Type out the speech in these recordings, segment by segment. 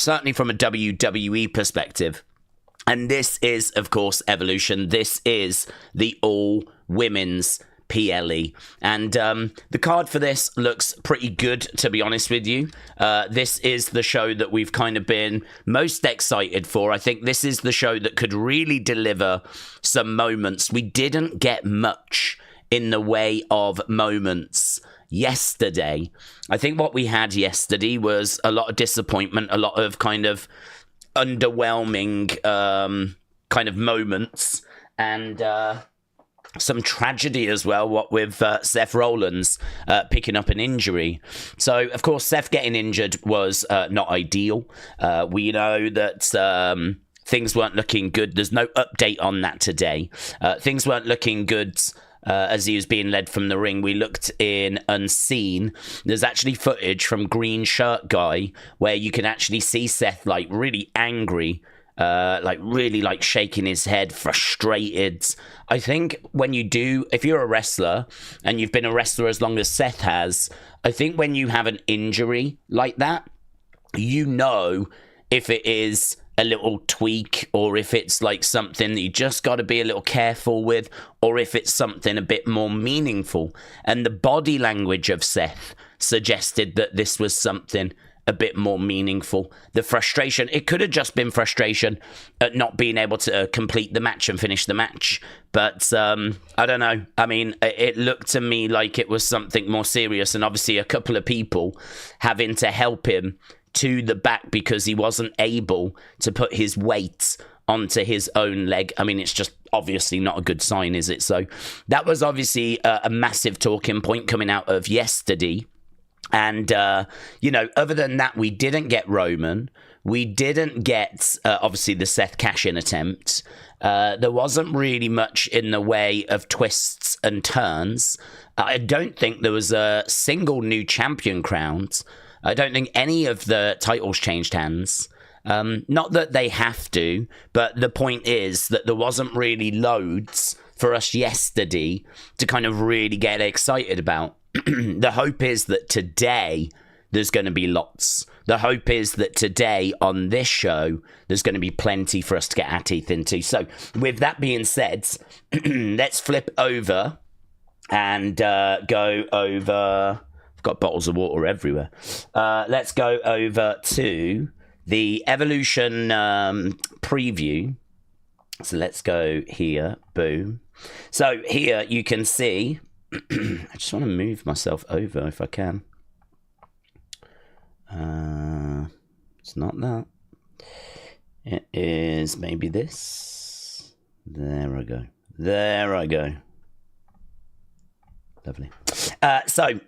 certainly from a WWE perspective. And this is, of course, Evolution. This is the all-women's PLE. And the card for this looks pretty good, to be honest with you. This is the show that we've kind of been most excited for. I think this is the show that could really deliver some moments. We didn't get much in the way of moments yesterday. I think what we had yesterday was a lot of disappointment, a lot of kind of underwhelming kind of moments, and some tragedy as well, what with Seth Rollins picking up an injury. So, of course, Seth getting injured was not ideal. We know that things weren't looking good. There's no update on that today. Things weren't looking good as he was being led from the ring. We looked in Unseen. There's actually footage from Green Shirt Guy where you can actually see Seth like really angry, like really like shaking his head, frustrated. I think when you do, if you're a wrestler and you've been a wrestler as long as Seth has, I think when you have an injury like that, you know if it is a little tweak or if it's like something that you just got to be a little careful with, or if it's something a bit more meaningful. And the body language of Seth suggested that this was something a bit more meaningful. The frustration, it could have just been frustration at not being able to complete the match and finish the match. But I don't know. I mean, it looked to me like it was something more serious, and obviously a couple of people having to help him to the back because he wasn't able to put his weight onto his own leg. I mean, it's just obviously not a good sign, is it? So that was obviously a massive talking point coming out of yesterday. And, you know, other than that, we didn't get Roman. We didn't get, obviously, the Seth cash-in attempt. There wasn't really much in the way of twists and turns. I don't think there was a single new champion crowned. I don't think any of the titles changed hands. Not that they have to, but the point is that there wasn't really loads for us yesterday to kind of really get excited about. The hope is that today there's going to be lots. The hope is that today on this show there's going to be plenty for us to get our teeth into. So with that being said, let's flip over and go over... Got bottles of water everywhere. Let's go over to the Evolution preview. So let's go here. Boom. So here you can see. I just want to move myself over if I can. It's not that. It is maybe this. There I go. There I go. Lovely. So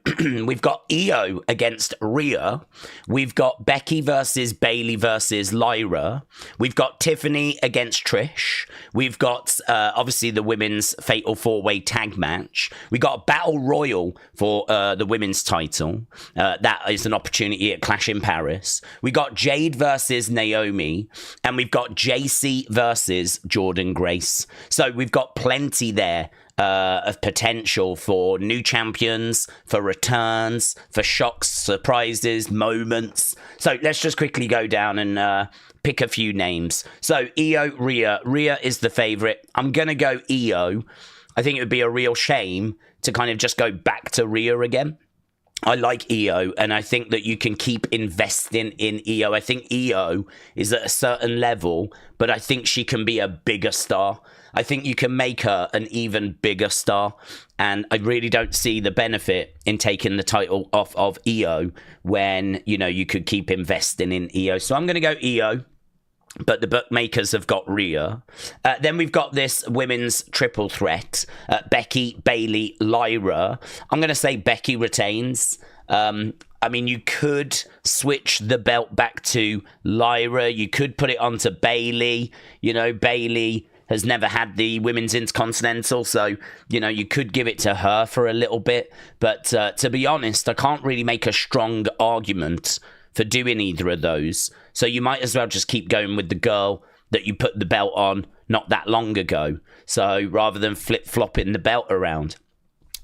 we've got Io against Rhea. We've got Becky versus Bayley versus Lyra. We've got Tiffany against Trish. We've got obviously the women's fatal four-way tag match. We got a battle royal for the women's title. That is an opportunity at Clash in Paris. We got Jade versus Naomi, and we've got JC versus Jordan Grace. So we've got plenty there of potential for new champions, for returns, for shocks, surprises, moments. So let's just quickly go down and pick a few names. So Io, Rhea. Rhea is the favourite. I'm going to go Io. I think it would be a real shame to kind of just go back to Rhea again. I like Io, and I think that you can keep investing in Io. I think Io is at a certain level, but I think she can be a bigger star. I think you can make her an even bigger star, and I really don't see the benefit in taking the title off of Io when, you know, you could keep investing in Io. So I'm going to go Io, but the bookmakers have got Rhea. Then we've got this women's triple threat, Becky, Bayley, Lyra. I'm going to say Becky retains. I mean, you could switch the belt back to Lyra. You could put it onto Bayley. You know, Bayley has never had the women's Intercontinental, so, you know, you could give it to her for a little bit. But to be honest, I can't really make a strong argument for doing either of those. So you might as well just keep going with the girl that you put the belt on not that long ago. So rather than flip-flopping the belt around.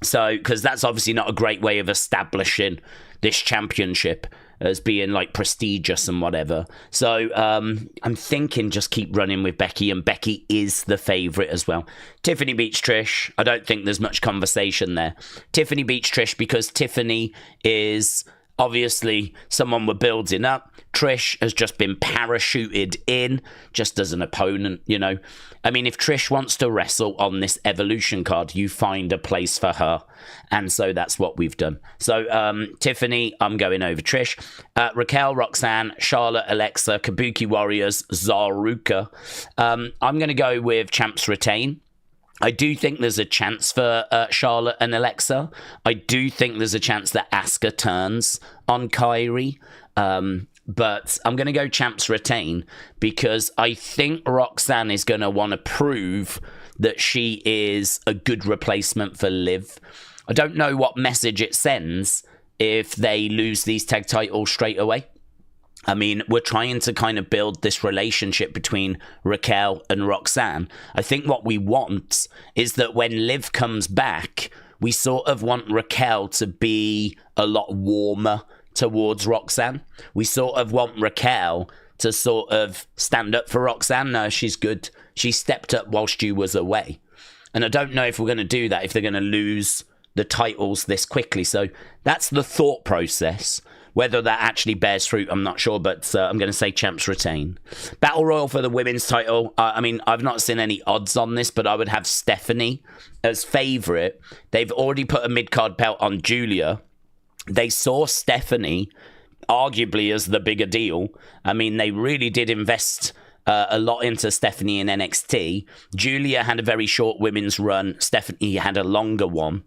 So, because that's obviously not a great way of establishing this championship. as being like prestigious and whatever. So I'm thinking just keep running with Becky, and Becky is the favourite as well. Tiffany beats Trish. I don't think there's much conversation there. Tiffany beats Trish because Tiffany is obviously someone we're building up. Trish has just been parachuted in just as an opponent, you know. I mean, if Trish wants to wrestle on this Evolution card, you find a place for her. And so that's what we've done. So Tiffany, I'm going over Trish. Raquel, Roxanne, Charlotte, Alexa, Kabuki Warriors, Zaruka. I'm going to go with champs retain. I do think there's a chance for Charlotte and Alexa. I do think there's a chance that Asuka turns on Kairi. But I'm going to go champs retain because I think Roxanne is going to want to prove that she is a good replacement for Liv. I don't know what message it sends if they lose these tag titles straight away. I mean, we're trying to kind of build this relationship between Raquel and Roxanne. I think what we want is that when Liv comes back, we sort of want Raquel to be a lot warmer towards Roxanne. We sort of want Raquel to sort of stand up for Roxanne. No, she's good. She stepped up while Stu was away. And I don't know if we're going to do that, if they're going to lose the titles this quickly. So that's the thought process. Whether that actually bears fruit, I'm not sure, but I'm going to say champs retain. Battle Royal for the women's title. I mean, I've not seen any odds on this, but I would have Stephanie as favourite. They've already put a mid-card belt on Julia. They saw Stephanie arguably as the bigger deal. I mean, they really did invest a lot into Stephanie in NXT. Julia had a very short women's run. Stephanie had a longer one.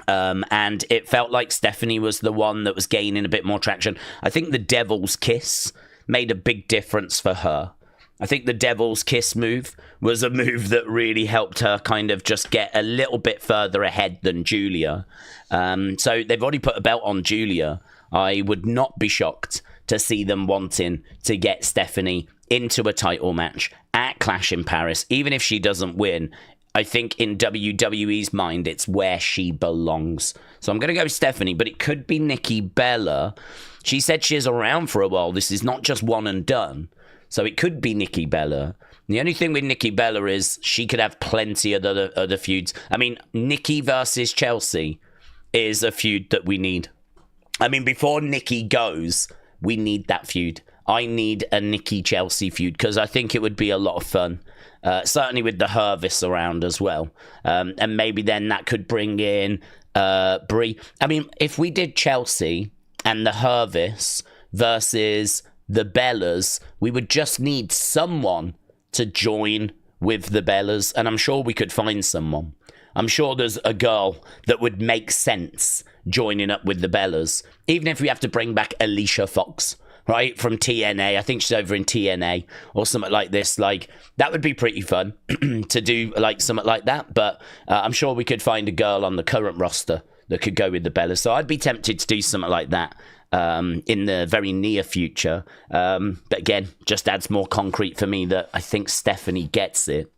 And it felt like Stephanie was the one that was gaining a bit more traction. I think the Devil's Kiss made a big difference for her. I think the Devil's Kiss move was a move that really helped her kind of just get a little bit further ahead than Julia. So they've already put a belt on Julia. I would not be shocked to see them wanting to get Stephanie into a title match at Clash in Paris. Even if she doesn't win, I think in WWE's mind, it's where she belongs. So I'm going to go Stephanie, but it could be Nikki Bella. She said she's around for a while. This is not just one and done. So it could be Nikki Bella. The only thing with Nikki Bella is she could have plenty of other feuds. I mean, Nikki versus Chelsea is a feud that we need. I mean, before Nikki goes, we need that feud. I need a Nikki Chelsea feud because I think it would be a lot of fun. Certainly with the Hervis around as well. And maybe then that could bring in Brie. I mean, if we did Chelsea and the Hervis versus the Bellas, we would just need someone to join with the Bellas. And I'm sure we could find someone. I'm sure there's a girl that would make sense joining up with the Bellas. Even if we have to bring back Alicia Fox. Right, from TNA. I think she's over in TNA or something like this. Like, that would be pretty fun to do, like, something like that. But I'm sure we could find a girl on the current roster that could go with the Bellas. So I'd be tempted to do something like that in the very near future. But again, just adds more concrete for me that I think Stephanie gets it.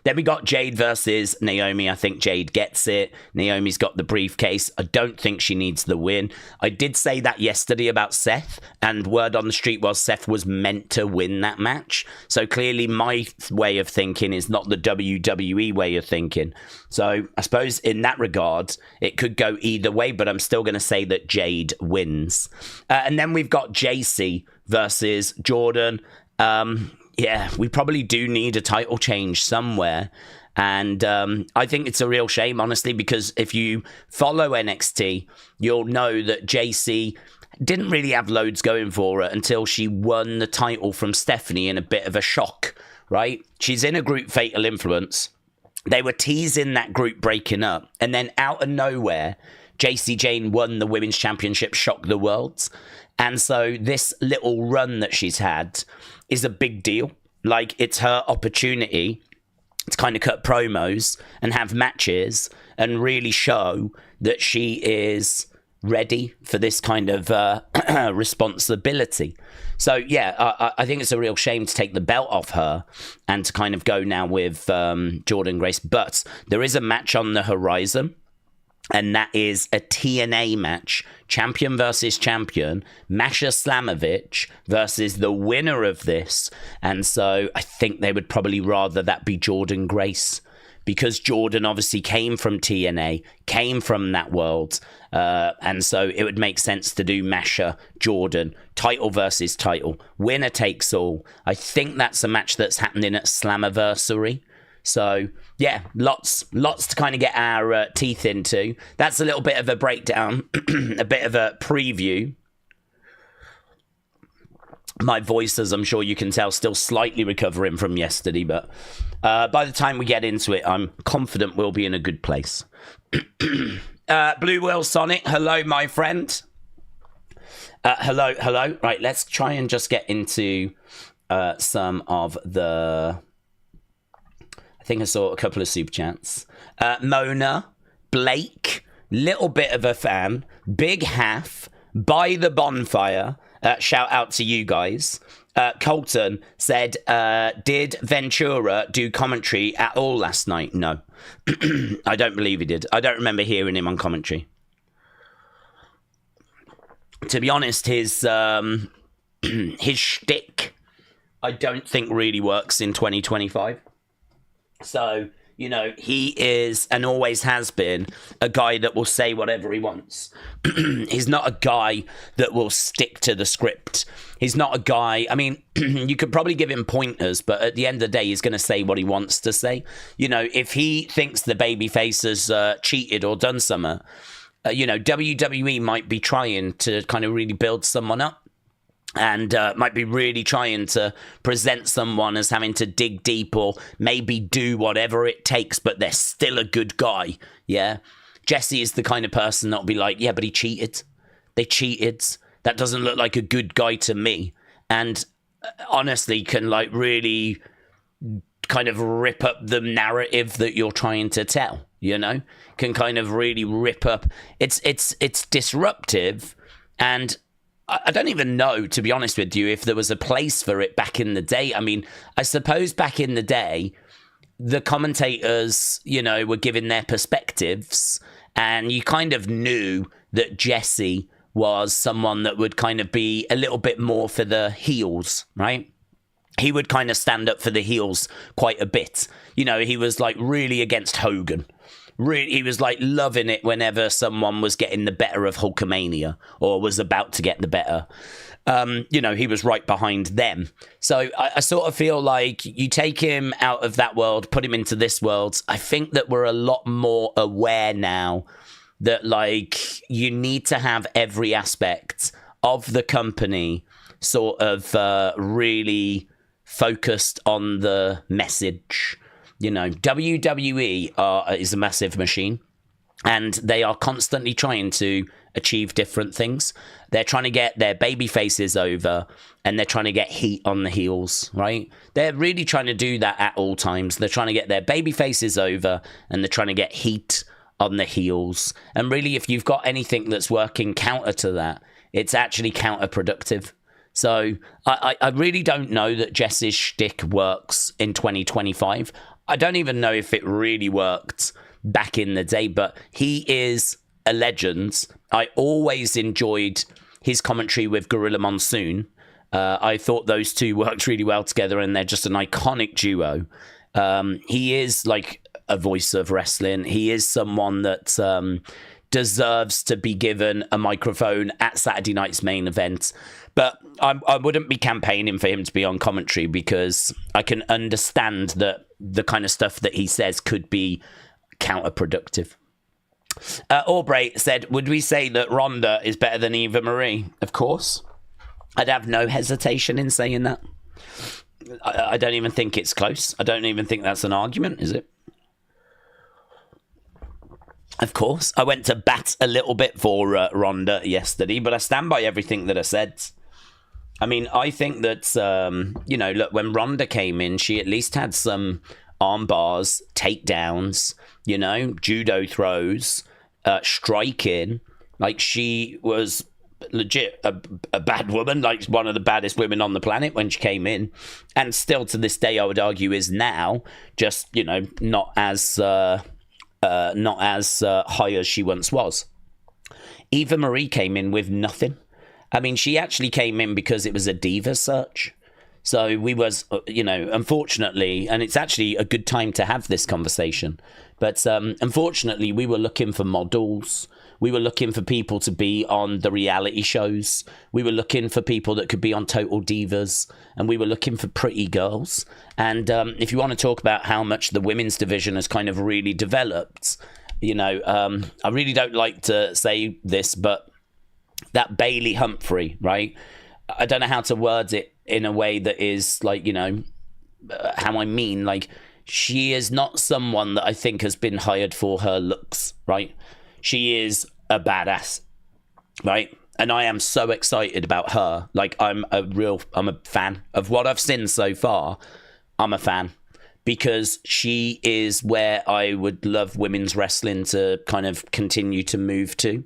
Then we got Jade versus Naomi. I think Jade gets it. Naomi's got the briefcase. I don't think she needs the win. I did say that yesterday about Seth, and word on the street was Seth was meant to win that match. So clearly my way of thinking is not the WWE way of thinking. So I suppose in that regard, it could go either way, but I'm still going to say that Jade wins. And then we've got JC versus Jordan. Yeah, we probably do need a title change somewhere. And I think it's a real shame, honestly, because if you follow NXT, you'll know that JC didn't really have loads going for her until she won the title from Stephanie in a bit of a shock, right? She's in a group Fatal Influence. They were teasing that group breaking up. And then out of nowhere, JC Jane won the Women's Championship, shocked the world. And so this little run that she's had is a big deal. Like, it's her opportunity to kind of cut promos and have matches and really show that she is ready for this kind of responsibility. So, yeah, I think it's a real shame to take the belt off her and to kind of go now with Jordan Grace. But there is a match on the horizon. And that is a TNA match, champion versus champion, Masha Slamovich versus the winner of this. And so I think they would probably rather that be Jordynne Grace, because Jordynne obviously came from TNA, came from that world. And so it would make sense to do Masha, Jordynne, title versus title, winner takes all. I think that's a match that's happening at Slammiversary. So, yeah, lots to kind of get our teeth into. That's a little bit of a breakdown, a bit of a preview. My voice, as I'm sure you can tell, still slightly recovering from yesterday, but by the time we get into it, I'm confident we'll be in a good place. Blue Wheel Sonic, hello, my friend. Hello. Right, let's try and just get into some of the... I think I saw a couple of super chats. Mona, Blake, little bit of a fan, Big Half, By the Bonfire, shout out to you guys. Colton said, did Ventura do commentary at all last night? No. I don't believe he did. I don't remember hearing him on commentary. To be honest, his shtick, I don't think really works in 2025. So, you know, he is, and always has been, a guy that will say whatever he wants. He's not a guy that will stick to the script. He's not a guy, I mean, you could probably give him pointers, but at the end of the day, he's going to say what he wants to say. You know, if he thinks the babyface has cheated or done something, you know, WWE might be trying to kind of really build someone up. And might be really trying to present someone as having to dig deep or maybe do whatever it takes, but they're still a good guy, yeah? Jesse is the kind of person that'll be like, yeah, but he cheated. They cheated. That doesn't look like a good guy to me. And honestly can, like, really kind of rip up the narrative that you're trying to tell, you know? Can kind of really rip up... It's disruptive, and... I don't even know, to be honest with you, if there was a place for it back in the day. I mean, I suppose back in the day, the commentators, you know, were giving their perspectives, and you kind of knew that Jesse was someone that would kind of be a little bit more for the heels, right? He would kind of stand up for the heels quite a bit. You know, he was like really against Hogan. Really, he was like loving it whenever someone was getting the better of Hulkamania or was about to get the better. You know, he was right behind them. So I sort of feel like you take him out of that world, put him into this world. I think that we're a lot more aware now that, like, you need to have every aspect of the company sort of really focused on the message. You know, WWE is a massive machine, and they are constantly trying to achieve different things. They're trying to get their baby faces over, and they're trying to get heat on the heels, right? They're really trying to do that at all times. They're trying to get their baby faces over, and they're trying to get heat on the heels. And really, if you've got anything that's working counter to that, it's actually counterproductive. So I really don't know that Jess's shtick works in 2025. I don't even know if it really worked back in the day, but he is a legend. I always enjoyed his commentary with Gorilla Monsoon. I thought those two worked really well together, and they're just an iconic duo. He is like a voice of wrestling. He is someone that deserves to be given a microphone at Saturday night's main event. But I wouldn't be campaigning for him to be on commentary, because I can understand that the kind of stuff that he says could be counterproductive. Aubrey said, would we say that Ronda is better than Eva Marie? Of course. I'd have no hesitation in saying that. I don't even think it's close. I don't even think that's an argument, is it? Of course. I went to bat a little bit for Ronda yesterday, but I stand by everything that I said. I mean, I think that, you know, look, when Ronda came in, she at least had some arm bars, takedowns, you know, judo throws, striking. Like, she was legit a bad woman, like one of the baddest women on the planet when she came in. And still to this day, I would argue, is now just, you know, not as not as high as she once was. Eva Marie came in with nothing. I mean, she actually came in because it was a diva search. So we was, unfortunately, and it's actually a good time to have this conversation, but unfortunately, we were looking for models. We were looking for people to be on the reality shows. We were looking for people that could be on Total Divas, and we were looking for pretty girls. And if you want to talk about how much the women's division has kind of really developed, I really don't like to say this, but that Bayley Humphrey, right? I don't know how to word it in a way that is like, how I mean, like, she is not someone that I think has been hired for her looks, right? She is a badass, right? And I am so excited about her. Like, I'm a fan of what I've seen so far. I'm a fan because she is where I would love women's wrestling to kind of continue to move to.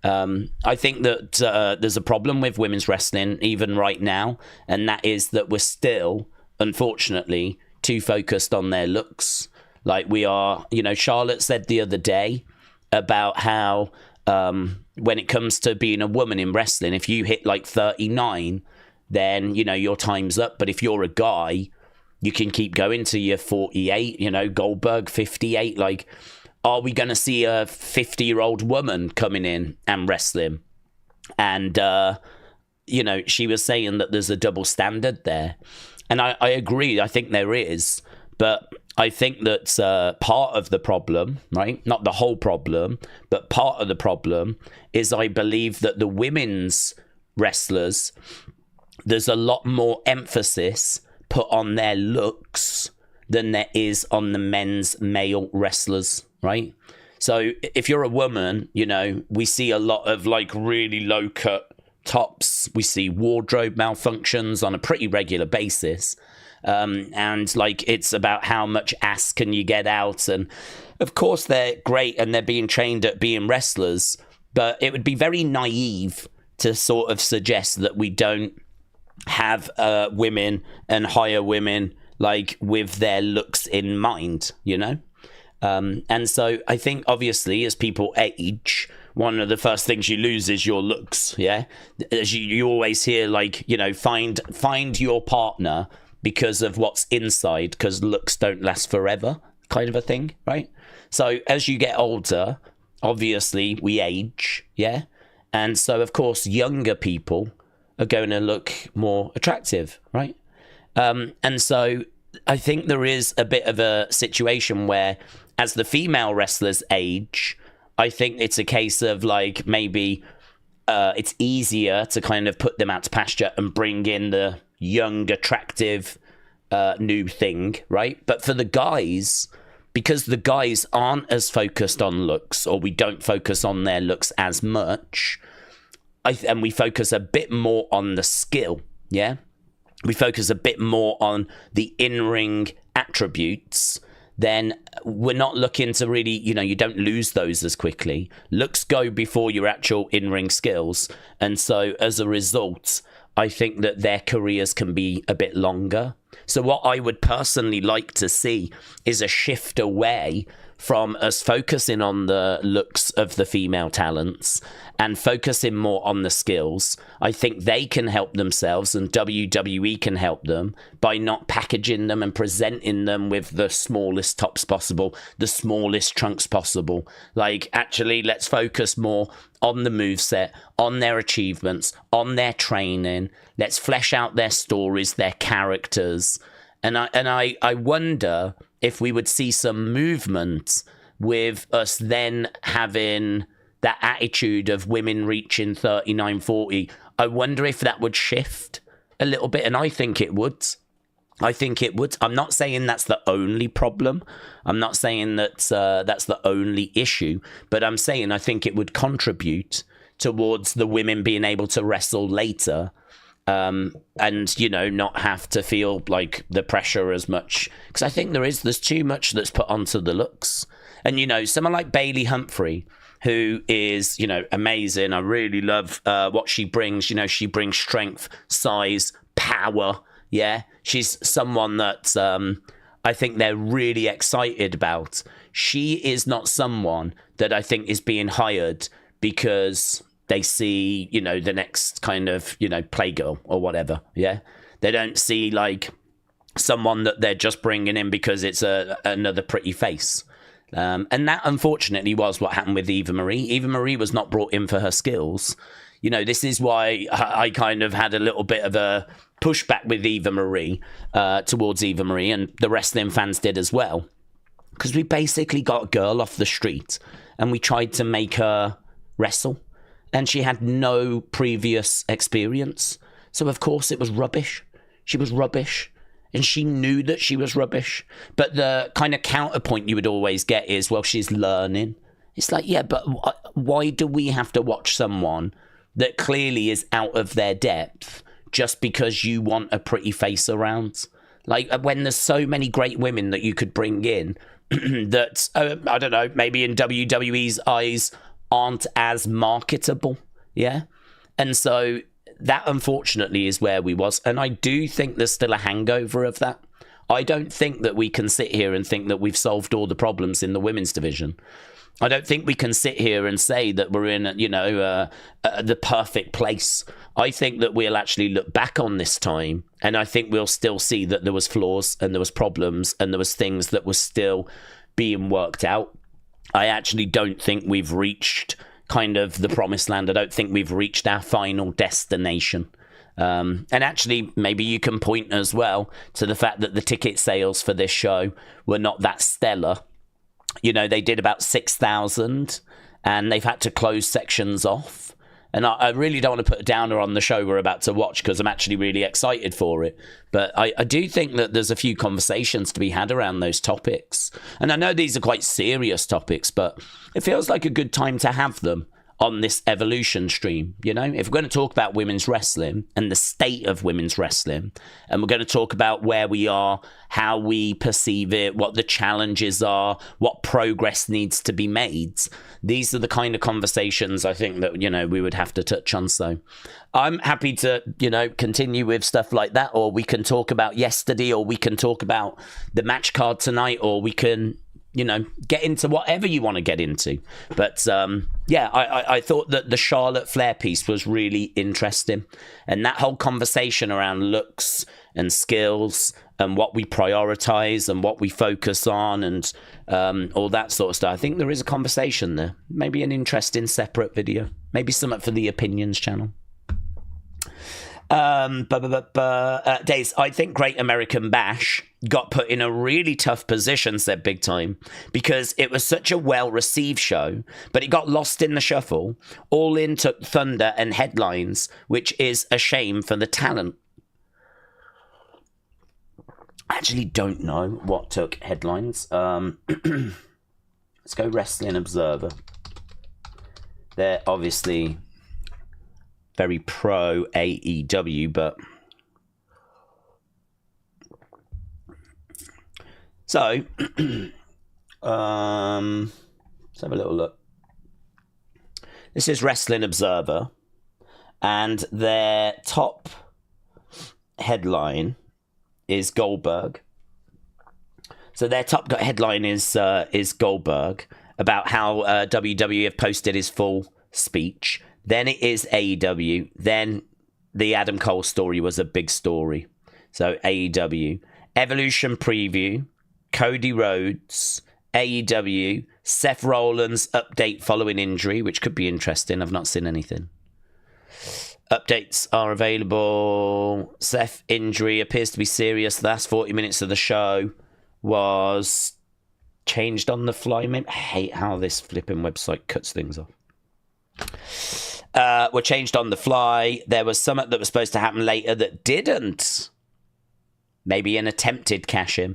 I think that there's a problem with women's wrestling even right now, and that is that we're still, unfortunately, too focused on their looks. Like we are, Charlotte said the other day about how when it comes to being a woman in wrestling, if you hit like 39, then, your time's up. But if you're a guy, you can keep going to your 48, Goldberg 58, like... Are we going to see a 50-year-old woman coming in and wrestling? And, she was saying that there's a double standard there. And I agree. I think there is. But I think that part of the problem, right? Not the whole problem, but part of the problem is I believe that the women's wrestlers, there's a lot more emphasis put on their looks than there is on the men's male wrestlers. Right. So if you're a woman, we see a lot of like really low cut tops. We see wardrobe malfunctions on a pretty regular basis. And like it's about how much ass can you get out. And of course, they're great and they're being trained at being wrestlers. But it would be very naive to sort of suggest that we don't have women and hire women like with their looks in mind, And so I think, obviously, as people age, one of the first things you lose is your looks, yeah? As you always hear, like, find your partner because of what's inside, because looks don't last forever, kind of a thing, right? So as you get older, obviously, we age, yeah? And so, of course, younger people are going to look more attractive, right? And so I think there is a bit of a situation where as the female wrestlers age, I think it's a case of like maybe it's easier to kind of put them out to pasture and bring in the young, attractive new thing, right? But for the guys, because the guys aren't as focused on looks, or we don't focus on their looks as much, and we focus a bit more on the skill, yeah? We focus a bit more on the in-ring attributes, then we're not looking to really, you don't lose those as quickly. Looks go before your actual in-ring skills. And so as a result, I think that their careers can be a bit longer. So what I would personally like to see is a shift away from us focusing on the looks of the female talents and focusing more on the skills. I think they can help themselves and WWE can help them by not packaging them and presenting them with the smallest tops possible, the smallest trunks possible. Like, actually, let's focus more on the moveset, on their achievements, on their training. Let's flesh out their stories, their characters. And I wonder if we would see some movement with us then having that attitude of women reaching 39, 40. I wonder if that would shift a little bit, and I think it would. I think it would. I'm not saying that's the only problem. I'm not saying that that's the only issue, but I'm saying I think it would contribute towards the women being able to wrestle later, and not have to feel like the pressure as much, because I think there's too much that's put onto the looks. And someone like Bayley Humphrey, who is amazing. I really love what she brings. She brings strength, size, power. Yeah, she's someone that I think they're really excited about. She is not someone that I think is being hired because they see, you know, the next kind of, you know, Playgirl or whatever. Yeah. They don't see like someone that they're just bringing in because it's another pretty face. And that unfortunately was what happened with Eva Marie. Eva Marie was not brought in for her skills. You know, this is why I kind of had a little bit of a pushback with Eva Marie, towards Eva Marie, and the wrestling fans did as well. Because we basically got a girl off the street and we tried to make her wrestle. And she had no previous experience. So, of course, it was rubbish. She was rubbish. And she knew that she was rubbish. But the kind of counterpoint you would always get is, well, she's learning. It's like, yeah, but why do we have to watch someone that clearly is out of their depth just because you want a pretty face around? Like, when there's so many great women that you could bring in that, I don't know, maybe in WWE's eyes aren't as marketable, yeah? And so that, unfortunately, is where we was. And I do think there's still a hangover of that. I don't think that we can sit here and think that we've solved all the problems in the women's division. I don't think we can sit here and say that we're in, you know, the perfect place. I think that we'll actually look back on this time, and I think we'll still see that there was flaws and there was problems and there was things that were still being worked out. I actually don't think we've reached kind of the promised land. I don't think we've reached our final destination. And actually, maybe you can point as well to the fact that the ticket sales for this show were not that stellar. You know, they did about 6,000 and they've had to close sections off. And I really don't want to put a downer on the show we're about to watch because I'm actually really excited for it. But I do think that there's a few conversations to be had around those topics. And I know these are quite serious topics, but it feels like a good time to have them on this Evolution stream. You know, if we're going to talk about women's wrestling and the state of women's wrestling, and we're going to talk about where we are, how we perceive it, what the challenges are, what progress needs to be made, these are the kind of conversations I think that, you know, we would have to touch on. So I'm happy to, you know, continue with stuff like that, or we can talk about yesterday, or we can talk about the match card tonight, or we can, you know, get into whatever you want to get into. But yeah, I thought that the Charlotte Flair piece was really interesting. And that whole conversation around looks and skills and what we prioritize and what we focus on and all that sort of stuff. I think there is a conversation there. Maybe an interesting separate video. Maybe something for the opinions channel. Days, I think Great American Bash got put in a really tough position, said Big Time, because it was such a well-received show, but it got lost in the shuffle. All In took Thunder and headlines, which is a shame for the talent. I actually don't know what took headlines. Let's go Wrestling Observer. They're obviously very pro AEW, but so let's have a little look. This is Wrestling Observer, and their top headline is Goldberg. So their top headline is Goldberg, about how WWE have posted his full speech. Then it is AEW. Then the Adam Cole story was a big story. So AEW. Evolution preview. Cody Rhodes. AEW. Seth Rollins update following injury, which could be interesting. I've not seen anything. Updates are available. Seth injury appears to be serious. The last 40 minutes of the show was changed on the fly. I hate how this flipping website cuts things off. Were changed on the fly. There was something that was supposed to happen later that didn't. Maybe an attempted cash-in.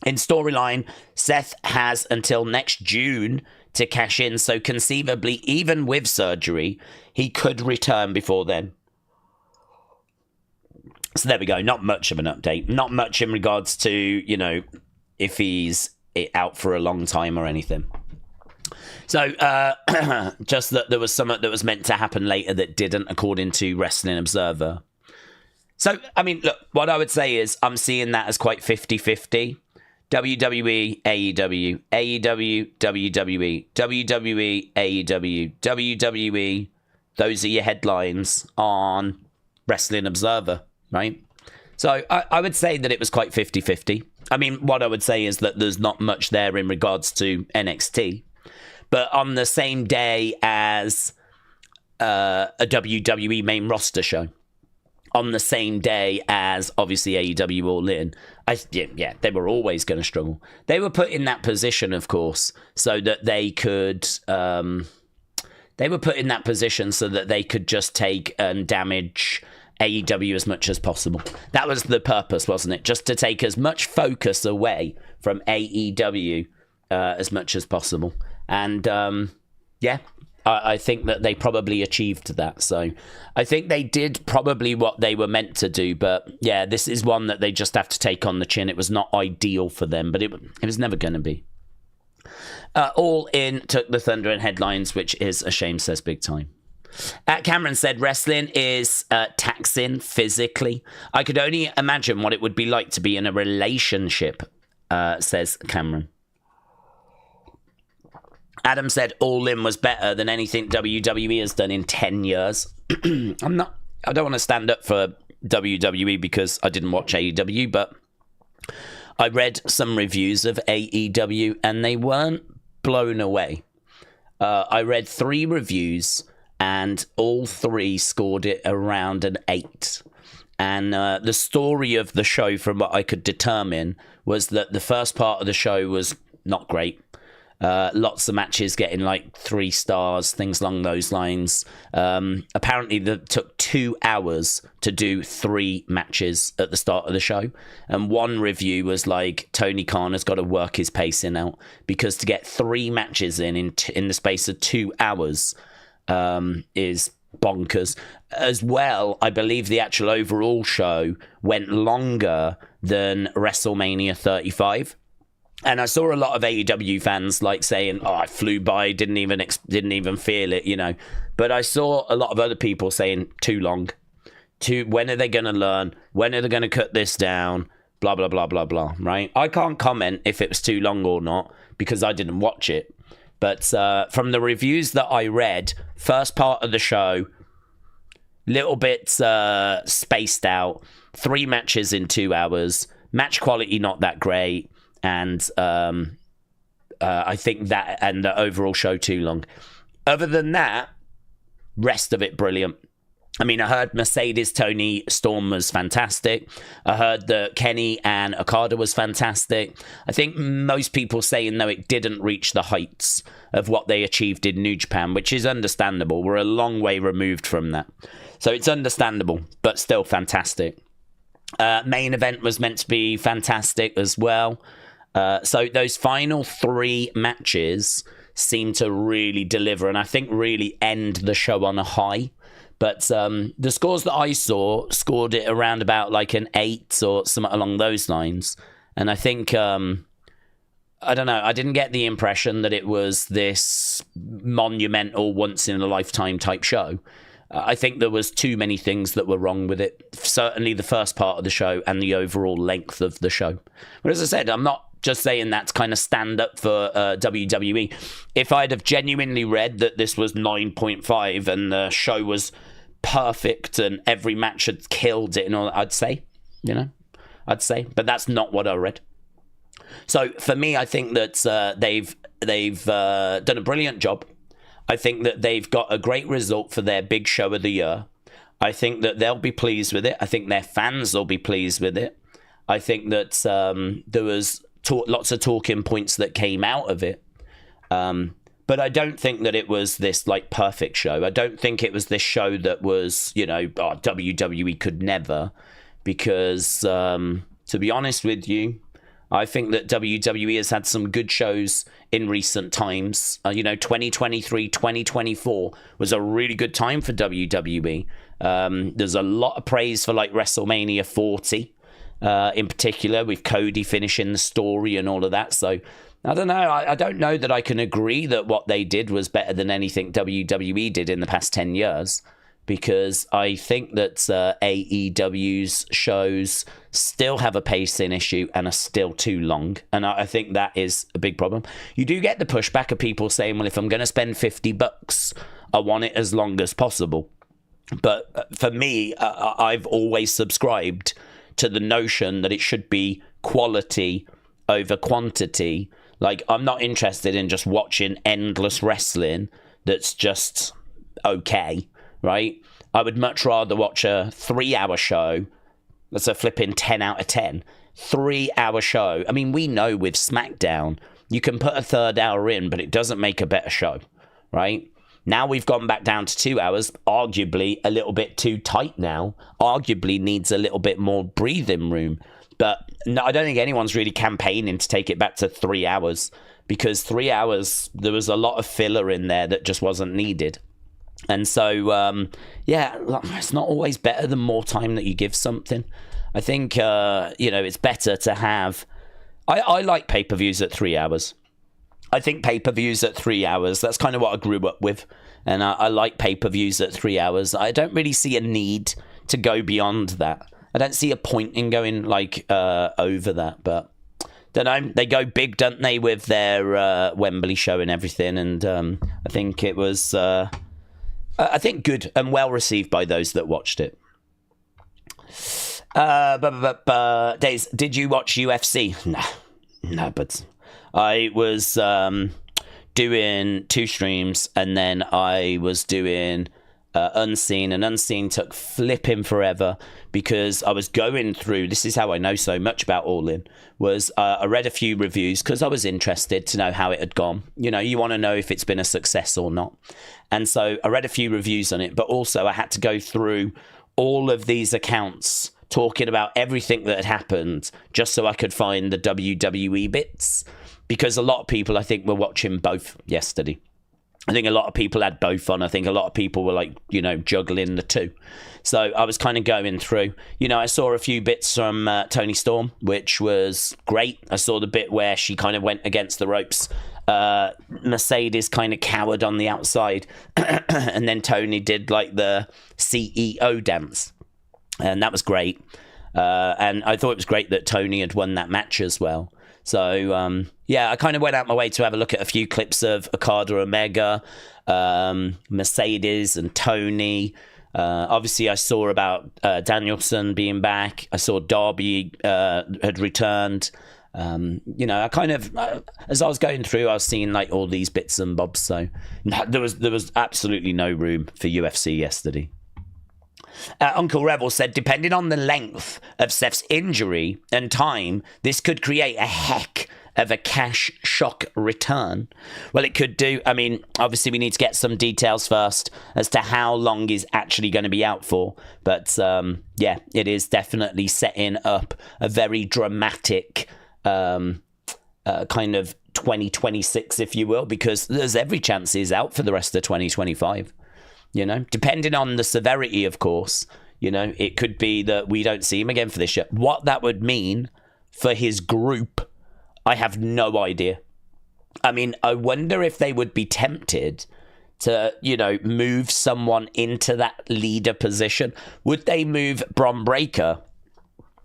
In storyline, Seth has until next June to cash in, so conceivably, even with surgery, he could return before then. So there we go. Not much of an update. Not much in regards to, you know, if he's out for a long time or anything. So, just that there was something that was meant to happen later that didn't, according to Wrestling Observer. So, I mean, look, what I would say is I'm seeing that as quite 50-50. WWE, AEW, AEW, WWE, WWE, AEW, WWE. Those are your headlines on Wrestling Observer, right? So I would say that it was quite 50-50. I mean, what I would say is that there's not much there in regards to NXT. But on the same day as a WWE main roster show, on the same day as, obviously, AEW All In, they were always going to struggle. They were put in that position, of course, so that they could... they were put in that position so that they could just take and damage AEW as much as possible. That was the purpose, wasn't it? Just to take as much focus away from AEW as much as possible. And, I think that they probably achieved that. So I think they did probably what they were meant to do. But, yeah, this is one that they just have to take on the chin. It was not ideal for them, but it was never going to be. All In took the thunder in headlines, which is a shame, says Big Time. Cameron said, wrestling is taxing physically. I could only imagine what it would be like to be in a relationship, says Cameron. Adam said, All In was better than anything WWE has done in 10 years. I don't want to stand up for WWE because I didn't watch AEW, but I read some reviews of AEW and they weren't blown away. I read 3 reviews and all 3 scored it around an 8. And the story of the show, from what I could determine, was that the first part of the show was not great. Lots of matches getting like 3 stars, things along those lines. Apparently, it took 2 hours to do 3 matches at the start of the show. And one review was like, Tony Khan has got to work his pacing out, because to get 3 matches in the space of 2 hours is bonkers. As well, I believe the actual overall show went longer than WrestleMania 35. And I saw a lot of AEW fans like saying, "Oh, I flew by, didn't even feel it," you know. But I saw a lot of other people saying, "Too long. When are they going to learn? When are they going to cut this down? Blah blah blah blah blah." Right? I can't comment if it was too long or not because I didn't watch it. But from the reviews that I read, first part of the show, little bit spaced out. 3 matches in 2 hours. Match quality not that great. And I think that, and the overall show too long. Other than that, rest of it brilliant. I mean, I heard Mercedes Tony Storm was fantastic. I heard that Kenny and Okada was fantastic. I think most people saying, though, it didn't reach the heights of what they achieved in New Japan, which is understandable. We're a long way removed from that. So it's understandable, but still fantastic. Main event was meant to be fantastic as well. So those final 3 matches seem to really deliver, and I think really end the show on a high. But the scores that I saw scored it around about like an 8 or something along those lines. And I think, I don't know, I didn't get the impression that it was this monumental once-in-a-lifetime type show. I think there was too many things that were wrong with it. Certainly the first part of the show and the overall length of the show. But as I said, I'm not just saying that's kind of stand up for WWE. If I'd have genuinely read that this was 9.5 and the show was perfect and every match had killed it and all that, I'd say, but that's not what I read. So for me, I think that they've done a brilliant job. I think that they've got a great result for their big show of the year. I think that they'll be pleased with it. I think their fans will be pleased with it. I think that there was lots of talking points that came out of it. But I don't think that it was this like perfect show. I don't think it was this show that was, WWE could never. Because to be honest with you, I think that WWE has had some good shows in recent times. 2023, 2024 was a really good time for WWE. There's a lot of praise for like WrestleMania 40. In particular, with Cody finishing the story and all of that. So, I don't know. I don't know that I can agree that what they did was better than anything WWE did in the past 10 years. because I think that AEW's shows still have a pacing issue and are still too long. And I think that is a big problem. You do get the pushback of people saying, well, if I'm going to spend $50, I want it as long as possible. But for me, I've always subscribed to the notion that it should be quality over quantity. Like, I'm not interested in just watching endless wrestling that's just okay, right? I would much rather watch a 3-hour show that's a flipping 10 out of 10. 3-hour show. I mean, we know with SmackDown, you can put a third hour in, but it doesn't make a better show, right? Now we've gone back down to 2 hours, arguably a little bit too tight now, arguably needs a little bit more breathing room. But no, I don't think anyone's really campaigning to take it back to 3 hours, because 3 hours, there was a lot of filler in there that just wasn't needed. And so, yeah, it's not always better the more time that you give something. I think, it's better to have... I like pay-per-views at 3 hours. I think pay-per-views at 3 hours, that's kind of what I grew up with. And I like pay-per-views at 3 hours. I don't really see a need to go beyond that. I don't see a point in going, over that. But, don't know, they go big, don't they, with their Wembley show and everything. And I think it was, good and well-received by those that watched it. Days, did you watch UFC? No, but... I was doing 2 streams, and then I was doing Unseen, and Unseen took flipping forever because I was going through, this is how I know so much about All In, was I read a few reviews because I was interested to know how it had gone. You know, you want to know if it's been a success or not. And so I read a few reviews on it, but also I had to go through all of these accounts talking about everything that had happened just so I could find the WWE bits. Because a lot of people, I think, were watching both yesterday. I think a lot of people had both on. I think a lot of people were juggling the two. So I was kind of going through. I saw a few bits from Toni Storm, which was great. I saw the bit where she kind of went against the ropes. Mercedes kind of cowered on the outside. And then Toni did the CEO dance. And that was great. And I thought it was great that Toni had won that match as well. So, I kind of went out my way to have a look at a few clips of Okada Omega, Mercedes and Toni. Obviously, I saw about Danielson being back. I saw Darby had returned. I kind of, as I was going through, I was seeing all these bits and bobs. So there was absolutely no room for UFC yesterday. Uncle Rebel said, depending on the length of Seth's injury and time, this could create a heck of a cash shock return. Well, it could do. I mean, obviously we need to get some details first as to how long he's actually going to be out for. But it is definitely setting up a very dramatic kind of 2026, if you will, because there's every chance he's out for the rest of 2025. Depending on the severity, of course, it could be that we don't see him again for this year. What that would mean for his group, I have no idea. I mean, I wonder if they would be tempted to, move someone into that leader position. Would they move Bron Breakker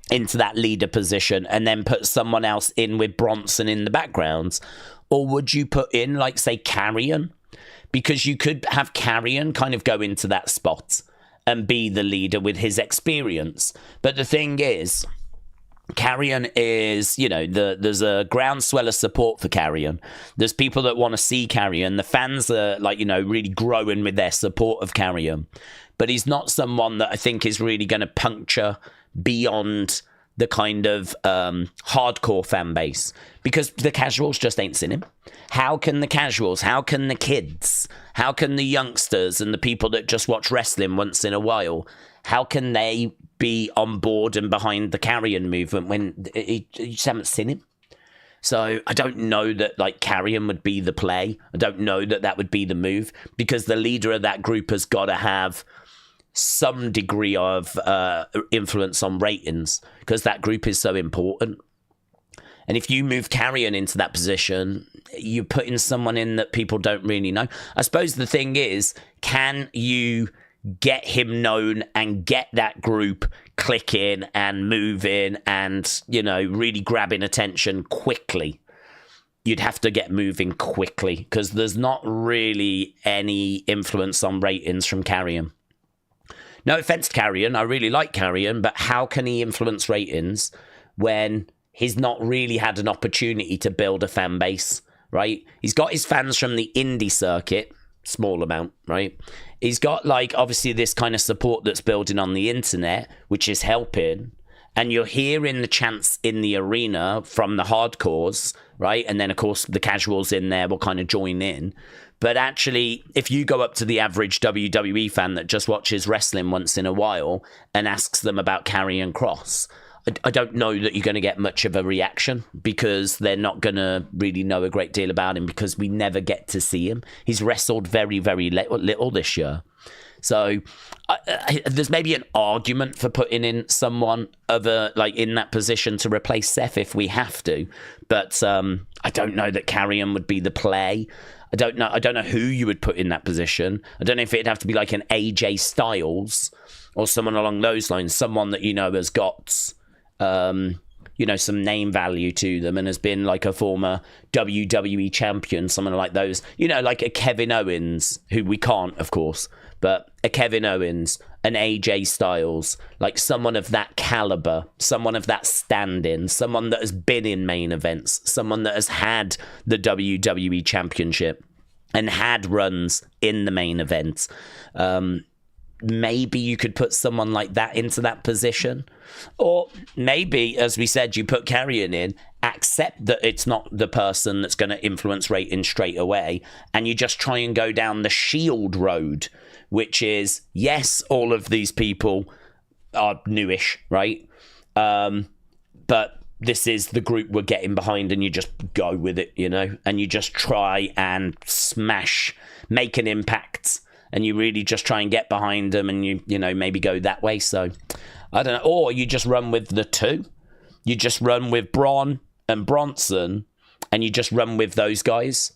into that leader position and then put someone else in with Bronson in the background? Or would you put in, say, Carrion? Because you could have Carrion kind of go into that spot and be the leader with his experience. But the thing is, Carrion is, there's a groundswell of support for Carrion. There's people that want to see Carrion. The fans are, really growing with their support of Carrion. But he's not someone that I think is really going to puncture beyond the kind of hardcore fan base, because the casuals just ain't seen him. How can the casuals, how can the kids, how can the youngsters and the people that just watch wrestling once in a while, how can they be on board and behind the Carrion movement when you just haven't seen him? So I don't know that Carrion would be the play. I don't know that would be the move, because the leader of that group has got to have some degree of influence on ratings, because that group is so important. And if you move Carrion into that position, you're putting someone in that people don't really know. I suppose the thing is, can you get him known and get that group clicking and moving and, you know, really grabbing attention quickly. You'd have to get moving quickly because there's not really any influence on ratings from Karrion. No offense to Karrion, I really like Karrion, but how can he influence ratings when he's not really had an opportunity to build a fan base, right? He's got his fans from the indie circuit, small amount, right? He's got, like, obviously this kind of support that's building on the internet, which is helping. And you're hearing the chants in the arena from the hardcores, right? And then, of course, the casuals in there will kind of join in. But actually, if you go up to the average WWE fan that just watches wrestling once in a while and asks them about Karrion Kross, I don't know that you're going to get much of a reaction because they're not going to really know a great deal about him because we never get to see him. He's wrestled very, very little this year. So there's maybe an argument for putting in someone in that position to replace Seth if we have to. But I don't know that Karrion would be the play. I don't know who you would put in that position. I don't know if it'd have to be like an AJ Styles or someone along those lines, someone that, you know, has got, you know, some name value to them and has been like a former WWE champion, someone like those, you know, like a Kevin Owens, who we can't, of course, but a Kevin Owens, an AJ Styles, like someone of that caliber, someone of that standing, someone that has been in main events, someone that has had the WWE Championship and had runs in the main event. Maybe you could put someone like that into that position. Or maybe, as we said, you put Karrion in, accept that it's not the person that's going to influence ratings straight away, and you just try and go down the Shield road, which is, yes, all of these people are newish, right? But this is the group we're getting behind, and you just go with it, you know? And you just try and smash, make an impact, and you really just try and get behind them, and you know, maybe go that way. So, I don't know. Or you just run with the two. You just run with Braun and Bronson, and you just run with those guys,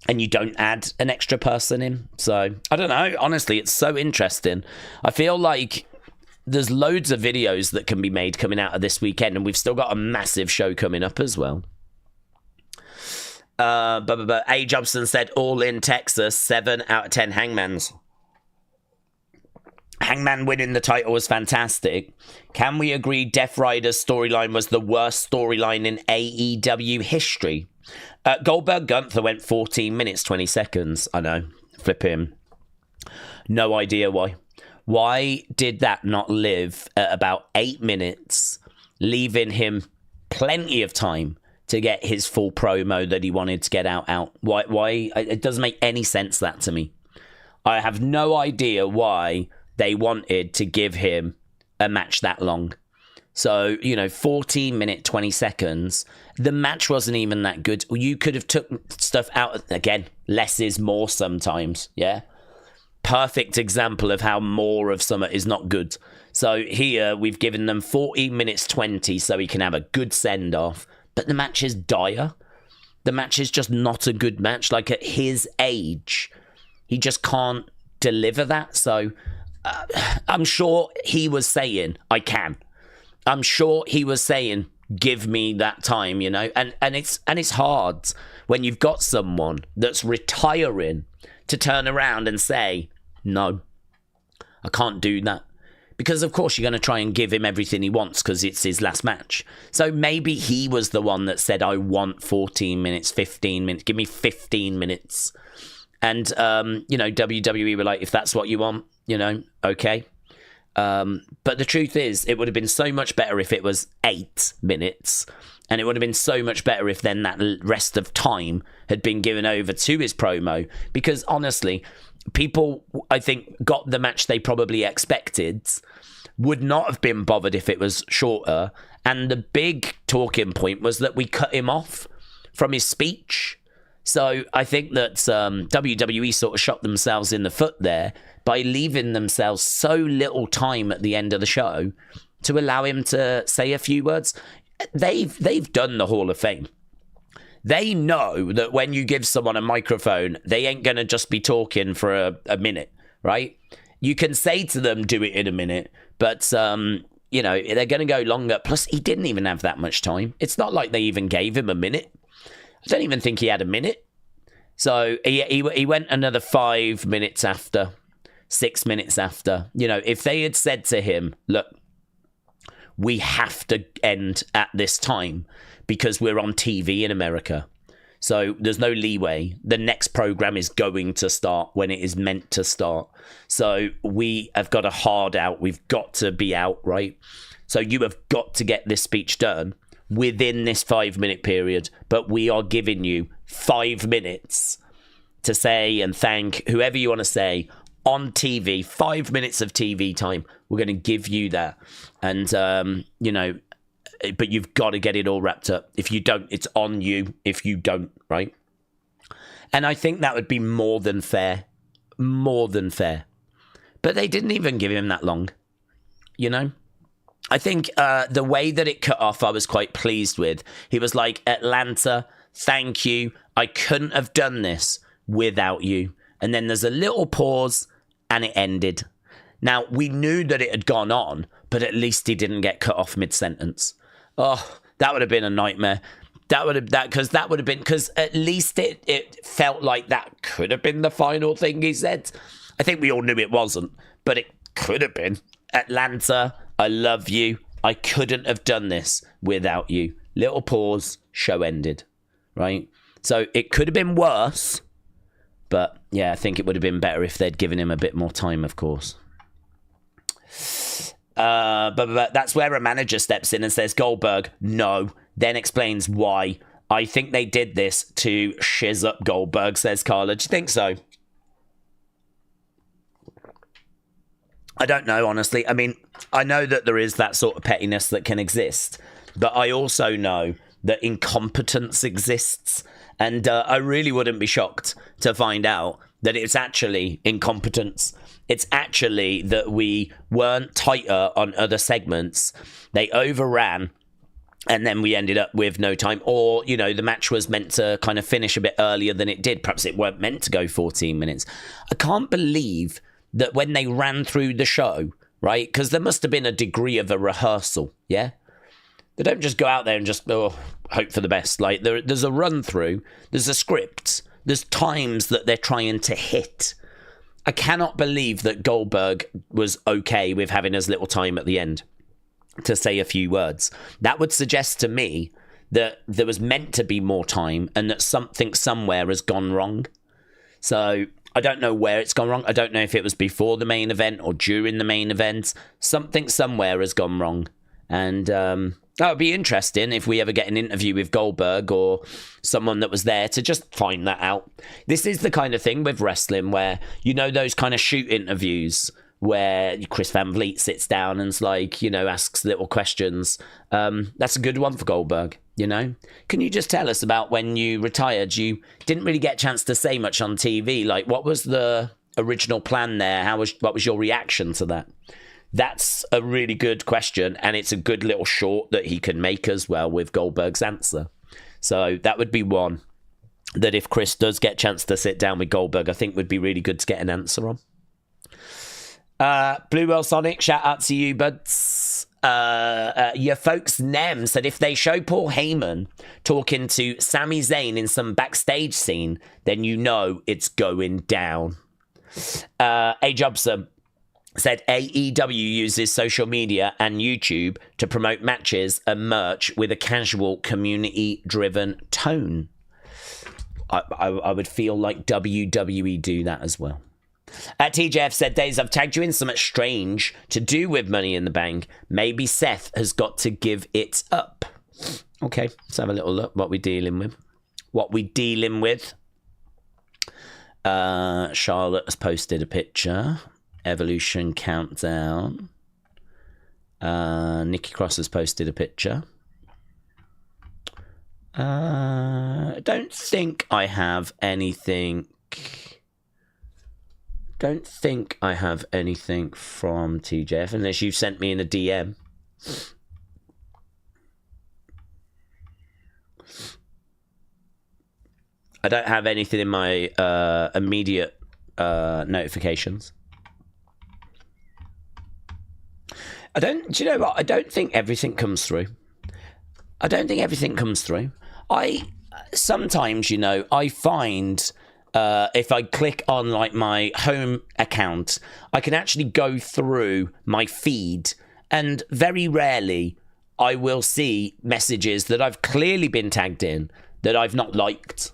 and you don't add an extra person in. So, I don't know. Honestly, it's so interesting. I feel like there's loads of videos that can be made coming out of this weekend, and we've still got a massive show coming up as well. A. Jobson said, All In Texas, 7 out of 10 Hangmans. Hangman winning the title was fantastic. Can we agree Death Rider's storyline was the worst storyline in AEW history? Goldberg Gunther went 14 minutes, 20 seconds. I know. Flip him. No idea why. Why did that not live at about 8 minutes, leaving him plenty of time to get his full promo that he wanted to get out? Why? It doesn't make any sense, that, to me. I have no idea why they wanted to give him a match that long. So, you know, 14 minutes, 20 seconds. The match wasn't even that good. You could have took stuff out. Again, less is more sometimes, yeah? Perfect example of how more of something is not good. So here, we've given them 14 minutes, 20, so he can have a good send-off. But the match is dire. The match is just not a good match. Like, at his age, he just can't deliver that. So I'm sure he was saying, I can. I'm sure he was saying, give me that time, you know? And it's hard when you've got someone that's retiring to turn around and say, no, I can't do that. Because, of course, you're going to try and give him everything he wants because it's his last match. So maybe he was the one that said, I want 14 minutes, 15 minutes. Give me 15 minutes. And, you know, WWE were like, if that's what you want, you know, okay. But the truth is, it would have been so much better if it was 8 minutes. And it would have been so much better if then that rest of time had been given over to his promo. Because, honestly, people, I think, got the match they probably expected, would not have been bothered if it was shorter. And the big talking point was that we cut him off from his speech. So I think that WWE sort of shot themselves in the foot there by leaving themselves so little time at the end of the show to allow him to say a few words. They've done the Hall of Fame. They know that when you give someone a microphone, they ain't going to just be talking for a minute, right? you can say to them, do it in a minute, but you know, they're going to go longer. Plus, he didn't even have that much time. It's not like they even gave him a minute. I don't even think he had a minute. So he went another 5 minutes after, 6 minutes after. You know, if they had said to him, look, we have to end at this time because we're on TV in America. So there's no leeway. The next program is going to start when it is meant to start. So we have got a hard out. We've got to be out, right? So you have got to get this speech done within this 5 minute period. But we are giving you 5 minutes to say and thank whoever you want to say on TV. 5 minutes of TV time. We're going to give you that. And, you know, but you've got to get it all wrapped up. If you don't, it's on you if you don't, right? And I think that would be more than fair. More than fair. But they didn't even give him that long, you know? I think the way that it cut off, I was quite pleased with. He was like, Atlanta, thank you. I couldn't have done this without you. And then there's a little pause and it ended. Now, we knew that it had gone on, but at least he didn't get cut off mid-sentence. Oh, that would have been a nightmare. Because at least it felt like that could have been the final thing he said. I think we all knew it wasn't, but it could have been. Atlanta, I love you. I couldn't have done this without you. Little pause, show ended, right? So it could have been worse, but yeah, I think it would have been better if they'd given him a bit more time, of course. But that's where a manager steps in and says, Goldberg, no, then explains why. I think they did this to shiz up Goldberg, says Carla. Do you think so? I don't know, honestly. I mean, I know that there is that sort of pettiness that can exist, but I also know that incompetence exists. And I really wouldn't be shocked to find out that it's actually incompetence. It's actually that we weren't tighter on other segments. They overran, and then we ended up with no time. Or, you know, the match was meant to kind of finish a bit earlier than it did. Perhaps it weren't meant to go 14 minutes. I can't believe that when they ran through the show, right? Because there must have been a degree of a rehearsal, yeah? They don't just go out there and just hope for the best. Like, there's a run-through. There's a script. There's times that they're trying to hit. I cannot believe that Goldberg was okay with having as little time at the end to say a few words. That would suggest to me that there was meant to be more time and that something somewhere has gone wrong. So I don't know where it's gone wrong. I don't know if it was before the main event or during the main event. Something somewhere has gone wrong. And that would be interesting if we ever get an interview with Goldberg or someone that was there to just find that out. This is the kind of thing with wrestling where, you know, those kind of shoot interviews where Chris Van Vliet sits down and's like, you know, asks little questions. That's a good one for Goldberg, you know. Can you just tell us about when you retired? You didn't really get a chance to say much on TV. Like, what was the original plan there? What was your reaction to that? That's a really good question, and it's a good little short that he can make as well with Goldberg's answer. So that would be one that if Chris does get a chance to sit down with Goldberg, I think would be really good to get an answer on. Blue Well Sonic, shout out to you, buds. Your folks Nem said if they show Paul Heyman talking to Sami Zayn in some backstage scene, then you know it's going down. A. Jobson said AEW uses social media and YouTube to promote matches and merch with a casual, community-driven tone. I would feel like WWE do that as well. TJF said, Days, I've tagged you in something strange to do with Money in the Bank. Maybe Seth has got to give it up. Okay, let's have a little look what we're dealing with. Charlotte has posted a picture. Evolution countdown. Nikki Cross has posted a picture. I don't think I have anything. Don't think I have anything from TJF unless you've sent me in a DM. I don't have anything in my immediate notifications. Do you know what? I don't think everything comes through. Sometimes, I find if I click on like my home account, I can actually go through my feed, and very rarely I will see messages that I've clearly been tagged in that I've not liked.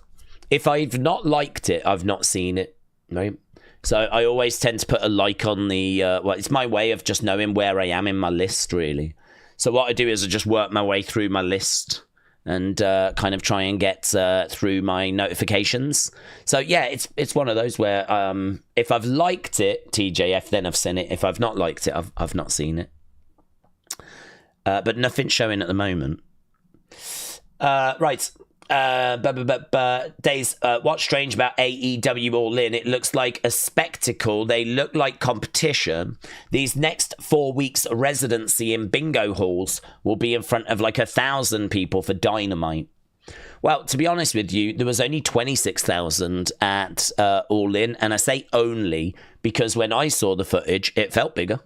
If I've not liked it, I've not seen it, right? So I always tend to put a like on the, it's my way of just knowing where I am in my list, really. So what I do is I just work my way through my list and kind of try and get through my notifications. So yeah, it's one of those where if I've liked it, TJF, then I've seen it. If I've not liked it, I've not seen it. But nothing's showing at the moment. Right. Days, what's strange about AEW All In? It looks like a spectacle. They look like competition. These next 4 weeks residency in bingo halls will be in front of like 1,000 people for Dynamite. Well, to be honest with you, there was only 26,000 at All In, and I say only because when I saw the footage, it felt bigger.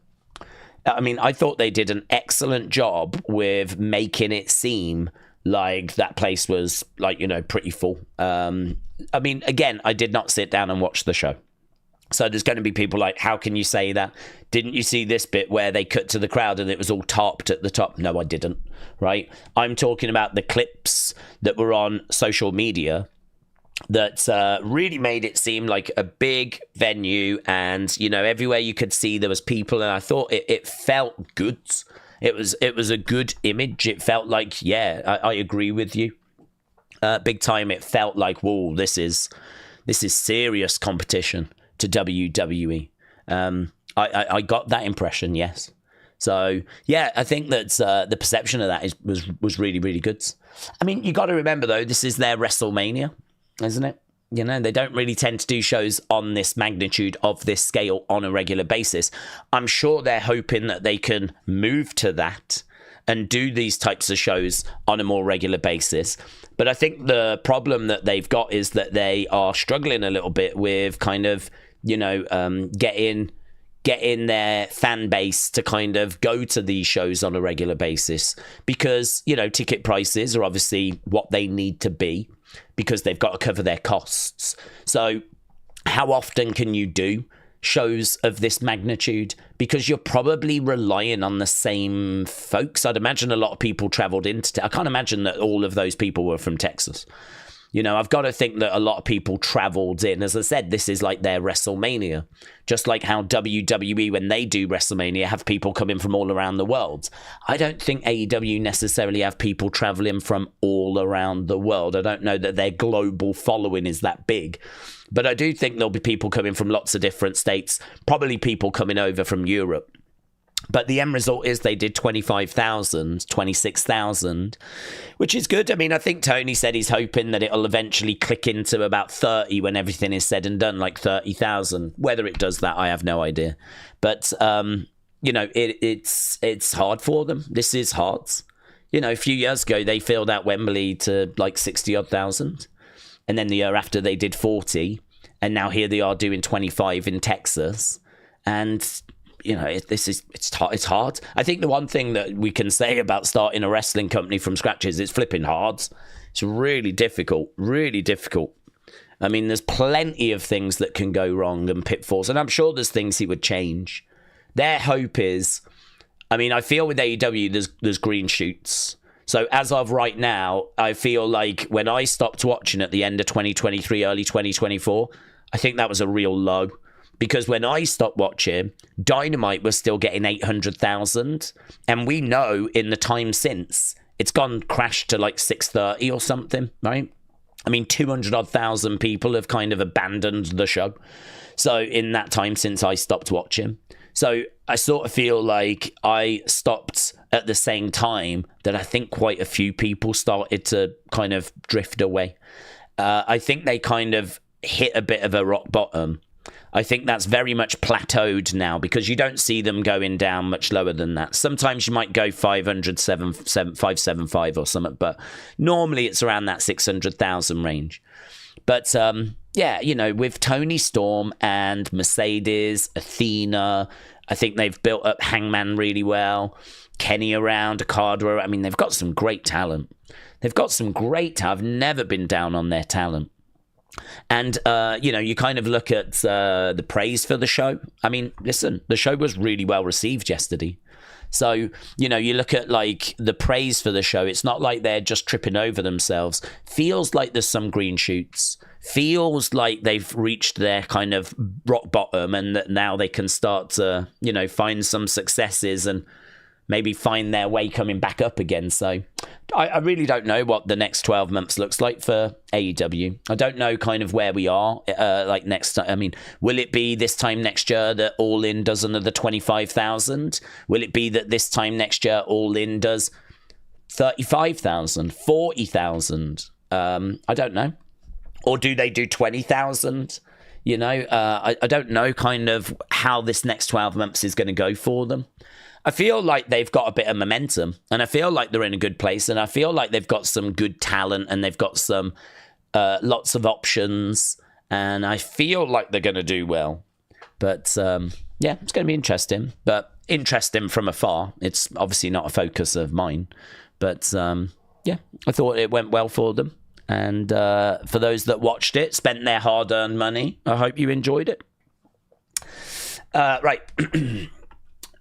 I mean, I thought they did an excellent job with making it seem like that place was like, pretty full. I mean, again, I did not sit down and watch the show. So there's going to be people like, how can you say that? Didn't you see this bit where they cut to the crowd and it was all tarped at the top? No, I didn't, right? I'm talking about the clips that were on social media that really made it seem like a big venue, and everywhere you could see there was people, and I thought it felt good. It was a good image. It felt like, yeah, I agree with you. Big time. It felt like, whoa, this is serious competition to WWE. I got that impression, yes. So yeah, I think that the perception of that was really, really good. I mean, you got to remember though, this is their WrestleMania, isn't it? They don't really tend to do shows on this magnitude, of this scale, on a regular basis. I'm sure they're hoping that they can move to that and do these types of shows on a more regular basis. But I think the problem that they've got is that they are struggling a little bit with kind of, getting their fan base to kind of go to these shows on a regular basis, because, ticket prices are obviously what they need to be, because they've got to cover their costs. So how often can you do shows of this magnitude? Because you're probably relying on the same folks. I'd imagine a lot of people traveled into... I can't imagine that all of those people were from Texas. I've got to think that a lot of people traveled in. As I said, this is like their WrestleMania. Just like how WWE, when they do WrestleMania, have people coming from all around the world. I don't think AEW necessarily have people traveling from all around the world. I don't know that their global following is that big. But I do think there'll be people coming from lots of different states, probably people coming over from Europe. But the end result is they did 26,000, which is good. I mean, I think Tony said he's hoping that it'll eventually click into about 30 when everything is said and done, like 30,000. Whether it does that, I have no idea. But, it's hard for them. This is hard. A few years ago, they filled out Wembley to like 60-odd thousand. And then the year after, they did 40. And now here they are doing 25 in Texas. And... it's hard. I think the one thing that we can say about starting a wrestling company from scratch is it's flipping hard. It's really difficult, really difficult. I mean, there's plenty of things that can go wrong and pitfalls, and I'm sure there's things he would change. Their hope is, I mean, I feel with AEW, there's green shoots. So as of right now, I feel like when I stopped watching at the end of 2023, early 2024, I think that was a real low. Because when I stopped watching, Dynamite was still getting 800,000. And we know in the time since, it's gone crashed to like 630 or something, right? I mean, 200,000 people have kind of abandoned the show. So in that time since I stopped watching. So I sort of feel like I stopped at the same time that I think quite a few people started to kind of drift away. I think they kind of hit a bit of a rock bottom. I think that's very much plateaued now, because you don't see them going down much lower than that. Sometimes you might go 575 or something, but normally it's around that 600,000 range. But yeah, with Tony Storm and Mercedes, Athena, I think they've built up Hangman really well. Kenny around, Okada. I mean, they've got some great talent. I've never been down on their talent. And, you kind of look at the praise for the show. I mean, listen, the show was really well received yesterday. So, you look at, like, the praise for the show. It's not like they're just tripping over themselves. Feels like there's some green shoots. Feels like they've reached their kind of rock bottom and that now they can start to, find some successes and maybe find their way coming back up again. So I really don't know what the next 12 months looks like for AEW. I don't know kind of where we are next time. I mean, will it be this time next year that All In does another 25,000? Will it be that this time next year All In does 35,000, 40,000? I don't know. Or do they do 20,000? I don't know kind of how this next 12 months is going to go for them. I feel like they've got a bit of momentum and I feel like they're in a good place and I feel like they've got some good talent and they've got some lots of options and I feel like they're going to do well. But it's going to be interesting, but interesting from afar. It's obviously not a focus of mine, but I thought it went well for them. And for those that watched it, spent their hard-earned money, I hope you enjoyed it. Right.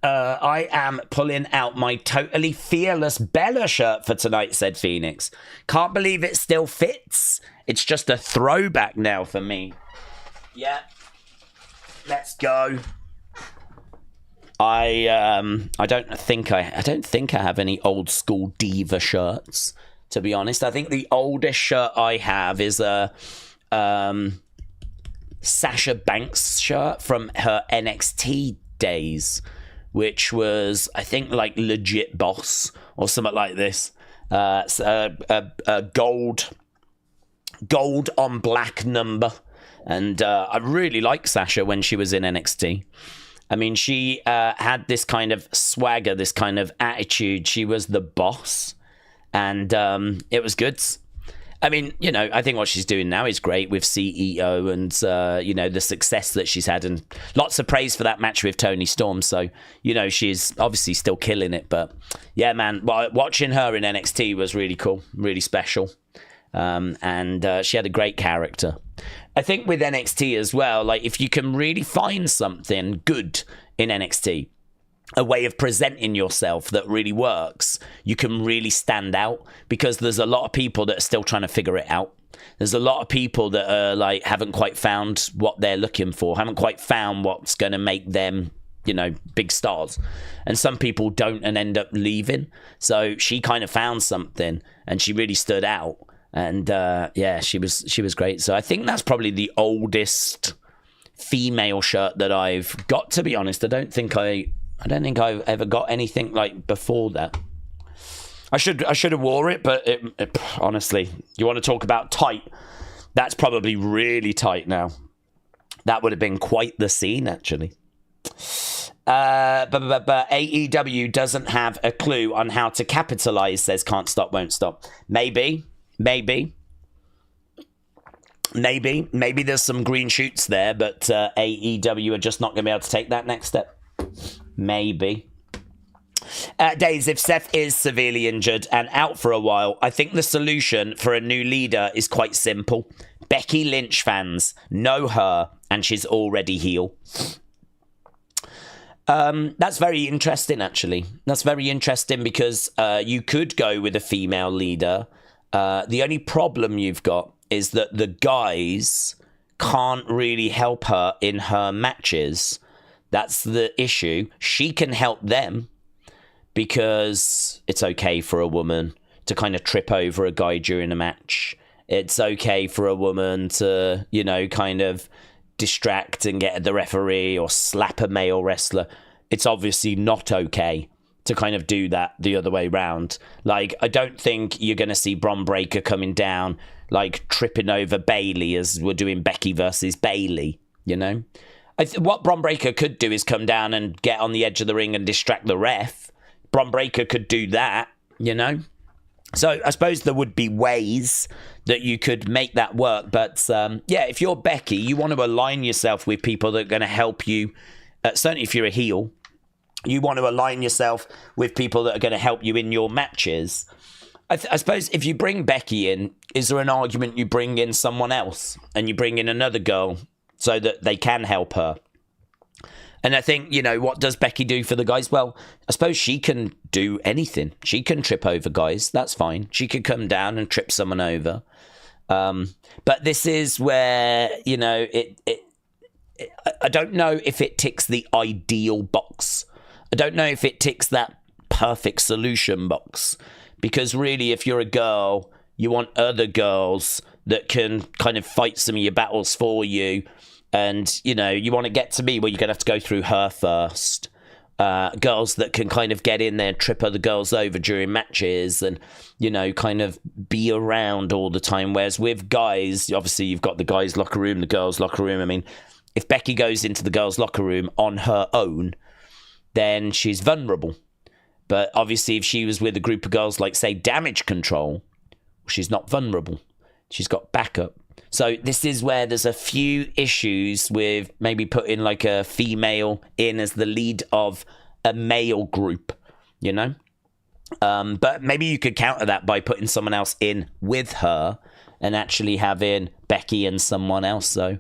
I am pulling out my totally fearless Bella shirt for tonight, said Phoenix. Can't believe it still fits. It's just a throwback now for me. Yeah. Let's go. I don't think I have any old school diva shirts, to be honest. I think the oldest shirt I have is a Sasha Banks shirt from her NXT days, which was, I think, like Legit Boss or something like this. A gold on black number. And I really liked Sasha when she was in NXT. I mean, she had this kind of swagger, this kind of attitude. She was the boss. And it was good. I mean, I think what she's doing now is great with CEO and, the success that she's had and lots of praise for that match with Toni Storm. So, she's obviously still killing it. But yeah, man, watching her in NXT was really cool, really special. And she had a great character. I think with NXT as well, like if you can really find something good in NXT, a way of presenting yourself that really works, you can really stand out because there's a lot of people that are still trying to figure it out. There's a lot of people that are haven't quite found what they're looking for, haven't quite found what's going to make them, big stars. And some people don't and end up leaving. So she kind of found something and she really stood out. And she was great. So I think that's probably the oldest female shirt that I've got, to be honest. I don't think I've ever got anything like before that. I should have wore it, but honestly, you want to talk about tight? That's probably really tight now. That would have been quite the scene, actually. But AEW doesn't have a clue on how to capitalize, says Can't Stop, Won't Stop. Maybe there's some green shoots there, but AEW are just not going to be able to take that next step. Maybe. Days, if Seth is severely injured and out for a while, I think the solution for a new leader is quite simple. Becky Lynch fans know her and she's already heel. That's very interesting, actually. That's very interesting because you could go with a female leader. The only problem you've got is that the guys can't really help her in her matches. That's the issue. She can help them because it's okay for a woman to kind of trip over a guy during a match. It's okay for a woman to, kind of distract and get the referee or slap a male wrestler. It's obviously not okay to kind of do that the other way round. Like, I don't think you're going to see Bron Breakker coming down, like tripping over Bayley as we're doing Becky versus Bayley, what Bron Breakker could do is come down and get on the edge of the ring and distract the ref. Bron Breakker could do that, So I suppose there would be ways that you could make that work. But if you're Becky, you want to align yourself with people that are going to help you. Certainly if you're a heel, you want to align yourself with people that are going to help you in your matches. I suppose if you bring Becky in, is there an argument you bring in someone else and you bring in another girl so that they can help her? And I think, what does Becky do for the guys? Well, I suppose she can do anything. She can trip over guys. That's fine. She could come down and trip someone over. But this is where, I don't know if it ticks the ideal box. I don't know if it ticks that perfect solution box. Because really, if you're a girl, you want other girls that can kind of fight some of your battles for you. And, you want to get to me where you're going to have to go through her first. Girls that can kind of get in there, trip other girls over during matches and, kind of be around all the time. Whereas with guys, obviously you've got the guys' locker room, the girls' locker room. I mean, if Becky goes into the girls' locker room on her own, then she's vulnerable. But obviously if she was with a group of girls like, say, Damage Control, she's not vulnerable. She's got backup. So this is where there's a few issues with maybe putting like a female in as the lead of a male group, But maybe you could counter that by putting someone else in with her and actually having Becky and someone else. So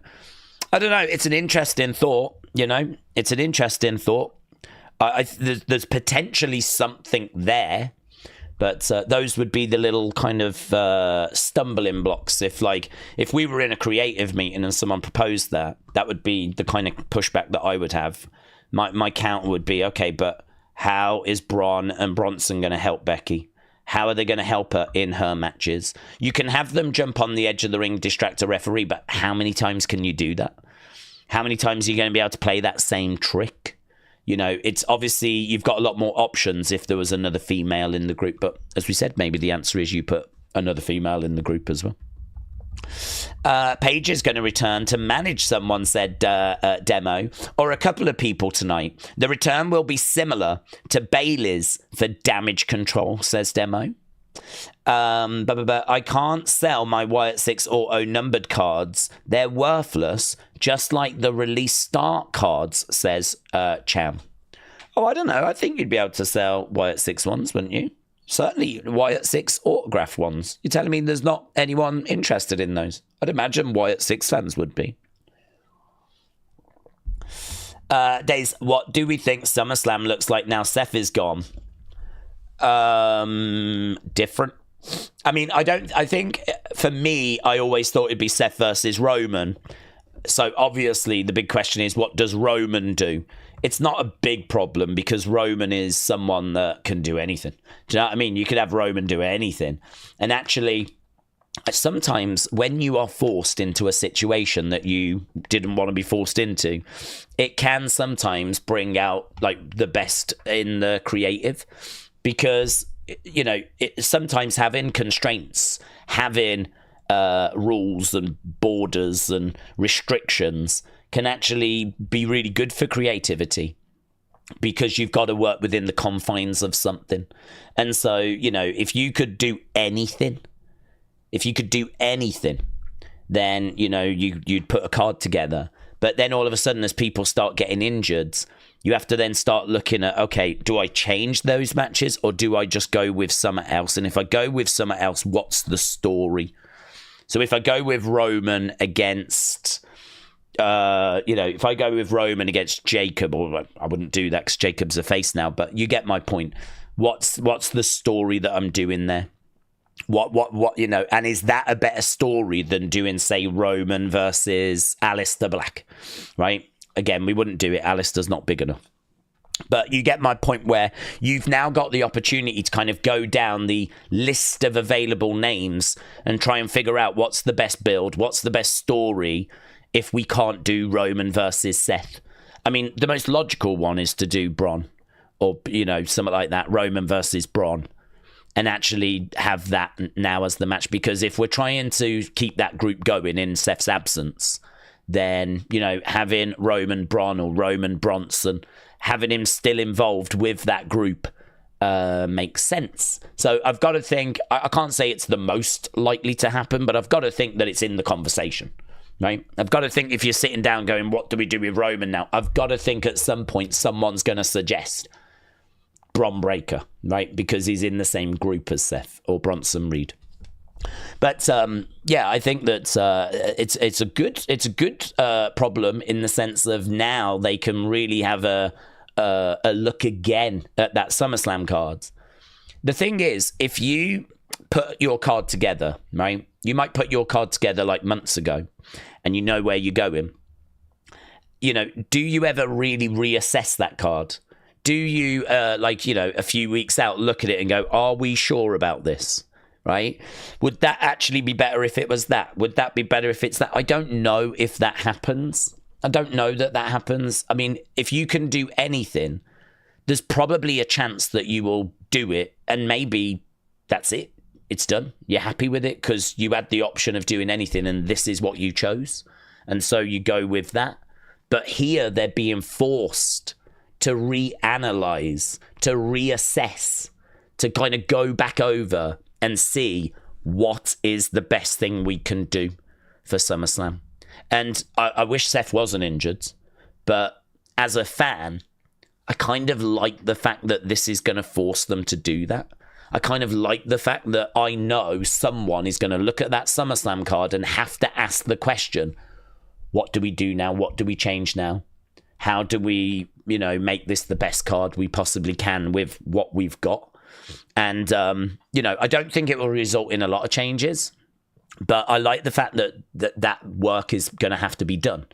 I don't know. It's an interesting thought, It's an interesting thought. There's potentially something there. But those would be the little kind of stumbling blocks. If we were in a creative meeting and someone proposed that would be the kind of pushback that I would have. My counter would be, okay, but how is Braun and Bronson going to help Becky? How are they going to help her in her matches? You can have them jump on the edge of the ring, distract a referee, but how many times can you do that? How many times are you going to be able to play that same trick? It's obviously you've got a lot more options if there was another female in the group. But as we said, maybe the answer is you put another female in the group as well. Paige is going to return to manage someone, said Demo, or a couple of people tonight. The return will be similar to Bayley's for Damage Control, says Demo. I can't sell my Wyatt 6 auto numbered cards. They're worthless, just like the release start cards, says Cham. Oh, I don't know. I think you'd be able to sell Wyatt 6 ones, wouldn't you? Certainly Wyatt 6 autograph ones. You're telling me there's not anyone interested in those? I'd imagine Wyatt 6 fans would be. Days, what do we think SummerSlam looks like now Seth is gone? Different. I mean, I think for me, I always thought it'd be Seth versus Roman. So obviously the big question is, what does Roman do? It's not a big problem because Roman is someone that can do anything. Do you know what I mean? You could have Roman do anything. And actually, sometimes when you are forced into a situation that you didn't want to be forced into, it can sometimes bring out like the best in the creative. Because, sometimes having constraints, having rules and borders and restrictions can actually be really good for creativity. Because you've got to work within the confines of something. And so, if you could do anything, then, you'd put a card together. But then all of a sudden, as people start getting injured, you have to then start looking at, okay, do I change those matches or do I just go with something else? And if I go with something else, what's the story? So if I go with Roman against, if I go with Roman against Jacob, or I wouldn't do that because Jacob's a face now, but you get my point. What's the story that I'm doing there? What and is that a better story than doing, say, Roman versus Aleister Black, right? Again, we wouldn't do it. Aleister's not big enough. But you get my point where you've now got the opportunity to kind of go down the list of available names and try and figure out what's the best build, what's the best story if we can't do Roman versus Seth. I mean, the most logical one is to do Braun or, something like that, Roman versus Braun. And actually have that now as the match. Because if we're trying to keep that group going in Seth's absence, then, having Roman Braun or Roman Bronson, having him still involved with that group makes sense. So I've got to think, I can't say it's the most likely to happen, but I've got to think that it's in the conversation. right? I've got to think if you're sitting down going, what do we do with Roman now? I've got to think at some point someone's going to suggest Bron Breakker, right? Because he's in the same group as Seth or Bronson Reed. But yeah, I think that it's a good problem in the sense of now they can really have a look again at that SummerSlam card. The thing is, if you put your card together, right? You might put your card together like months ago, and you know where you're going. You know, do you ever really reassess that card? Do you, a few weeks out, look at it and go, are we sure about this? Right? Would that actually be better if it was that? Would that be better if it's that? I don't know if that happens. I don't know that happens. I mean, if you can do anything, there's probably a chance that you will do it, and maybe that's it. It's done. You're happy with it because you had the option of doing anything, and this is what you chose. And so you go with that. But here they're being forced to reanalyze, to reassess, to kind of go back over and see what is the best thing we can do for SummerSlam. And I wish Seth wasn't injured, but as a fan, I kind of like the fact that this is going to force them to do that. I kind of like the fact that I know someone is going to look at that SummerSlam card and have to ask the question, what do we do now? What do we change now? How do we, make this the best card we possibly can with what we've got? And, I don't think it will result in a lot of changes, but I like the fact that work is going to have to be done.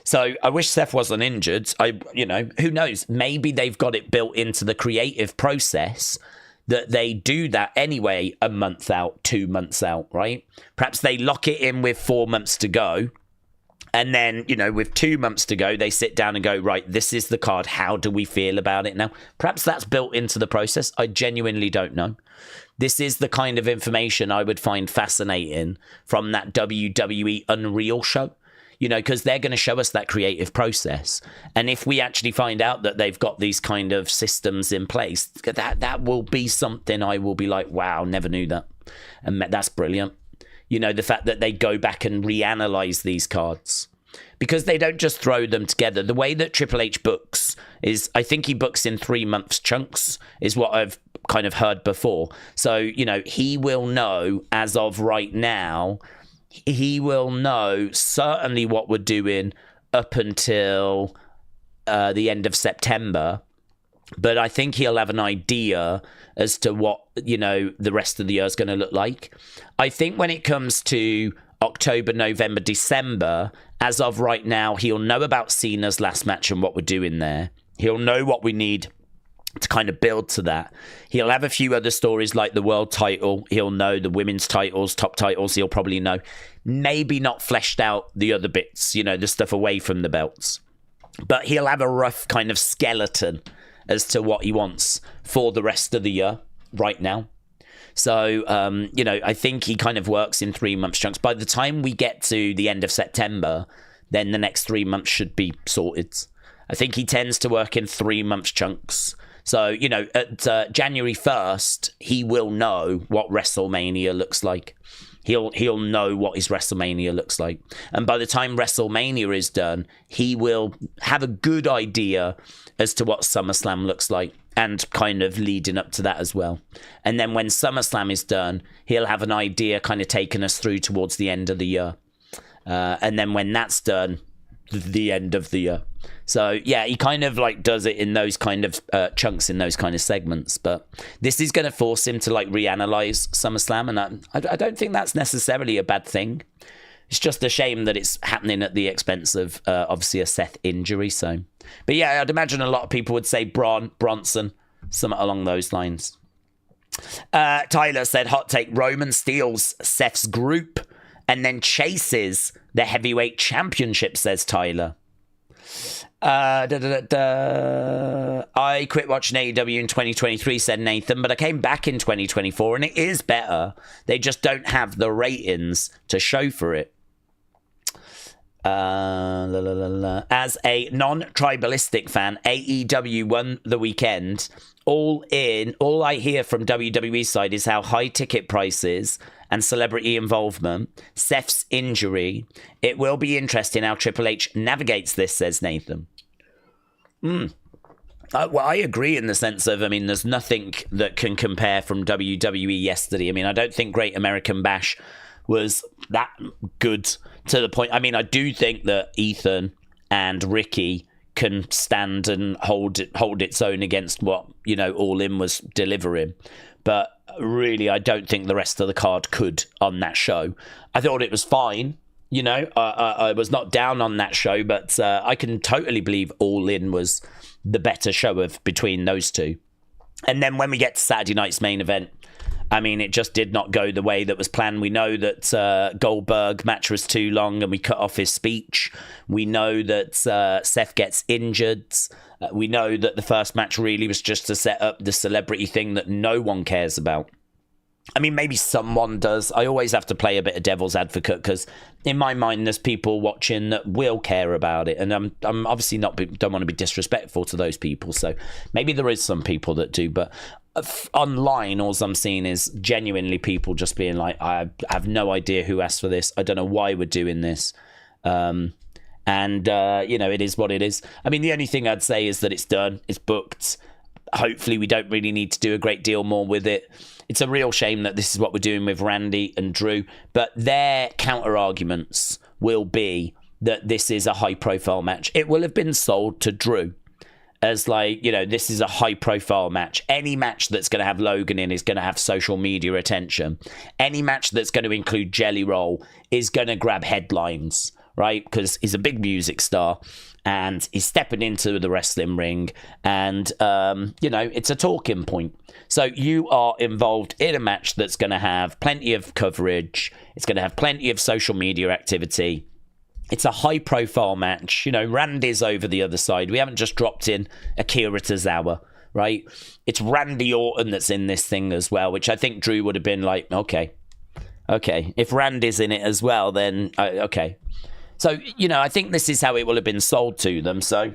So I wish Seth wasn't injured. Who knows? Maybe they've got it built into the creative process that they do that anyway, a month out, 2 months out, right? Perhaps they lock it in with 4 months to go. And then, with 2 months to go, they sit down and go, right, this is the card. How do we feel about it now? Perhaps that's built into the process. I genuinely don't know. This is the kind of information I would find fascinating from that WWE Unreal show, because they're going to show us that creative process. And if we actually find out that they've got these kind of systems in place, that will be something I will be like, wow, never knew that. And that's brilliant. The fact that they go back and reanalyze these cards, because they don't just throw them together. The way that Triple H books is, I think he books in 3 months chunks, is what I've kind of heard before. So, he will know as of right now, he will know certainly what we're doing up until the end of September. But I think he'll have an idea as to what, the rest of the year is going to look like. I think when it comes to October, November, December, as of right now, he'll know about Cena's last match and what we're doing there. He'll know what we need to kind of build to that. He'll have a few other stories like the world title. He'll know the women's titles, top titles. He'll probably know. Maybe not fleshed out the other bits, the stuff away from the belts. But he'll have a rough kind of skeleton as to what he wants for the rest of the year right now. So, I think he kind of works in 3 months chunks. By the time we get to the end of September, then the next 3 months should be sorted. I think he tends to work in 3 months chunks. So, at January 1st, he will know what WrestleMania looks like. He'll know what his WrestleMania looks like. And by the time WrestleMania is done, he will have a good idea as to what SummerSlam looks like, and kind of leading up to that as well. And then when SummerSlam is done, he'll have an idea kind of taking us through towards the end of the year. And then when that's done, the end of the year. So, yeah, he kind of does it in those kind of chunks, in those kind of segments. But this is going to force him to reanalyze SummerSlam. And I don't think that's necessarily a bad thing. It's just a shame that it's happening at the expense of, obviously, a Seth injury. So, but yeah, I'd imagine a lot of people would say Bronson, something along those lines. Tyler said, hot take, Roman steals Seth's group and then chases the heavyweight championship, says Tyler. I quit watching AEW in 2023, said Nathan, but I came back in 2024 and it is better. They just don't have the ratings to show for it. As a non-tribalistic fan, AEW won the weekend All In, all I hear from WWE side is how high ticket prices and celebrity involvement, Seth's injury. It will be interesting how Triple H navigates this, says Nathan. Well, I agree in the sense of, I mean, there's nothing that can compare from WWE yesterday. I mean, I don't think Great American Bash was that good to the point. I mean, I do think that Ethan and Ricky can stand and hold its own against what, All In was delivering. But really, I don't think the rest of the card could on that show. I thought it was fine. I was not down on that show, but I can totally believe All In was the better show of between those two. And then when we get to Saturday night's main event, I mean, it just did not go the way that was planned. We know that Goldberg match was too long and we cut off his speech. We know that Seth gets injured. We know that the first match really was just to set up the celebrity thing that no one cares about. I mean, maybe someone does. I always have to play a bit of devil's advocate because in my mind, there's people watching that will care about it. And I'm obviously don't want to be disrespectful to those people. So maybe there is some people that do. But online, all I'm seeing is genuinely people just being like, I have no idea who asked for this. I don't know why we're doing this. And it is what it is. I mean, the only thing I'd say is that it's done. It's booked. Hopefully, we don't really need to do a great deal more with it. It's a real shame that this is what we're doing with Randy and Drew, but their counter arguments will be that this is a high profile match. It will have been sold to Drew as this is a high profile match. Any match that's going to have Logan in is going to have social media attention. Any match that's going to include Jelly Roll is going to grab headlines, right? Because he's a big music star and he's stepping into the wrestling ring and, it's a talking point. So you are involved in a match that's going to have plenty of coverage. It's going to have plenty of social media activity. It's a high-profile match. Randy's over the other side. We haven't just dropped in Akira Tozawa, right? It's Randy Orton that's in this thing as well, which I think Drew would have been like, okay. If Randy's in it as well, then okay. So, I think this is how it will have been sold to them. So,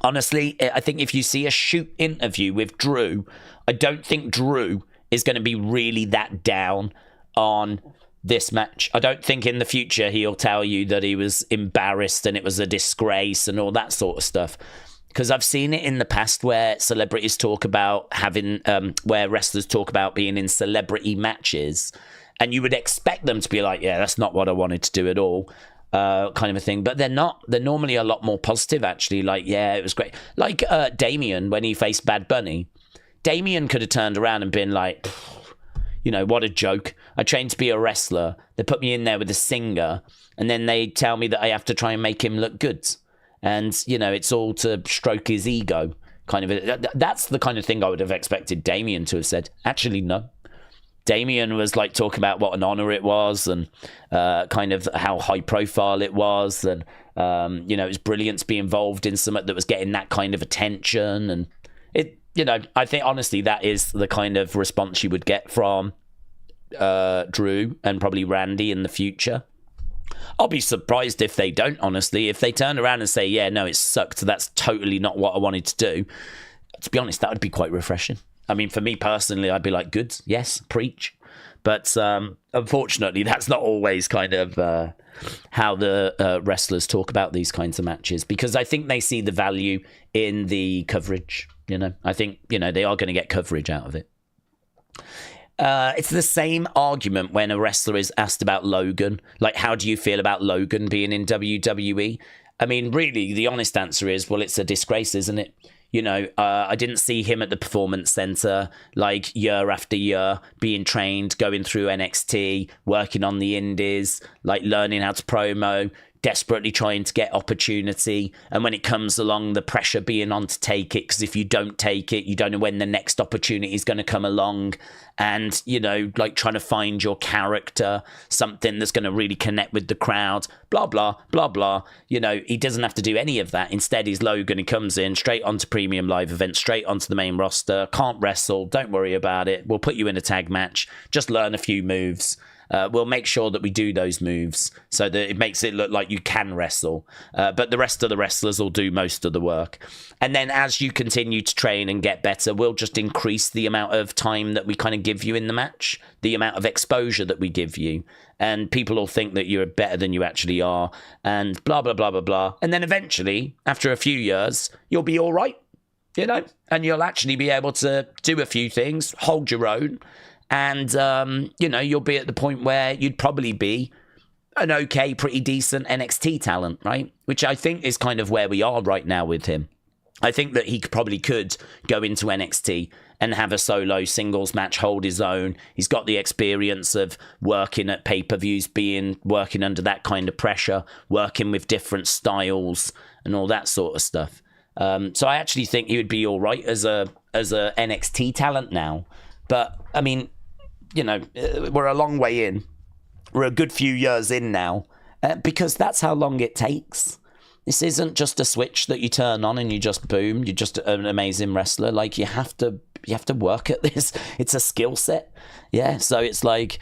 honestly, I think if you see a shoot interview with Drew, I don't think Drew is going to be really that down on this match. I don't think in the future he'll tell you that he was embarrassed and it was a disgrace and all that sort of stuff. Because I've seen it in the past where celebrities talk about where wrestlers talk about being in celebrity matches, and you would expect them to be like, yeah, that's not what I wanted to do at all. Kind of a thing, but they're not. They're normally a lot more positive, actually. Like, yeah, it was great. Like Damien when he faced Bad Bunny. Damien could have turned around and been like, what a joke. I trained to be a wrestler. They put me in there with a singer, and then they tell me that I have to try and make him look good. And, it's all to stroke his ego. Kind of. That's the kind of thing I would have expected Damien to have said. Actually, no. Damien was talking about what an honor it was and kind of how high profile it was. And, it was brilliant to be involved in something that was getting that kind of attention. And I think honestly, that is the kind of response you would get from Drew and probably Randy in the future. I'll be surprised if they don't, honestly. If they turn around and say, yeah, no, it sucked. That's totally not what I wanted to do. To be honest, that would be quite refreshing. I mean, for me personally, I'd be like, good, yes, preach. But unfortunately, that's not always kind of how the wrestlers talk about these kinds of matches, because I think they see the value in the coverage. I think, they are going to get coverage out of it. It's the same argument when a wrestler is asked about Logan. Like, how do you feel about Logan being in WWE? I mean, really, the honest answer is, well, it's a disgrace, isn't it? I didn't see him at the Performance Center year after year, being trained, going through NXT, working on the indies, learning how to promo, desperately trying to get opportunity. And when it comes along, the pressure being on to take it, because if you don't take it, you don't know when the next opportunity is going to come along. And, trying to find your character, something that's going to really connect with the crowd, blah, blah, blah, blah. He doesn't have to do any of that. Instead, he's Logan. He comes in straight onto premium live events, straight onto the main roster, can't wrestle, don't worry about it. We'll put you in a tag match, just learn a few moves. We'll make sure that we do those moves so that it makes it look like you can wrestle. But the rest of the wrestlers will do most of the work. And then as you continue to train and get better, we'll just increase the amount of time that we kind of give you in the match, the amount of exposure that we give you. And people will think that you're better than you actually are, and blah, blah, blah, blah, blah. And then eventually, after a few years, you'll be all right, you know, and you'll actually be able to do a few things, hold your own, and, you know, you'll be at the point where you'd probably be an okay, pretty decent NXT talent, right? Which I think is kind of where we are right now with him. I think that he probably could go into NXT and have a solo singles match, hold his own. He's got the experience of working at pay-per-views, working under that kind of pressure, working with different styles and all that sort of stuff. So I actually think he would be all right as a NXT talent now. But, I mean, you know, we're a long way in. We're a good few years in now because that's how long it takes. This isn't just a switch that you turn on and you just boom. You're just an amazing wrestler. Like you have to work at this. It's a skill set. Yeah. So it's like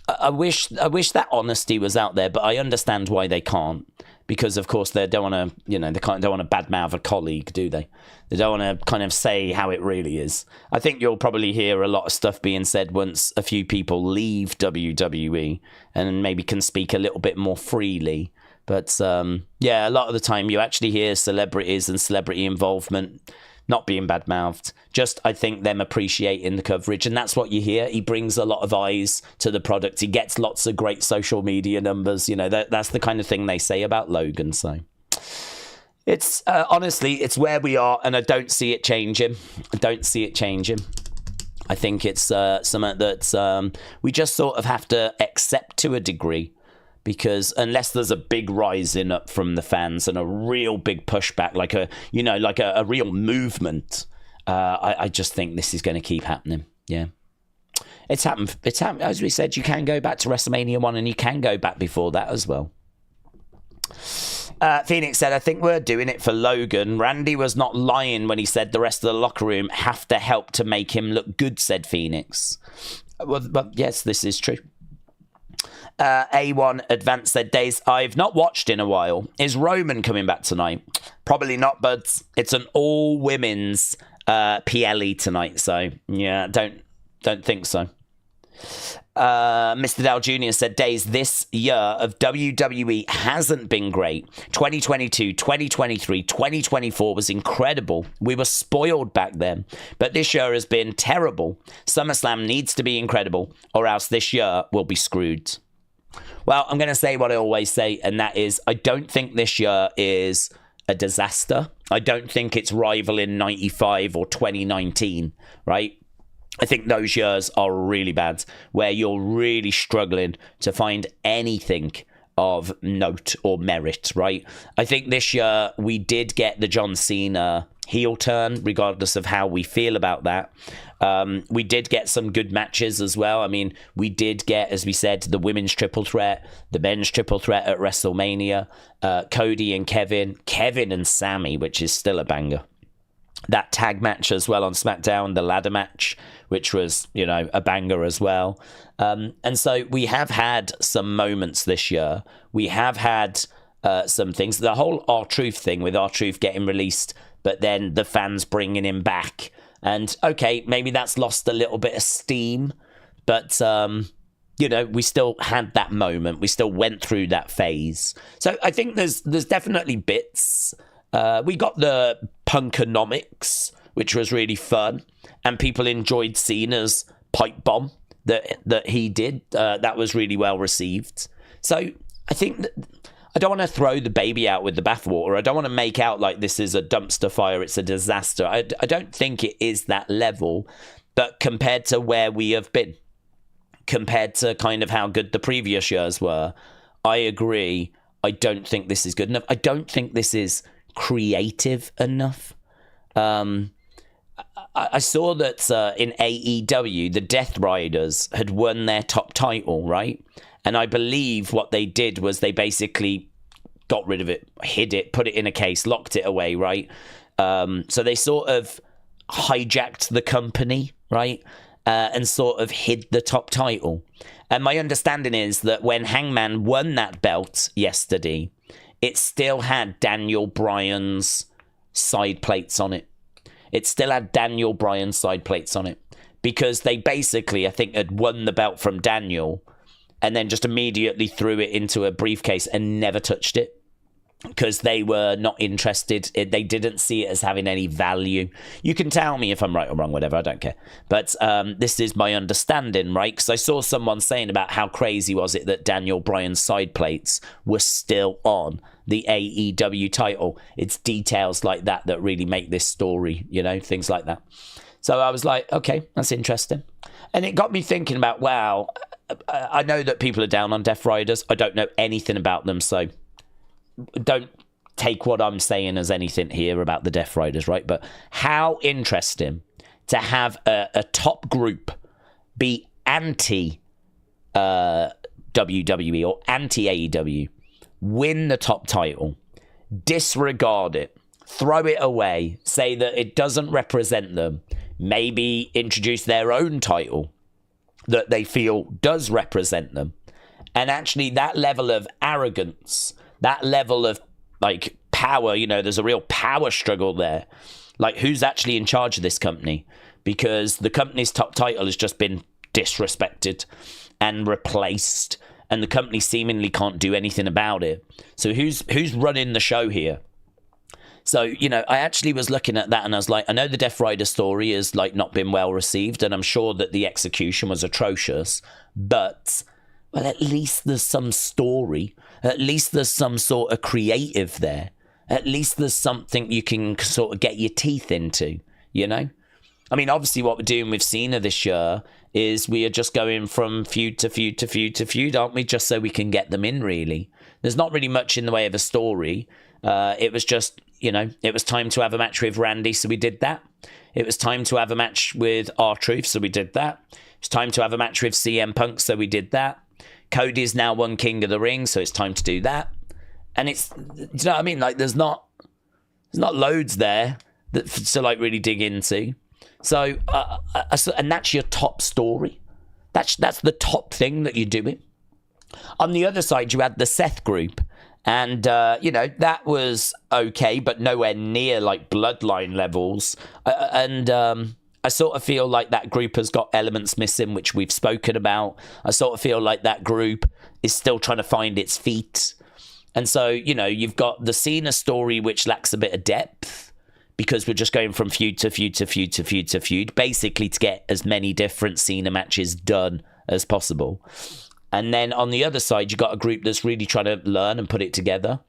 I wish that honesty was out there, but I understand why they can't, because of course they don't want to. You know, don't want to badmouth a colleague, do they? They don't want to kind of say how it really is. I think you'll probably hear a lot of stuff being said once a few people leave WWE and maybe can speak a little bit more freely. But, yeah, a lot of the time you actually hear celebrities and celebrity involvement not being bad-mouthed. Just, I think, them appreciating the coverage. And that's what you hear. He brings a lot of eyes to the product. He gets lots of great social media numbers. You know, that's the kind of thing they say about Logan. So it's, honestly, it's where we are. And I don't see it changing. I think it's something that we just sort of have to accept to a degree. Because unless there's a big rising up from the fans and a real big pushback, like a real movement, I just think this is going to keep happening. Yeah, it's happened. As we said, you can go back to WrestleMania 1 and you can go back before that as well. Phoenix said, I think we're doing it for Logan. Randy was not lying when he said the rest of the locker room have to help to make him look good, said Phoenix. Well, but yes, this is true. A1 Advanced said, Days, I've not watched in a while. Is Roman coming back tonight? Probably not, but it's an all-women's PLE tonight, so yeah, don't think so. Mr. Dell Jr. said, Days, this year of WWE hasn't been great. 2022, 2023, 2024 was incredible. We were spoiled back then, but this year has been terrible. SummerSlam needs to be incredible, or else this year we'll be screwed. Well, I'm going to say what I always say, and that is, I don't think this year is a disaster. I don't think it's rivaling 95 or 2019, right? I think those years are really bad, where you're really struggling to find anything of note or merit, right? I think this year we did get the John Cena heel turn, regardless of how we feel about that. We did get some good matches as well. I mean, we did get, as we said, the women's triple threat, the men's triple threat at WrestleMania, Cody and Kevin and Sammy, which is still a banger. That tag match as well on SmackDown, the ladder match, which was, you know, a banger as well. And so we have had some moments this year. We have had some things. The whole R-Truth thing with R-Truth getting released, but then the fans bringing him back. And, okay, maybe that's lost a little bit of steam. But, you know, we still had that moment. We still went through that phase. So I think there's definitely bits. We got the Punkonomics, which was really fun, and people enjoyed Cena's pipe bomb that he did. That was really well received. So I think that I don't want to throw the baby out with the bathwater. I don't want to make out like this is a dumpster fire, it's a disaster. I don't think it is that level, but compared to where we have been, compared to kind of how good the previous years were, I agree. I don't think this is good enough. I don't think this is creative enough. I saw that in AEW, the Death Riders had won their top title, right? And I believe what they did was they basically got rid of it, hid it, put it in a case, locked it away, right? So they sort of hijacked the company, right? And sort of hid the top title. And my understanding is that when Hangman won that belt yesterday, it still had Daniel Bryan's side plates on it. It still had Daniel Bryan's side plates on it. Because they basically, I think, had won the belt from Daniel and then just immediately threw it into a briefcase and never touched it. Because they were not interested. They didn't see it as having any value. You can tell me if I'm right or wrong, whatever, I don't care. But this is my understanding, right? Because I saw someone saying about how crazy was it that Daniel Bryan's side plates were still on the AEW title. It's details like that that really make this story, you know, things like that. So I was like, okay, that's interesting. And it got me thinking about, wow, I know that people are down on Death Riders. I don't know anything about them, so don't take what I'm saying as anything here about the Death Riders, right? But how interesting to have a top group be anti WWE or anti AEW, win the top title, disregard it, throw it away, say that it doesn't represent them, maybe introduce their own title that they feel does represent them. And actually that level of arrogance, that level of like power, you know, there's a real power struggle there. Like, who's actually in charge of this company? Because the company's top title has just been disrespected and replaced, and the company seemingly can't do anything about it. So who's running the show here? So, you know, I actually was looking at that and I was like, I know the Death Rider story has like not been well received, and I'm sure that the execution was atrocious, but well, at least there's some story. At least there's some sort of creative there. At least there's something you can sort of get your teeth into, you know? I mean, obviously what we're doing with Cena this year is we are just going from feud to feud to feud to feud, aren't we? Just so we can get them in, really. There's not really much in the way of a story. It was just, you know, it was time to have a match with Randy, so we did that. It was time to have a match with R-Truth, so we did that. It's time to have a match with CM Punk, so we did that. Cody's now won King of the Ring, so it's time to do that. And it's, do you know what I mean? Like, there's not loads there that to like really dig into. So, and that's your top story. That's the top thing that you're doing. On the other side, you had the Seth group, and you know, that was okay, but nowhere near like Bloodline levels. I sort of feel like that group has got elements missing, which we've spoken about. I sort of feel like that group is still trying to find its feet. And so, you know, you've got the Cena story, which lacks a bit of depth because we're just going from feud to feud to feud to feud to feud, basically to get as many different Cena matches done as possible. And then on the other side, you've got a group that's really trying to learn and put it together.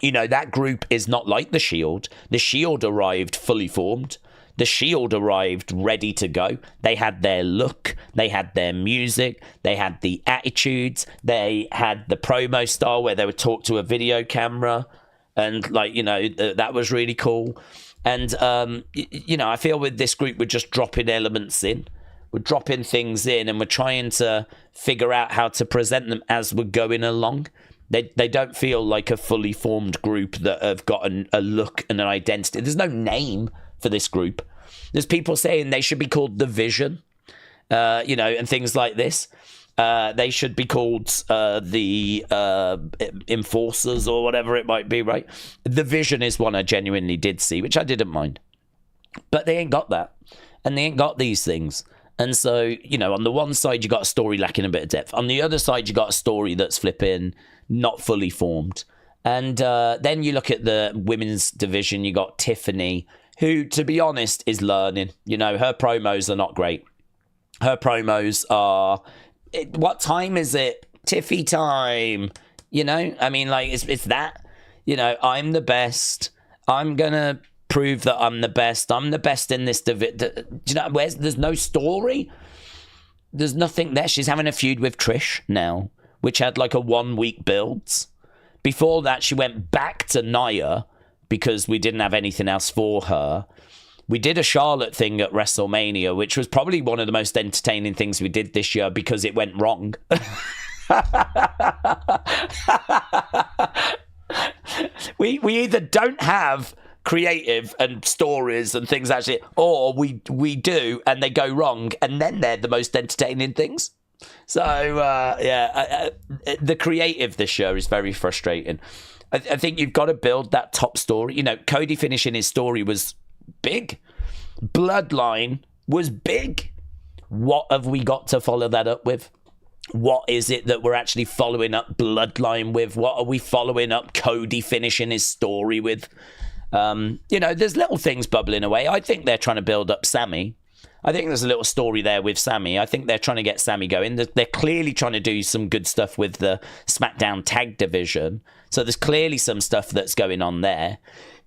You know, that group is not like the Shield. The Shield arrived fully formed. The Shield arrived ready to go. They had their look, they had their music, they had the attitudes, they had the promo style where they would talk to a video camera, and like, you know, that was really cool. And you know, I feel with this group we're just dropping elements in, we're dropping things in, and we're trying to figure out how to present them as we're going along. They don't feel like a fully formed group that have got a look and an identity. There's no name for this group. There's people saying they should be called The Vision, you know, and things like this. They should be called the Enforcers or whatever it might be, right? The Vision is one I genuinely did see, which I didn't mind. But they ain't got that. And they ain't got these things. And so, you know, on the one side, you got a story lacking a bit of depth. On the other side, you got a story that's flipping not fully formed. And then you look at the women's division, you got Tiffany, who, to be honest, is learning. You know, her promos are not great. Her promos are, what time is it? Tiffy time. You know, I mean, like, it's that. You know, I'm the best. I'm going to prove that I'm the best. I'm the best in this division. You know, there's no story. There's nothing there. She's having a feud with Trish now, which had like a 1 week build. Before that, she went back to Nia because we didn't have anything else for her. We did a Charlotte thing at WrestleMania, which was probably one of the most entertaining things we did this year because it went wrong. we either don't have creative and stories and things actually, or we do and they go wrong, and then they're the most entertaining things. So, the creative this year is very frustrating. I think you've got to build that top story. You know, Cody finishing his story was big. Bloodline was big. What have we got to follow that up with? What is it that we're actually following up Bloodline with? What are we following up Cody finishing his story with? You know, there's little things bubbling away. I think they're trying to build up Sammy. I think there's a little story there with Sammy. I think they're trying to get Sammy going. They're clearly trying to do some good stuff with the SmackDown tag division. So there's clearly some stuff that's going on there.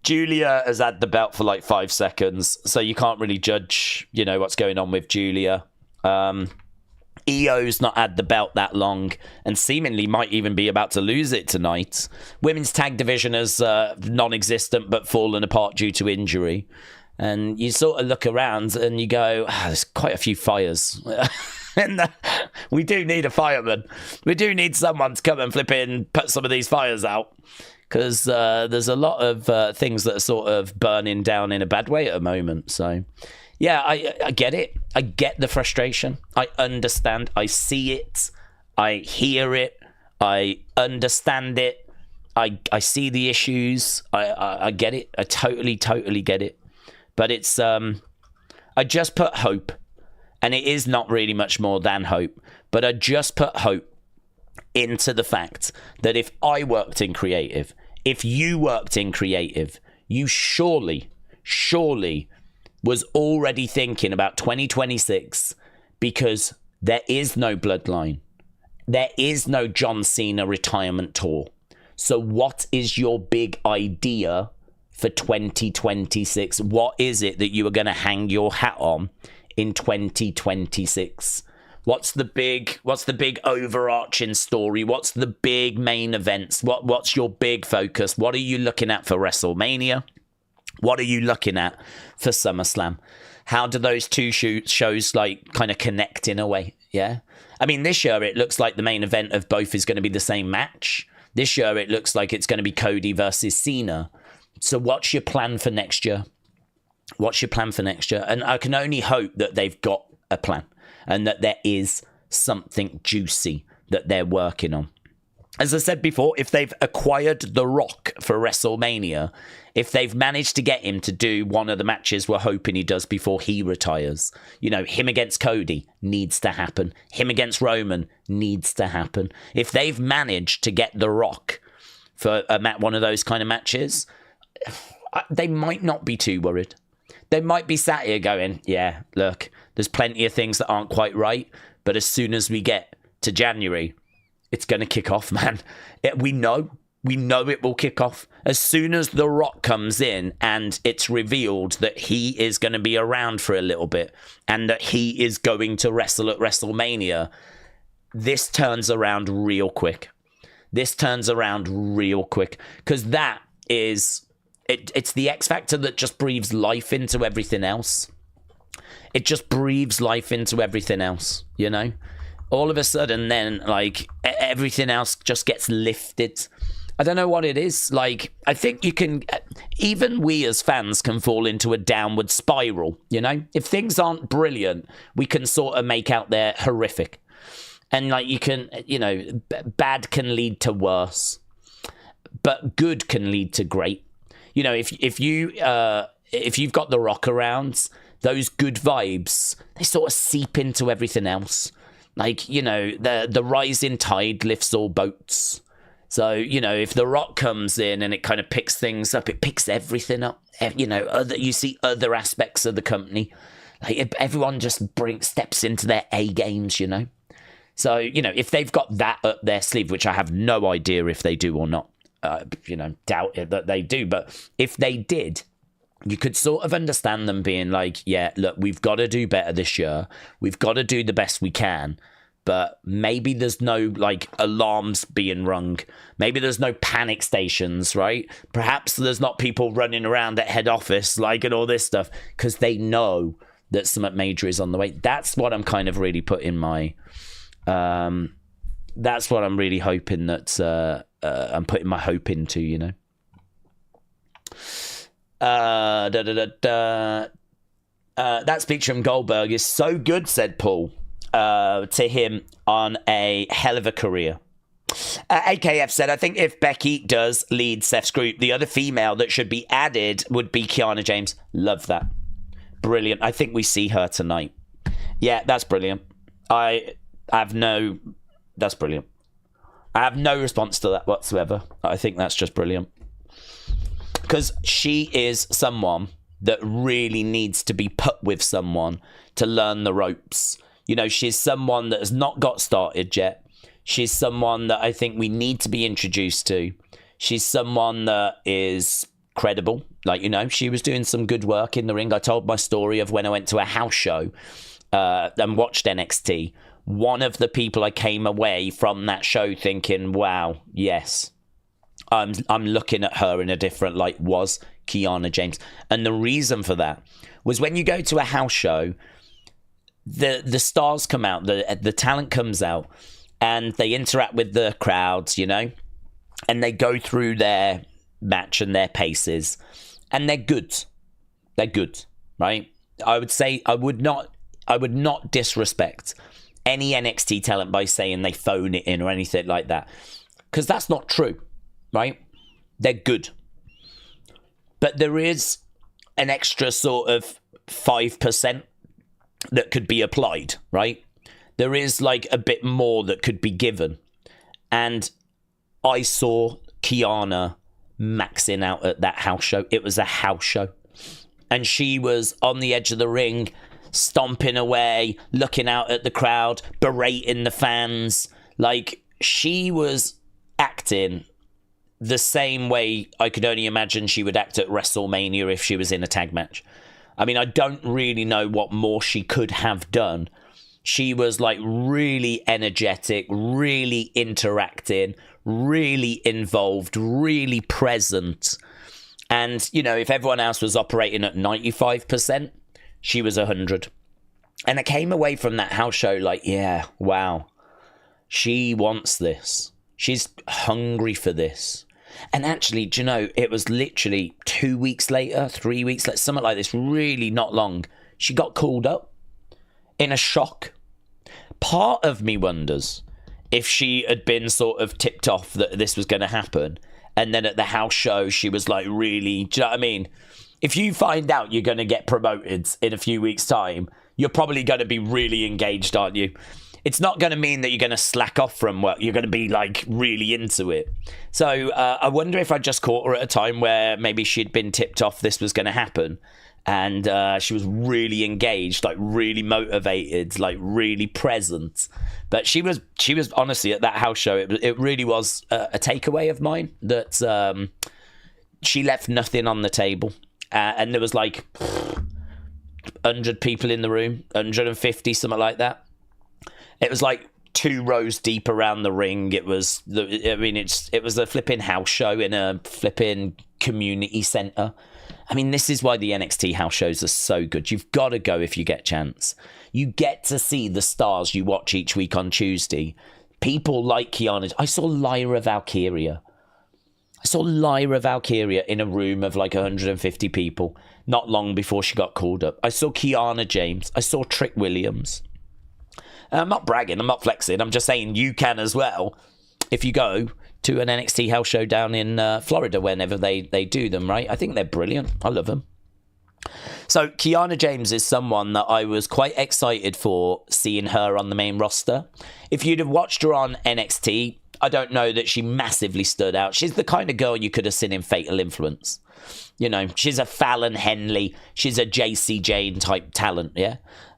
Julia has had the belt for like 5 seconds, so you can't really judge, you know, what's going on with Julia. Io's not had the belt that long and seemingly might even be about to lose it tonight. Women's tag division is non-existent but fallen apart due to injury. And you sort of look around and you go, there's quite a few fires. And we do need a fireman. We do need someone to come and flip in, put some of these fires out. Because there's a lot of things that are sort of burning down in a bad way at the moment. So, yeah, I get it. I get the frustration. I understand. I see it. I hear it. I understand it. I see the issues. I get it. I totally get it. But it's, I just put hope, and it is not really much more than hope, but I just put hope into the fact that if I worked in creative, if you worked in creative, you surely was already thinking about 2026, because there is no Bloodline. There is no John Cena retirement tour. So what is your big idea for 2026? What is it that you are going to hang your hat on in 2026? What's the big overarching story? What's the big main events? What's your big focus? What are you looking at for WrestleMania? What are you looking at for SummerSlam? How do those two shows like kind of connect in a way? Yeah. I mean, this year it looks like the main event of both is going to be the same match. This year it looks like it's going to be Cody versus Cena. So what's your plan for next year? What's your plan for next year? And I can only hope that they've got a plan and that there is something juicy that they're working on. As I said before, if they've acquired The Rock for WrestleMania, if they've managed to get him to do one of the matches we're hoping he does before he retires, you know, him against Cody needs to happen. Him against Roman needs to happen. If they've managed to get The Rock for one of those kind of matches, they might not be too worried. They might be sat here going, yeah, look, there's plenty of things that aren't quite right, but as soon as we get to January, it's going to kick off, man. We know it will kick off. As soon as The Rock comes in and it's revealed that he is going to be around for a little bit and that he is going to wrestle at WrestleMania, this turns around real quick. Because that is... It's the X Factor that just breathes life into everything else. It just breathes life into everything else, you know? All of a sudden, then, like, everything else just gets lifted. I don't know what it is. Like, I think you can... Even we as fans can fall into a downward spiral, you know? If things aren't brilliant, we can sort of make out they're horrific. And, like, you can... You know, bad can lead to worse. But good can lead to great. You know, if you've got The Rock around, those good vibes, they sort of seep into everything else. Like, you know, the rising tide lifts all boats. So, you know, if The Rock comes in and it kind of picks things up, it picks everything up. You know, you see other aspects of the company. Like, everyone just steps into their A games, you know. So, you know, if they've got that up their sleeve, which I have no idea if they do or not, you know, doubt it that they do. But if they did, you could sort of understand them being like, yeah, look, we've got to do better this year. We've got to do the best we can. But maybe there's no, like, alarms being rung. Maybe there's no panic stations, right? Perhaps there's not people running around at head office, like, and all this stuff, because they know that something major is on the way. That's what I'm kind of really putting my... that's what I'm really hoping that... I'm putting my hope into, you know. That speech from Goldberg is so good, said Paul. to him on a hell of a career. AKF said, I think if Becky does lead Seth's group, the other female that should be added would be Kiana James. Love that. Brilliant. I think we see her tonight. Yeah, that's brilliant. That's brilliant. I have no response to that whatsoever. I think that's just brilliant. Because she is someone that really needs to be put with someone to learn the ropes. You know, she's someone that has not got started yet. She's someone that I think we need to be introduced to. She's someone that is credible. Like, you know, she was doing some good work in the ring. I told my story of when I went to a house show and watched NXT. One of the people I came away from that show thinking, wow, yes, I'm looking at her in a different light, was Kiana James. And the reason for that was when you go to a house show, the stars come out, the talent comes out, and they interact with the crowds, you know, and they go through their match and their paces, and they're good. They're good, right? I would say I would not disrespect any NXT talent by saying they phone it in or anything like that, because that's not true, right? They're good. But there is an extra sort of 5% that could be applied, right? There is like a bit more that could be given. And I saw Kiana maxing out at that house show. It was a house show. And she was on the edge of the ring, stomping away, looking out at the crowd, berating the fans. Like, she was acting the same way I could only imagine she would act at WrestleMania if she was in a tag match. I mean, I don't really know what more she could have done. She was like really energetic, really interacting, really involved, really present. And, you know, if everyone else was operating at 95%, she was 100. And I came away from that house show like, yeah, wow, she wants this. She's hungry for this. And actually, do you know, it was literally 2 weeks later, 3 weeks later, something like this, really not long. She got called up in a shock. Part of me wonders if she had been sort of tipped off that this was going to happen. And then at the house show, she was like, really, do you know what I mean? If you find out you're going to get promoted in a few weeks' time, you're probably going to be really engaged, aren't you? It's not going to mean that you're going to slack off from work. You're going to be like really into it. So I wonder if I just caught her at a time where maybe she'd been tipped off this was going to happen. And she was really engaged, like really motivated, like really present. But she was honestly at that house show. It really was a takeaway of mine that she left nothing on the table. And there was like 100 people in the room, 150, something like that. It was like 2 rows deep around the ring. It was it was a flipping house show in a flipping community centre. I mean, this is why the NXT house shows are so good. You've got to go if you get a chance. You get to see the stars you watch each week on Tuesday. People like Kiana. I saw Lyra Valkyria. In a room of like 150 people not long before she got called up. I saw Kiana James. I saw Trick Williams. I'm not bragging. I'm not flexing. I'm just saying you can as well if you go to an NXT house show down in Florida whenever they do them, right? I think they're brilliant. I love them. So Kiana James is someone that I was quite excited for seeing her on the main roster. If you'd have watched her on NXT, I don't know that she massively stood out. She's the kind of girl you could have seen in Fatal Influence. You know, she's a Fallon Henley. She's a JC Jane type talent, yeah?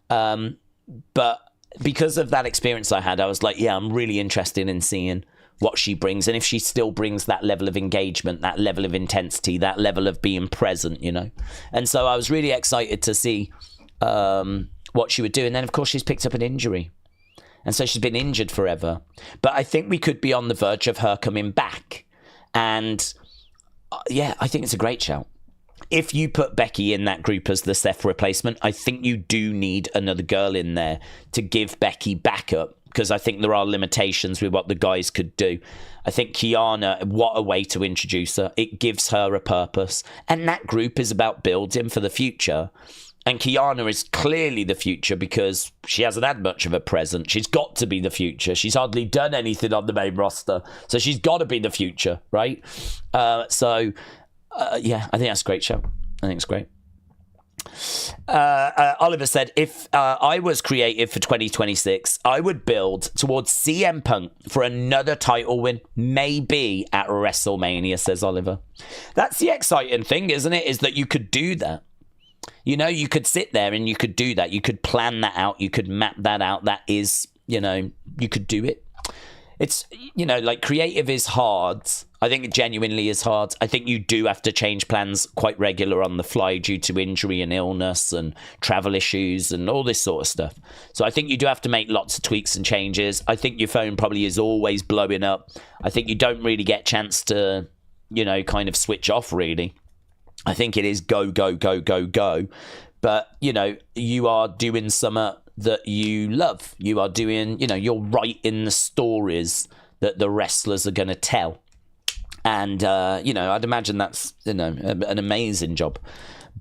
But because of that experience I had, I was like, yeah, I'm really interested in seeing what she brings, and if she still brings that level of engagement, that level of intensity, that level of being present, you know. And so I was really excited to see what she would do. And then, of course, she's picked up an injury. And so she's been injured forever. But I think we could be on the verge of her coming back. And, yeah, I think it's a great shout. If you put Becky in that group as the Seth replacement, I think you do need another girl in there to give Becky backup, because I think there are limitations with what the guys could do. I think Kiana, what a way to introduce her. It gives her a purpose. And that group is about building for the future. And Kiana is clearly the future because she hasn't had much of a present. She's got to be the future. She's hardly done anything on the main roster. So she's got to be the future, right? Yeah, I think that's a great show. I think it's great. Oliver said, if I was creative for 2026, I would build towards CM Punk for another title win, maybe at WrestleMania, says Oliver. That's the exciting thing, isn't it? Is that you could do that. You know, you could sit there and you could do that. You could plan that out. You could map that out. That is, you know, you could do it. It's, you know, like creative is hard. I think it genuinely is hard. I think you do have to change plans quite regular on the fly due to injury and illness and travel issues and all this sort of stuff. So I think you do have to make lots of tweaks and changes. I think your phone probably is always blowing up. I think you don't really get a chance to, you know, kind of switch off really. I think it is go, go, go, go, go. But, you know, you are doing something that you love. You are doing, you know, you're writing the stories that the wrestlers are going to tell. And, you know, I'd imagine that's, you know, an amazing job.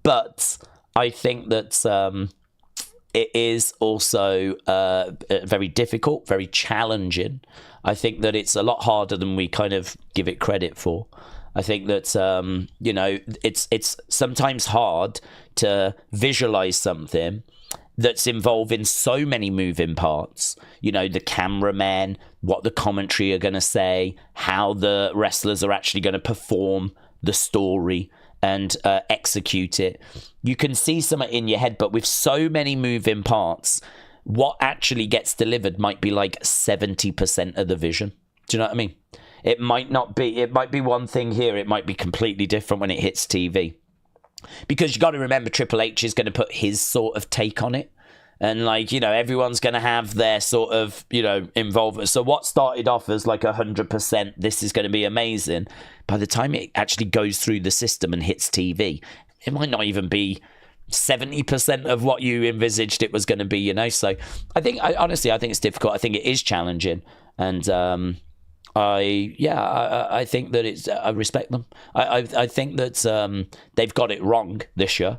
But I think that it is also very difficult, very challenging. I think that it's a lot harder than we kind of give it credit for. I think that, you know, it's sometimes hard to visualize something that's involving so many moving parts. You know, the cameraman, what the commentary are going to say, how the wrestlers are actually going to perform the story and execute it. You can see something in your head, but with so many moving parts, what actually gets delivered might be like 70% of the vision. Do you know what I mean? It might be one thing here. It might be completely different when it hits TV. Because you got to remember, Triple H is going to put his sort of take on it. And, like, you know, everyone's going to have their sort of, you know, involvement. So what started off as like 100%, this is going to be amazing. By the time it actually goes through the system and hits TV, it might not even be 70% of what you envisaged it was going to be, you know. So honestly, I think it's difficult. I think it is challenging. And, I think that it's. I respect them. I think that they've got it wrong this year.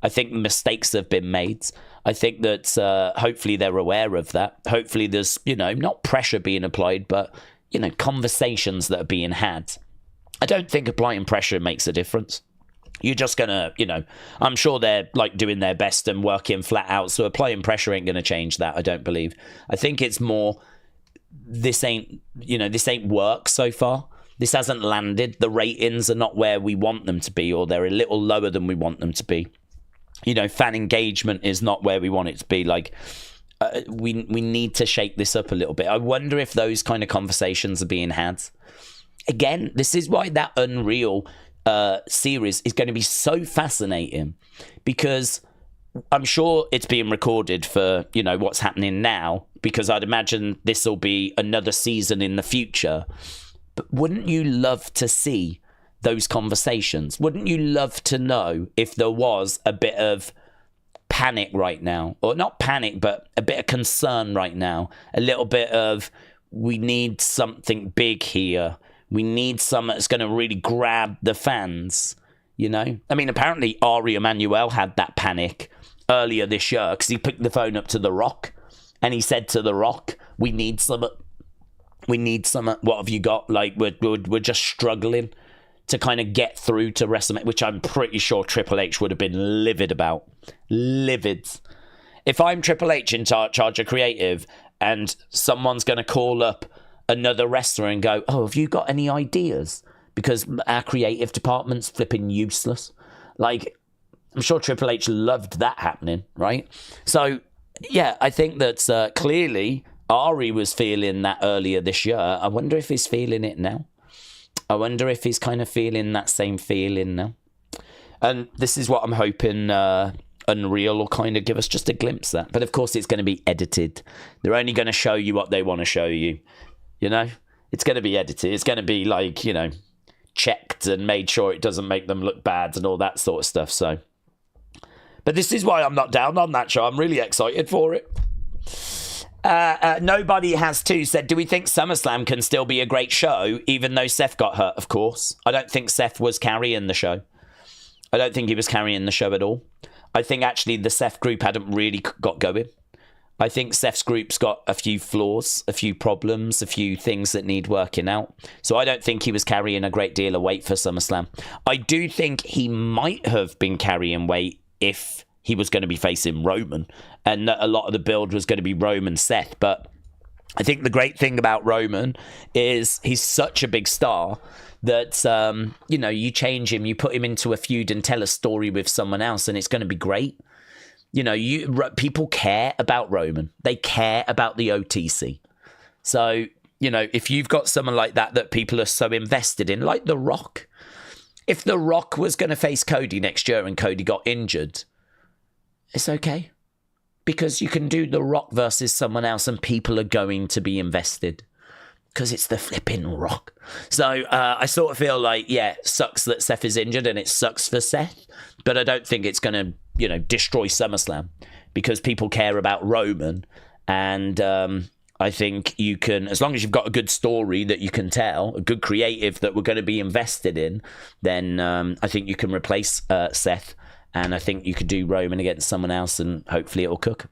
I think mistakes have been made. I think that hopefully they're aware of that. Hopefully there's, you know, not pressure being applied, but, you know, conversations that are being had. I don't think applying pressure makes a difference. You're just gonna, you know, I'm sure they're like doing their best and working flat out. So applying pressure ain't gonna change that. I don't believe. I think it's more. This ain't work so far. This hasn't landed. The ratings are not where we want them to be, or they're a little lower than we want them to be. You know, fan engagement is not where we want it to be. Like, we need to shake this up a little bit. I wonder if those kind of conversations are being had. Again, this is why that Unreal series is going to be so fascinating, because I'm sure it's being recorded for, you know, what's happening now, because I'd imagine this will be another season in the future. But wouldn't you love to see those conversations? Wouldn't you love to know if there was a bit of panic right now? Or not panic, but a bit of concern right now. A little bit of, we need something big here. We need something that's going to really grab the fans, you know? I mean, apparently Ari Emanuel had that panic earlier this year because he picked the phone up to The Rock and he said to The Rock, we need some. What have you got? Like, we're just struggling to kind of get through to WrestleMania, which I'm pretty sure Triple H would have been livid about. Livid. If I'm Triple H in charge of creative and someone's going to call up another wrestler and go, oh, have you got any ideas? Because our creative department's flipping useless. Like, I'm sure Triple H loved that happening, right? So, yeah, I think that clearly Ari was feeling that earlier this year. I wonder if he's feeling it now. I wonder if he's kind of feeling that same feeling now. And this is what I'm hoping Unreal will kind of give us just a glimpse of that. But, of course, it's going to be edited. They're only going to show you what they want to show you, you know? It's going to be edited. It's going to be, like, you know, checked and made sure it doesn't make them look bad and all that sort of stuff, so... But this is why I'm not down on that show. I'm really excited for it. Nobody Has Two said, do we think SummerSlam can still be a great show, even though Seth got hurt? Of course. I don't think Seth was carrying the show. I don't think he was carrying the show at all. I think actually the Seth group hadn't really got going. I think Seth's group's got a few flaws, a few problems, a few things that need working out. So I don't think he was carrying a great deal of weight for SummerSlam. I do think he might have been carrying weight if he was going to be facing Roman, and that a lot of the build was going to be Roman Seth. But I think the great thing about Roman is he's such a big star that, you change him, you put him into a feud and tell a story with someone else, and it's going to be great. People care about Roman. They care about the OTC. So, if you've got someone like that people are so invested in, like The Rock. If The Rock was going to face Cody next year and Cody got injured, it's okay. Because you can do The Rock versus someone else and people are going to be invested. Because it's the flipping Rock. So I sort of feel like, it sucks that Seth is injured and it sucks for Seth. But I don't think it's going to, destroy SummerSlam. Because people care about Roman. And I think you can, as long as you've got a good story that you can tell, a good creative that we're going to be invested in, then I think you can replace Seth. And I think you could do Roman against someone else and hopefully it'll cook.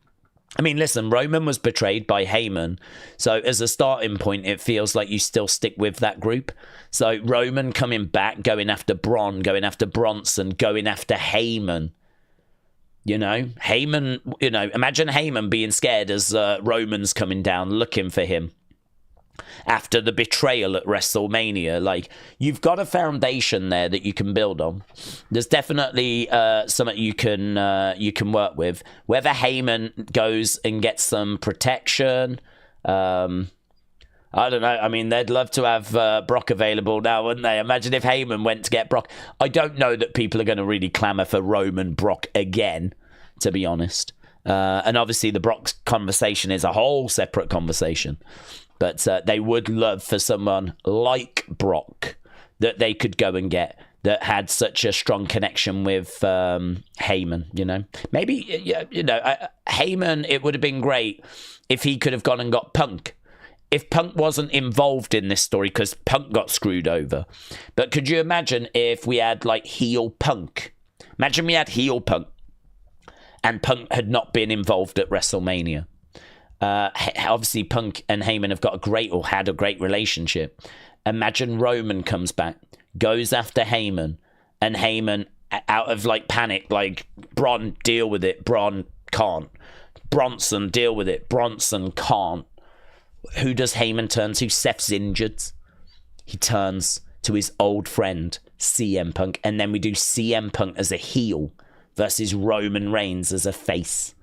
I mean, listen, Roman was betrayed by Heyman. So as a starting point, it feels like you still stick with that group. So Roman coming back, going after Braun, going after Bronson, going after Heyman. Heyman, imagine Heyman being scared as Roman's coming down looking for him. After the betrayal at WrestleMania, like, you've got a foundation there that you can build on. There's definitely something you can work with. Whether Heyman goes and gets some protection, I don't know. I mean, they'd love to have Brock available now, wouldn't they? Imagine if Heyman went to get Brock. I don't know that people are going to really clamour for Roman Brock again, to be honest. And obviously the Brock conversation is a whole separate conversation. But they would love for someone like Brock that they could go and get that had such a strong connection with Heyman, Maybe, Heyman, it would have been great if he could have gone and got Punk. If Punk wasn't involved in this story, because Punk got screwed over. But could you imagine if we had, heel Punk? Imagine we had heel Punk and Punk had not been involved at WrestleMania. Obviously, Punk and Heyman have got had a great relationship. Imagine Roman comes back, goes after Heyman, and Heyman, out of panic, Braun, deal with it. Braun can't. Bronson, deal with it. Bronson can't. Who does Heyman turn to? Seth's injured. He turns to his old friend, CM Punk, and then we do CM Punk as a heel versus Roman Reigns as a face.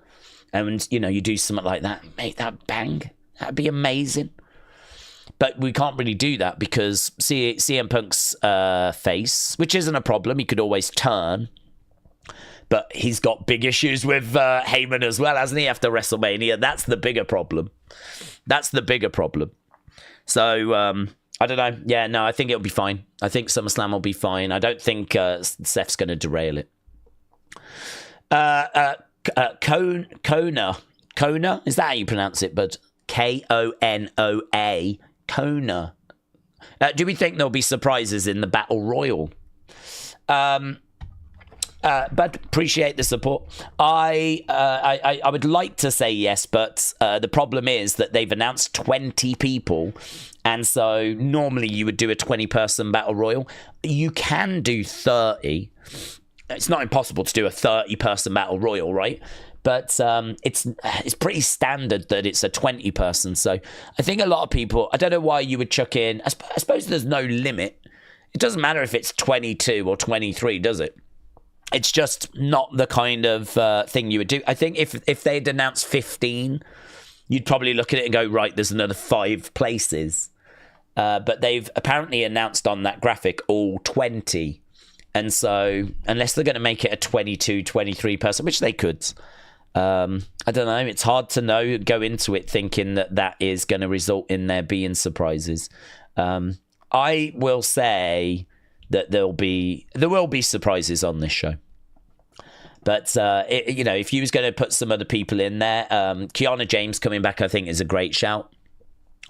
And, you do something like that, make that bang. That'd be amazing. But we can't really do that because CM Punk's face, which isn't a problem, he could always turn. But he's got big issues with Heyman as well, hasn't he, after WrestleMania? That's the bigger problem. So, I don't know. Yeah, no, I think it'll be fine. I think SummerSlam will be fine. I don't think Seth's going to derail it. Kona, is that how you pronounce it? But Konoa, Kona. Do we think there'll be surprises in the Battle Royal? But appreciate the support. I would like to say yes, but the problem is that they've announced 20 people, and so normally you would do a 20-person Battle Royal. You can do 30. It's not impossible to do a 30-person Battle Royal, right? But it's pretty standard that it's a 20-person. So I think a lot of people, I don't know why you would chuck in. I suppose there's no limit. It doesn't matter if it's 22 or 23, does it? It's just not the kind of thing you would do. I think if they'd announced 15, you'd probably look at it and go, right, there's another 5 places. But they've apparently announced on that graphic all 20. And so, unless they're going to make it a 22, 23 person, which they could, I don't know. It's hard to know, go into it thinking that is going to result in there being surprises. I will say that there will be surprises on this show. But, if you was going to put some other people in there, Kiana James coming back, I think, is a great shout.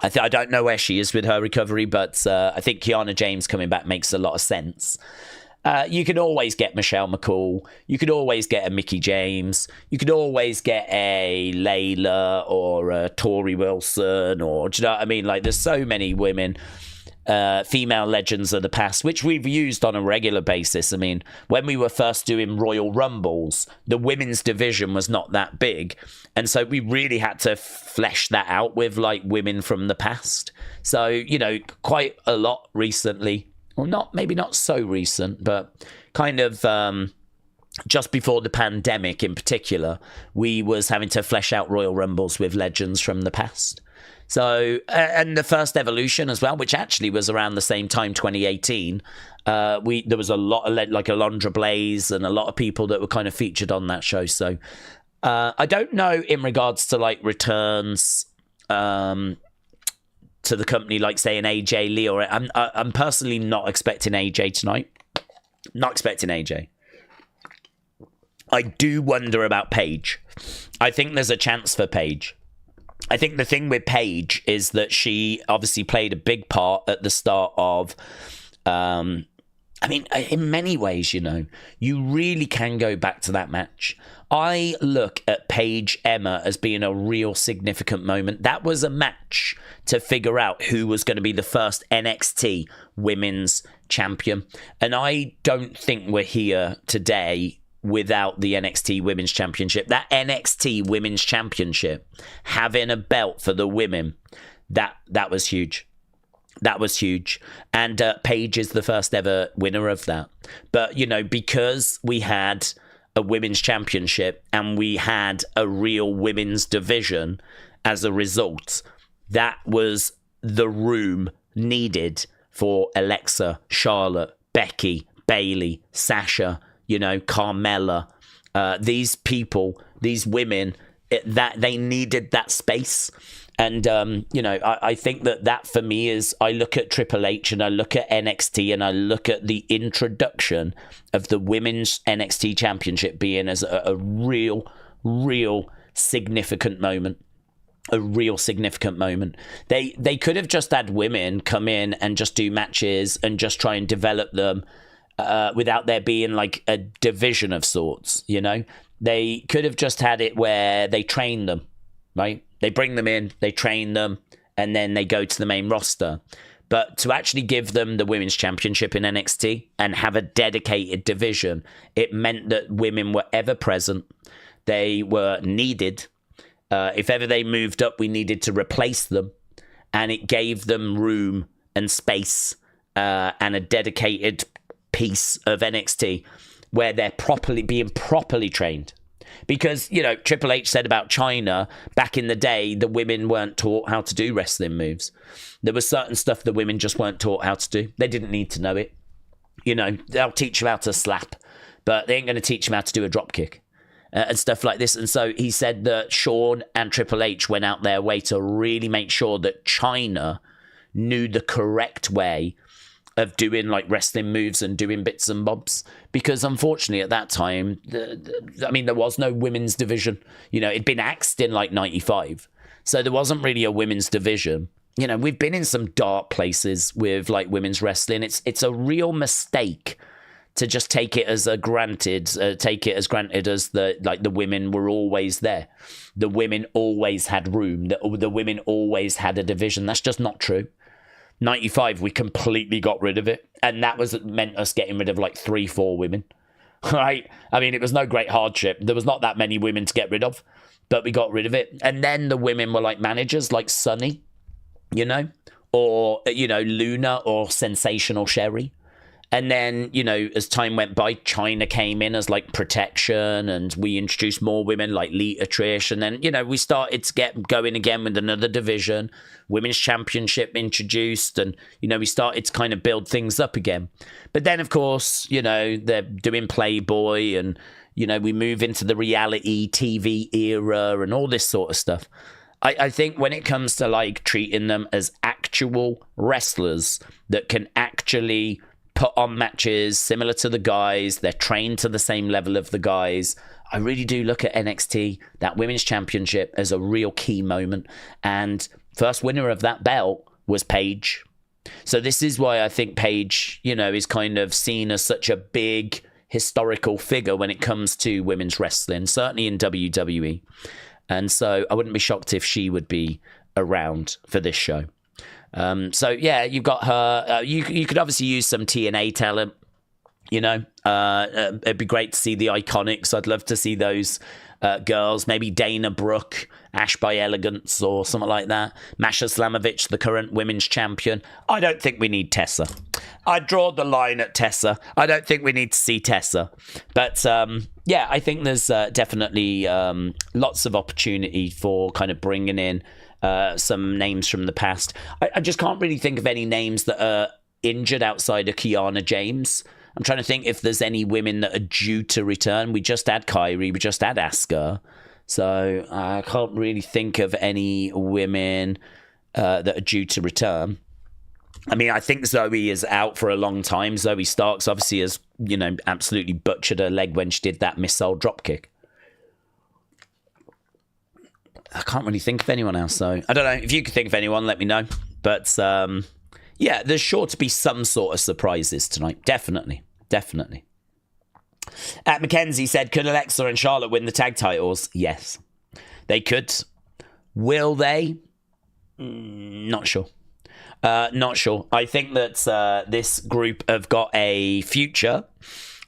I don't know where she is with her recovery, but I think Kiana James coming back makes a lot of sense. You could always get Michelle McCool. You could always get a Mickey James. You could always get a Layla or a Tori Wilson, or do you know what I mean? Like, there's so many women, female legends of the past, which we've used on a regular basis. I mean, when we were first doing Royal Rumbles, the women's division was not that big. And so we really had to flesh that out with like women from the past. So, you know, quite a lot recently. Well, maybe not so recent, but kind of just before the pandemic in particular, we was having to flesh out Royal Rumbles with legends from the past. So, and the first Evolution as well, which actually was around the same time, 2018. There was a lot of like Alondra Blaze and a lot of people that were kind of featured on that show. So I don't know in regards to like returns to the company, like say an AJ Lee, or I'm personally not expecting AJ tonight. Not expecting AJ. I do wonder about Paige. I think there's a chance for Paige. I think the thing with Paige is that she obviously played a big part at the start of, I mean, in many ways, you know, you really can go back to that match. I look at Paige Emma as being a real significant moment. That was a match to figure out who was going to be the first NXT women's champion. And I don't think we're here today without the NXT Women's Championship. That NXT Women's Championship, having a belt for the women, that was huge. That was huge. And Paige is the first ever winner of that. But, you know, because we had a women's championship and we had a real women's division as a result, that was the room needed for Alexa, Charlotte, Becky, Bayley, Sasha, you know, Carmella, these people, these women, that they needed that space. And, you know, I think that for me is, I look at Triple H and I look at NXT and I look at the introduction of the women's NXT championship being as a real significant moment. A real significant moment. They could have just had women come in and just do matches and just try and develop them without there being like a division of sorts, you know? They could have just had it where they train them, right? They bring them in, they train them, and then they go to the main roster. But to actually give them the women's championship in NXT and have a dedicated division, it meant that women were ever present. They were needed. If ever they moved up, we needed to replace them. And it gave them room and space and a dedicated piece of NXT where they're being properly trained. Because, you know, Triple H said about China, back in the day, the women weren't taught how to do wrestling moves. There was certain stuff the women just weren't taught how to do. They didn't need to know it. You know, they'll teach you how to slap, but they ain't going to teach you how to do a drop kick and stuff like this. And so he said that Shawn and Triple H went out their way to really make sure that China knew the correct way of doing like wrestling moves and doing bits and bobs, because unfortunately at that time, I mean, there was no women's division. You know, it'd been axed in like 95, so there wasn't really a women's division. You know, we've been in some dark places with like women's wrestling. It's a real mistake to just take it as granted as the women were always there. The women always had room. The women always had a division. That's just not true. 95, we completely got rid of it. And that meant us getting rid of like 3-4 women, right? I mean, it was no great hardship. There was not that many women to get rid of, but we got rid of it. And then the women were like managers, like Sunny, you know, or, you know, Luna or Sensational Sherry. And then, you know, as time went by, China came in as like protection, and we introduced more women like Lita, Trish. And then, you know, we started to get going again with another division, women's championship introduced. And, you know, we started to kind of build things up again. But then, of course, you know, they're doing Playboy and, you know, we move into the reality TV era and all this sort of stuff. I think when it comes to like treating them as actual wrestlers that can actually put on matches similar to the guys, they're trained to the same level of the guys, I really do look at NXT, that women's championship, as a real key moment. And first winner of that belt was Paige. So this is why I think Paige, is kind of seen as such a big historical figure when it comes to women's wrestling, certainly in WWE. And so I wouldn't be shocked if she would be around for this show. So yeah, you've got her. You could obviously use some TNA talent. It'd be great to see the Iconics. I'd love to see those girls. Maybe Dana Brooke, Ash by Elegance, or something like that. Masha Slamovich, the current women's champion. I don't think we need Tessa. I draw the line at Tessa. I don't think we need to see Tessa. But yeah, I think there's definitely lots of opportunity for kind of bringing in some names from the past. I just can't really think of any names that are injured outside of Kiana James. I'm trying to think if there's any women that are due to return. We just had Kyrie, we just had Asuka. So I can't really think of any women that are due to return. I mean, I think Zoe is out for a long time. Zoe Starks obviously has, absolutely butchered her leg when she did that missile dropkick. I can't really think of anyone else, though. I don't know. If you could think of anyone, let me know. But yeah, there's sure to be some sort of surprises tonight. Definitely. Mackenzie said, could Alexa and Charlotte win the tag titles? Yes, they could. Will they? Not sure. Not sure. I think that this group have got a future.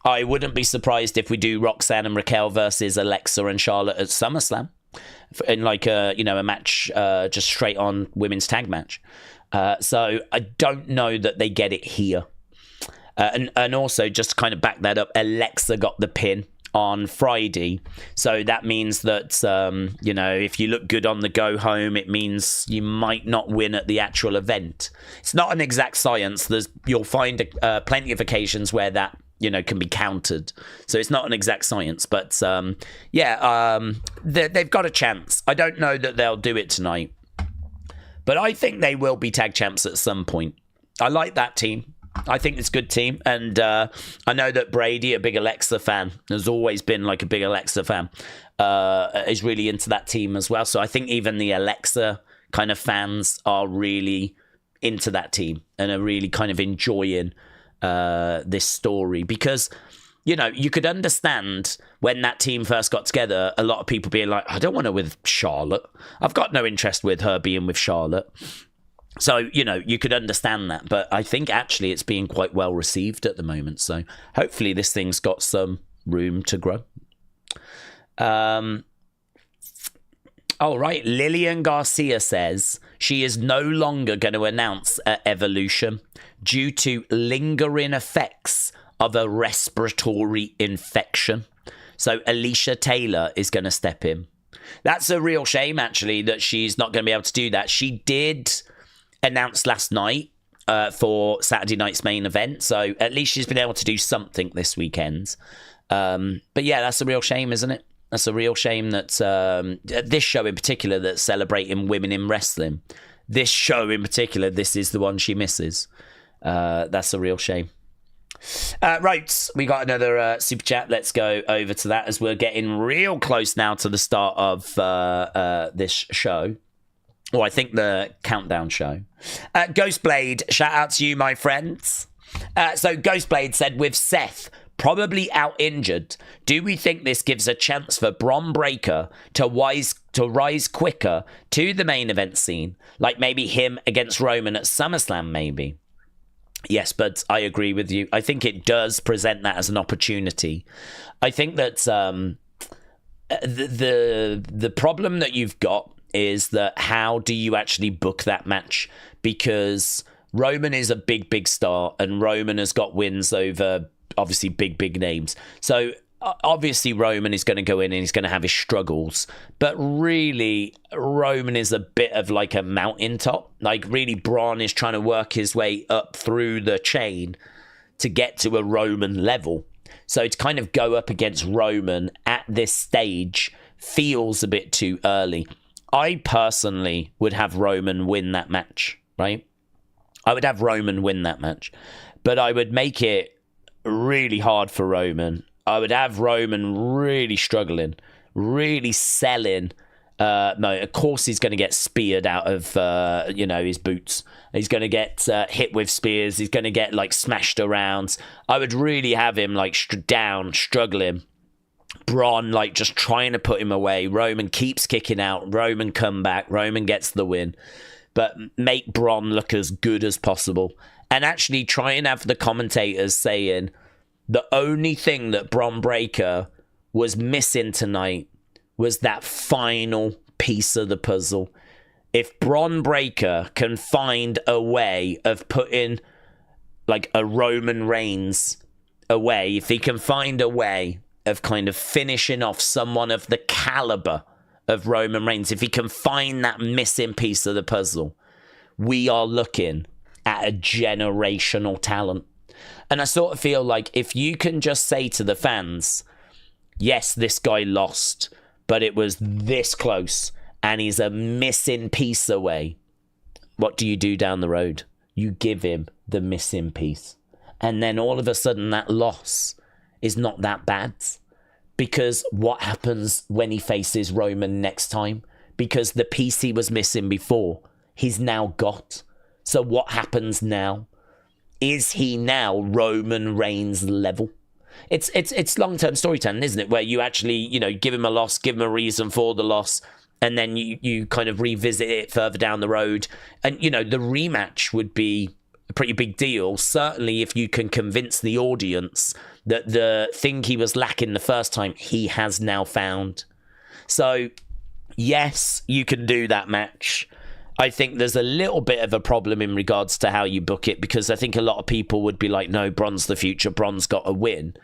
I wouldn't be surprised if we do Roxanne and Raquel versus Alexa and Charlotte at SummerSlam in like a match, just straight on women's tag match. So I don't know that they get it here. And also, just to kind of back that up, Alexa got the pin on Friday. So that means that, if you look good on the go home, it means you might not win at the actual event. It's not an exact science. You'll find plenty of occasions where that, can be countered. So it's not an exact science. But, they've got a chance. I don't know that they'll do it tonight. But I think they will be tag champs at some point. I like that team. I think it's a good team. And I know that Brady, a big Alexa fan, has always been like a big Alexa fan, is really into that team as well. So I think even the Alexa kind of fans are really into that team and are really kind of enjoying this story. Because, you could understand when that team first got together, a lot of people being like, I don't want her with Charlotte. I've got no interest with her being with Charlotte. So, you could understand that. But I think actually it's being quite well received at the moment. So hopefully this thing's got some room to grow. All right. Lillian Garcia says she is no longer going to announce Evolution due to lingering effects of a respiratory infection. So Alicia Taylor is going to step in. That's a real shame, actually, that she's not going to be able to do that. She did announce last night for Saturday night's main event. So at least she's been able to do something this weekend. But yeah, that's a real shame, isn't it? That's a real shame that this show in particular that's celebrating women in wrestling. This show in particular, this is the one she misses. That's a real shame. Right, we got another super chat. Let's go over to that as we're getting real close now to the start of this show. Or I think the countdown show. Ghostblade, shout out to you, my friends. So Ghostblade said, with Seth probably out injured, do we think this gives a chance for Bron Breakker to rise quicker to the main event scene? Like maybe him against Roman at SummerSlam, maybe? Yes, but I agree with you. I think it does present that as an opportunity. I think that the problem that you've got is that how do you actually book that match? Because Roman is a big star, and Roman has got wins over obviously big names. So obviously Roman is going to go in and he's going to have his struggles, but really Roman is a bit of like a mountaintop. Like really Braun is trying to work his way up through the chain to get to a Roman level. So to kind of go up against Roman at this stage feels a bit too early. I personally would have Roman win that match, right? I would have Roman win that match, but I would make it really hard for Roman. I would have Roman really struggling, really selling No, of course he's going to get speared out of, his boots. He's going to get hit with spears. He's going to get, like, smashed around. I would really have him, like, down, struggling. Braun, like, just trying to put him away. Roman keeps kicking out. Roman come back. Roman gets the win. But make Braun look as good as possible. And actually try and have the commentators saying the only thing that Braun Breaker was missing tonight was that final piece of the puzzle. If Braun Breaker can find a way of putting, like, a Roman Reigns away, if he can find a way of kind of finishing off someone of the caliber of Roman Reigns, if he can find that missing piece of the puzzle, we are looking at a generational talent. And I sort of feel like if you can just say to the fans, yes, this guy lost, but it was this close, and he's a missing piece away, what do you do down the road? You give him the missing piece. And then all of a sudden that loss is not that bad. Because what happens when he faces Roman next time? Because the piece he was missing before, he's now got. So what happens now? Is he now Roman Reigns level? It's long-term storytelling, isn't it? Where you actually, give him a loss, give him a reason for the loss, and then you kind of revisit it further down the road. And, the rematch would be a pretty big deal, certainly if you can convince the audience that the thing he was lacking the first time, he has now found. So, yes, you can do that match. I think there's a little bit of a problem in regards to how you book it, because I think a lot of people would be like, no, Braun's the future, Braun's got to win.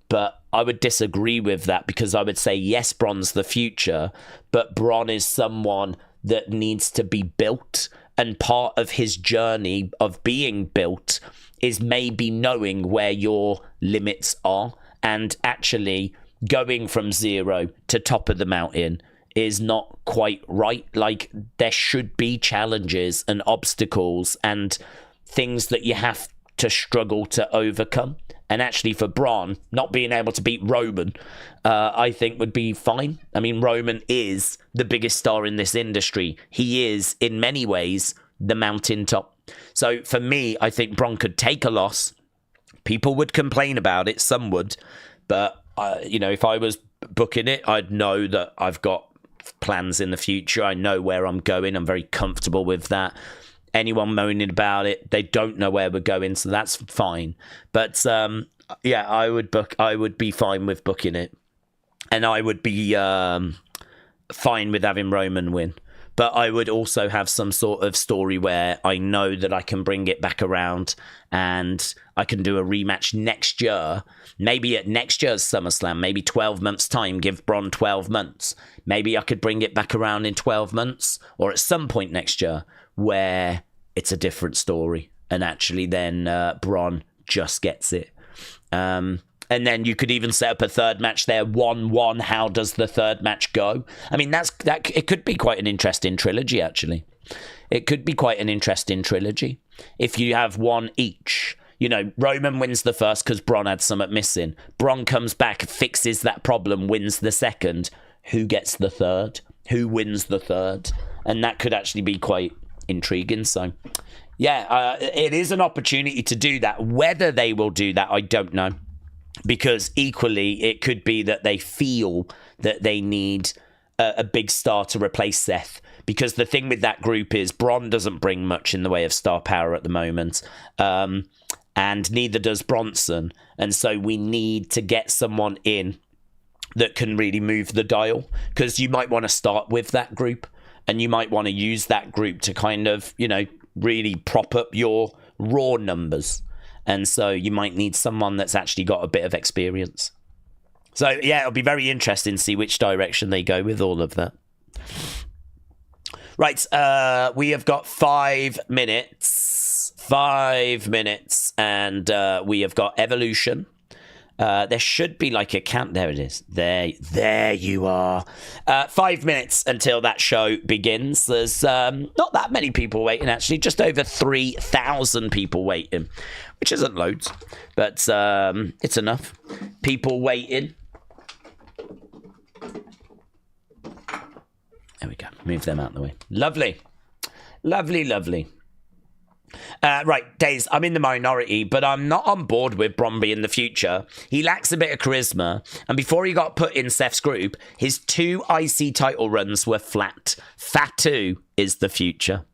But I would disagree with that, because I would say, yes, Braun's the future, but Braun is someone that needs to be built. And part of his journey of being built is maybe knowing where your limits are, and actually going from zero to top of the mountain is not quite right. Like, there should be challenges and obstacles and things that you have to struggle to overcome. And actually for Braun, not being able to beat Roman, I think would be fine. I mean, Roman is the biggest star in this industry. He is, in many ways, the mountaintop. So for me, I think Braun could take a loss. People would complain about it, some would. But, if I was booking it, I'd know that I've got plans in the future. I know where I'm going. I'm very comfortable with that. Anyone moaning about it, they don't know where we're going, so that's fine. But I would be fine with booking it, and I would be fine with having Roman win. But I would also have some sort of story where I know that I can bring it back around, and I can do a rematch next year. Maybe at next year's SummerSlam, maybe 12 months' time, give Braun 12 months. Maybe I could bring it back around in 12 months, or at some point next year, where it's a different story, and actually then Braun just gets it. And then you could even set up a third match there, 1-1. How does the third match go? I mean, it could be quite an interesting trilogy, actually. It could be quite an interesting trilogy if you have one each. Roman wins the first because Braun had something missing. Braun comes back, fixes that problem, wins the second. Who gets the third? Who wins the third? And that could actually be quite intriguing. So, yeah, it is an opportunity to do that. Whether they will do that, I don't know. Because equally, it could be that they feel that they need a big star to replace Seth. Because the thing with that group is Braun doesn't bring much in the way of star power at the moment. And neither does Bronson. And so we need to get someone in that can really move the dial. Because you might want to start with that group. And you might want to use that group to kind of, really prop up your Raw numbers. And so you might need someone that's actually got a bit of experience. So, yeah, it'll be very interesting to see which direction they go with all of that. Right, we have got 5 minutes. 5 minutes. And we have got Evolution. There should be like a count. There it is. There you are. 5 minutes until that show begins. There's not that many people waiting, actually. Just over 3,000 people waiting, which isn't loads, but it's enough. People waiting. There we go. Move them out of the way. Lovely. Lovely, lovely. Right, Days, I'm in the minority, but I'm not on board with Bromby in the future. He lacks a bit of charisma, and before he got put in Seth's group, his 2 IC title runs were flat. Fatu is the future.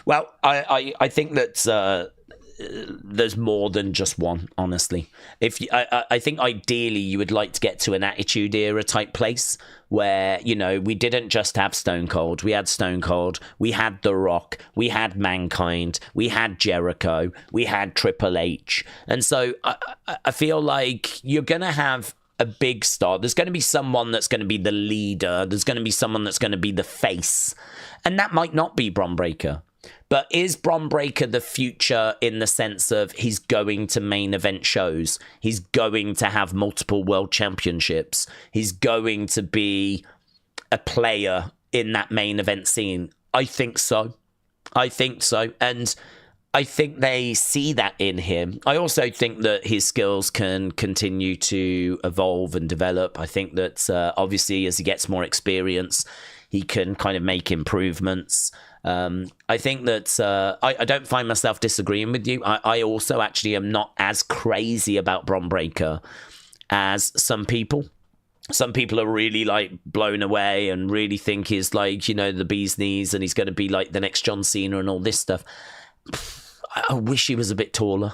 Well, I think that there's more than just one, honestly. I think ideally you would like to get to an Attitude Era type place where, you know, we didn't just have Stone Cold. We had Stone Cold, we had The Rock, we had Mankind, we had Jericho, we had Triple H. And so I feel like you're going to have a big star. There's going to be someone that's going to be the leader. There's going to be someone that's going to be the face. And that might not be Bron Breakker. But is Bron Breakker the future in the sense of he's going to main event shows? He's going to have multiple world championships. He's going to be a player in that main event scene. I think so. I think so. And I think they see that in him. I also think that his skills can continue to evolve and develop. I think that obviously as he gets more experience, he can kind of make improvements. I think that I don't find myself disagreeing with you. I also actually am not as crazy about Bron Breakker as some people. Some people are really like blown away and really think he's like, you know, the bee's knees and he's going to be like the next John Cena and all this stuff. I wish he was a bit taller.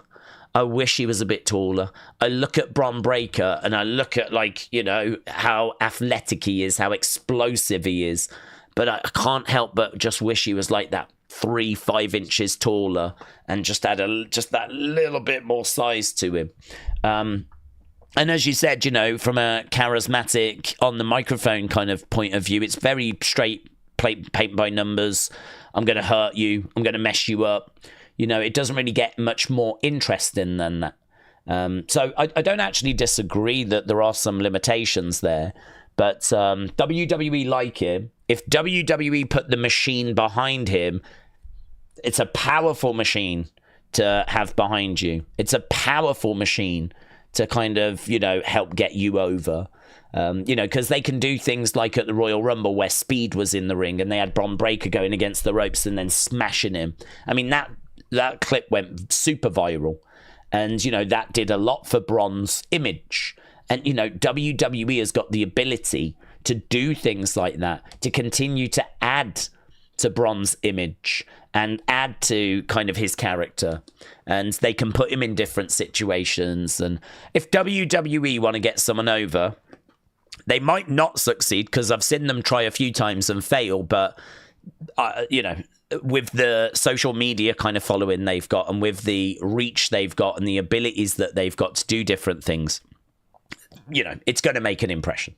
I wish he was a bit taller. I look at Bron Breakker and I look at, like, you know, how athletic he is, how explosive he is. But I can't help but just wish he was like that 3-5 inches taller and just had just that little bit more size to him. And as you said, you know, from a charismatic on the microphone kind of point of view, it's very straight, paint by numbers. I'm going to hurt you. I'm going to mess you up. You know, it doesn't really get much more interesting than that. So I don't actually disagree that there are some limitations there. But WWE like him. If WWE put the machine behind him, it's a powerful machine to have behind you. It's a powerful machine to kind of, you know, help get you over. You know, because they can do things like at the Royal Rumble where Speed was in the ring and they had Bron Breakker going against the ropes and then smashing him. I mean, that clip went super viral. And, you know, that did a lot for Bron's image. And, you know, WWE has got the ability to do things like that, to continue to add to Bron's image and add to kind of his character. And they can put him in different situations. And if WWE want to get someone over, they might not succeed because I've seen them try a few times and fail. But, you know, with the social media kind of following they've got and with the reach they've got and the abilities that they've got to do different things, you know, it's going to make an impression.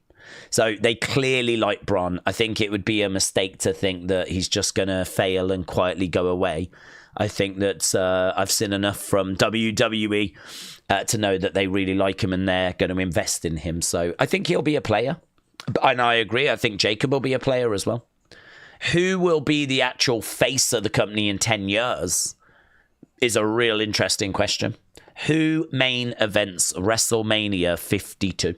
So they clearly like Bron. I think it would be a mistake to think that he's just going to fail and quietly go away. I think that I've seen enough from WWE to know that they really like him and they're going to invest in him. So I think he'll be a player. And I agree. I think Jacob will be a player as well. Who will be the actual face of the company in 10 years is a real interesting question. Who main events WrestleMania 52?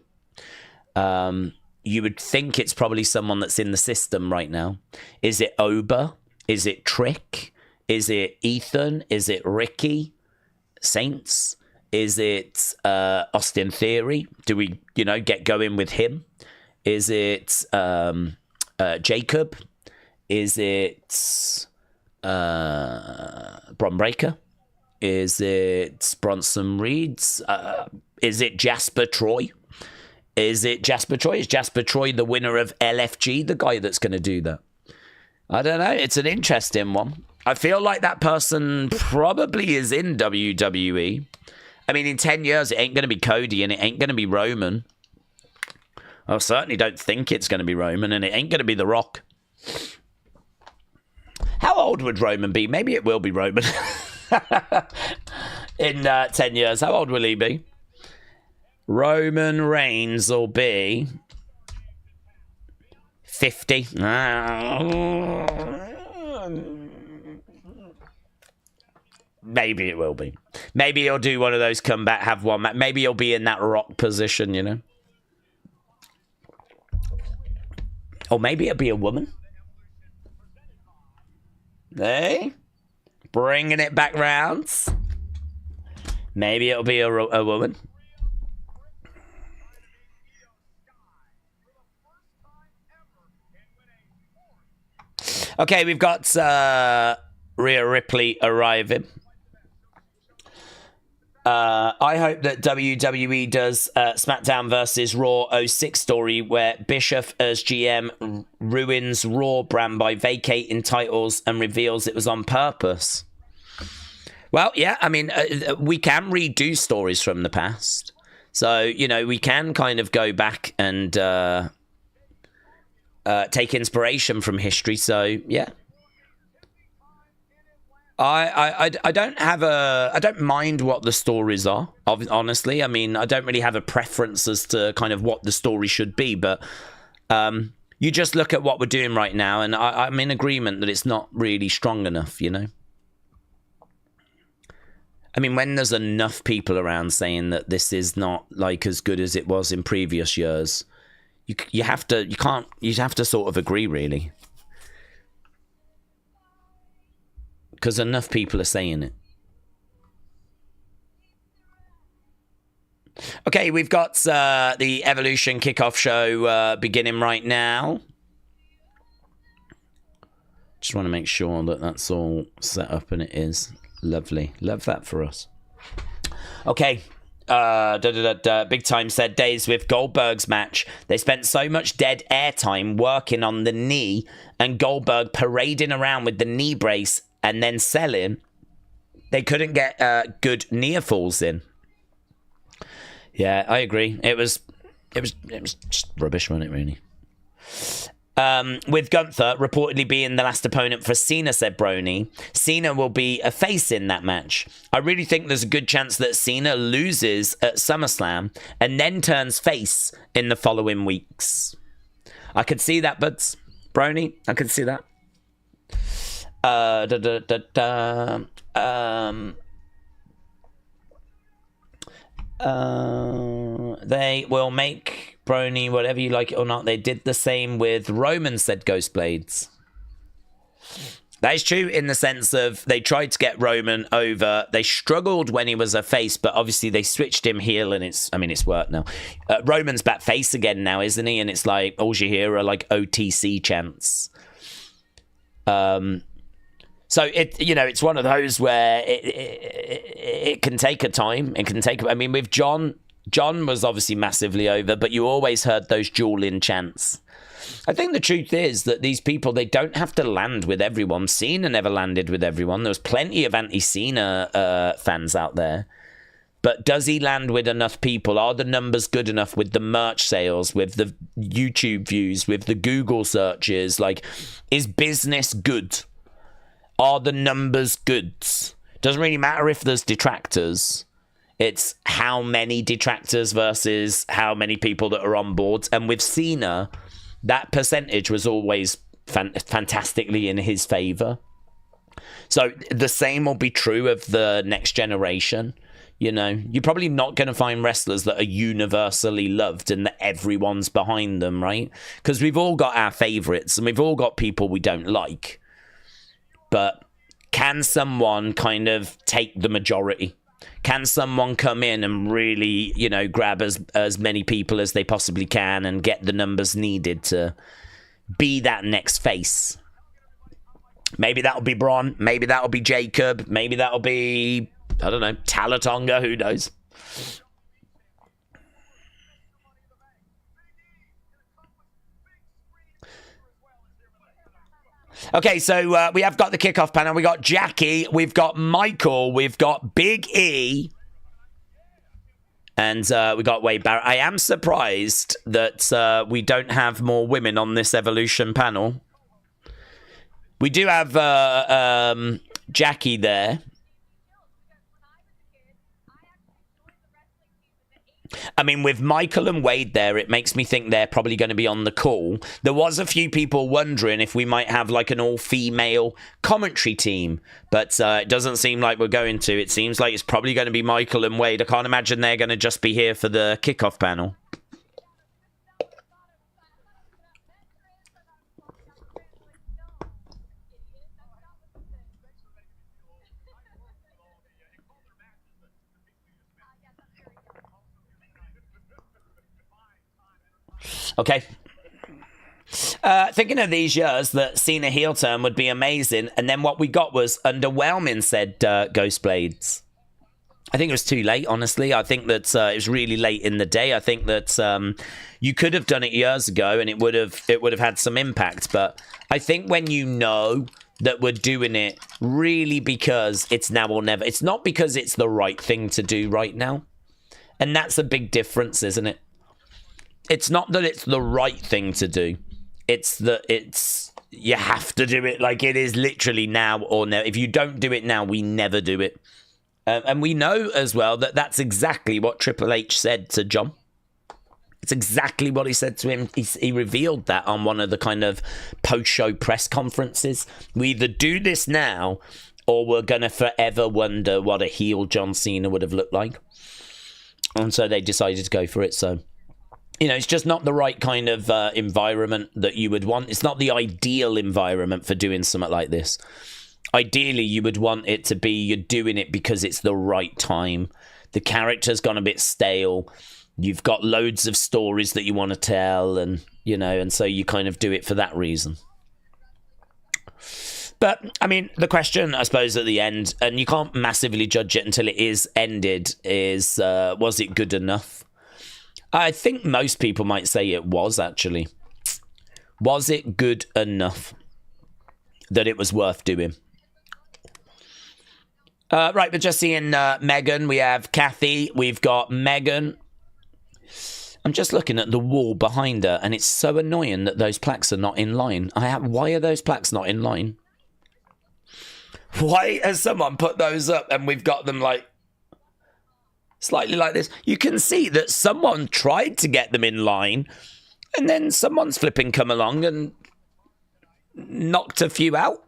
You would think it's probably someone that's in the system right now. Is it Oba? Is it Trick? Is it Ethan? Is it Ricky? Saints? Is it Austin Theory? Do we, you know, get going with him? Is it Jacob? Is it Bron Breakker? Is it Bronson Reeds? Is it Jasper Troy? Is it Jasper Troy? Is Jasper Troy the winner of LFG, the guy that's going to do that? I don't know. It's an interesting one. I feel like that person probably is in WWE. I mean, in 10 years, it ain't going to be Cody and it ain't going to be Roman. I certainly don't think it's going to be Roman and it ain't going to be The Rock. How old would Roman be? Maybe it will be Roman. In 10 years. How old will he be? Roman Reigns will be 50. Maybe it will be. Maybe he'll do one of those comeback, have one match. Maybe he'll be in that Rock position, you know. Or maybe it'll be a woman. Hey? Bringing it back round. Maybe it'll be a woman. Okay, we've got Rhea Ripley arriving. I hope that WWE does SmackDown versus Raw 06 story where Bischoff as GM ruins Raw brand by vacating titles and reveals it was on purpose. Well, yeah, I mean, we can redo stories from the past. So, you know, we can kind of go back and take inspiration from history. So, yeah. I don't mind what the stories are, honestly. I mean, I don't really have a preference as to kind of what the story should be, but you just look at what we're doing right now, and I'm in agreement that it's not really strong enough, you know? I mean, when there's enough people around saying that this is not like as good as it was in previous years, you have to sort of agree, really. Because enough people are saying it. Okay, we've got the Evolution kickoff show beginning right now. Just want to make sure that that's all set up, and it is. Lovely. Love that for us. Okay. Big Time said days with Goldberg's match. They spent so much dead airtime working on the knee and Goldberg parading around with the knee brace and then selling. They couldn't get good near falls in. Yeah, I agree. It was just rubbish, wasn't it, really? With Gunther reportedly being the last opponent for Cena, said Brony. Cena will be a face in that match. I really think there's a good chance that Cena loses at SummerSlam and then turns face in the following weeks. I could see that, buds. Brony, I could see that. They will make Brony, whatever you like it or not. They did the same with Roman, said Ghostblades. That is true in the sense of they tried to get Roman over. They struggled when he was a face, but obviously they switched him heel, and it's worked now. Roman's back face again now, isn't he? And it's like all you hear are like OTC chants. So it's one of those where it can take a time. It can take. I mean, with John was obviously massively over, but you always heard those dueling chants. I think the truth is that these people, they don't have to land with everyone. Cena never landed with everyone. There was plenty of anti-Cena fans out there. But does he land with enough people? Are the numbers good enough with the merch sales, with the YouTube views, with the Google searches? Like, is business good? Are the numbers good? Doesn't really matter if there's detractors. It's how many detractors versus how many people that are on board. And with Cena, that percentage was always fantastically in his favor. So the same will be true of the next generation. You know, you're probably not going to find wrestlers that are universally loved and that everyone's behind them, right? Because we've all got our favorites and we've all got people we don't like. But can someone kind of take the majority? Can someone come in and really, grab as many people as they possibly can and get the numbers needed to be that next face? Maybe that'll be Braun. Maybe that'll be Jacob. Maybe that'll be, I don't know, Talatonga. Who knows? Okay, so we have got the kickoff panel. We got Jackie, we've got Michael, we've got Big E, and we got Wade Barrett. I am surprised that we don't have more women on this Evolution panel. We do have Jackie there. I mean, with Michael and Wade there, it makes me think they're probably going to be on the call. There was a few people wondering if we might have like an all-female commentary team, but it doesn't seem like we're going to. It seems like it's probably going to be Michael and Wade. I can't imagine they're going to just be here for the kickoff panel. Okay. Thinking of these years that Cena heel turn would be amazing, and then what we got was underwhelming, said Ghost Blades. I think it was too late, honestly. I think that it was really late in the day. I think that you could have done it years ago and it would have had some impact. But I think when you know that we're doing it really because it's now or never, it's not because it's the right thing to do right now. And that's a big difference, isn't it? It's not that it's the right thing to do. It's that you have to do it. Like, it is literally now or never. If you don't do it now, we never do it. And we know as well that that's exactly what Triple H said to John. It's exactly what he said to him. He revealed that on one of the kind of post-show press conferences. We either do this now or we're going to forever wonder what a heel John Cena would have looked like. And so they decided to go for it. So, you know, it's just not the right kind of environment that you would want. It's not the ideal environment for doing something like this. Ideally, you would want it to be you're doing it because it's the right time. The character's gone a bit stale. You've got loads of stories that you want to tell, and, you know, and so you kind of do it for that reason. But, I mean, the question, I suppose, at the end, and you can't massively judge it until it is ended, is was it good enough? I think most people might say it was, actually. Was it good enough that it was worth doing? Right, we're just seeing Megan. We have Kathy. We've got Megan. I'm just looking at the wall behind her, and it's so annoying that those plaques are not in line. Why are those plaques not in line? Why has someone put those up and we've got them like slightly like this? You can see that someone tried to get them in line, and then someone's flipping come along and knocked a few out.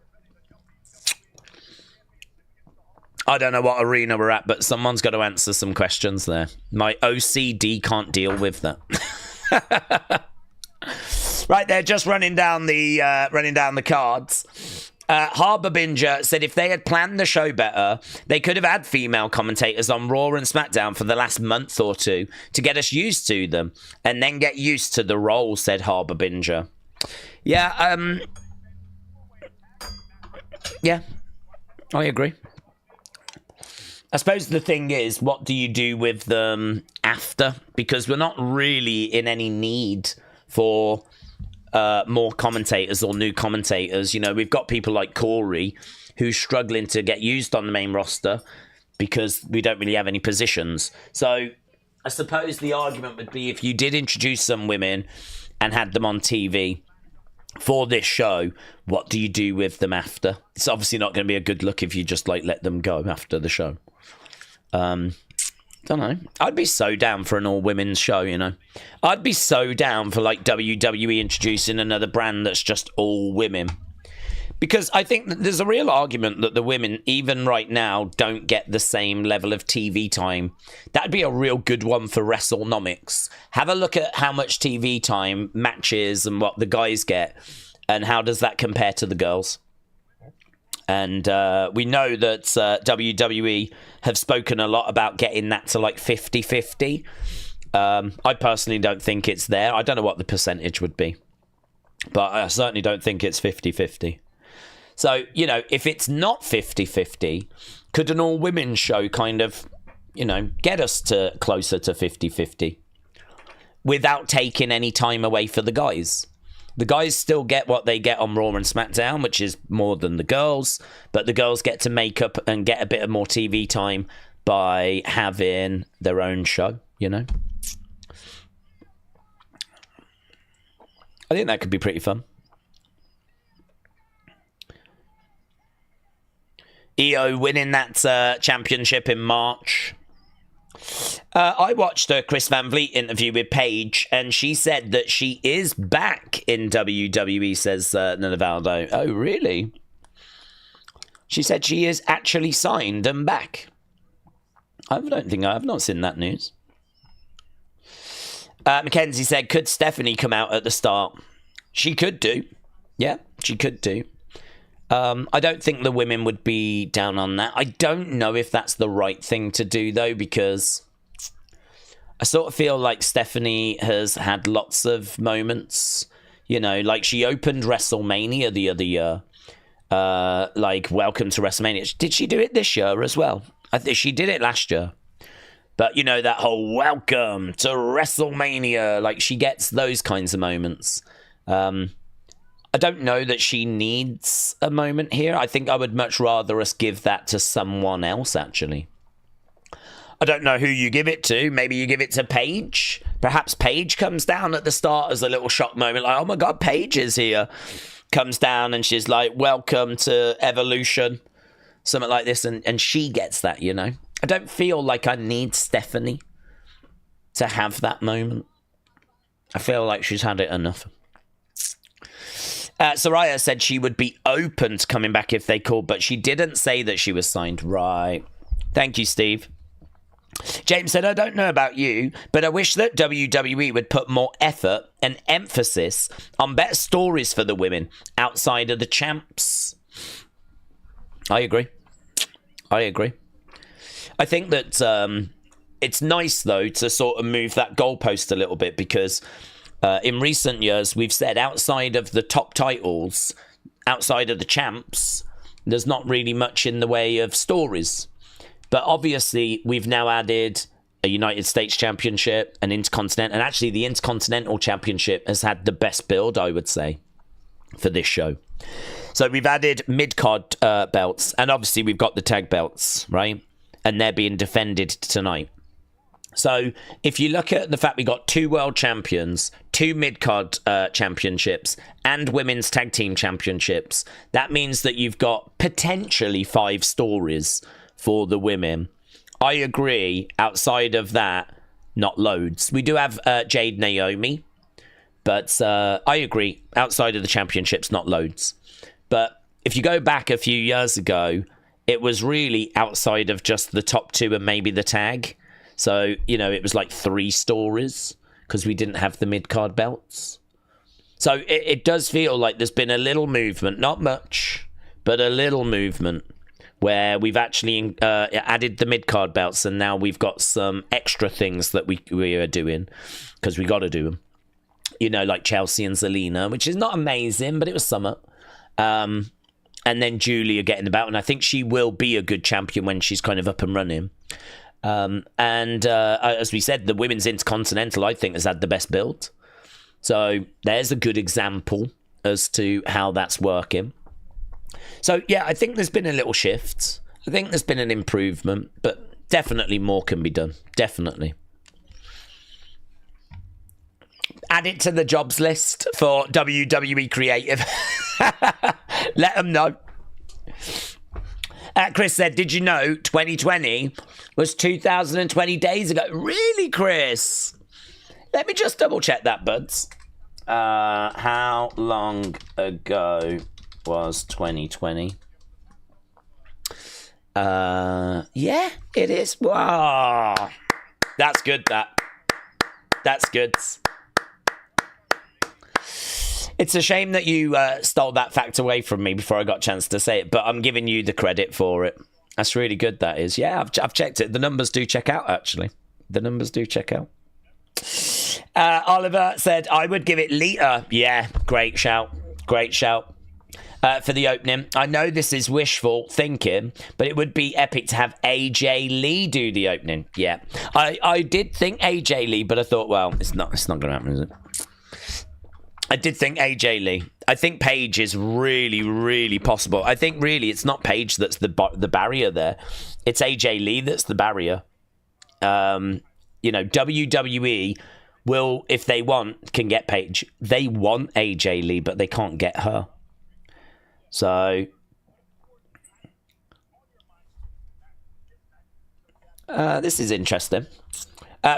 I don't know what arena we're at, but someone's got to answer some questions there. My OCD can't deal with that. Right, they're just running down the cards. Harbour Binger said if they had planned the show better, they could have had female commentators on Raw and SmackDown for the last month or two to get us used to them, and then get used to the role, said Harbour Binger. Yeah, I agree. I suppose the thing is, what do you do with them after? Because we're not really in any need for more commentators or new commentators. You know, we've got people like Corey who's struggling to get used on the main roster because we don't really have any positions. So I suppose the argument would be if you did introduce some women and had them on TV for this show, what do you do with them after? It's obviously not going to be a good look if you just like let them go after the show. Don't know. I'd be so down for an all-women's show, you know. I'd be so down for like WWE introducing another brand that's just all women. Because I think that there's a real argument that the women, even right now, don't get the same level of TV time. That'd be a real good one for WrestleNomics. Have a look at how much TV time, matches, and what the guys get, and how does that compare to the girls. And we know that WWE have spoken a lot about getting that to like 50-50. I personally don't think it's there. I don't know what the percentage would be, but I certainly don't think it's 50-50. So, you know, if it's not 50-50, could an all-women show kind of, you know, get us to closer to 50-50 without taking any time away for the guys? The guys still get what they get on Raw and SmackDown, which is more than the girls, but the girls get to make up and get a bit of more TV time by having their own show, you know? I think that could be pretty fun. EO winning that championship in March. I watched a Chris Van Vliet interview with Paige, and she said that she is back in WWE, says Nanavaldo. Oh, really? She said she is actually signed and back. I've not seen that news. Mackenzie said, could Stephanie come out at the start? She could do. Yeah, she could do. I don't think the women would be down on that. I don't know if that's the right thing to do, though, because I sort of feel like Stephanie has had lots of moments, you know, like she opened WrestleMania the other year, like Welcome to WrestleMania. Did she do it this year as well? I think she did it last year. But, you know, that whole Welcome to WrestleMania, like she gets those kinds of moments. I don't know that she needs a moment here. I think I would much rather us give that to someone else, actually. I don't know who you give it to. Maybe you give it to Paige. Perhaps Paige comes down at the start as a little shock moment. Like, oh my God, Paige is here. Comes down and she's like, welcome to Evolution. Something like this. And she gets that, you know. I don't feel like I need Stephanie to have that moment. I feel like she's had it enough. Zaria said she would be open to coming back if they called, but she didn't say that she was signed. Right. Thank you, Steve. James said, I don't know about you, but I wish that WWE would put more effort and emphasis on better stories for the women outside of the champs. I agree. I think that it's nice, though, to sort of move that goalpost a little bit because in recent years, we've said outside of the top titles, outside of the champs, there's not really much in the way of stories. But obviously, we've now added a United States Championship, an Intercontinental, and actually the Intercontinental Championship has had the best build, I would say, for this show. So we've added mid-card belts, and obviously we've got the tag belts, right? And they're being defended tonight. So if you look at the fact we got 2 world champions, 2 mid-card championships, and women's tag team championships, that means that you've got potentially 5 stories for the women. I agree. Outside of that, not loads. We do have Jade, Naomi, but I agree. Outside of the championships, not loads. But if you go back a few years ago, it was really outside of just the top 2 and maybe the tag. So, you know, it was like 3 stories because we didn't have the mid-card belts. So it does feel like there's been a little movement, not much, but a little movement where we've actually added the mid-card belts and now we've got some extra things that we are doing because we got to do them. You know, like Chelsea and Zelina, which is not amazing, but it was summer. And then Julia getting the belt, and I think she will be a good champion when she's kind of up and running. As we said, the women's Intercontinental, I think, has had the best build. So there's a good example as to how that's working. So, yeah, I think there's been a little shift. I think there's been an improvement, but definitely more can be done. Definitely. Add it to the jobs list for WWE Creative. Let them know. Chris said, did you know 2020 was 2020 days ago? Really, Chris? Let me just double check that, buds. How long ago was 2020? Yeah, it is. Wow. That's good, That's good. It's a shame that you stole that fact away from me before I got a chance to say it, but I'm giving you the credit for it. That's really good, that is. Yeah, I've checked it. The numbers do check out, actually. The numbers do check out. Oliver said, I would give it Lita. Yeah, great shout. Great shout. For the opening. I know this is wishful thinking, but it would be epic to have AJ Lee do the opening. Yeah. I did think AJ Lee, but I thought, well, it's not going to happen, is it? I did think AJ Lee. I think Paige is really, really possible. I think really it's not Paige that's the barrier there. It's AJ Lee that's the barrier. You know, WWE will, if they want, can get Paige. They want AJ Lee, but they can't get her. So this is interesting.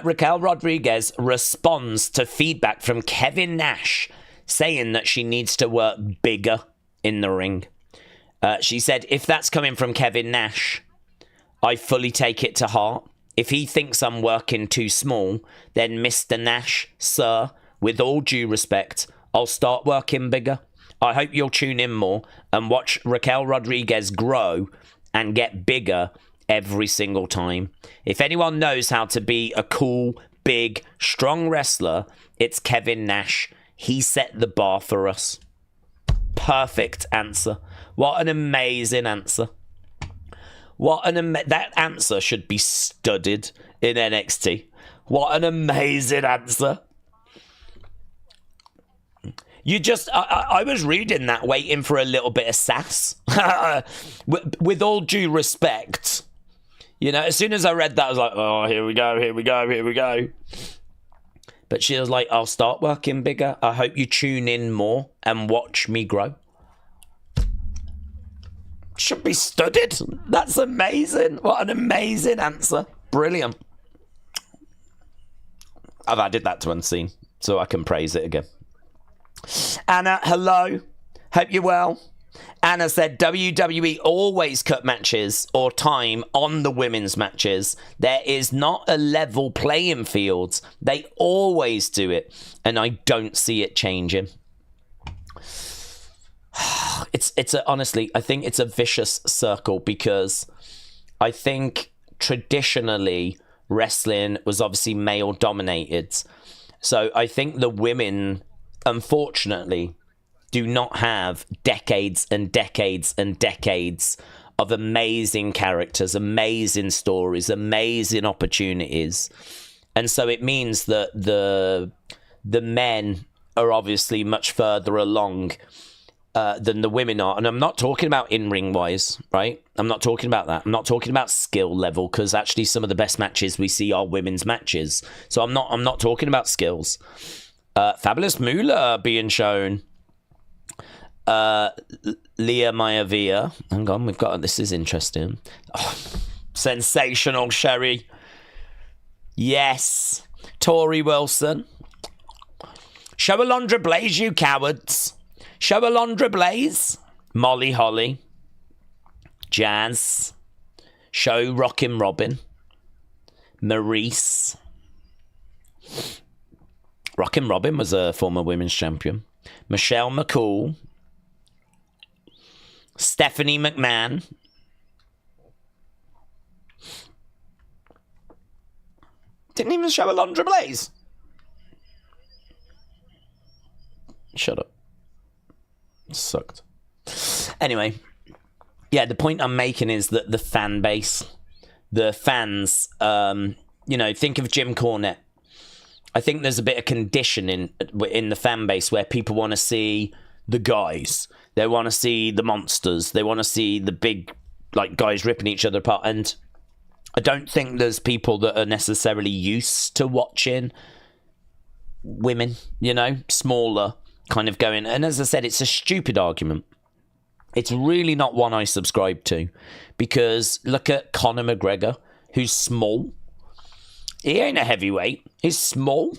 Raquel Rodriguez responds to feedback from Kevin Nash saying that she needs to work bigger in the ring. She said, if that's coming from Kevin Nash, I fully take it to heart. If he thinks I'm working too small, then Mr. Nash, sir, with all due respect, I'll start working bigger. I hope you'll tune in more and watch Raquel Rodriguez grow and get bigger every single time. If anyone knows how to be a cool, big, strong wrestler, it's Kevin Nash. He set the bar for us. Perfect answer. What an amazing answer. That answer should be studied in NXT. What an amazing answer. I was reading that, waiting for a little bit of sass. with all due respect, as soon as I read that, I was like, oh, here we go. But she was like, I'll start working bigger. I hope you tune in more and watch me grow. Should be studied. That's amazing. What an amazing answer. Brilliant. I've added that to Unseen so I can praise it again. Anna, hello. Hope you're well. Anna said WWE always cut matches or time on the women's matches. There is not a level playing field. They always do it, and I don't see it changing. Honestly, I think it's a vicious circle, because I think traditionally wrestling was obviously male dominated. So I think the women, unfortunately, do not have decades and decades and decades of amazing characters, amazing stories, amazing opportunities. And so it means that the men are obviously much further along than the women are. And I'm not talking about in-ring wise, right? I'm not talking about that. I'm not talking about skill level, because actually some of the best matches we see are women's matches. So I'm not talking about skills. Fabulous Moolah being shown. Lyra Valkyria. Hang on, this is interesting. Oh, sensational, Sherry. Yes. Tori Wilson. Show Alondra Blaze, you cowards. Show Alondra Blaze. Molly Holly. Jazz. Show Rockin' Robin. Maurice. Rockin' Robin was a former women's champion. Michelle McCool. Stephanie McMahon. Didn't even show Alondra Blaze. Shut up. Sucked. Anyway, yeah, the point I'm making is that the fan base, the fans, think of Jim Cornette. I think there's a bit of conditioning in the fan base where people want to see the guys. They want to see the monsters. They want to see the big, guys ripping each other apart. And I don't think there's people that are necessarily used to watching women, smaller, kind of going. And as I said, it's a stupid argument. It's really not one I subscribe to, because look at Conor McGregor, who's small. He ain't a heavyweight. He's small,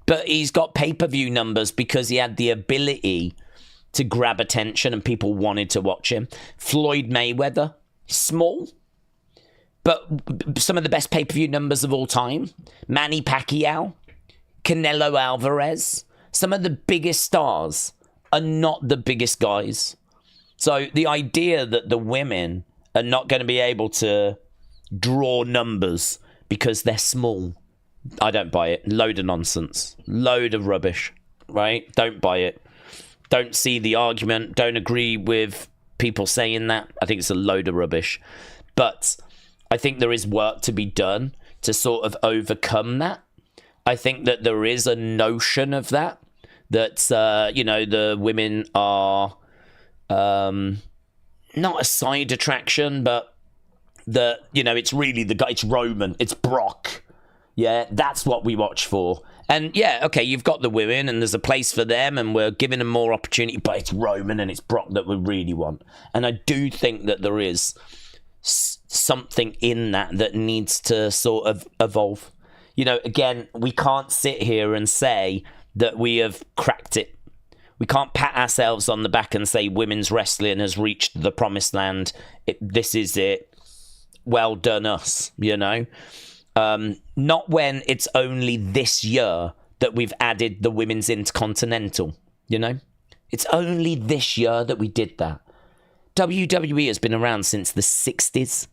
but he's got pay-per-view numbers because he had the ability to grab attention and people wanted to watch him. Floyd Mayweather, small, but some of the best pay-per-view numbers of all time. Manny Pacquiao, Canelo Alvarez. Some of the biggest stars are not the biggest guys. So the idea that the women are not going to be able to draw numbers because they're small, I don't buy it. Load of nonsense. Load of rubbish, right? Don't buy it. Don't see the argument. Don't agree with people saying that. I think it's a load of rubbish. But I think there is work to be done to sort of overcome that. I think that there is a notion of that the women are not a side attraction, but it's really the guy. It's Roman. It's Brock. Yeah, that's what we watch for. And yeah, okay, you've got the women and there's a place for them and we're giving them more opportunity, but it's Roman and it's Brock that we really want. And I do think that there is something in that needs to sort of evolve. Again, we can't sit here and say that we have cracked it. We can't pat ourselves on the back and say women's wrestling has reached the promised land. This is it. Well done us, Not when it's only this year that we've added the women's Intercontinental, It's only this year that we did that. WWE has been around since the 60s.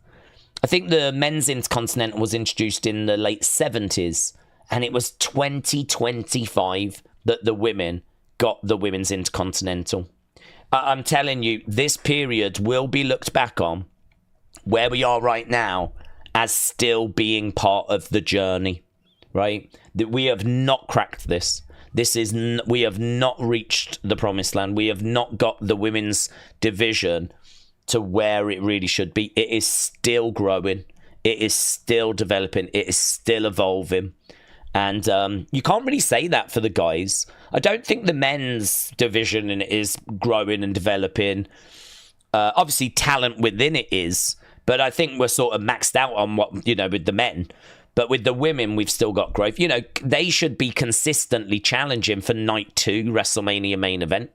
I think the men's Intercontinental was introduced in the late 70s. And it was 2025 that the women got the Women's Intercontinental. I'm telling you, this period will be looked back on, where we are right now, as still being part of the journey, right? That we have not cracked this. We have not reached the promised land. We have not got the women's division to where it really should be. It is still growing. It is still developing. It is still evolving. And you can't really say that for the guys. I don't think the men's division is growing and developing. Obviously, talent within it is. But I think we're sort of maxed out on what, with the men. But with the women, we've still got growth. They should be consistently challenging for Night 2 WrestleMania main event.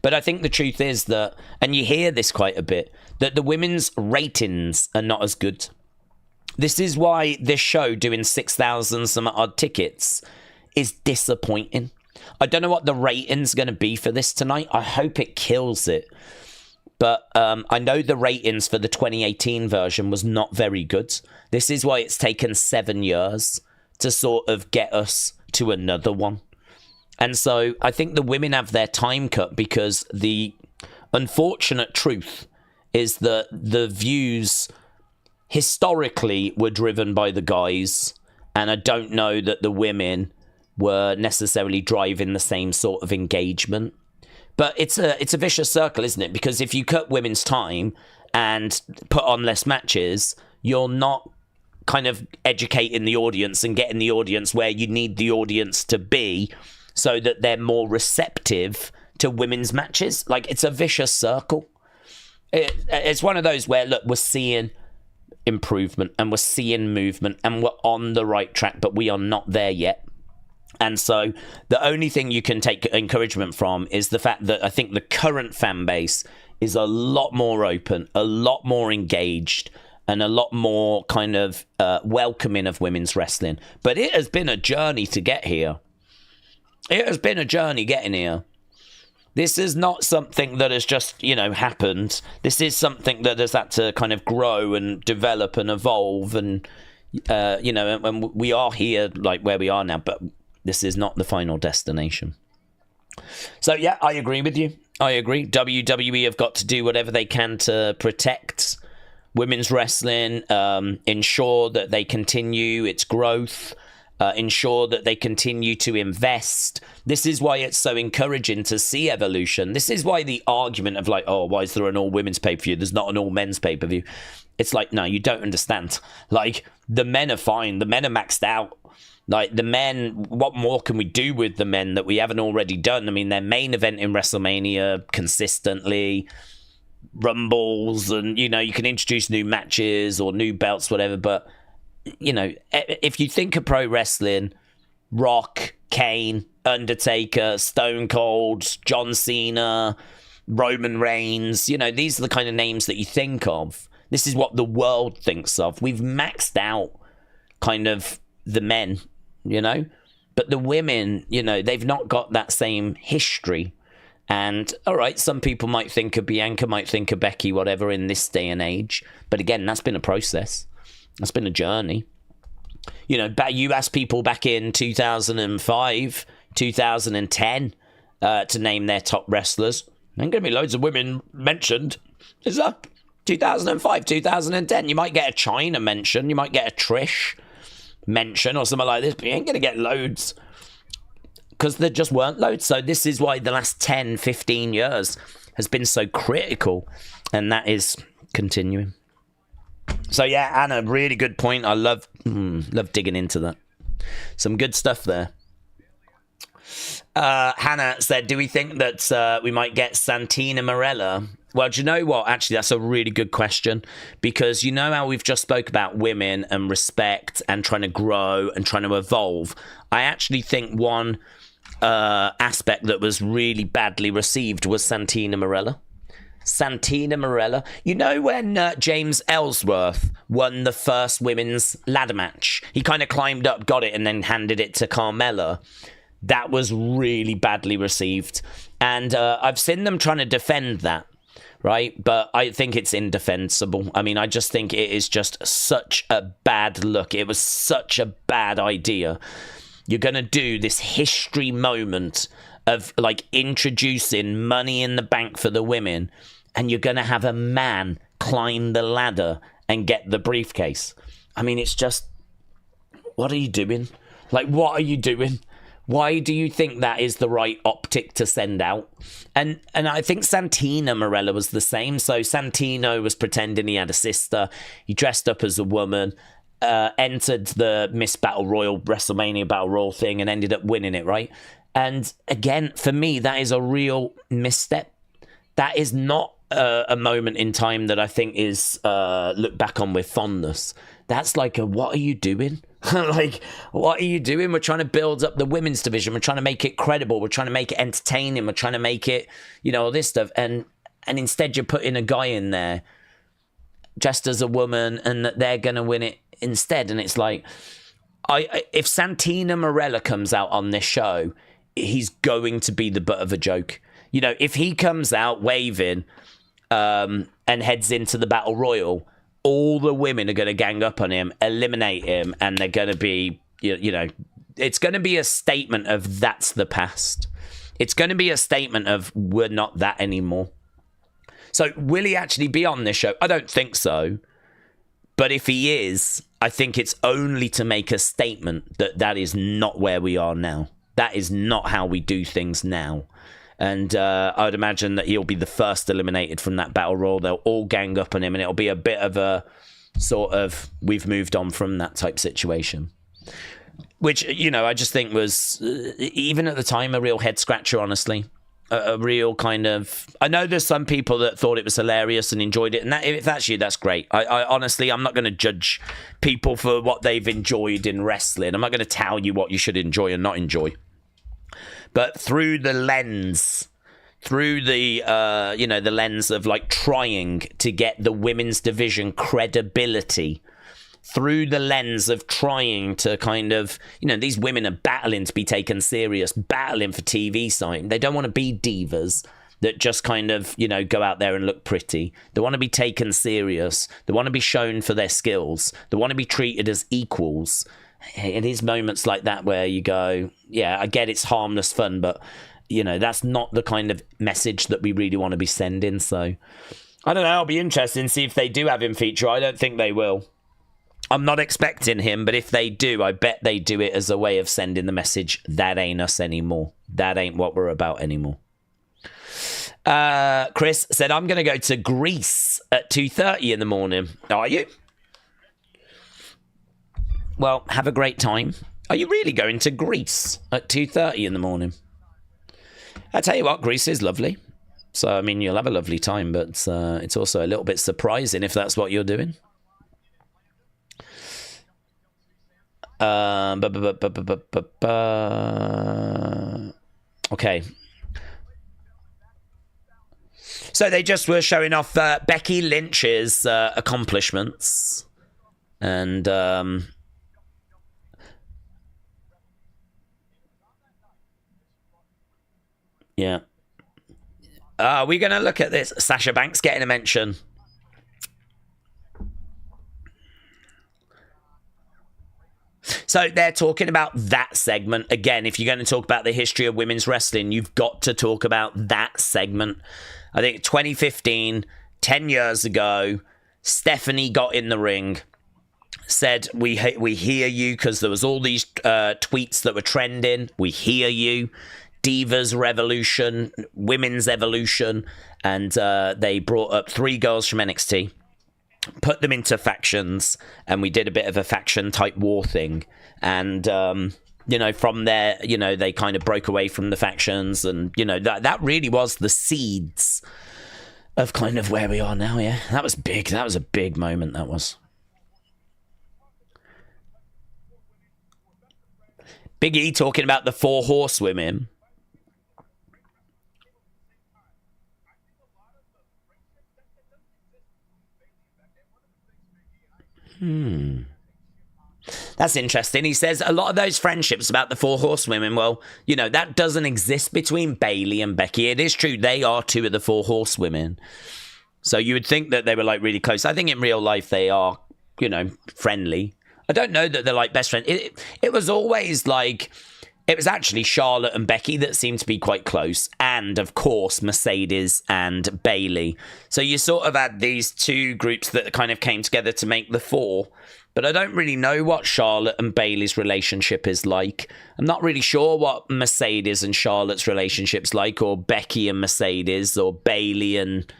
But I think the truth is that, and you hear this quite a bit, that the women's ratings are not as good. This is why this show doing 6,000 some odd tickets is disappointing. I don't know what the rating's going to be for this tonight. I hope it kills it. But I know the ratings for the 2018 version was not very good. This is why it's taken 7 years to sort of get us to another one. And so I think the women have their time cut, because the unfortunate truth is that the views historically were driven by the guys. And I don't know that the women were necessarily driving the same sort of engagement. But it's a vicious circle, isn't it? Because if you cut women's time and put on less matches, you're not kind of educating the audience and getting the audience where you need the audience to be, so that they're more receptive to women's matches. Like, it's a vicious circle. It's one of those where, look, we're seeing improvement and we're seeing movement and we're on the right track, but we are not there yet. And so the only thing you can take encouragement from is the fact that I think the current fan base is a lot more open, a lot more engaged, and a lot more kind of welcoming of women's wrestling. But it has been a journey to get here. It has been a journey getting here. This is not something that has just, happened. This is something that has had to kind of grow and develop and evolve. And, and we are here like where we are now, but this is not the final destination. So, yeah, I agree with you. I agree. WWE have got to do whatever they can to protect women's wrestling, ensure that they continue its growth, ensure that they continue to invest. This is why it's so encouraging to see Evolution. This is why the argument of like, oh, why is there an all-women's pay-per-view? There's not an all-men's pay-per-view. It's like, no, you don't understand. Like, the men are fine. The men are maxed out. Like, the men, what more can we do with the men that we haven't already done? I mean, their main event in WrestleMania consistently, Rumbles, and, you can introduce new matches or new belts, whatever. But, if you think of pro wrestling, Rock, Kane, Undertaker, Stone Cold, John Cena, Roman Reigns, these are the kind of names that you think of. This is what the world thinks of. We've maxed out kind of the men, but the women, they've not got that same history. And all right, some people might think of Bianca, might think of Becky, whatever, in this day and age. But again, that's been a process. That's been a journey. You asked people back in 2005, 2010 to name their top wrestlers. There ain't going to be loads of women mentioned. Is that 2005, 2010? You might get a China mention. You might get a Trish mention or something like this. But you ain't going to get loads, because there just weren't loads. So this is why the last 10, 15 years has been so critical. And that is continuing. So yeah, Anna, really good point. I love digging into that. Some good stuff there. Hannah said, do we think that we might get Santina Marella? Well, do you know what? Actually, that's a really good question, because you know how we've just spoke about women and respect and trying to grow and trying to evolve. I actually think one aspect that was really badly received was Santina Marella. Santina Marella. You know when James Ellsworth won the first women's ladder match? He kind of climbed up, got it, and then handed it to Carmella. That was really badly received. And I've seen them trying to defend that. right? But I think it's indefensible. I mean, I just think it is just such a bad look. It was such a bad idea. You're going to do this history moment of like introducing Money in the Bank for the women, and you're going to have a man climb the ladder and get the briefcase. I mean, it's just, what are you doing? Like, what are you doing? Why do you think that is the right optic to send out? And I think Santina Marella was the same. So Santino was pretending he had a sister. He dressed up as a woman, entered the Miss Battle Royal, WrestleMania Battle Royal thing, and ended up winning it, right? And again, for me, that is a real misstep. That is not a moment in time that I think is looked back on with fondness. That's like a, what are you doing? Like, what are you doing? We're trying to build up the women's division. We're trying to make it credible. We're trying to make it entertaining. We're trying to make it, you know, all this stuff. And instead you're putting a guy in there dressed as a woman and that they're going to win it instead. And it's like, if Santina Marella comes out on this show, he's going to be the butt of a joke. You know, if he comes out waving and heads into the Battle Royal, all the women are going to gang up on him, eliminate him, and they're going to be, you know, it's going to be a statement of that's the past. It's going to be a statement of we're not that anymore. So will he actually be on this show? I don't think so. But if he is, I think it's only to make a statement that that is not where we are now. That is not how we do things now. And I would imagine that he'll be the first eliminated from that battle royal. They'll all gang up on him, and it'll be a bit of a sort of we've moved on from that type situation. Which, you know, I just think was, even at the time, a real head scratcher, honestly. A real kind of... I know there's some people that thought it was hilarious and enjoyed it. And that, if that's you, that's great. I honestly, I'm not going to judge people for what they've enjoyed in wrestling. I'm not going to tell you what you should enjoy and not enjoy. But through the lens, the lens of like trying to get the women's division credibility, through the lens of trying to kind of, you know, these women are battling to be taken serious, battling for TV time. They don't want to be divas that just kind of, you know, go out there and look pretty. They want to be taken serious. They want to be shown for their skills. They want to be treated as equals. It is moments like that where you go, yeah, I get it's harmless fun, but, you know, that's not the kind of message that we really want to be sending. So, I don't know. I'll be interested to see if they do have him feature. I don't think they will. I'm not expecting him, but if they do, I bet they do it as a way of sending the message, that ain't us anymore. That ain't what we're about anymore. Chris said, I'm going to go to Greece at 2:30 in the morning. Are you? Well, have a great time. Are you really going to Greece at 2:30 in the morning? I tell you what, Greece is lovely. So, I mean, you'll have a lovely time, but it's also a little bit surprising if that's what you're doing. Okay. So they just were showing off Becky Lynch's accomplishments. And... yeah. We're going to look at this. Sasha Banks getting a mention. So they're talking about that segment. Again, if you're going to talk about the history of women's wrestling, you've got to talk about that segment. I think 2015, 10 years ago, Stephanie got in the ring, said, we hear you, because there was all these tweets that were trending. We hear you. Divas Revolution, Women's Evolution, and they brought up 3 girls from NXT, put them into factions, and we did a bit of a faction type war thing. And you know, from there, you know, they kind of broke away from the factions, and you know, that really was the seeds of kind of where we are now. Yeah, that was big. That was a big moment. That was. Big E talking about the 4 horsewomen. That's interesting. He says a lot of those friendships about the 4 horsewomen, well, you know, that doesn't exist between Bayley and Becky. It is true they are 2 of the 4 horsewomen. So you would think that they were like really close. I think in real life they are, you know, friendly. I don't know that they're like best friends. It was always like, it was actually Charlotte and Becky that seemed to be quite close. And of course, Mercedes and Bayley. So you sort of had these two groups that kind of came together to make the four. But I don't really know what Charlotte and Bayley's relationship is like. I'm not really sure what Mercedes and Charlotte's relationship's like, or Becky and Mercedes, or Bayley and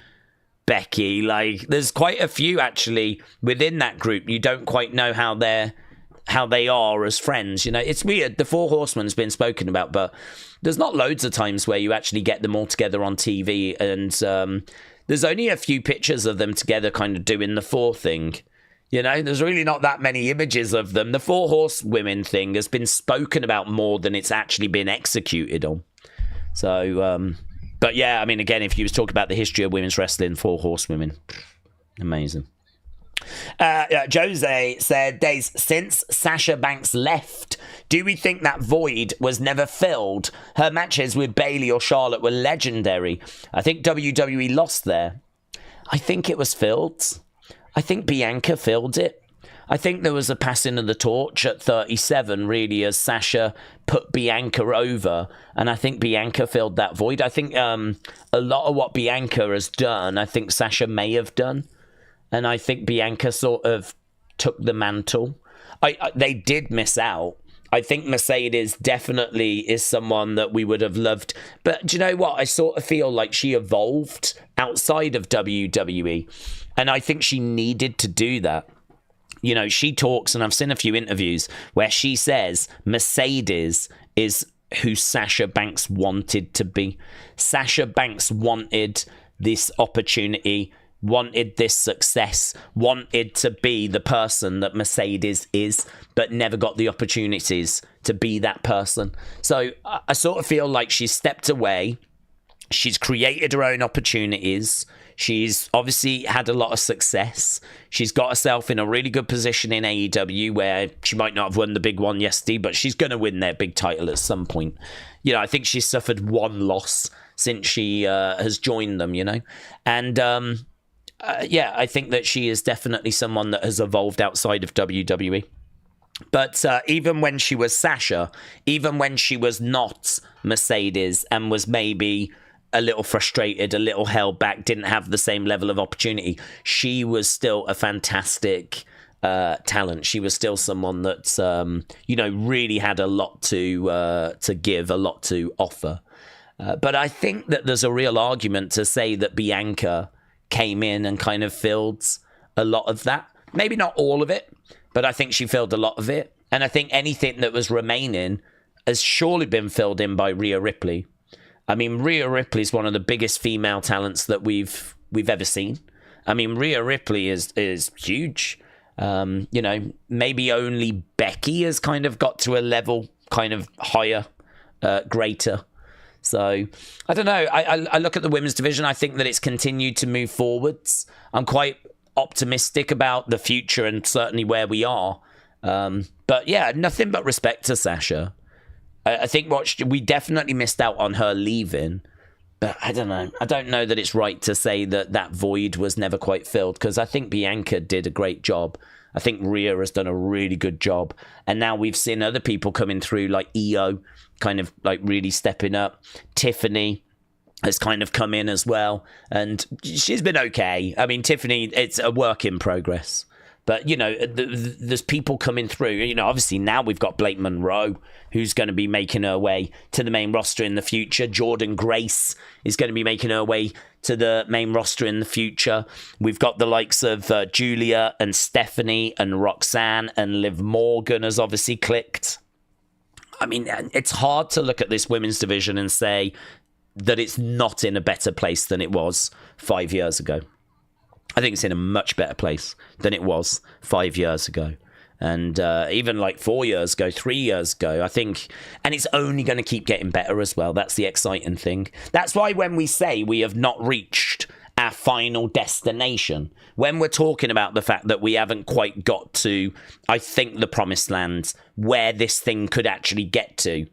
Becky. Like, there's quite a few actually within that group. You don't quite know how they are as friends. You know, it's weird. The Four Horsemen's been spoken about, but there's not loads of times where you actually get them all together on TV. And there's only a few pictures of them together kind of doing the four thing. You know, there's really not that many images of them. The Four Horsewomen thing has been spoken about more than it's actually been executed on. So, but yeah, I mean, again, if you was talking about the history of women's wrestling, Four Horsewomen, amazing. Jose said, days since Sasha Banks left, do we think that void was never filled? Her matches with Bayley or Charlotte were legendary. I think WWE lost there. I think it was filled. I think Bianca filled it. I think there was a passing of the torch at 37, really, as Sasha put Bianca over. And I think Bianca filled that void. I think a lot of what Bianca has done, I think Sasha may have done. And I think Bianca sort of took the mantle. They did miss out. I think Mercedes definitely is someone that we would have loved. But do you know what? I sort of feel like she evolved outside of WWE. And I think she needed to do that. You know, she talks, and I've seen a few interviews where she says Mercedes is who Sasha Banks wanted to be. Sasha Banks wanted this opportunity, wanted this success, wanted to be the person that Mercedes is, but never got the opportunities to be that person. So I sort of feel like she's stepped away. She's created her own opportunities. She's obviously had a lot of success. She's got herself in a really good position in AEW, where she might not have won the big one yesterday, but she's going to win their big title at some point. You know, I think she's suffered one loss since she has joined them, you know. And yeah, I think that she is definitely someone that has evolved outside of WWE. But even when she was Sasha, even when she was not Mercedes and was maybe a little frustrated, a little held back, didn't have the same level of opportunity, she was still a fantastic talent. She was still someone that, you know, really had a lot to give, a lot to offer. But I think that there's a real argument to say that Bianca came in and kind of filled a lot of that. Maybe not all of it, but I think she filled a lot of it. And I think anything that was remaining has surely been filled in by Rhea Ripley. I mean, Rhea Ripley is one of the biggest female talents that we've ever seen. I mean, Rhea Ripley is huge. You know, maybe only Becky has kind of got to a level kind of higher, greater. So, I don't know. I look at the women's division. I think that it's continued to move forwards. I'm quite optimistic about the future and certainly where we are. But yeah, nothing but respect to Sasha. I think we definitely missed out on her leaving. But I don't know. I don't know that it's right to say that that void was never quite filled, because I think Bianca did a great job. I think Rhea has done a really good job. And now we've seen other people coming through, like Io, kind of like really stepping up. Tiffany has kind of come in as well. And she's been okay. I mean, Tiffany, it's a work in progress. But, you know, there's people coming through. You know, obviously now we've got Blake Monroe, who's going to be making her way to the main roster in the future. Jordan Grace is going to be making her way to the main roster in the future. We've got the likes of Julia and Stephanie and Roxanne, and Liv Morgan has obviously clicked. I mean, it's hard to look at this women's division and say that it's not in a better place than it was 5 years ago. I think it's in a much better place than it was 5 years ago. And even like 4 years ago, 3 years ago, I think, and it's only going to keep getting better as well. That's the exciting thing. That's why when we say we have not reached our final destination, when we're talking about the fact that we haven't quite got to, I think, the promised land, where this thing could actually get to,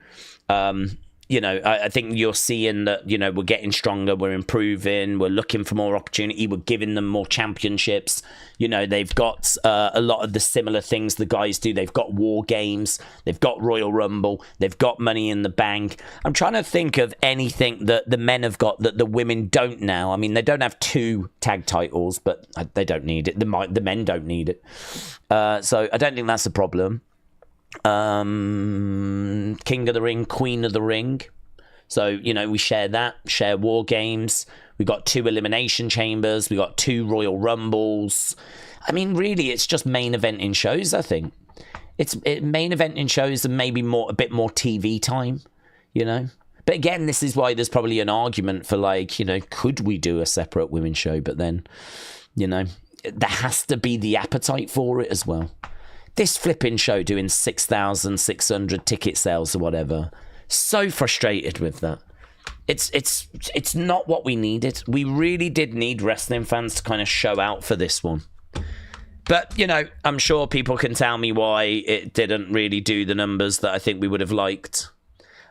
I think you're seeing that, we're getting stronger, we're improving, we're looking for more opportunity, we're giving them more championships. They've got a lot of the similar things the guys do. They've got War Games, they've got Royal Rumble, they've got Money in the Bank. I'm trying to think of anything that the men have got that the women don't now. I mean, they don't have 2 tag titles, but they don't need it. The men don't need it. So I don't think that's a problem. King of the Ring, Queen of the Ring. So, we share War Games. We got 2 Elimination Chambers. We got 2 Royal Rumbles. I mean, really, it's just main eventing shows, I think. It's main eventing shows and maybe a bit more TV time, But again, this is why there's probably an argument for could we do a separate women's show? But then, there has to be the appetite for it as well. This flipping show doing 6,600 ticket sales or whatever. So frustrated with that. It's not what we needed. We really did need wrestling fans to kind of show out for this one. But, I'm sure people can tell me why it didn't really do the numbers that I think we would have liked.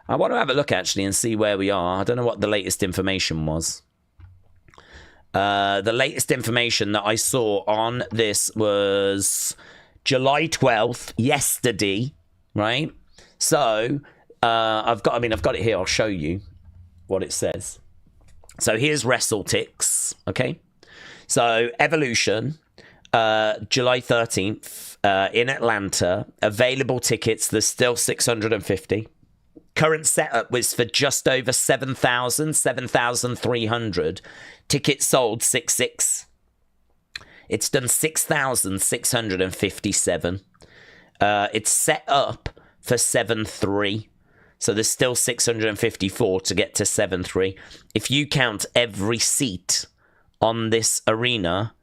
I want to have a look, actually, and see where we are. I don't know what the latest information was. The latest information that I saw on this was July 12th, yesterday, right? So, I've got it here. I'll show you what it says. So here's WrestleTix, okay? So Evolution, July 13th, in Atlanta. Available tickets, there's still 650. Current setup was for just over 7,300. Tickets sold 6,600. It's done 6,657. It's set up for 7,300. So there's still 654 to get to 7,300. If you count every seat on this arena,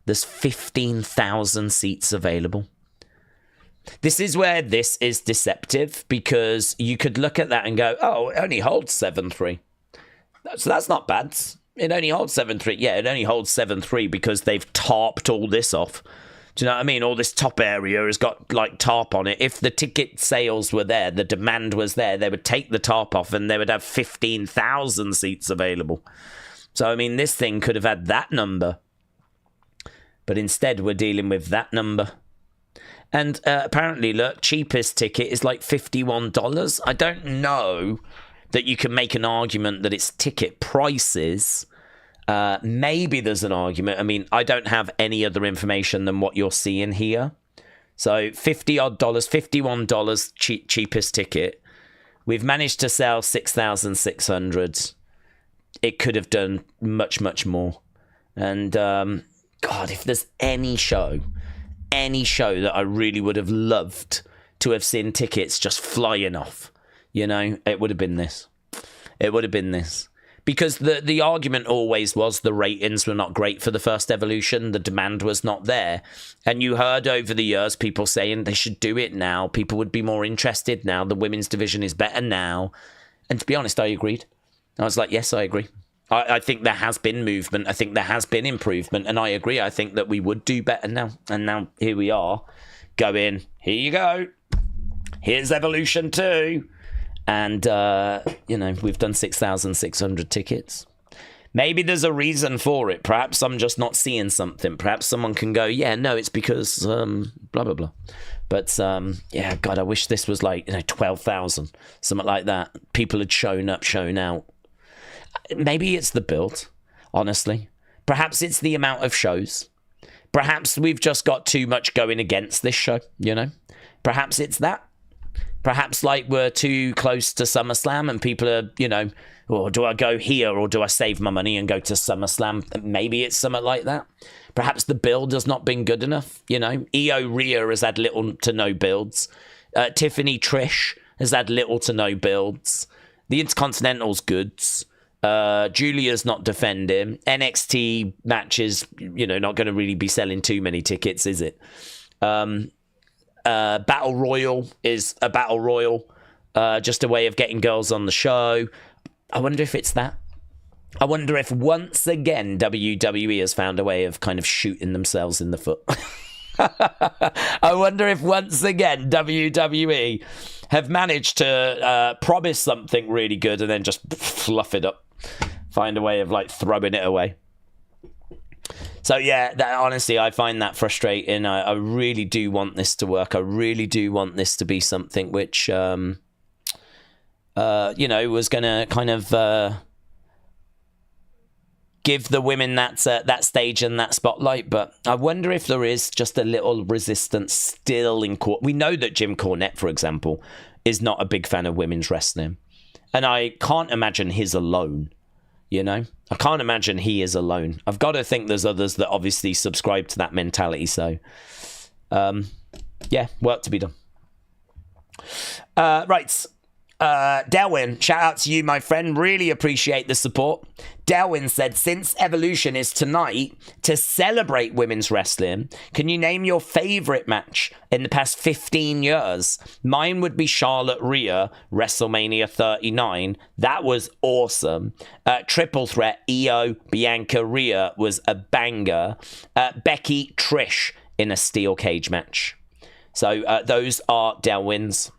there's 15,000 seats available. This is where this is deceptive, because you could look at that and go, oh, it only holds 7,300. So that's not bad. It only holds 7,300. Yeah, it only holds 7,300 because they've tarped all this off. Do you know what I mean? All this top area has got tarp on it. If the ticket sales were there, the demand was there, they would take the tarp off and they would have 15,000 seats available. So, I mean, this thing could have had that number. But instead, we're dealing with that number. And apparently, look, cheapest ticket is like $51. I don't know that you can make an argument that it's ticket prices. Maybe there's an argument. I mean, I don't have any other information than what you're seeing here. So $50 odd, $51 cheapest ticket. We've managed to sell 6,600. It could have done much, much more. And God, if there's any show that I really would have loved to have seen tickets just flying off, it would have been this. It would have been this. Because the argument always was the ratings were not great for the first Evolution. The demand was not there. And you heard over the years people saying they should do it now. People would be more interested now. The women's division is better now. And to be honest, I agreed. I was like, yes, I agree. I think there has been movement. I think there has been improvement. And I agree. I think that we would do better now. And now here we are going, here you go. Here's Evolution 2. And, we've done 6,600 tickets. Maybe there's a reason for it. Perhaps I'm just not seeing something. Perhaps someone can go, yeah, no, it's because blah, blah, blah. But, yeah, God, I wish this was 12,000, something like that. People had shown up, shown out. Maybe it's the build, honestly. Perhaps it's the amount of shows. Perhaps we've just got too much going against this show, Perhaps it's that. Perhaps we're too close to SummerSlam and people are, or do I go here or do I save my money and go to SummerSlam? Maybe it's something like that. Perhaps the build has not been good enough. Io Rhea has had little to no builds. Tiffany Trish has had little to no builds. The Intercontinental's goods. Julia's not defending. NXT matches, not going to really be selling too many tickets, is it? Battle Royal is a Battle Royal, just a way of getting girls on the show. I wonder if it's that. I wonder if once again WWE has found a way of kind of shooting themselves in the foot. I wonder if once again WWE have managed to promise something really good and then just fluff it up. Find a way of like throwing it away. So yeah, honestly, I find that frustrating. I really do want this to work. I really do want this to be something which, was going to kind of give the women that stage and that spotlight. But I wonder if there is just a little resistance still in court. We know that Jim Cornette, for example, is not a big fan of women's wrestling, and I can't imagine he's alone. I can't imagine he is alone. I've got to think there's others that obviously subscribe to that mentality. So, work to be done. Right. Delwyn, shout out to you, my friend. Really appreciate the support. Delwyn said, since Evolution is tonight to celebrate women's wrestling, can you name your favourite match in the past 15 years? Mine would be Charlotte Rhea, WrestleMania 39. That was awesome. Triple threat, Io, Bianca, Rhea was a banger. Becky, Trish in a steel cage match. So those are Delwyn's.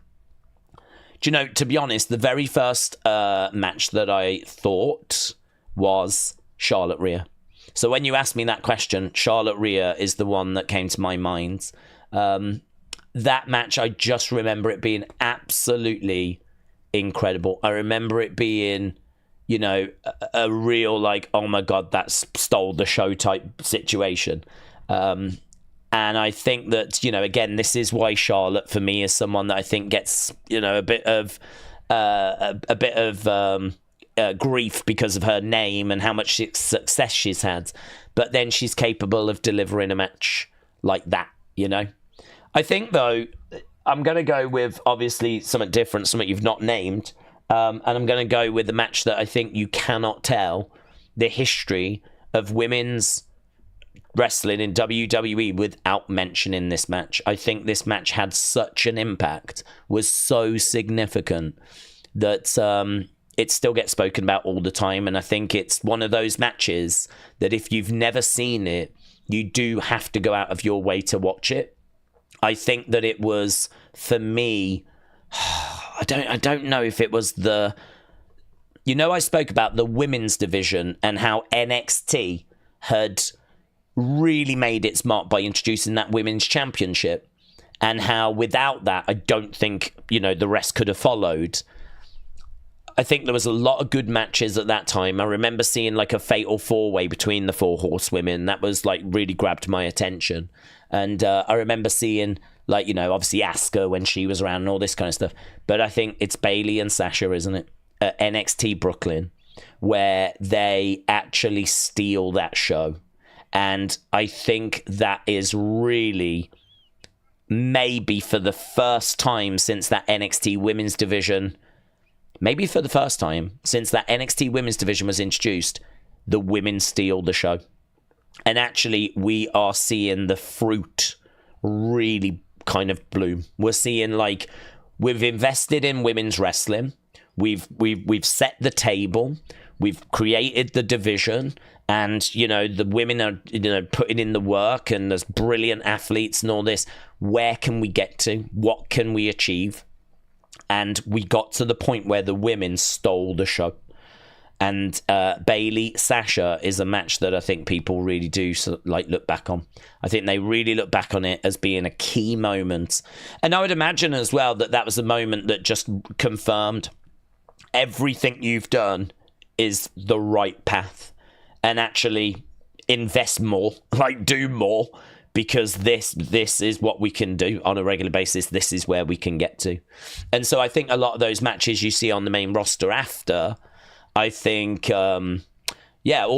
Do you know, to be honest, the very first match that I thought was Charlotte Rhea. So when you asked me that question, Charlotte Rhea is the one that came to my mind. That match, I just remember it being absolutely incredible. I remember it being, a real like, oh my God, that stole the show type situation. And I think that, again, this is why Charlotte, for me, is someone that I think gets, a bit of grief because of her name and how much success she's had. But then she's capable of delivering a match like that, I think, though, I'm going to go with, obviously, something different, something you've not named. And I'm going to go with the match that I think you cannot tell the history of women's wrestling in WWE without mentioning this match. I think this match had such an impact, was so significant that it still gets spoken about all the time. And I think it's one of those matches that if you've never seen it, you do have to go out of your way to watch it. I think that it was, for me, I don't know if it was the, I spoke about the women's division and how NXT had really made its mark by introducing that women's championship, and how without that, I don't think, the rest could have followed. I think there was a lot of good matches at that time. I remember seeing like a fatal 4-way between the 4 horsewomen. That was like really grabbed my attention. And I remember seeing like, obviously Asuka when she was around and all this kind of stuff. But I think it's Bayley and Sasha, isn't it? At NXT Brooklyn, where they actually steal that show. And I think that is really, maybe for the first time since that NXT women's division, maybe for the first time since that NXT women's division was introduced, the women steal the show. And actually, we are seeing the fruit really kind of bloom. We're seeing like, we've invested in women's wrestling. We've set the table. We've created the division. And, the women are, putting in the work, and there's brilliant athletes and all this. Where can we get to? What can we achieve? And we got to the point where the women stole the show. And Bayley Sasha is a match that I think people really do look back on. I think they really look back on it as being a key moment. And I would imagine as well that was a moment that just confirmed everything you've done is the right path. And actually invest more, do more, because this is what we can do on a regular basis. This is where we can get to. And so I think a lot of those matches you see on the main roster after, I think, all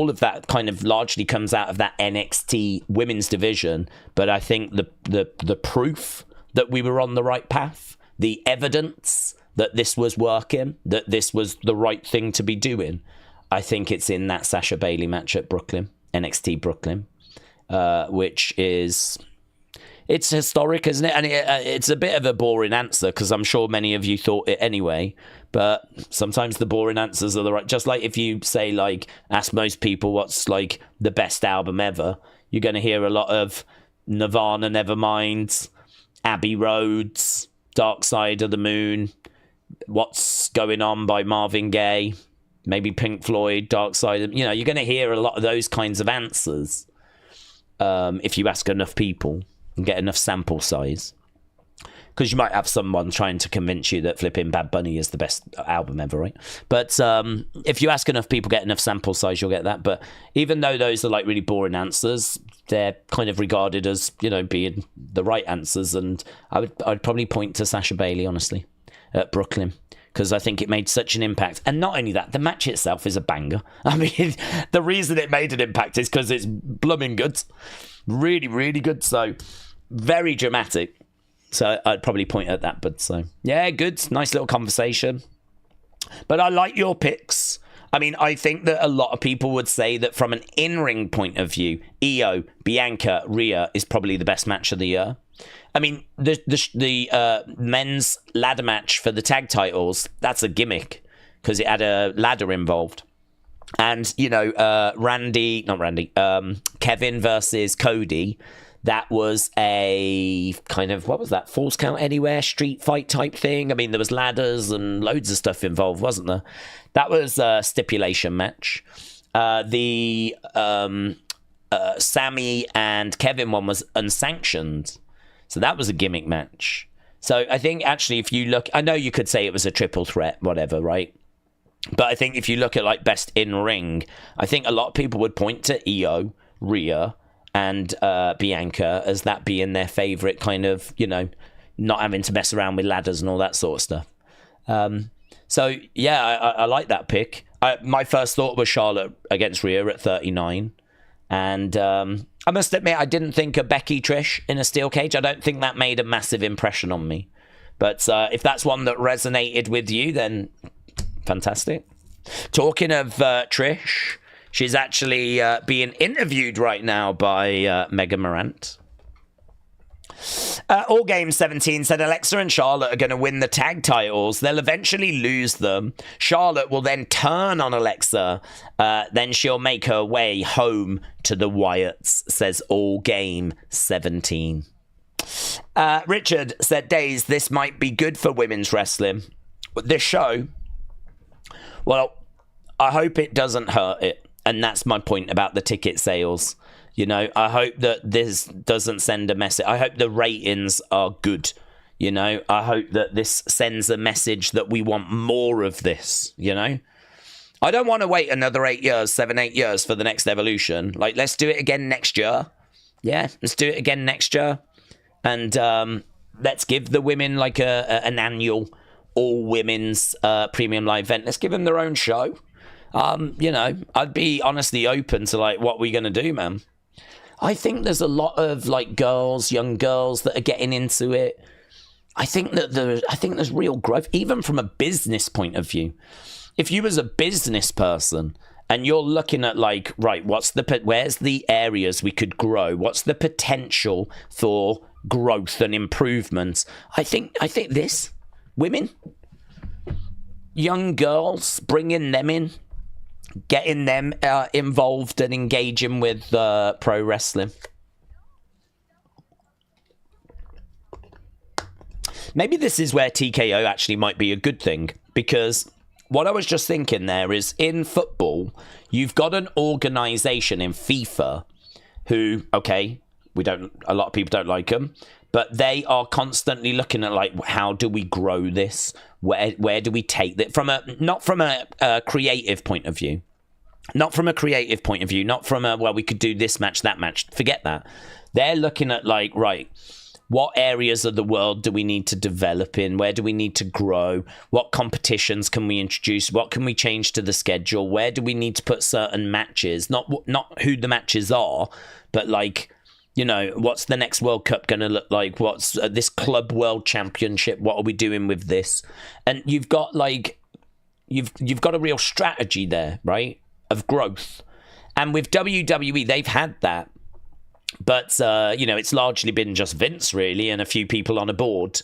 of that kind of largely comes out of that NXT women's division. But I think the proof that we were on the right path, the evidence that this was working, that this was the right thing to be doing, I think it's in that Sasha Bayley match at Brooklyn, NXT Brooklyn, which is, it's historic, isn't it? And it's a bit of a boring answer, because I'm sure many of you thought it anyway, but sometimes the boring answers are the right. Just like if you say, like, ask most people what's like the best album ever, you're going to hear a lot of Nirvana Nevermind, Abbey Roads, Dark Side of the Moon, What's Going On by Marvin Gaye, maybe Pink Floyd, Dark Side of... you're going to hear a lot of those kinds of answers if you ask enough people and get enough sample size. Because you might have someone trying to convince you that flipping Bad Bunny is the best album ever, right? But if you ask enough people, get enough sample size, you'll get that. But even though those are like really boring answers, they're kind of regarded as, being the right answers. And I'd probably point to Sasha Bayley, honestly, at Brooklyn, because I think it made such an impact. And not only that, the match itself is a banger. I mean, the reason it made an impact is because it's blooming good. Really, really good. So, very dramatic. So I'd probably point at that, but so yeah, good, nice little conversation. But I like your picks. I mean, I think that a lot of people would say that from an in-ring point of view, Io, Bianca, Rhea is probably the best match of the year. I mean, the men's ladder match for the tag titles, that's a gimmick because it had a ladder involved. And, Kevin versus Cody, that was a kind of, what was that, Falls Count Anywhere street fight type thing? I mean, there was ladders and loads of stuff involved, wasn't there? That was a stipulation match. The Sammy and Kevin one was unsanctioned. So that was a gimmick match. So I think actually if you look, I know you could say it was a triple threat, whatever, right? But I think if you look at like best in ring, I think a lot of people would point to Io, Rhea, and Bianca as that being their favourite kind of, not having to mess around with ladders and all that sort of stuff. So, yeah, I like that pick. My first thought was Charlotte against Rhea at 39. And I must admit, I didn't think of Becky Trish in a steel cage. I don't think that made a massive impression on me. But if that's one that resonated with you, then fantastic. Talking of Trish... She's actually being interviewed right now by Megan Morant. All Game 17 said Alexa and Charlotte are going to win the tag titles. They'll eventually lose them. Charlotte will then turn on Alexa. Then she'll make her way home to the Wyatts, says All Game 17. Richard said, Days, this might be good for women's wrestling. This show, well, I hope it doesn't hurt it. And that's my point about the ticket sales. I hope that this doesn't send a message. I hope the ratings are good. I hope that this sends a message that we want more of this, I don't want to wait another 8 years, 8 years for the next Evolution. Like, let's do it again next year. Yeah, let's do it again next year. And let's give the women like an annual all-women's premium live event. Let's give them their own show. I'd be honestly open to like what we're gonna do, man. I think there's a lot of like young girls that are getting into it. I think there's real growth, even from a business point of view. If you as a business person and you're looking at like, right, where's the areas we could grow? What's the potential for growth and improvement? I think this women, young girls, bringing them in. Getting them involved and engaging with pro wrestling. Maybe this is where TKO actually might be a good thing, because what I was just thinking there is in football, you've got an organisation in FIFA who, okay, a lot of people don't like them, but they are constantly looking at like, how do we grow this? Where do we take that not from a creative point of view, not from a, well, we could do this match, that match. Forget that. They're looking at like, right, what areas of the world do we need to develop in? Where do we need to grow? What competitions can we introduce? What can we change to the schedule? Where do we need to put certain matches? Not who the matches are, but like, what's the next World Cup going to look like? What's this Club World Championship? What are we doing with this? And you've got like, you've got a real strategy there, right, of growth. And with WWE, they've had that. But, it's largely been just Vince, really, and a few people on a board.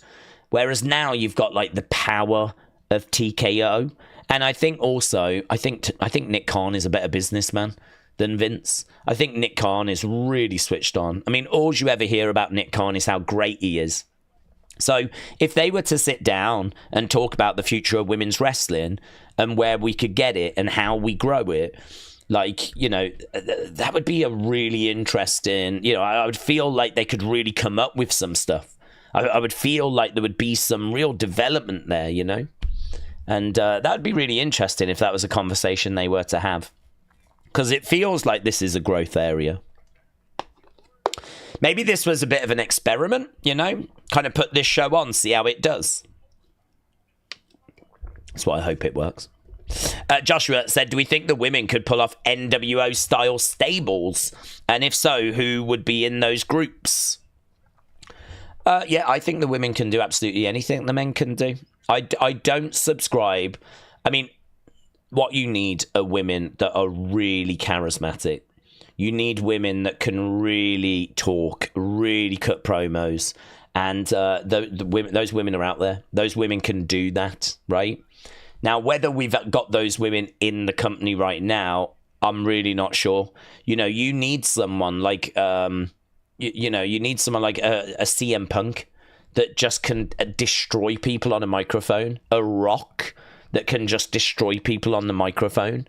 Whereas now you've got, like, the power of TKO. And I think also, I think Nick Khan is a better businessman than Vince. I think Nick Khan is really switched on. I mean, all you ever hear about Nick Khan is how great he is. So if they were to sit down and talk about the future of women's wrestling and where we could get it and how we grow it, like, you know, that would be a really interesting, you know, I would feel like they could really come up with some stuff. I would feel like there would be some real development there, you know, and that would be really interesting if that was a conversation they were to have, because it feels like this is a growth area. Maybe this was a bit of an experiment, you know, kind of put this show on, see how it does. That's why I hope it works. Joshua said, do we think the women could pull off NWO style stables? And if so, who would be in those groups? Yeah, I think the women can do absolutely anything the men can do. I don't subscribe. I mean, what you need are women that are really charismatic. You need women that can really talk, really cut promos. And those women are out there. Those women can do that, right? Now, whether we've got those women in the company right now, I'm really not sure. You know, you need someone like, you need someone like a CM Punk that just can destroy people on a microphone. A Rock that can just destroy people on the microphone.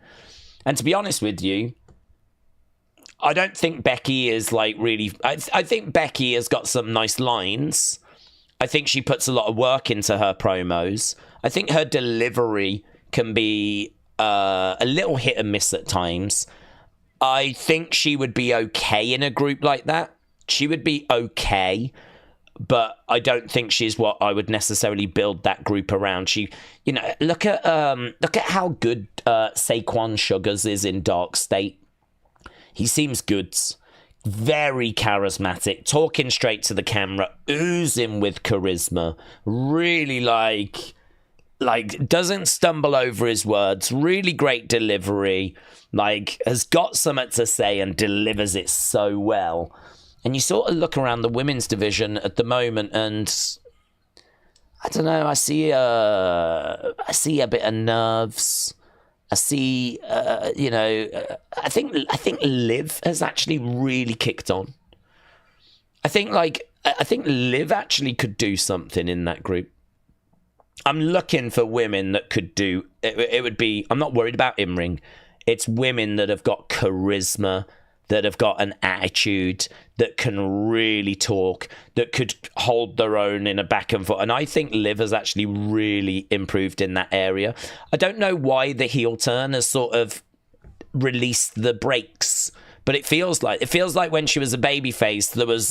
And to be honest with you, I don't think Becky is like really... I think Becky has got some nice lines. I think she puts a lot of work into her promos. I think her delivery can be a little hit and miss at times. I think she would be okay in a group like that. She would be okay, but I don't think she's what I would necessarily build that group around. She, you know, look at how good Saquon Sugars is in Dark State. He seems good, very charismatic, talking straight to the camera, oozing with charisma, really like doesn't stumble over his words, really great delivery, like has got something to say and delivers it so well. And you sort of look around the women's division at the moment and I don't know, I see a bit of nerves. I see, I think Liv has actually really kicked on. I think Liv actually could do something in that group. I'm looking for women that could do, it would be, I'm not worried about in-ring. It's women that have got charisma, that have got an attitude, that can really talk, that could hold their own in a back and forth. And I think Liv has actually really improved in that area. I don't know why the heel turn has sort of released the brakes, but it feels like when she was a babyface, there was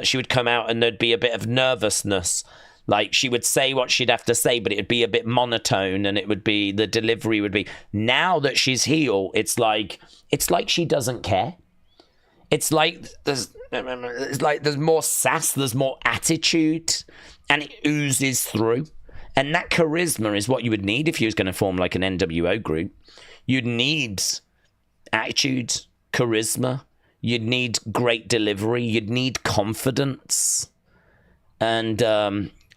she would come out and there'd be a bit of nervousness. Like she would say what she'd have to say, but it would be a bit monotone, and the delivery would be. Now that she's heel, it's like she doesn't care. It's like there's more sass, there's more attitude, and it oozes through. And that charisma is what you would need if you was going to form like an NWO group. You'd need attitude, charisma. You'd need great delivery. You'd need confidence. And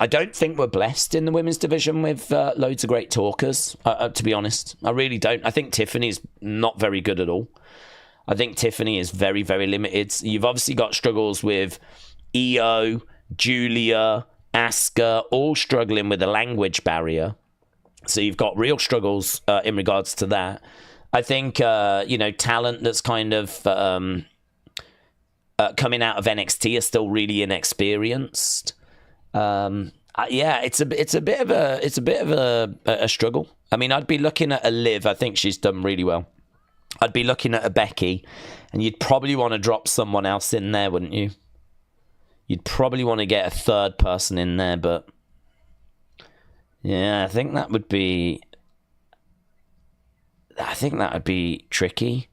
I don't think we're blessed in the women's division with loads of great talkers, to be honest. I really don't. I think Tiffany's not very good at all. I think Tiffany is very, very limited. You've obviously got struggles with Io, Julia, Asuka, all struggling with a language barrier. So you've got real struggles in regards to that. I think, talent that's kind of coming out of NXT are still really inexperienced. It's a bit of a struggle. I mean, I'd be looking at a Liv. I think she's done really well. I'd be looking at a Becky, and you'd probably want to drop someone else in there, wouldn't you? You'd probably want to get a third person in there, but yeah, I think that would be tricky.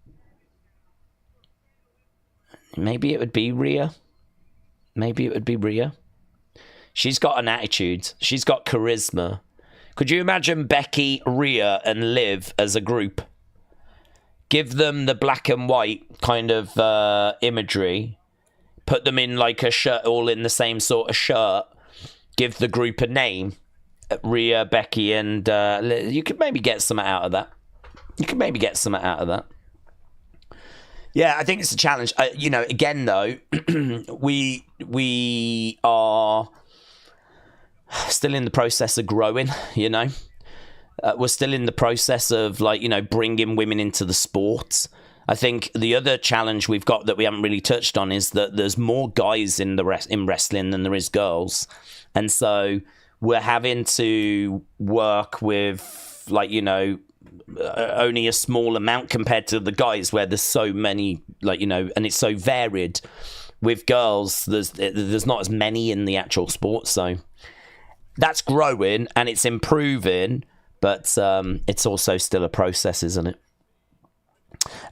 Maybe it would be Rhea. She's got an attitude. She's got charisma. Could you imagine Becky, Rhea, and Liv as a group? Give them the black and white kind of imagery. Put them in like a shirt, all in the same sort of shirt. Give the group a name. Rhea, Becky, and you could maybe get something out of that. Yeah, I think it's a challenge. You know, again though, we are still in the process of growing. You know, we're still in the process of, like, you know, bringing women into the sport. I think the other challenge we've got that we haven't really touched on is that there's more guys in in wrestling than there is girls, and so we're having to work with, like, you know, only a small amount compared to the guys, where there's so many, like, you know, and it's so varied. With girls, there's not as many in the actual sport, so that's growing and it's improving, but it's also still a process, isn't it?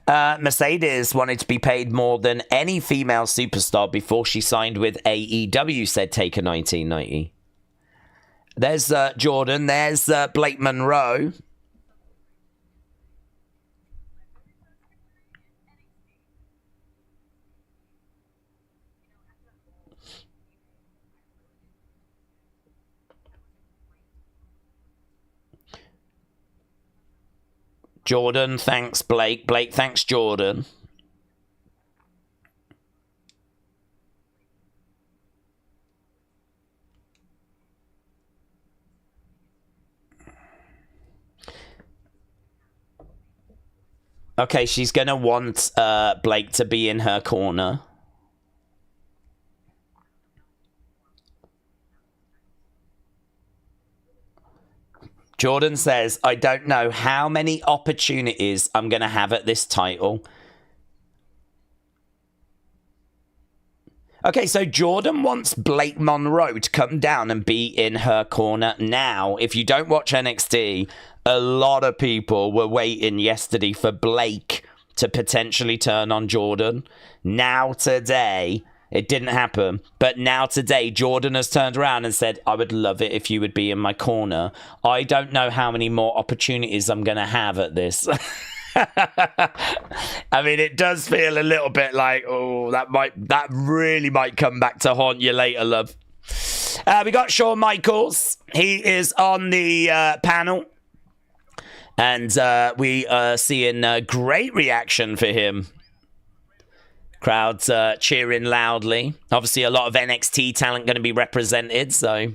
Mercedes wanted to be paid more than any female superstar before she signed with AEW, said Taker 1990. There's Jordan. There's Blake Monroe. Jordan, thanks, Blake. Blake, thanks, Jordan. Okay, she's going to want Blake to be in her corner. Jordan says, I don't know how many opportunities I'm going to have at this title. Okay, so Jordan wants Blake Monroe to come down and be in her corner. Now, if you don't watch NXT, a lot of people were waiting yesterday for Blake to potentially turn on Jordan. Now, today, it didn't happen. But now, today, Jordan has turned around and said, I would love it if you would be in my corner. I don't know how many more opportunities I'm going to have at this. I mean, it does feel a little bit like, oh, that really might come back to haunt you later, love. We got Shawn Michaels. He is on the panel. And we are seeing a great reaction for him. Crowds cheering loudly. Obviously, a lot of NXT talent going to be represented, so...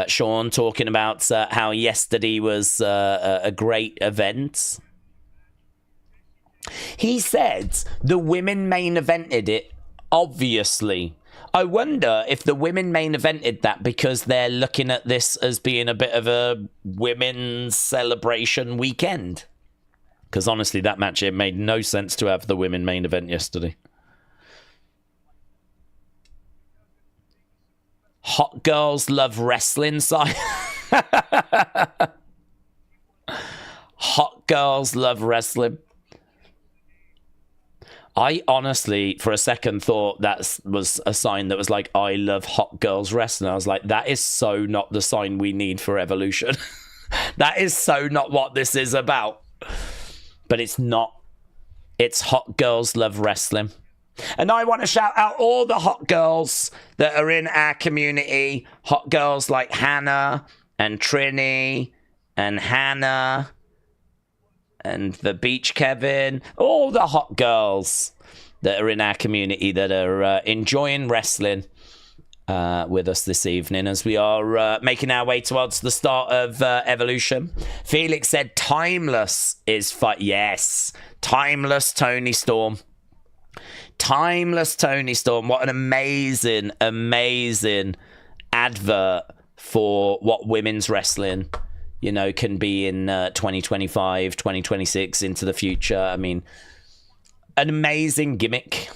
Shawn talking about how yesterday was a great event. He said the women main evented it, obviously. I wonder if the women main evented that because they're looking at this as being a bit of a women's celebration weekend. Because honestly, that match, it made no sense to have the women main event yesterday. Hot girls love wrestling side. Hot girls love wrestling. I honestly, for a second, thought that was a sign that was like, I love hot girls wrestling. I was like, that is so not the sign we need for Evolution. That is so not what this is about. But it's not. It's hot girls love wrestling. And I want to shout out all the hot girls that are in our community. Hot girls like Hannah and Trini and Hannah and the Beach Kevin. All the hot girls that are in our community that are enjoying wrestling with us this evening as we are making our way towards the start of Evolution. Felix said Timeless is yes, Timeless Tony Storm. Timeless Tony Storm. What an amazing, amazing advert for what women's wrestling, you know, can be in 2025, 2026, into the future. I mean, an amazing gimmick.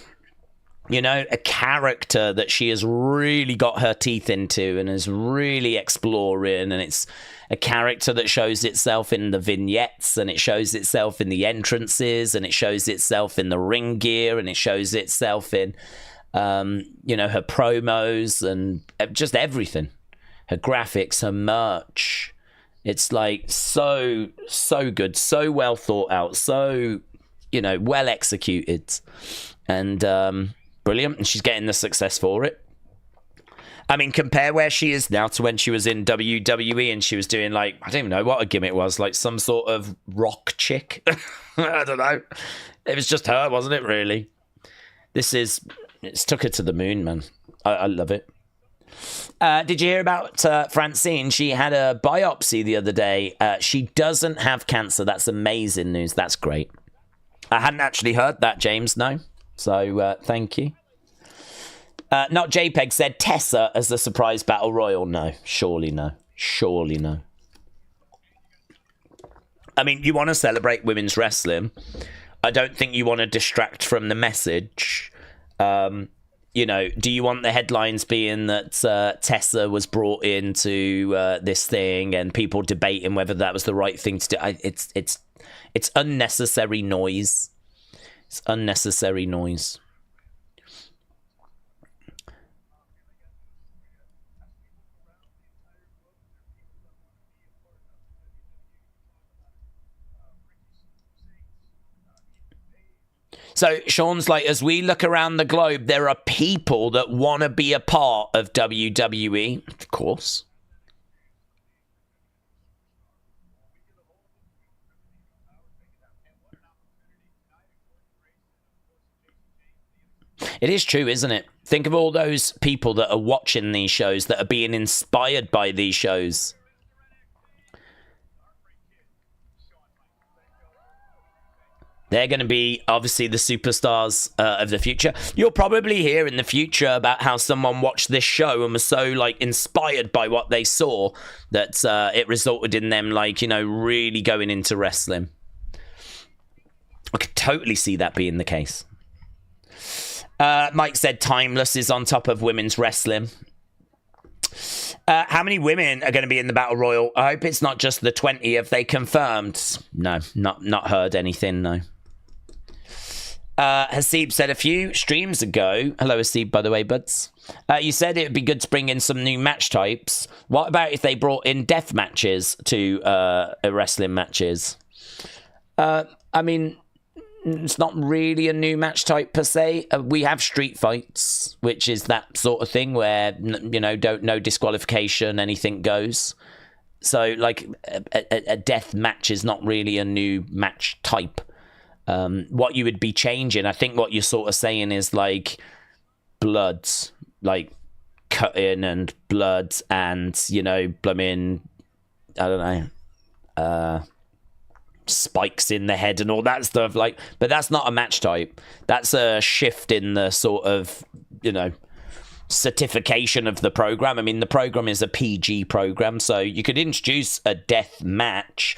You know, a character that she has really got her teeth into and is really exploring. And it's a character that shows itself in the vignettes, and it shows itself in the entrances, and it shows itself in the ring gear, and it shows itself in, you know, her promos and just everything. Her graphics, her merch. It's like so good, so well thought out, so, you know, well executed. And, brilliant, and she's getting the success for it. I mean, compare where she is now to when she was in WWE and she was doing, like, I don't even know what a gimmick was, like some sort of rock chick. I don't know. It was just her, wasn't it, really? It's took her to the moon, man. I love it. Did you hear about Francine? She had a biopsy the other day. She doesn't have cancer. That's amazing news. That's great. I hadn't actually heard that, James, no. So, thank you. Not JPEG said Tessa as the surprise battle royal. No, surely no. Surely no. I mean, you want to celebrate women's wrestling. I don't think you want to distract from the message. You know, do you want the headlines being that Tessa was brought into this thing and people debating whether that was the right thing to do? It's unnecessary noise. It's unnecessary noise. So Sean's like, as we look around the globe, there are people that want to be a part of WWE. Of course. It is true, isn't it? Think of all those people that are watching these shows, that are being inspired by these shows. They're going to be, obviously, the superstars of the future. You'll probably hear in the future about how someone watched this show and was so, like, inspired by what they saw that it resulted in them, like, you know, really going into wrestling. I could totally see that being the case. Mike said Timeless is on top of women's wrestling. How many women are going to be in the Battle Royal? I hope it's not just the 20. Have they confirmed? No, not heard anything, no. Hasib said a few streams ago, hello Hasib, by the way, buds, you said it would be good to bring in some new match types. What about if they brought in death matches to wrestling matches? I mean, it's not really a new match type per se. We have street fights, which is that sort of thing where, you know, no disqualification, anything goes. So, like, a death match is not really a new match type. What you would be changing, I think what you're sort of saying is, like, bloods, like, cutting and blood and, you know, blooming, I don't know, spikes in the head and all that stuff, like, but that's not a match type. That's a shift in the sort of, you know, certification of the program. I mean, the program is a PG program, so you could introduce a death match.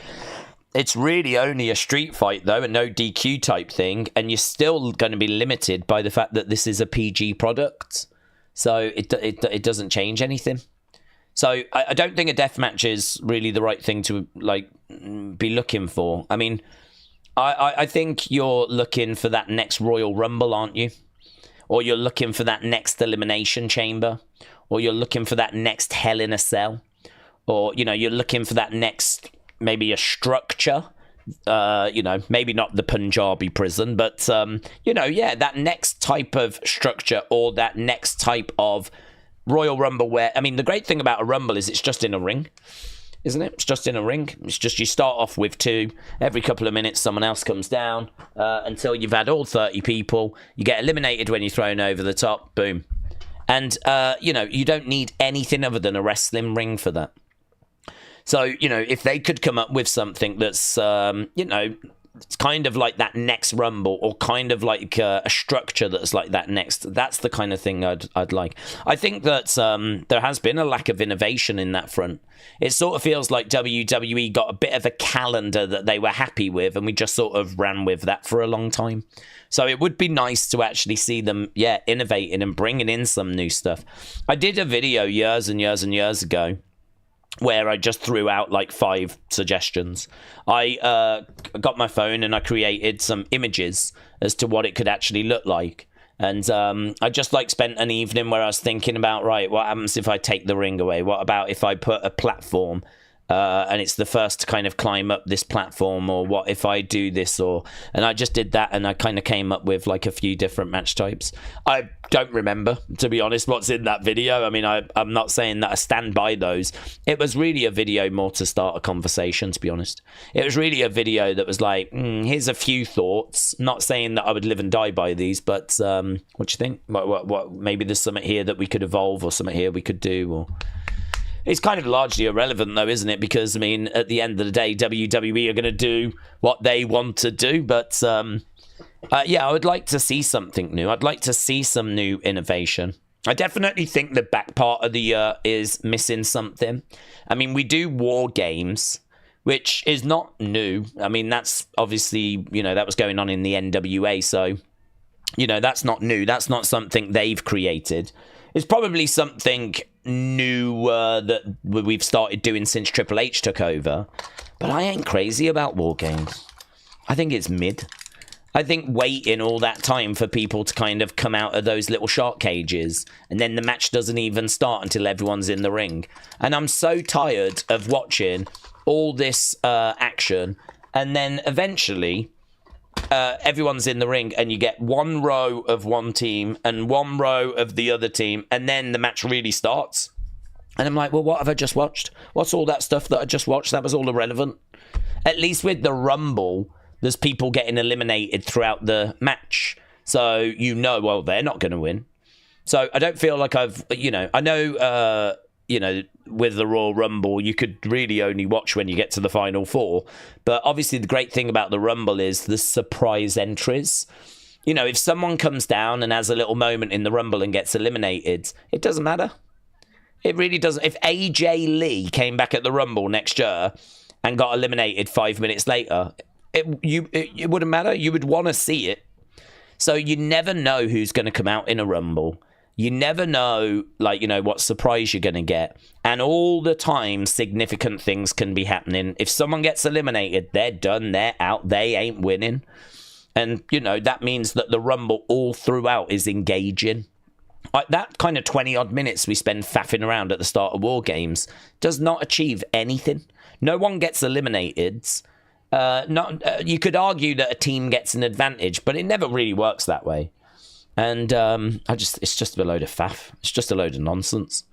It's really only a street fight, though, and no DQ type thing, and you're still going to be limited by the fact that this is a PG product, so it doesn't change anything. So I don't think a death match is really the right thing to, like, be looking for. I mean, I think you're looking for that next Royal Rumble, aren't you? Or you're looking for that next Elimination Chamber, or you're looking for that next Hell in a Cell, or, you know, you're looking for that next, maybe a structure, you know, maybe not the Punjabi prison, but, you know, yeah, that next type of structure or that next type of Royal Rumble where, I mean, the great thing about a Rumble is it's just in a ring, isn't it? It's just in a ring. It's just you start off with 2. Every couple of minutes, someone else comes down until you've had all 30 people. You get eliminated when you're thrown over the top. Boom. And, you know, you don't need anything other than a wrestling ring for that. So, you know, if they could come up with something that's, you know, it's kind of like that next Rumble, or kind of like a structure that's like that next. That's the kind of thing I'd like. I think that there has been a lack of innovation in that front. It sort of feels like WWE got a bit of a calendar that they were happy with, and we just sort of ran with that for a long time. So it would be nice to actually see them, yeah, innovating and bringing in some new stuff. I did a video years and years and years ago where I just threw out like 5 suggestions. I got my phone and I created some images as to what it could actually look like. And I just like spent an evening where I was thinking about, right, what happens if I take the ring away? What about if I put a platform and it's the first to kind of climb up this platform, or what if I do this, and I just did that, and I kind of came up with like a few different match types. I don't remember, to be honest, what's in that video. I mean, I'm not saying that I stand by those. It was really a video more to start a conversation, to be honest. It was really a video that was like, here's a few thoughts. Not saying that I would live and die by these, but what do you think? What maybe there's something here that we could evolve, or something here we could do, or... It's kind of largely irrelevant, though, isn't it? Because, I mean, at the end of the day, WWE are going to do what they want to do. But, yeah, I would like to see something new. I'd like to see some new innovation. I definitely think the back part of the year is missing something. I mean, we do War Games, which is not new. I mean, that's obviously, you know, that was going on in the NWA. So, you know, that's not new. That's not something they've created. It's probably something new that we've started doing since Triple H took over. But I ain't crazy about War Games. I think it's mid. I think waiting all that time for people to kind of come out of those little shark cages, and then the match doesn't even start until everyone's in the ring. And I'm so tired of watching all this action, and then eventually... everyone's in the ring, and you get one row of one team and one row of the other team, and then the match really starts. And I'm like, well, what have I just watched? What's all that stuff that I just watched? That was all irrelevant. At least with the Rumble, there's people getting eliminated throughout the match. So, you know, well, they're not going to win. So I don't feel like I've, you know, I know, you know, with the Royal Rumble, you could really only watch when you get to the final four. But obviously the great thing about the Rumble is the surprise entries. You know, if someone comes down and has a little moment in the Rumble and gets eliminated, it doesn't matter. It really doesn't. If AJ Lee came back at the Rumble next year and got eliminated 5 minutes later, it wouldn't matter. You would want to see it. So you never know who's going to come out in a Rumble. You never know, like, you know, what surprise you're going to get. And all the time, significant things can be happening. If someone gets eliminated, they're done. They're out. They ain't winning. And, you know, that means that the Rumble all throughout is engaging. Like that kind of 20-odd minutes we spend faffing around at the start of War Games does not achieve anything. No one gets eliminated. You could argue that a team gets an advantage, but it never really works that way. And it's just a load of faff. It's just a load of nonsense.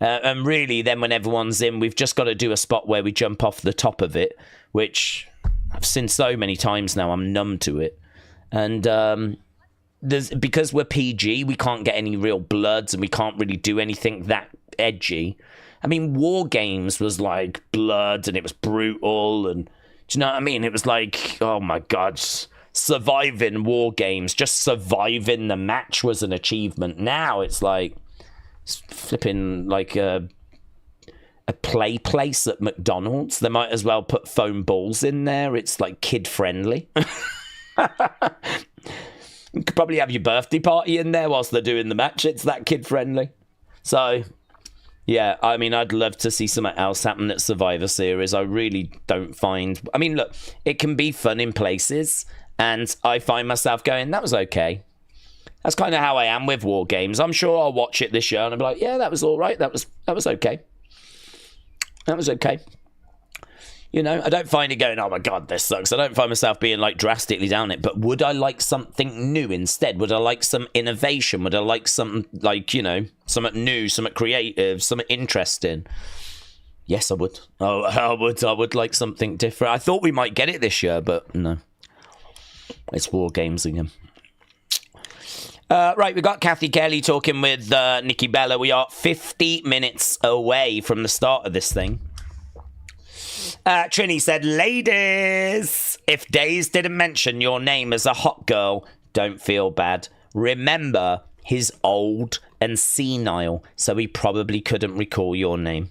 And really, then when everyone's in, we've just got to do a spot where we jump off the top of it, which I've seen so many times now, I'm numb to it. And because we're PG, we can't get any real bloods, and we can't really do anything that edgy. I mean, War Games was like blood, and it was brutal, and do you know what I mean? It was like, oh my God, surviving War Games, just surviving the match was an achievement. Now it's like flipping like a play place at McDonald's. They might as well put foam balls in there. It's like kid friendly. You could probably have your birthday party in there whilst they're doing the match. It's that kid friendly. So yeah, I mean, I'd love to see something else happen at Survivor Series. I really don't find... I mean, look, it can be fun in places, and I find myself going, that was okay. That's kind of how I am with War Games. I'm sure I'll watch it this year, and I'll be like, yeah, that was all right. That was okay. That was okay. You know, I don't find it going, oh my God, this sucks. I don't find myself being like drastically down it. But would I like something new instead? Would I like some innovation? Would I like something like, you know, something new, something creative, something interesting? Yes, I would. Oh, I would like something different. I thought we might get it this year, but no. It's War Games again. Right, we got Kathy Kelly talking with Nikki Bella. We are 50 minutes away from the start of this thing. Trini said, ladies, if Days didn't mention your name as a hot girl, don't feel bad. Remember, he's old and senile, so he probably couldn't recall your name.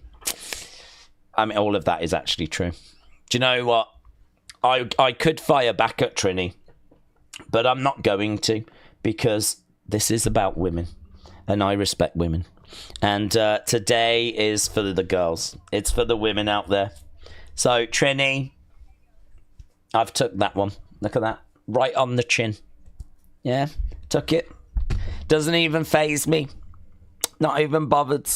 I mean, all of that is actually true. Do you know what? I could fire back at Trini, but I'm not going to, because this is about women, and I respect women. And today is for the girls. It's for the women out there. So, Trini, I've took that one. Look at that. Right on the chin. Yeah, took it. Doesn't even faze me. Not even bothered.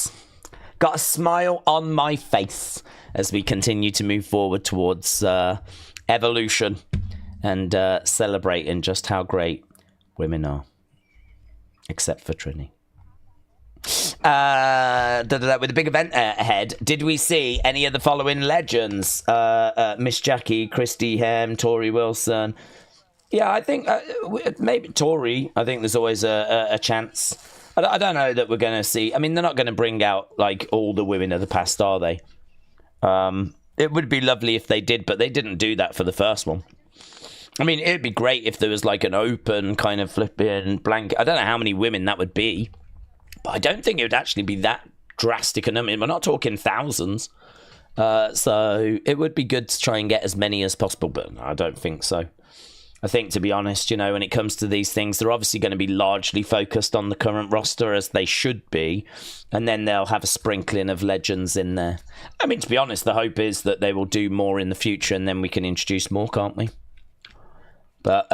got a smile on my face as we continue to move forward towards Evolution and celebrating just how great women are. Except for Trini. With the big event ahead, did we see any of the following legends? Miss Jackie, Christy Hem, Tori Wilson. Yeah, I think maybe Tori. I think there's always a chance. I don't know that we're going to see. I mean, they're not going to bring out like all the women of the past, are they? It would be lovely if they did, but they didn't do that for the first one. I mean, it'd be great if there was like an open kind of flipping blanket. I don't know how many women that would be, but I don't think it would actually be that drastic. I mean, we're not talking thousands. So it would be good to try and get as many as possible, but I don't think so. I think, to be honest, you know, when it comes to these things, they're obviously going to be largely focused on the current roster, as they should be, and then they'll have a sprinkling of legends in there. I mean, to be honest, the hope is that they will do more in the future, and then we can introduce more, can't we? But,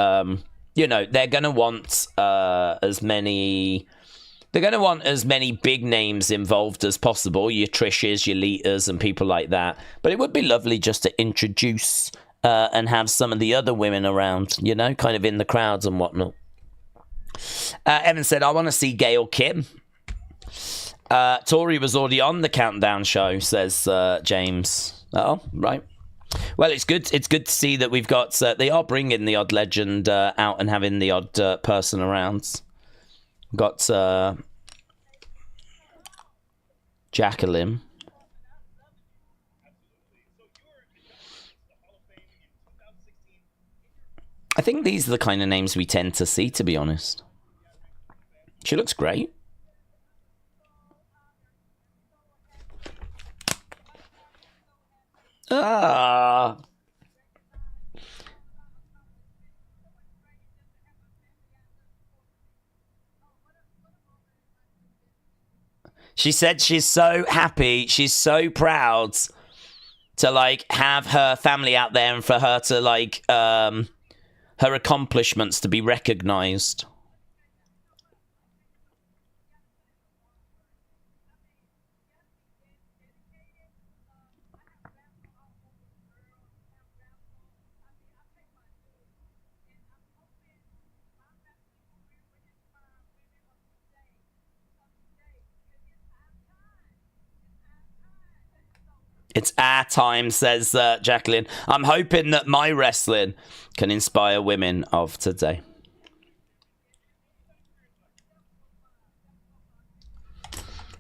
you know, they're going to want as many... They're going to want as many big names involved as possible, your Trishes, your Litas, and people like that. But it would be lovely just to introduce... and have some of the other women around, you know, kind of in the crowds and whatnot. Evan said, I want to see Gail Kim. Tori was already on the countdown show, says James. Oh, right. Well, it's good. It's good to see that we've got... they are bringing the odd legend out and having the odd person around. Got Jacqueline. I think these are the kind of names we tend to see, to be honest. She looks great. Ah. She said she's so happy, she's so proud to, like, have her family out there and for her to, like, her accomplishments to be recognised. It's our time, says Jacqueline. I'm hoping that my wrestling can inspire women of today.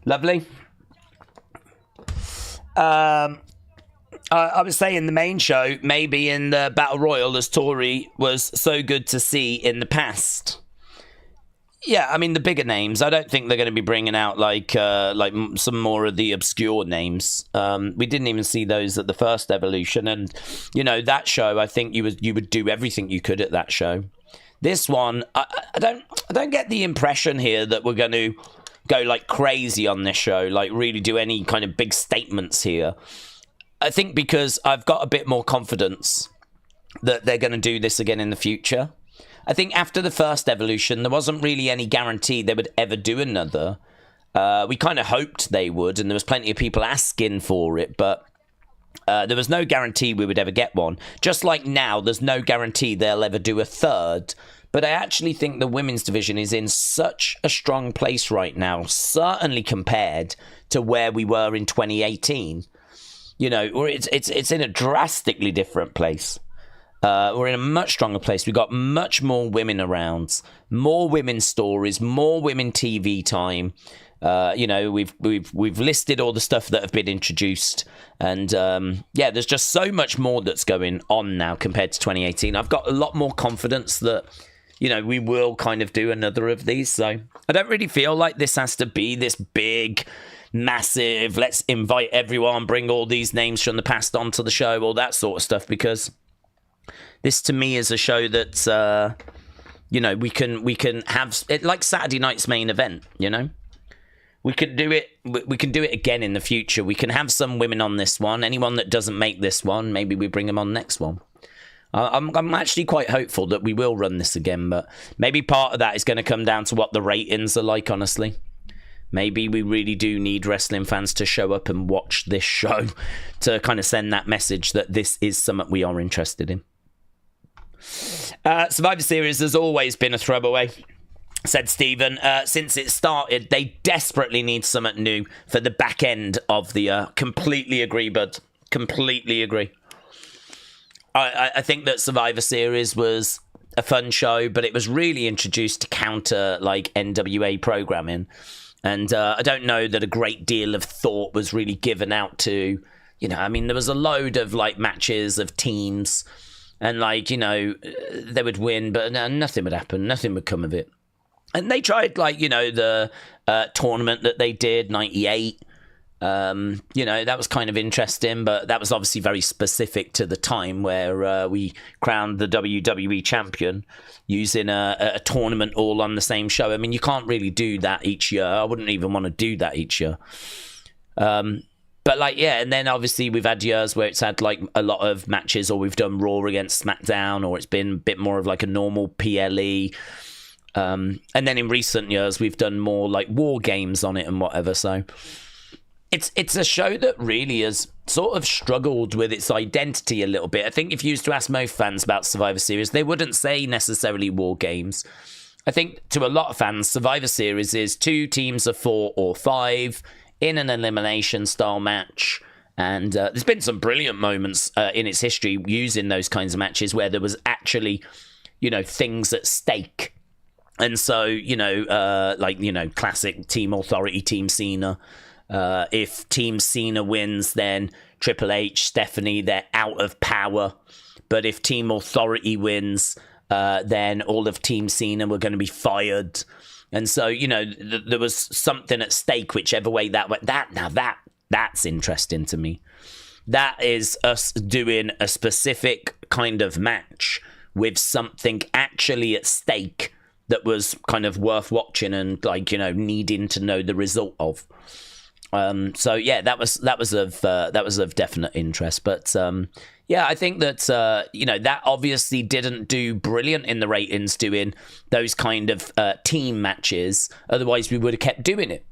Lovely. I was saying the main show, maybe in the Battle Royal, as Tori was so good to see in the past. Yeah, I mean, the bigger names, I don't think they're going to be bringing out, like some more of the obscure names. We didn't even see those at the first Evolution. And, you know, that show, I think you would do everything you could at that show. This one, I don't get the impression here that we're going to go, like, crazy on this show, like, really do any kind of big statements here. I think because I've got a bit more confidence that they're going to do this again in the future. I think after the first Evolution, there wasn't really any guarantee they would ever do another. We kind of hoped they would, and there was plenty of people asking for it, but there was no guarantee we would ever get one. Just like now, there's no guarantee they'll ever do a third. But I actually think the women's division is in such a strong place right now, certainly compared to where we were in 2018. You know, or it's in a drastically different place. We're in a much stronger place. We've got much more women around, more women's stories, more women TV time. You know, we've listed all the stuff that have been introduced, and yeah, there's just so much more that's going on now compared to 2018. I've got a lot more confidence that, you know, we will kind of do another of these. So I don't really feel like this has to be this big, massive, let's invite everyone, bring all these names from the past onto the show, all that sort of stuff, because this to me is a show that, you know, we can have it like Saturday night's main event, you know? We can do it. We can do it again in the future. We can have some women on this one. Anyone that doesn't make this one, maybe we bring them on next one. I'm actually quite hopeful that we will run this again, but maybe part of that is going to come down to what the ratings are like, honestly. maybe we really do need wrestling fans to show up and watch this show to kind of send that message that this is something we are interested in. Survivor Series has always been a throwaway, said Stephen. Since it started, they desperately need something new for the back end of the year. Completely agree, bud. Completely agree. I think that Survivor Series was a fun show, but it was really introduced to counter like NWA programming. And I don't know that a great deal of thought was really given out to, you know, I mean, there was a load of like matches of teams and like, you know, they would win, but nothing would happen. Nothing would come of it. And they tried like, you know, the tournament that they did, 98. You know, that was kind of interesting, but that was obviously very specific to the time where we crowned the WWE champion using a tournament all on the same show. I mean, you can't really do that each year. I wouldn't even want to do that each year. But like, yeah, and then obviously we've had years where it's had like a lot of matches, or we've done Raw against SmackDown, or it's been a bit more of like a normal PLE. And then in recent years, we've done more like war games on it and whatever. So it's a show that really has sort of struggled with its identity a little bit. I think if you used to ask most fans about Survivor Series, they wouldn't say necessarily war games. I think to a lot of fans, Survivor Series is 2 teams of 4 or 5 in an elimination style match. And there's been some brilliant moments in its history using those kinds of matches where there was actually, you know, things at stake. And so, you know, like, you know, classic Team Authority, Team Cena. If Team Cena wins, then Triple H, Stephanie, they're out of power. But if Team Authority wins, then all of Team Cena were going to be fired. And so, you know, there was something at stake, whichever way that went. That's interesting to me. That is us doing a specific kind of match with something actually at stake that was kind of worth watching and, like, you know, needing to know the result of. So yeah, that was of definite interest. But yeah, I think that you know, that obviously didn't do brilliant in the ratings doing those kind of team matches. Otherwise, we would have kept doing it.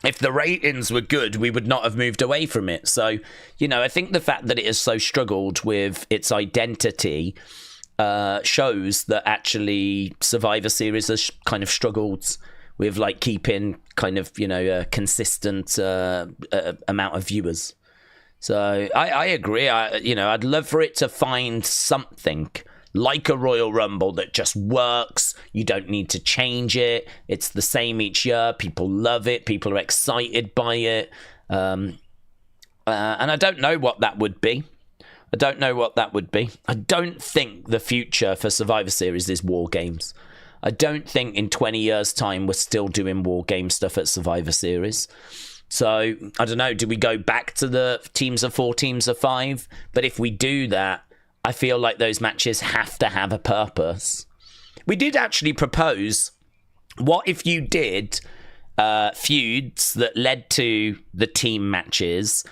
If the ratings were good, we would not have moved away from it. So, you know, I think the fact that it has so struggled with its identity shows that actually Survivor Series has kind of struggled with like keeping kind of, you know, a consistent amount of viewers. So I agree. You know, I'd love for it to find something like a Royal Rumble that just works. You don't need to change it. It's the same each year. People love it. People are excited by it. And I don't know what that would be. I don't think the future for Survivor Series is War Games. I don't think in 20 years' time we're still doing War Game stuff at Survivor Series. So, I don't know, do we go back to the teams of 4, teams of 5? But if we do that, I feel like those matches have to have a purpose. We did actually propose, what if you did feuds that led to the team matches?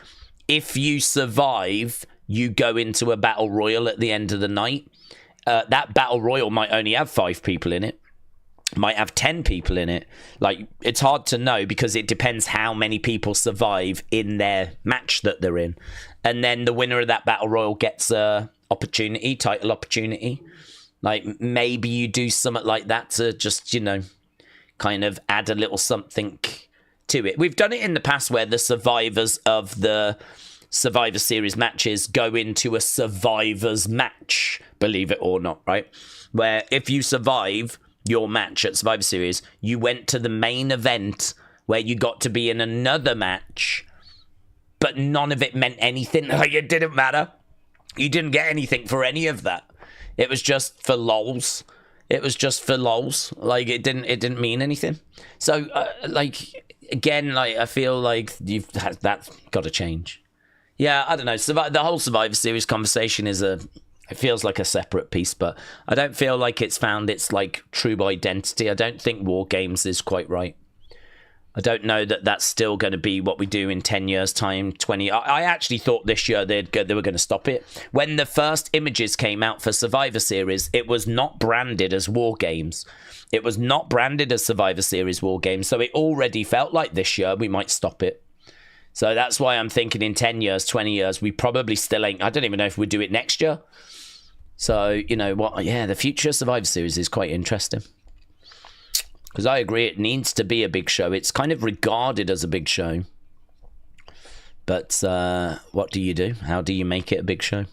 If you survive, you go into a battle royal at the end of the night. That battle royal might only have 5 people in it, might have 10 people in it. Like, it's hard to know because it depends how many people survive in their match that they're in. And then the winner of that battle royal gets a opportunity, title opportunity. Like, maybe you do something like that to just, you know, kind of add a little something to it. We've done it in the past where the survivors of the Survivor Series matches go into a survivors match, believe it or not, right? Where if you survive your match at Survivor Series, you went to the main event where you got to be in another match, but none of it meant anything. Like, it didn't matter. You didn't get anything for any of that. It was just for lols. Like, it didn't mean anything. So, like, again, like, I feel like that's got to change. Yeah, I don't know. The whole Survivor Series conversation it feels like a separate piece, but I don't feel like it's found its like true identity. I don't think War Games is quite right. I don't know that that's still going to be what we do in 10 years' time, 20. I actually thought this year they were going to stop it. When the first images came out for Survivor Series, it was not branded as War Games. It was not branded as Survivor Series War Games, so it already felt like this year we might stop it. So that's why I'm thinking in 10 years, 20 years, we probably still ain't. I don't even know if we'd do it next year. So, you know what? Yeah, the future Survivor Series is quite interesting. Because I agree, it needs to be a big show. It's kind of regarded as a big show. But what do you do? How do you make it a big show?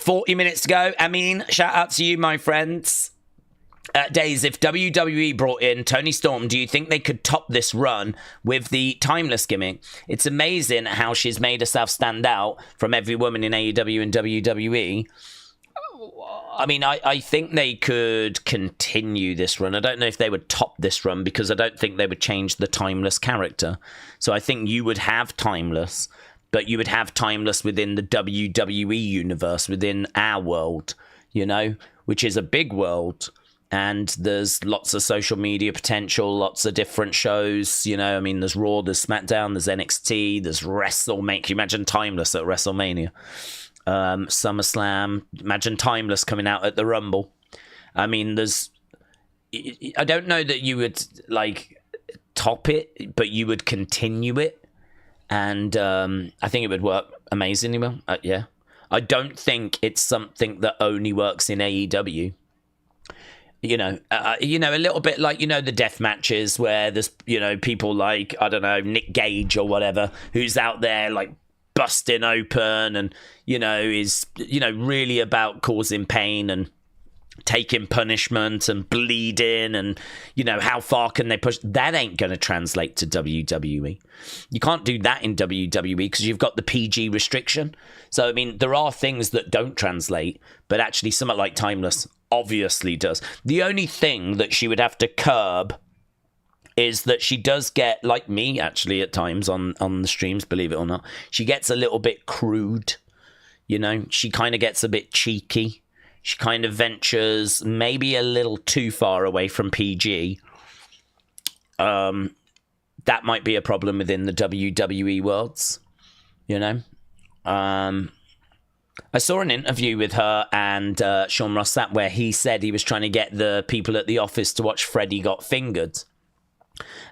40 minutes to go. I mean, shout out to you, my friends. Days, if WWE brought in Toni Storm, do you think they could top this run with the timeless gimmick? It's amazing how she's made herself stand out from every woman in AEW and WWE. I mean, I think they could continue this run. I don't know if they would top this run because I don't think they would change the timeless character. So I think you would have timeless, but you would have timeless within the WWE universe, within our world, you know, which is a big world. And there's lots of social media potential, lots of different shows, you know. I mean, there's Raw, there's SmackDown, there's NXT, there's WrestleMania. Can you imagine Timeless at WrestleMania? SummerSlam. Imagine Timeless coming out at the Rumble. I mean, I don't know that you would, like, top it, but you would continue it. And I think it would work amazingly well. Yeah. I don't think it's something that only works in AEW. You know, a little bit like, you know, the death matches where there's, you know, people like, I don't know, Nick Gage or whatever, who's out there like busting open and, you know, is, you know, really about causing pain and taking punishment and bleeding and, you know, how far can they push? That ain't going to translate to WWE. You can't do that in WWE because you've got the PG restriction. So, I mean, there are things that don't translate, but actually something like Timeless obviously does. The only thing that she would have to curb is that she does get, like me actually at times on the streams, believe it or not, she gets a little bit crude, you know, she kind of gets a bit cheeky. She kind of ventures maybe a little too far away from PG. That might be a problem within the WWE worlds, you know. I saw an interview with her and Sean Ross Sapp where he said he was trying to get the people at the office to watch Freddie Got Fingered.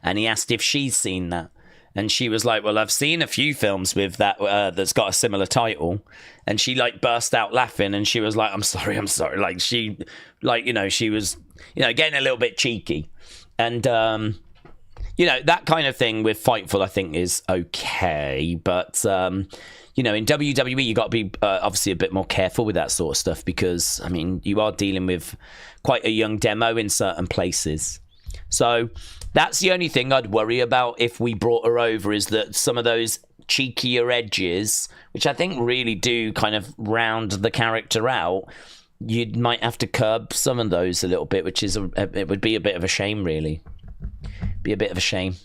And he asked if she's seen that. And she was like, well, I've seen a few films with that that's got a similar title. And she like burst out laughing and she was like, I'm sorry. Like she, like, you know, she was, you know, getting a little bit cheeky. And, you know, that kind of thing with Fightful, I think is okay. But, you know, in WWE, you got to be obviously a bit more careful with that sort of stuff because, I mean, you are dealing with quite a young demo in certain places. So that's the only thing I'd worry about if we brought her over is that some of those cheekier edges, which I think really do kind of round the character out, you might have to curb some of those a little bit, which is it would be a bit of a shame, really. Be a bit of a shame.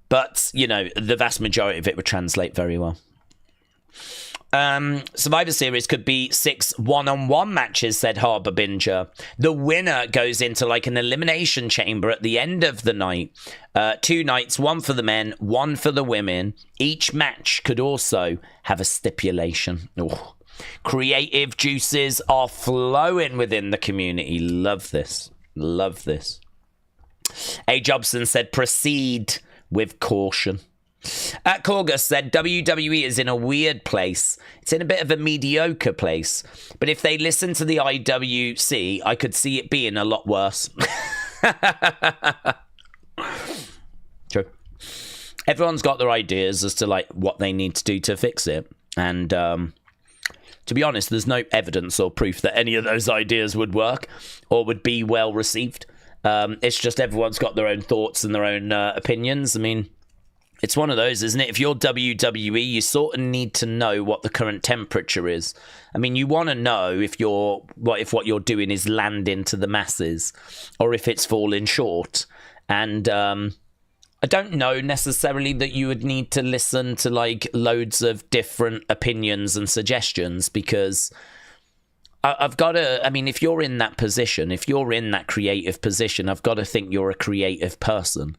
But, you know, the vast majority of it would translate very well. Survivor Series could be 6 one-on-one matches, said Harbour Binger. The winner goes into like an elimination chamber at the end of the night. 2 nights, one for the men, one for the women. Each match could also have a stipulation. Oh. Creative juices are flowing within the community. Love this. Love this. A. Jobson said, proceed with caution. Corgus said, WWE is in a weird place. It's in a bit of a mediocre place. But if they listen to the IWC, I could see it being a lot worse. True. Everyone's got their ideas as to like what they need to do to fix it. And to be honest, there's no evidence or proof that any of those ideas would work or would be well received. It's just everyone's got their own thoughts and their own opinions. I mean, it's one of those, isn't it? If you're WWE, you sort of need to know what the current temperature is. I mean, you want to know if what you're doing is landing to the masses or if it's falling short. And I don't know necessarily that you would need to listen to like loads of different opinions and suggestions because I've got to, I mean, if you're in that position, if you're in that creative position, I've got to think you're a creative person.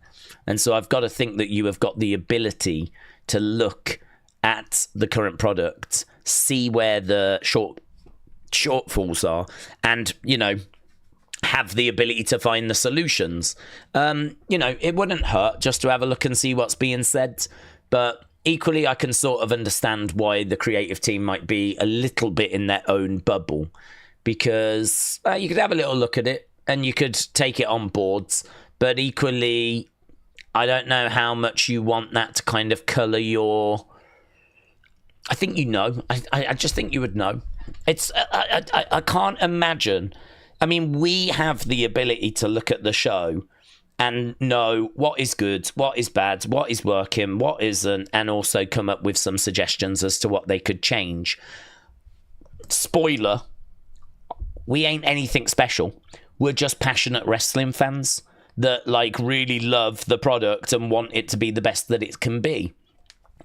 And so I've got to think that you have got the ability to look at the current product, see where the shortfalls are, and, you know, have the ability to find the solutions. It wouldn't hurt just to have a look and see what's being said, but equally I can sort of understand why the creative team might be a little bit in their own bubble, because you could have a little look at it and you could take it on board, but equally I don't know how much you want that to kind of colour your... I think I just think you would know. It's I can't imagine. I mean, we have the ability to look at the show and know what is good, what is bad, what is working, what isn't, and also come up with some suggestions as to what they could change. Spoiler, we ain't anything special. We're just passionate wrestling fans that really love the product and want it to be the best that it can be.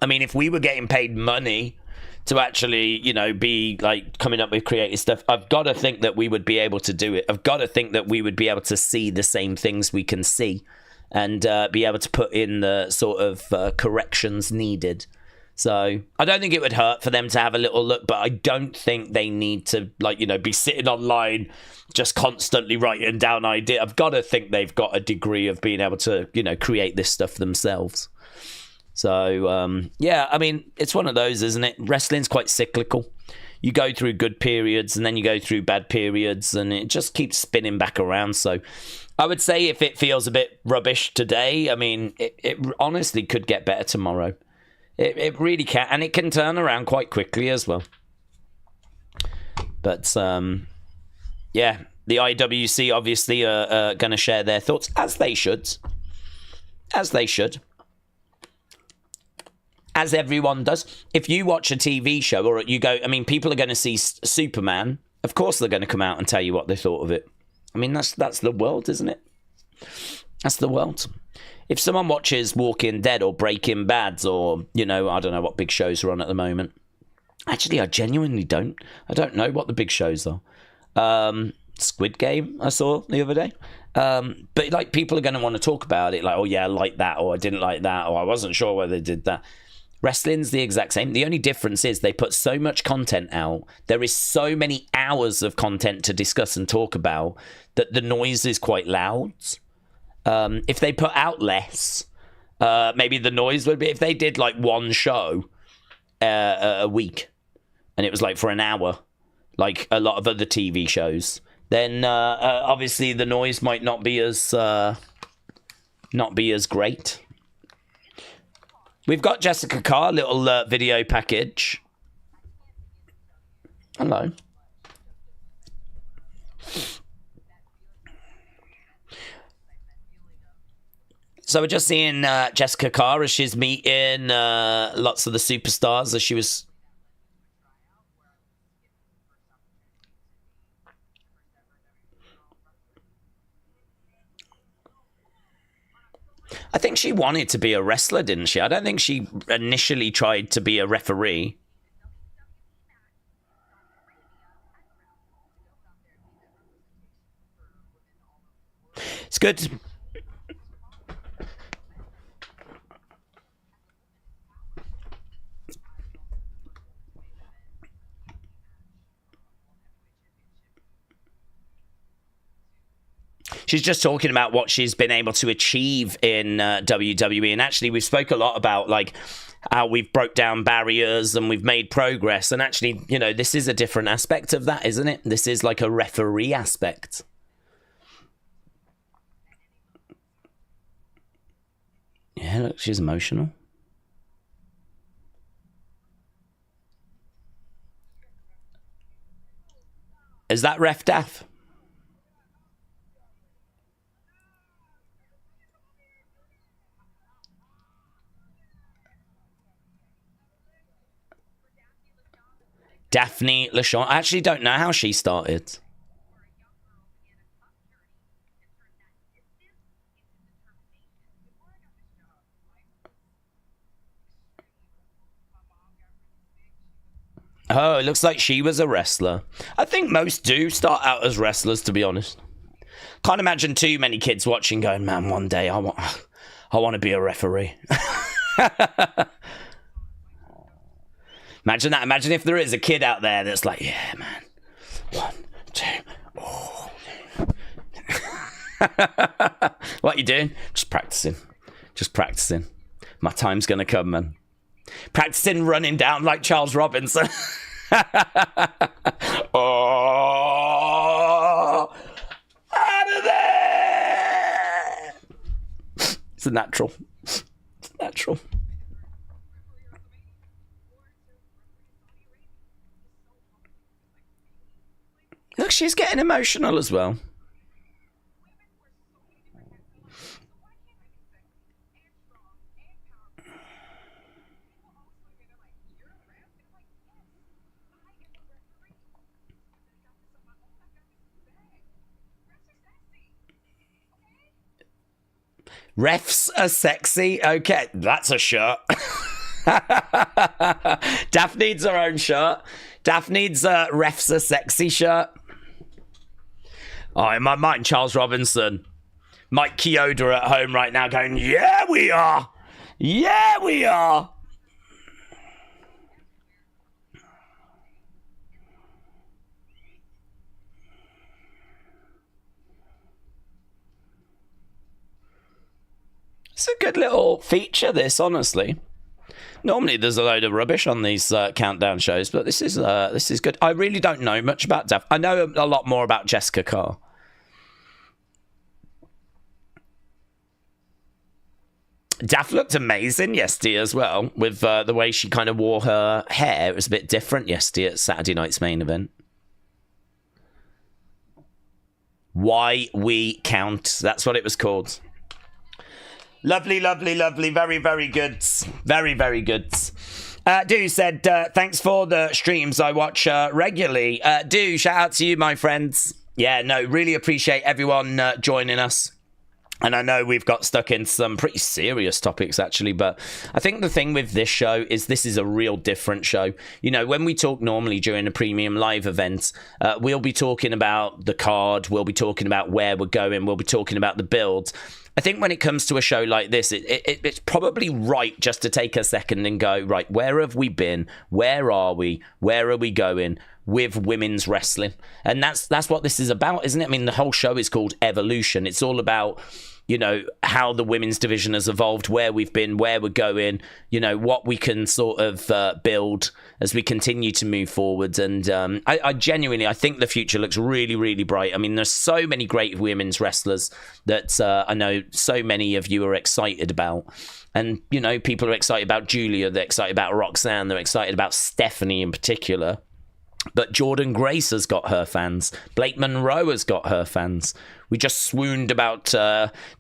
I mean, if we were getting paid money to actually, be coming up with creative stuff, I've got to think that we would be able to do it. I've got to think that we would be able to see the same things we can see and be able to put in the sort of corrections needed. So I don't think it would hurt for them to have a little look, but I don't think they need to be sitting online just constantly writing down ideas. I've got to think they've got a degree of being able to, create this stuff themselves. So, I mean, it's one of those, isn't it? Wrestling's quite cyclical. You go through good periods and then you go through bad periods and it just keeps spinning back around. So I would say if it feels a bit rubbish today, I mean, it honestly could get better tomorrow. It really can. And it can turn around quite quickly as well. But, the IWC obviously are going to share their thoughts, as they should. As they should. As everyone does. If you watch a TV show or you go, I mean, people are going to see Superman. Of course they're going to come out and tell you what they thought of it. I mean, that's the world, isn't it? That's the world. If someone watches Walking Dead or Breaking Bad or, I don't know what big shows are on at the moment. Actually, I genuinely don't. I don't know what the big shows are. Squid Game, I saw the other day. But people are going to want to talk about it. Oh yeah, I like that, or I didn't like that, or I wasn't sure whether they did that. Wrestling's the exact same. The only difference is they put so much content out. There is so many hours of content to discuss and talk about that the noise is quite loud. If they put out less, maybe the noise would be... If they did one show a week and it was for an hour, like a lot of other TV shows, then obviously the noise might not be as great. We've got Jessica Carr, little video package. Hello. So we're just seeing Jessica Carr as she's meeting lots of the superstars as she was... I think she wanted to be a wrestler, didn't she? I don't think she initially tried to be a referee. It's good. She's just talking about what she's been able to achieve in WWE. And actually, we've spoke a lot about how we've broke down barriers and we've made progress. And actually, this is a different aspect of that, isn't it? This is a referee aspect. Yeah, look, she's emotional. Is that Ref Daff? Daphne LaShawn. I actually don't know how she started. Oh, it looks like she was a wrestler. I think most do start out as wrestlers, to be honest. Can't imagine too many kids watching going, man, one day I want to be a referee. Imagine that. Imagine if there is a kid out there that's like, yeah, man. 1, 2, oh, What you doing? Just practicing. Just practicing. My time's going to come, man. Practicing running down like Charles Robinson. Oh, out of there! It's a natural. It's natural. Look, she's getting emotional as well. Refs are sexy. Okay, that's a shirt. Daff needs her own shirt. Daff needs a refs are sexy shirt. Oh, in my mind, Charles Robinson, Mike Chioda at home right now going, yeah, we are. Yeah, we are. It's a good little feature, this, honestly. Normally, there's a load of rubbish on these countdown shows, but this is good. I really don't know much about Daff. I know a lot more about Jessica Carr. Daff looked amazing yesterday as well, with the way she kind of wore her hair. It was a bit different yesterday at Saturday night's main event. Why We Count. That's what it was called. Lovely, lovely, lovely. Very, very good. Very, very good. Do said, thanks for the streams I watch regularly. Do, shout out to you, my friends. Yeah, no, really appreciate everyone joining us. And I know we've got stuck in some pretty serious topics, actually, but I think the thing with this show is this is a real different show. You know, when we talk normally during a premium live event, we'll be talking about the card, we'll be talking about where we're going, we'll be talking about the build. I think when it comes to a show like this, it's probably right just to take a second and go, right, where have we been? Where are we? Where are we going with women's wrestling? And that's what this is about, isn't it? I mean, the whole show is called Evolution. It's all about, you know, how the women's division has evolved, where we've been, where we're going, you know, what we can sort of build as we continue to move forward. And I genuinely, I think the future looks really, really bright. I mean, there's so many great women's wrestlers that I know so many of you are excited about. And, you know, people are excited about Julia, they're excited about Roxanne, they're excited about Stephanie in particular. But Jordan Grace has got her fans. Blake Monroe has got her fans. We just swooned about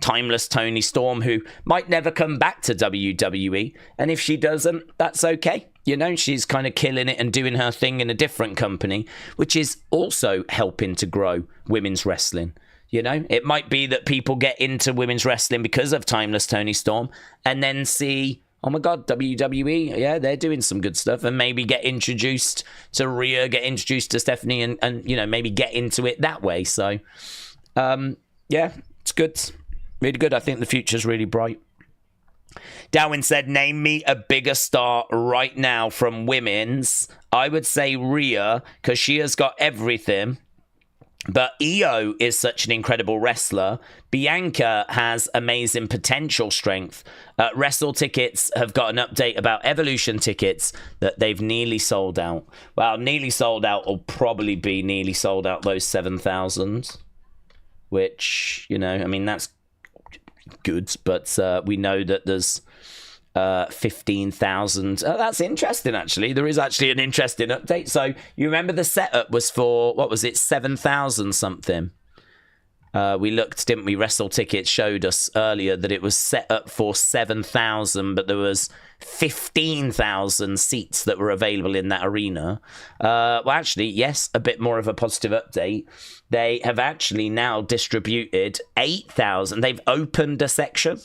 timeless Toni Storm, who might never come back to WWE. And if she doesn't, that's okay. You know, she's kind of killing it and doing her thing in a different company, which is also helping to grow women's wrestling. You know, it might be that people get into women's wrestling because of timeless Toni Storm and then see, oh my God, WWE, yeah, they're doing some good stuff, and maybe get introduced to Rhea, get introduced to Stephanie, and you know, maybe get into it that way. So, yeah, it's good. Really good. I think the future's really bright. Darwin said, name me a bigger star right now from women's. I would say Rhea, because she has got everything. But Io is such an incredible wrestler. Bianca has amazing potential strength. Wrestle tickets have got an update about Evolution tickets that they've nearly sold out. Well, nearly sold out will probably be nearly sold out those 7,000. Which, you know, I mean, that's good. But we know that there's 15,000. That's interesting, actually. There is actually an interesting update. So you remember the setup was for, what was it, 7,000 something? We looked, didn't we? Wrestle Tickets showed us earlier that it was set up for 7,000, but there was 15,000 seats that were available in that arena. Well, actually, yes, a bit more of a positive update. They have actually now distributed 8,000. They've opened a section.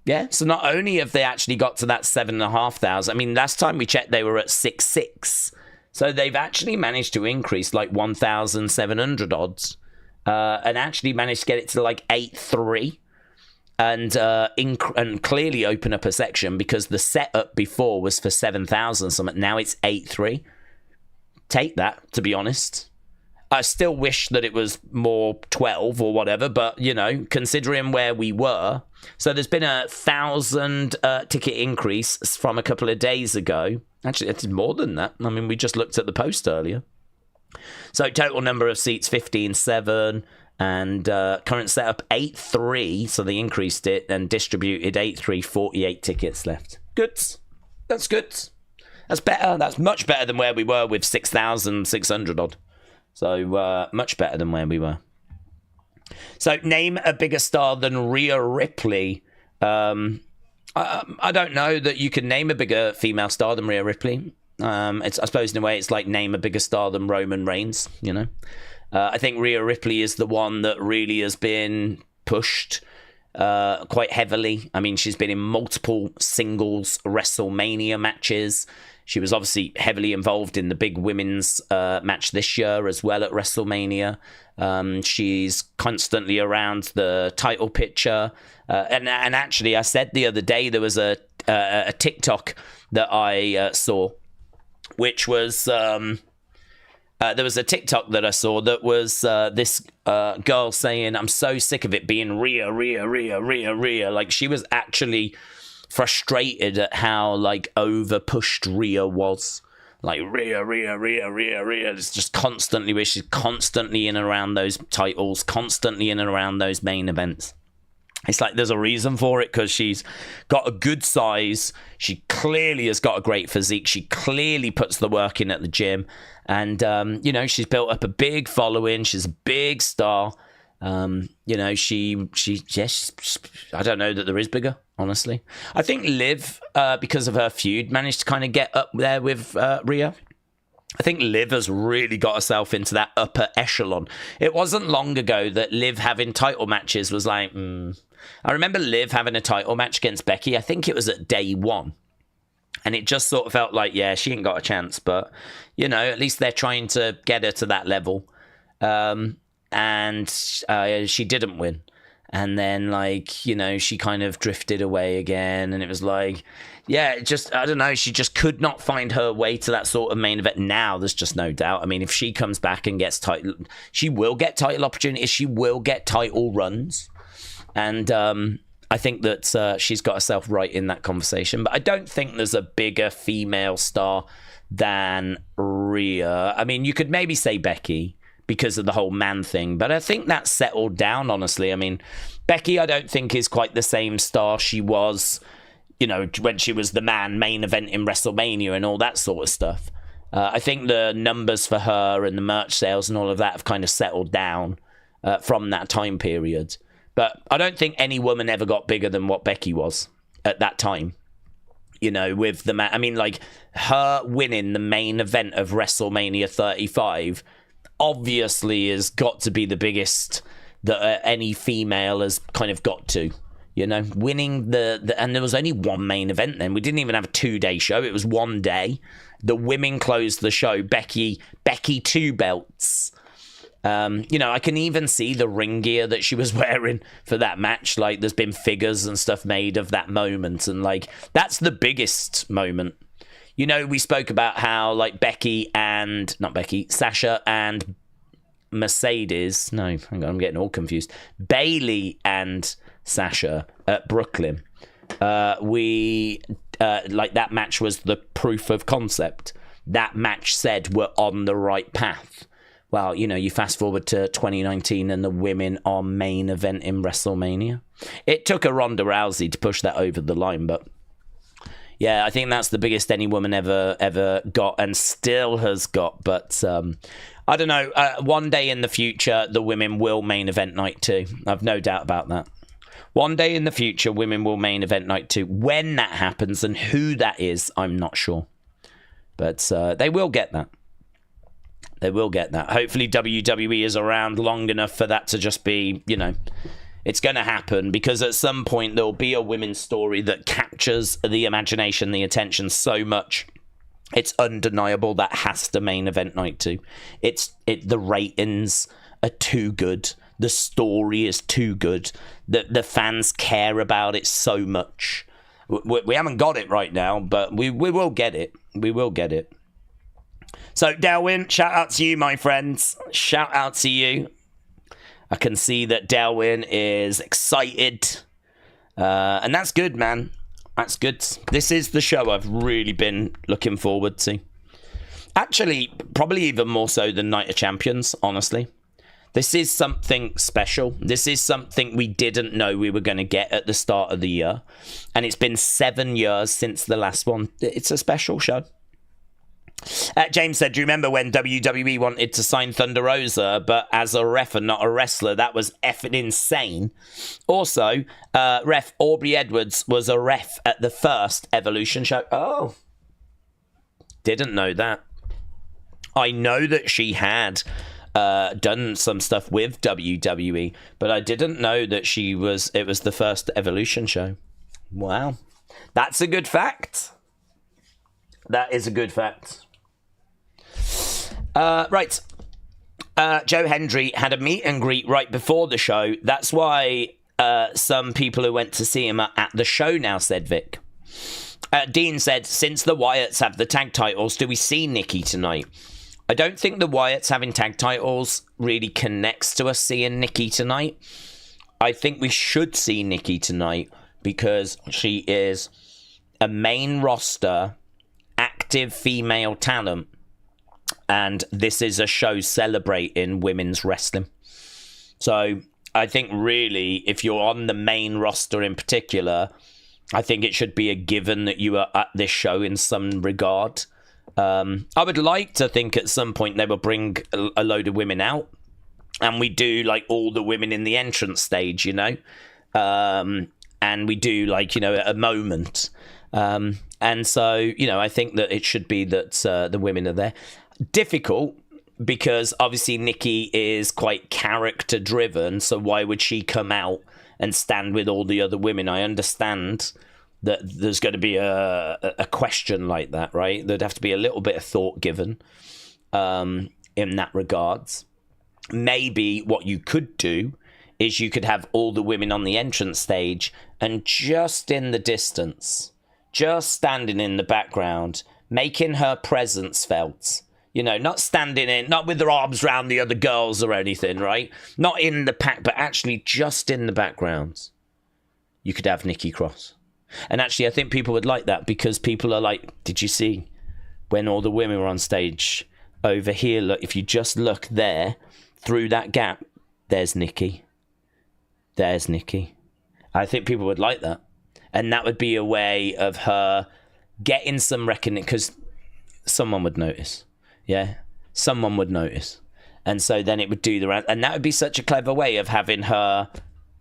Yeah, so not only have they actually got to that 7,500, I mean, last time we checked, they were at 6,600. So they've actually managed to increase like 1,700 odds and actually managed to get it to like 8,300 and clearly open up a section because the setup before was for 7,000 something. Now it's 8,300. Take that, to be honest. I still wish that it was more 12 or whatever, but, you know, considering where we were. So there's been a 1,000 ticket increase from a couple of days ago. Actually, it's more than that. I mean, we just looked at the post earlier. So total number of seats, 15,700. And current setup, 8,300. So they increased it and distributed 8,300, 48 tickets left. Good. That's good. That's better. That's much better than where we were with 6,600 odd. So much better than where we were. So name a bigger star than Rhea Ripley. I don't know that you can name a bigger female star than Rhea Ripley. I suppose in a way it's like name a bigger star than Roman Reigns, you know. I think Rhea Ripley is the one that really has been pushed quite heavily. I mean, she's been in multiple singles WrestleMania matches. She was obviously heavily involved in the big women's match this year as well at WrestleMania. She's constantly around the title picture. And actually, I said the other day there was a TikTok that I saw, which was... there was a TikTok that I saw that was this girl saying, I'm so sick of it being Rhea. Like, she was actually frustrated at how, like, over-pushed Rhea was. Like, Rhea. It's just constantly, where she's constantly in and around those titles, constantly in and around those main events. It's like there's a reason for it, because she's got a good size. She clearly has got a great physique. She clearly puts the work in at the gym. And, you know, she's built up a big following. She's a big star. You know, yes, I don't know that there is bigger, honestly. I think Liv, because of her feud, managed to kind of get up there with Rhea. I think Liv has really got herself into that upper echelon. It wasn't long ago that Liv having title matches was like, I remember Liv having a title match against Becky. I think it was at day one. And it just sort of felt like, yeah, she ain't got a chance. But, you know, at least they're trying to get her to that level. And she didn't win. And then, like, you know, she kind of drifted away again. And it was like, yeah, just, I don't know. She just could not find her way to that sort of main event. Now, there's just no doubt. I mean, if she comes back and gets title, she will get title opportunities. She will get title runs. And I think that she's got herself right in that conversation. But I don't think there's a bigger female star than Rhea. I mean, you could maybe say Becky, because of the whole man thing. But I think that's settled down, honestly. I mean, Becky, I don't think is quite the same star she was, you know, when she was the main event in WrestleMania and all that sort of stuff. I think the numbers for her and the merch sales and all of that have kind of settled down from that time period. But I don't think any woman ever got bigger than what Becky was at that time. You know, with the I mean, like, her winning the main event of WrestleMania 35 obviously has got to be the biggest that any female has kind of got to, you know, winning the and there was only one main event then. We didn't even have a 2-day show. It was one day. The women closed the show. Becky 2 belts. You know, I can even see the ring gear that she was wearing for that match. Like, there's been figures and stuff made of that moment. And, like, that's the biggest moment. You know, we spoke about how, like, Sasha and Mercedes. No, hang on, I'm getting all confused. Bayley and Sasha at Brooklyn. Like, that match was the proof of concept. That match said we're on the right path. Well, you know, you fast forward to 2019 and the women are main event in WrestleMania. It took a Ronda Rousey to push that over the line, but yeah, I think that's the biggest any woman ever got and still has got. But I don't know. One day in the future, the women will main event night too. I've no doubt about that. One day in the future, women will main event night too. When that happens and who that is, I'm not sure. But they will get that. They will get that. Hopefully WWE is around long enough for that to just be, you know, it's going to happen, because at some point there'll be a women's story that captures the imagination, the attention so much. It's undeniable that has to main event night too. The ratings are too good. The story is too good. The fans care about it so much. We haven't got it right now, but we will get it. We will get it. So, Delwyn, shout out to you, my friends. Shout out to you. I can see that Delwyn is excited. And that's good, man. That's good. This is the show I've really been looking forward to. Actually, probably even more so than Night of Champions, honestly. This is something special. This is something we didn't know we were going to get at the start of the year. And it's been 7 years since the last one. It's a special show. James said, do you remember when WWE wanted to sign Thunder Rosa, but as a ref and not a wrestler? That was effing insane. Also, ref Aubrey Edwards was a ref at the first Evolution show. Oh. Didn't know that. I know that she had done some stuff with WWE, but I didn't know that it was the first Evolution show. Wow. That's a good fact. That is a good fact. Right. Joe Hendry had a meet and greet right before the show. That's why some people who went to see him are at the show now, said Vic. Dean said, since the Wyatts have the tag titles, do we see Nikki tonight? I don't think the Wyatts having tag titles really connects to us seeing Nikki tonight. I think we should see Nikki tonight because she is a main roster, active female talent. And this is a show celebrating women's wrestling. So I think really, if you're on the main roster in particular, I think it should be a given that you are at this show in some regard. I would like to think at some point they will bring a load of women out. And we do like all the women in the entrance stage, you know. And we do like, you know, a moment. And so, you know, I think that it should be that the women are there. Difficult because obviously Nikki is quite character driven, so why would she come out and stand with all the other women? I understand that there's going to be a question like that, right? There'd have to be a little bit of thought given in that regards. Maybe what you could do is you could have all the women on the entrance stage and just in the distance, just standing in the background, making her presence felt. You know, not standing in, not with their arms around the other girls or anything, right? Not in the pack, but actually just in the background. You could have Nikki Cross. And actually, I think people would like that because people are like, did you see when all the women were on stage over here? Look, if you just look there, through that gap, there's Nikki. There's Nikki. I think people would like that. And that would be a way of her getting some recognition because someone would notice. Yeah, someone would notice. And so then it would do the round. And that would be such a clever way of having her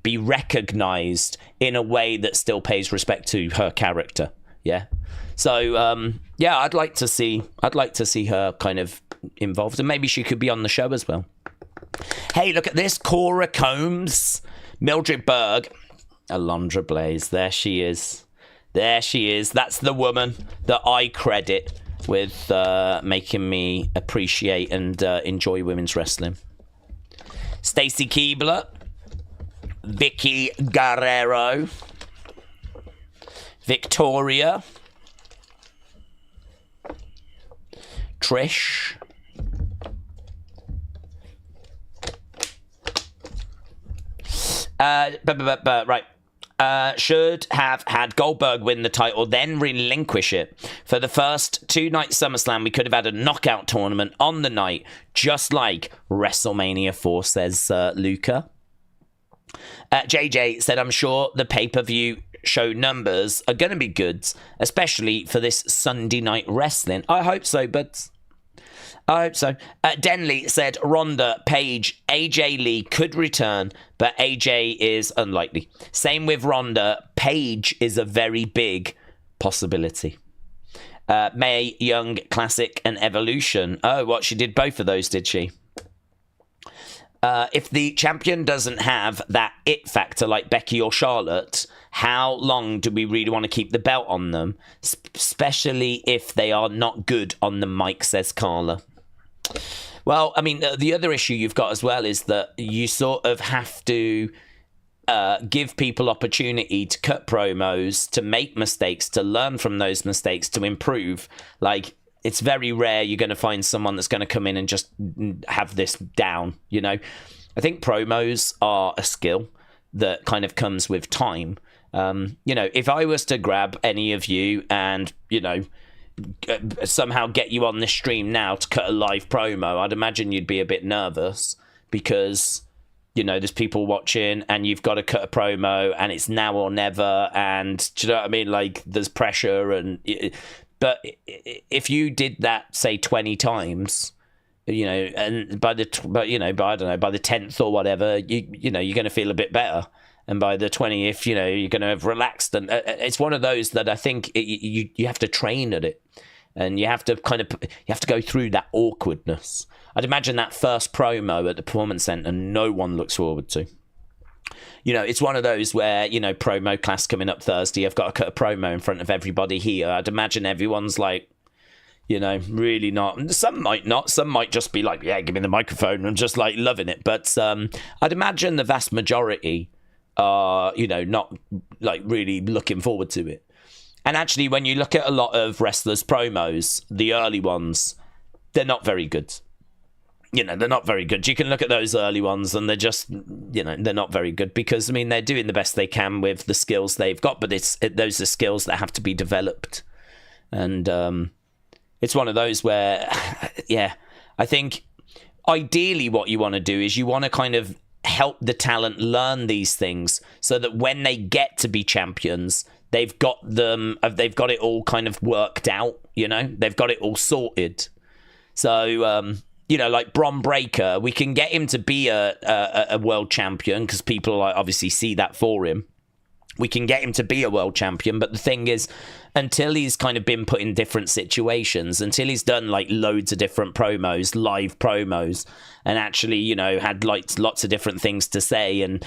be recognized in a way that still pays respect to her character. Yeah. So, yeah, I'd like to see her kind of involved. And maybe she could be on the show as well. Hey, look at this. Cora Combs, Mildred Berg, Alondra Blaze. There she is. There she is. That's the woman that I credit with making me appreciate and enjoy women's wrestling. Stacy Keibler, Vicky Guerrero, Victoria, Trish, right. Should have had Goldberg win the title, then relinquish it. For the first 2-night SummerSlam, we could have had a knockout tournament on the night, just like WrestleMania 4, says Luca. JJ said, I'm sure the pay-per-view show numbers are going to be good, especially for this Sunday night wrestling. I hope so, but I hope so. Denley said Ronda, Paige, AJ Lee could return, but AJ is unlikely. Same with Ronda. Paige is a very big possibility. Mae Young, Classic and Evolution. Oh, what? She did both of those, did she? If the champion doesn't have that it factor like Becky or Charlotte, how long do we really want to keep the belt on them? Especially if they are not good on the mic, says Carla. Well, I mean, the other issue you've got as well is that you sort of have to give people opportunity to cut promos, to make mistakes, to learn from those mistakes, to improve. Like, it's very rare you're going to find someone that's going to come in and just have this down, you know. I think promos are a skill that kind of comes with time. You know, if I was to grab any of you and, you know, somehow get you on this stream now to cut a live promo, I'd imagine you'd be a bit nervous because, you know, there's people watching and you've got to cut a promo and it's now or never, and do you know what I mean? Like, there's pressure, and but if you did that, say, 20 times, you know, and by the I don't know, by the 10th or whatever, you know, you're going to feel a bit better. And by the 20th, you know, you're going to have relaxed. And it's one of those that I think you have to train at it. And you have to go through that awkwardness. I'd imagine that first promo at the Performance Center, no one looks forward to. You know, it's one of those where, you know, promo class coming up Thursday, I've got to cut a promo in front of everybody here. I'd imagine everyone's like, you know, really not. Some might not. Some might just be like, yeah, give me the microphone, and just like loving it. But I'd imagine the vast majority are, you know, not like really looking forward to it. And actually, when you look at a lot of wrestlers' promos, the early ones, they're not very good. You know, they're not very good. You can look at those early ones and they're just, you know, they're not very good because, I mean, they're doing the best they can with the skills they've got, but those are skills that have to be developed. And it's one of those where, yeah, I think ideally what you want to do is you want to kind of help the talent learn these things so that when they get to be champions, they've got it all kind of worked out, you know, they've got it all sorted. So, you know, like Bron Breakker, we can get him to be a world champion because people obviously see that for him. We can get him to be a world champion, but the thing is, until he's kind of been put in different situations, until he's done like loads of different promos, live promos, and actually, you know, had like lots of different things to say, and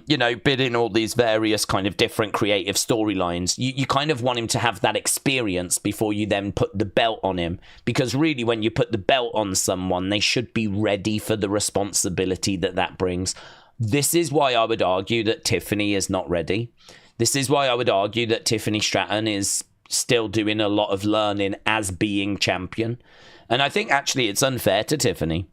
you know, been in all these various kind of different creative storylines, you kind of want him to have that experience before you then put the belt on him. Because really, when you put the belt on someone, they should be ready for the responsibility that brings. This is why I would argue that Tiffany is not ready. This is why I would argue that Tiffany Stratton is still doing a lot of learning as being champion. And I think actually it's unfair to Tiffany.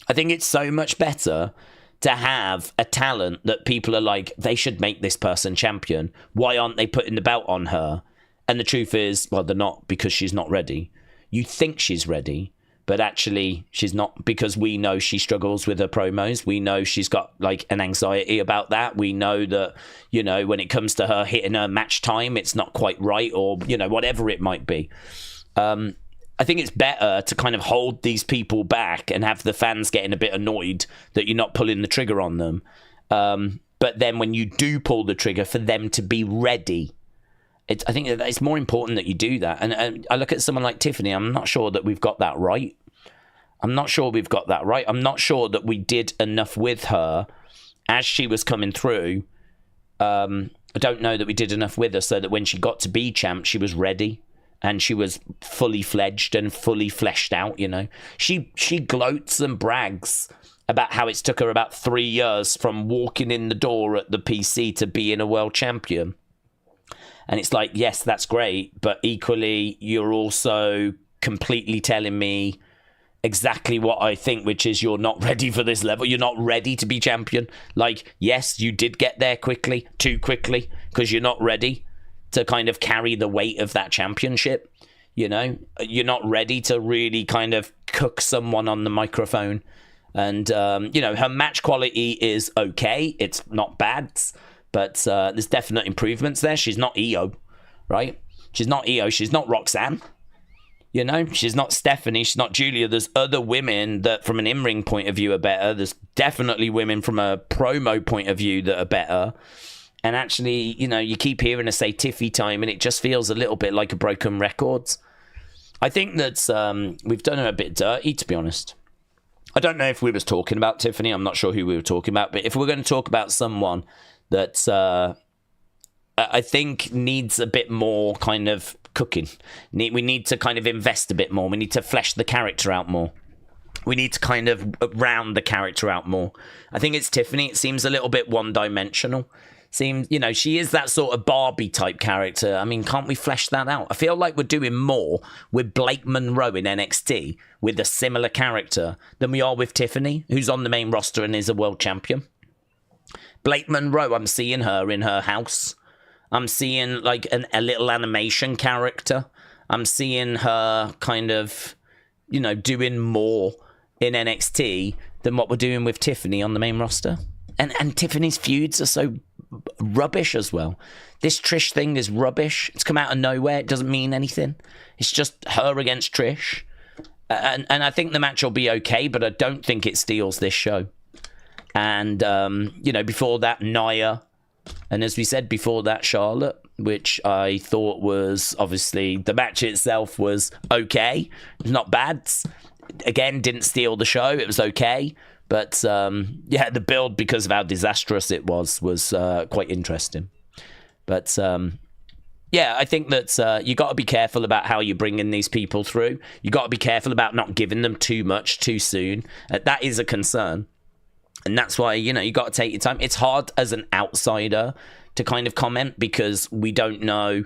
I think it's so much better to have a talent that people are like, they should make this person champion. Why aren't they putting the belt on her? And the truth is, well, they're not, because she's not ready. You think she's ready, but actually she's not, because we know she struggles with her promos. We know she's got like an anxiety about that. We know that, you know, when it comes to her hitting her match time, it's not quite right, or, you know, whatever it might be. I think it's better to kind of hold these people back and have the fans getting a bit annoyed that you're not pulling the trigger on them. But then when you do pull the trigger, for them to be ready. I think it's more important that you do that. And I look at someone like Tiffany, I'm not sure that we've got that right. I'm not sure that we did enough with her as she was coming through. I don't know that we did enough with her so that when she got to be champ, she was ready. And she was fully fledged and fully fleshed out, you know. She gloats and brags about how it's took her about 3 years from walking in the door at the PC to being a world champion. And it's like, yes, that's great, but equally, you're also completely telling me exactly what I think, which is you're not ready for this level. You're not ready to be champion. Like, yes, you did get there quickly, too quickly, because you're not ready to kind of carry the weight of that championship. You know, you're not ready to really kind of cook someone on the microphone. And, you know, her match quality is okay. It's not bad, but there's definite improvements there. She's not Io, right? She's not Io. She's not Roxanne. You know, she's not Stephanie. She's not Julia. There's other women that from an in-ring point of view are better. There's definitely women from a promo point of view that are better. And actually, you know, you keep hearing her say Tiffy time, and it just feels a little bit like a broken record. I think that we've done her a bit dirty, to be honest. I don't know if we was talking about Tiffany. I'm not sure who we were talking about. But if we're going to talk about someone that I think needs a bit more kind of cooking, we need to kind of invest a bit more. We need to flesh the character out more. We need to kind of round the character out more. I think it's Tiffany. It seems a little bit one-dimensional. Seems, she is that sort of Barbie type character. I mean, can't we flesh that out? I feel like we're doing more with Blake Monroe in NXT with a similar character than we are with Tiffany, who's on the main roster and is a world champion. Blake Monroe, I'm seeing her in her house. I'm seeing like a little animation character. I'm seeing her kind of, doing more in NXT than what we're doing with Tiffany on the main roster. And Tiffany's feuds are so rubbish as well. This Trish thing is rubbish. It's come out of nowhere. It doesn't mean anything. It's just her against Trish. And I think the match will be okay, but I don't think it steals this show. And, before that, Nia. And as we said before that, Charlotte, which I thought was, obviously, the match itself was okay. Not bad. Again, didn't steal the show. It was okay. But, the build, because of how disastrous it was quite interesting. But, I think that you got to be careful about how you bring in these people through. You got to be careful about not giving them too much too soon. That is a concern. And that's why, you got to take your time. It's hard as an outsider to kind of comment because we don't know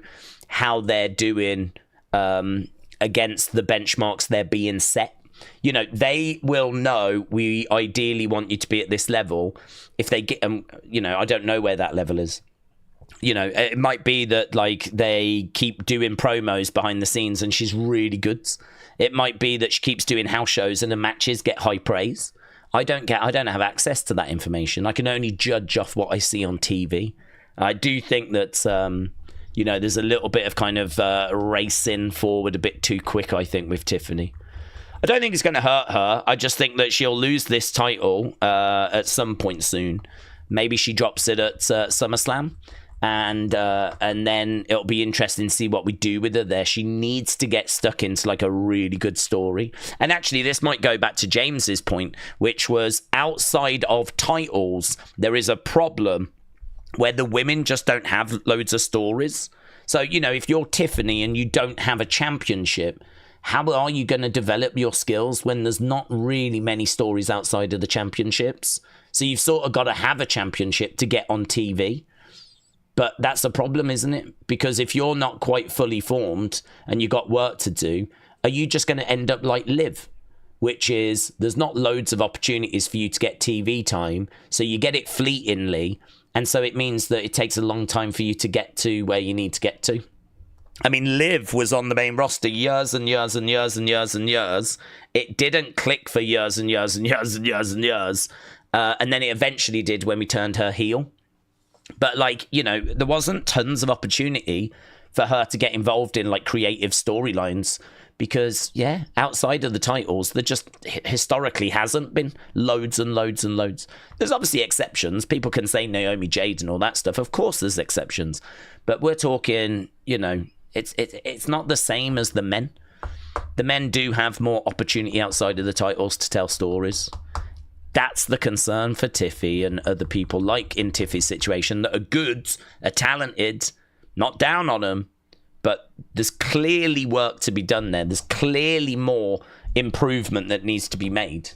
how they're doing against the benchmarks they're being set. They will know we ideally want you to be at this level. If they get them, I don't know where that level is. It might be that like they keep doing promos behind the scenes and she's really good. It might be that she keeps doing house shows and the matches get high praise. I don't have access to that information. I can only judge off what I see on TV. I do think that, there's a little bit of kind of racing forward a bit too quick, I think, with Tiffany. I don't think it's going to hurt her. I just think that she'll lose this title at some point soon. Maybe she drops it at SummerSlam. And then it'll be interesting to see what we do with her there. She needs to get stuck into like a really good story. And actually, this might go back to James's point, which was outside of titles, there is a problem where the women just don't have loads of stories. So, if you're Tiffany and you don't have a championship, how are you going to develop your skills when there's not really many stories outside of the championships? So you've sort of got to have a championship to get on TV. But that's a problem, isn't it? Because if you're not quite fully formed and you got work to do, are you just going to end up like Liv? Which is, there's not loads of opportunities for you to get TV time, so you get it fleetingly, and so it means that it takes a long time for you to get to where you need to get to. I mean, Liv was on the main roster years and years and years and years and years. It didn't click for years and years and years and years and years. And then it eventually did when we turned her heel. But, there wasn't tons of opportunity for her to get involved in, creative storylines because, outside of the titles, there just historically hasn't been loads and loads and loads. There's obviously exceptions. People can say Naomi, Jade and all that stuff. Of course there's exceptions. But we're talking, it's not the same as the men. The men do have more opportunity outside of the titles to tell stories. That's the concern for Tiffy and other people like in Tiffy's situation that are good, are talented, not down on them, but there's clearly work to be done there. There's clearly more improvement that needs to be made,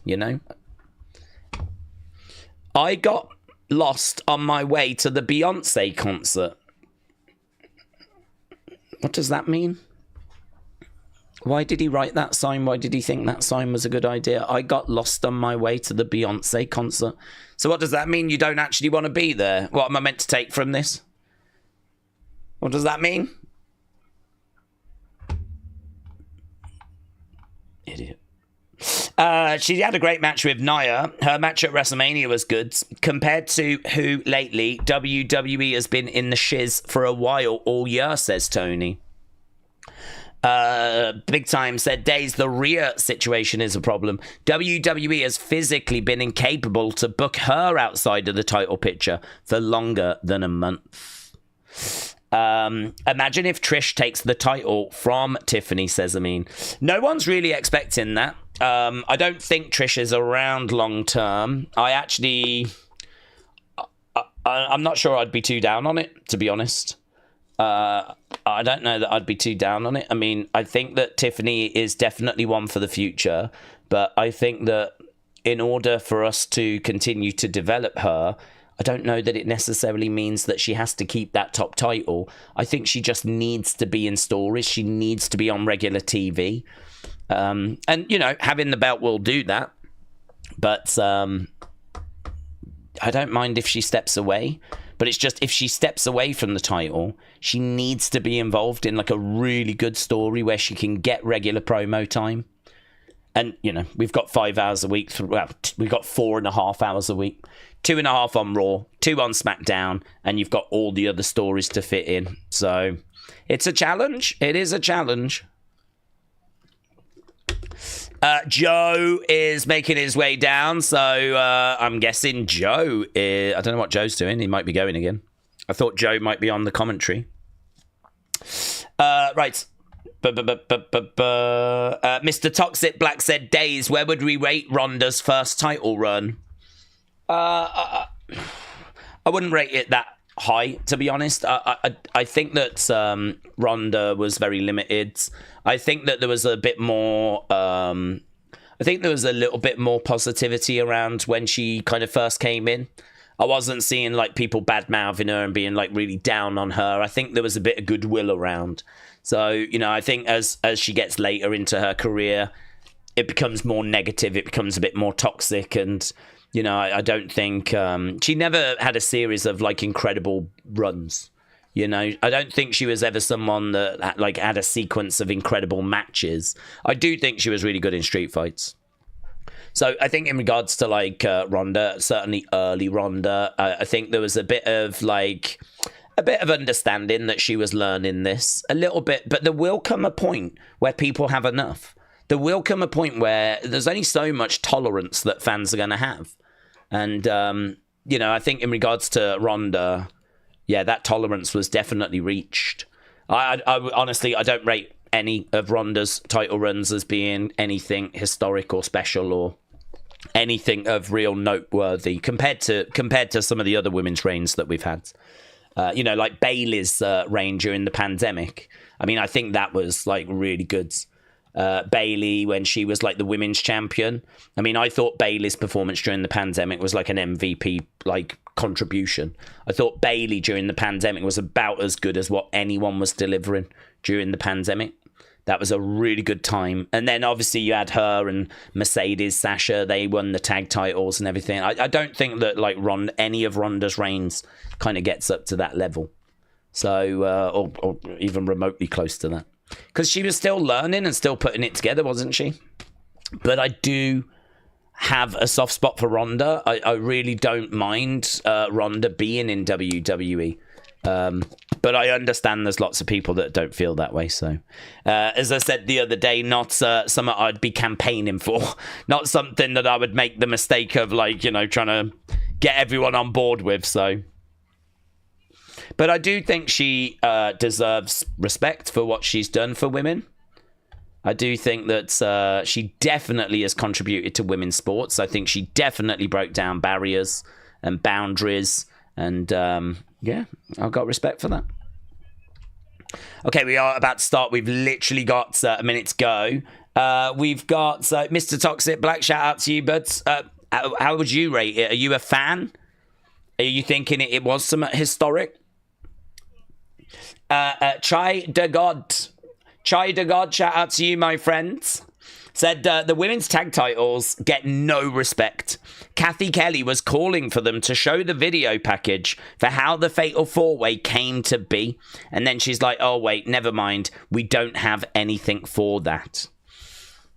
I got lost on my way to the Beyonce concert. What does that mean? Why did he write that sign? Why did he think that sign was a good idea? I got lost on my way to the Beyonce concert. So what does that mean? You don't actually want to be there? What am I meant to take from this? What does that mean? Idiot. She had a great match with Nia. Her match at WrestleMania was good. Compared to who lately, WWE has been in the shiz for a while all year, says Tony. Big Time said, Days, the Rhea situation is a problem. WWE has physically been incapable to book her outside of the title picture for longer than a month. Imagine if Trish takes the title from Tiffany, says Amin. No one's really expecting that. I don't think Trish is around long term. I'm not sure I'd be too down on it, to be honest. I don't know that I'd be too down on it. I mean, I think that Tiffany is definitely one for the future, but I think that in order for us to continue to develop her, I don't know that it necessarily means that she has to keep that top title. I think she just needs to be in stories. She needs to be on regular TV. And, you know, having the belt will do that. But I don't mind if she steps away. But it's just, if she steps away from the title, she needs to be involved in like a really good story where she can get regular promo time. And, you know, we've got 5 hours a week. Well, we've got 4.5 hours a week. 2.5 on Raw, 2 on SmackDown, and you've got all the other stories to fit in. So it's a challenge. It is a challenge. Joe is making his way down, so I'm guessing Joe is... I don't know what Joe's doing. He might be going again. I thought Joe might be on the commentary. Right. Mr. Toxic Black said, Days, where would we rate Ronda's first title run? I wouldn't rate it that high, to be honest. I think that Ronda was very limited. I think that there was a bit more... I think there was a little bit more positivity around when she kind of first came in. I wasn't seeing like people bad-mouthing her and being like really down on her. I think there was a bit of goodwill around. So, you know, I think as she gets later into her career, it becomes more negative. It becomes a bit more toxic. And, you know, I don't think... she never had a series of like incredible runs. You know, I don't think she was ever someone that like had a sequence of incredible matches. I do think she was really good in street fights. So I think in regards to like Ronda, certainly early Ronda, I think there was a bit of understanding that she was learning this a little bit. But there will come a point where people have enough. There will come a point where there's only so much tolerance that fans are going to have. And, you know, I think in regards to Ronda... Yeah, that tolerance was definitely reached. I honestly, I don't rate any of Ronda's title runs as being anything historic or special or anything of real noteworthy compared to some of the other women's reigns that we've had. You know, like Bayley's reign during the pandemic. I mean, I think that was like really good. Bayley when she was like the women's champion. I mean, I thought Bayley's performance during the pandemic was like an MVP like contribution. I thought Bayley during the pandemic was about as good as what anyone was delivering during the pandemic. That was a really good time. And then obviously you had her and Mercedes, Sasha. They won the tag titles and everything. I don't think that like any of Ronda's reigns kind of gets up to that level. So, or even remotely close to that. Because she was still learning and still putting it together, wasn't she? But I do have a soft spot for Ronda. I really don't mind Ronda being in WWE. But I understand there's lots of people that don't feel that way. So, as I said the other day, not something I'd be campaigning for. Not something that I would make the mistake of, like, you know, trying to get everyone on board with. So... But I do think she deserves respect for what she's done for women. I do think that she definitely has contributed to women's sports. I think she definitely broke down barriers and boundaries. And yeah, I've got respect for that. Okay, we are about to start. We've literally got a minute to go. We've got Mr. Toxic Black. Shout out to you, but how would you rate it? Are you a fan? Are you thinking it was something historic? Chai de God, shout out to you, my friends. Said the women's tag titles get no respect. Kathy Kelly was calling for them to show the video package for how the Fatal 4-Way came to be. And then she's like, oh, wait, never mind. We don't have anything for that.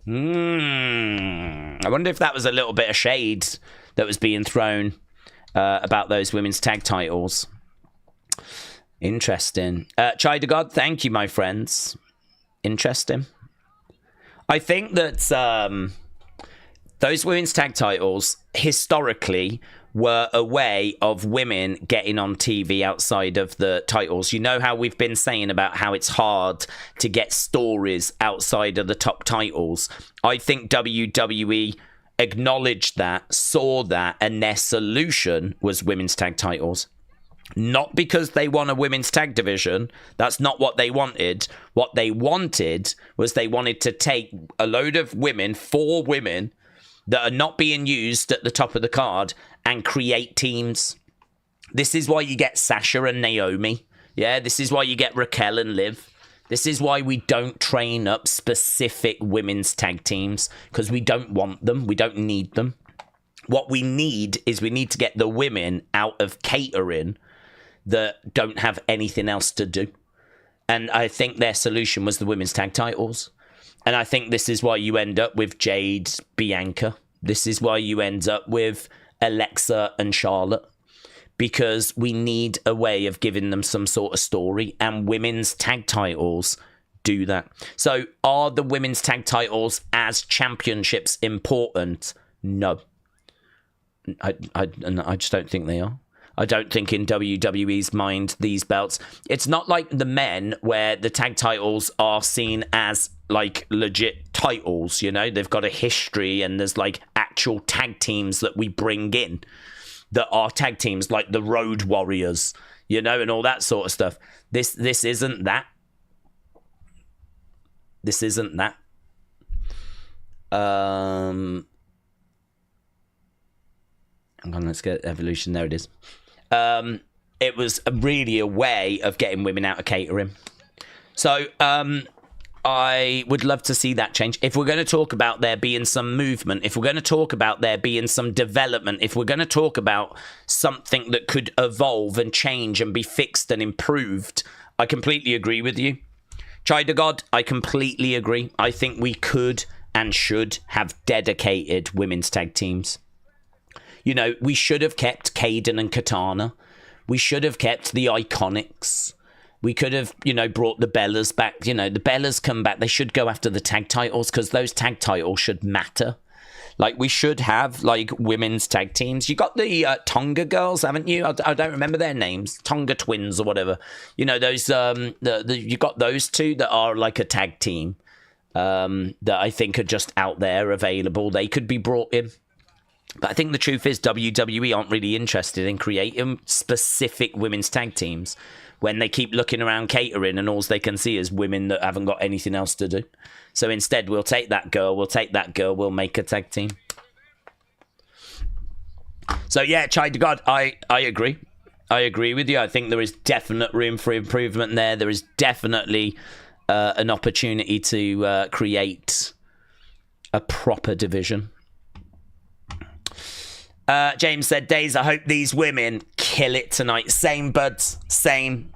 I wonder if that was a little bit of shade that was being thrown about those women's tag titles. Interesting. Chai de God, thank you, my friends. Interesting. I think that those women's tag titles historically were a way of women getting on TV outside of the titles. You know how we've been saying about how it's hard to get stories outside of the top titles. I think WWE acknowledged that, saw that, and their solution was women's tag titles. Not because they won a women's tag division. That's not what they wanted. What they wanted was they wanted to take a load of women, 4 women, that are not being used at the top of the card and create teams. This is why you get Sasha and Naomi. Yeah, this is why you get Raquel and Liv. This is why we don't train up specific women's tag teams, because we don't want them. We don't need them. What we need is we need to get the women out of catering that don't have anything else to do. And I think their solution was the women's tag titles. And I think this is why you end up with Jade, Bianca. This is why you end up with Alexa and Charlotte. Because we need a way of giving them some sort of story, and women's tag titles do that. So are the women's tag titles as championships important? No. I just don't think they are. I don't think in WWE's mind these belts, it's not like the men where the tag titles are seen as like legit titles, you know, they've got a history and there's like actual tag teams that we bring in that are tag teams, like the Road Warriors, you know, and all that sort of stuff. This isn't that. This isn't that. Hang on, let's get Evolution. There it is. It was really a way of getting women out of catering. So, I would love to see that change. If we're going to talk about there being some movement, if we're going to talk about there being some development, if we're going to talk about something that could evolve and change and be fixed and improved, I completely agree with you. Chai to God, I completely agree. I think we could and should have dedicated women's tag teams. You know, we should have kept Kaden and Katana. We should have kept the Iconics. We could have, you know, brought the Bellas back. You know, the Bellas come back. They should go after the tag titles because those tag titles should matter. Like, we should have, like, women's tag teams. You got the Tonga girls, haven't you? I don't remember their names. Tonga twins or whatever. You know, those, you got those two that are, like, a tag team that I think are just out there available. They could be brought in. But I think the truth is WWE aren't really interested in creating specific women's tag teams when they keep looking around catering and all they can see is women that haven't got anything else to do. So instead, we'll take that girl, we'll make a tag team. So yeah, Chai to God, I agree. I agree with you. I think there is definite room for improvement there. There is definitely an opportunity to create a proper division. James said, Days, I hope these women kill it tonight. Same, buds. Same.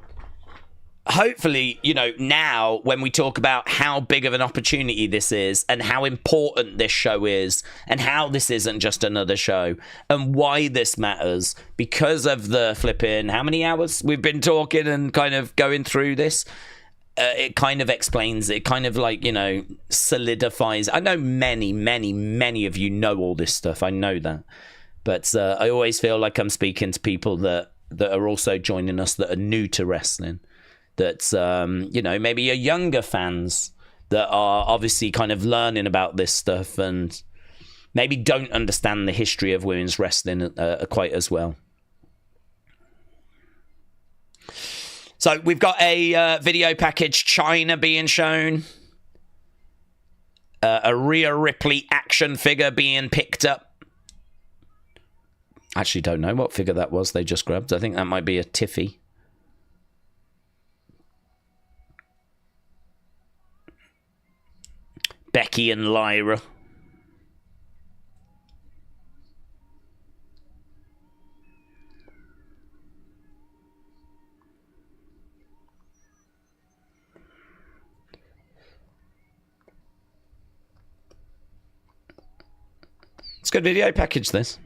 Hopefully, you know, now when we talk about how big of an opportunity this is and how important this show is and how this isn't just another show and why this matters because of the flipping, how many hours we've been talking and kind of going through this, it kind of explains, it kind of like, you know, solidifies. I know many of you know all this stuff. I know that. But I always feel like I'm speaking to people that are also joining us that are new to wrestling. That, you know, maybe are younger fans that are obviously kind of learning about this stuff and maybe don't understand the history of women's wrestling quite as well. So we've got a video package, China being shown. A Rhea Ripley action figure being picked up. Actually, don't know what figure that was they just grabbed. I think that might be a Tiffy. Becky and Lyra. It's a good video package, this.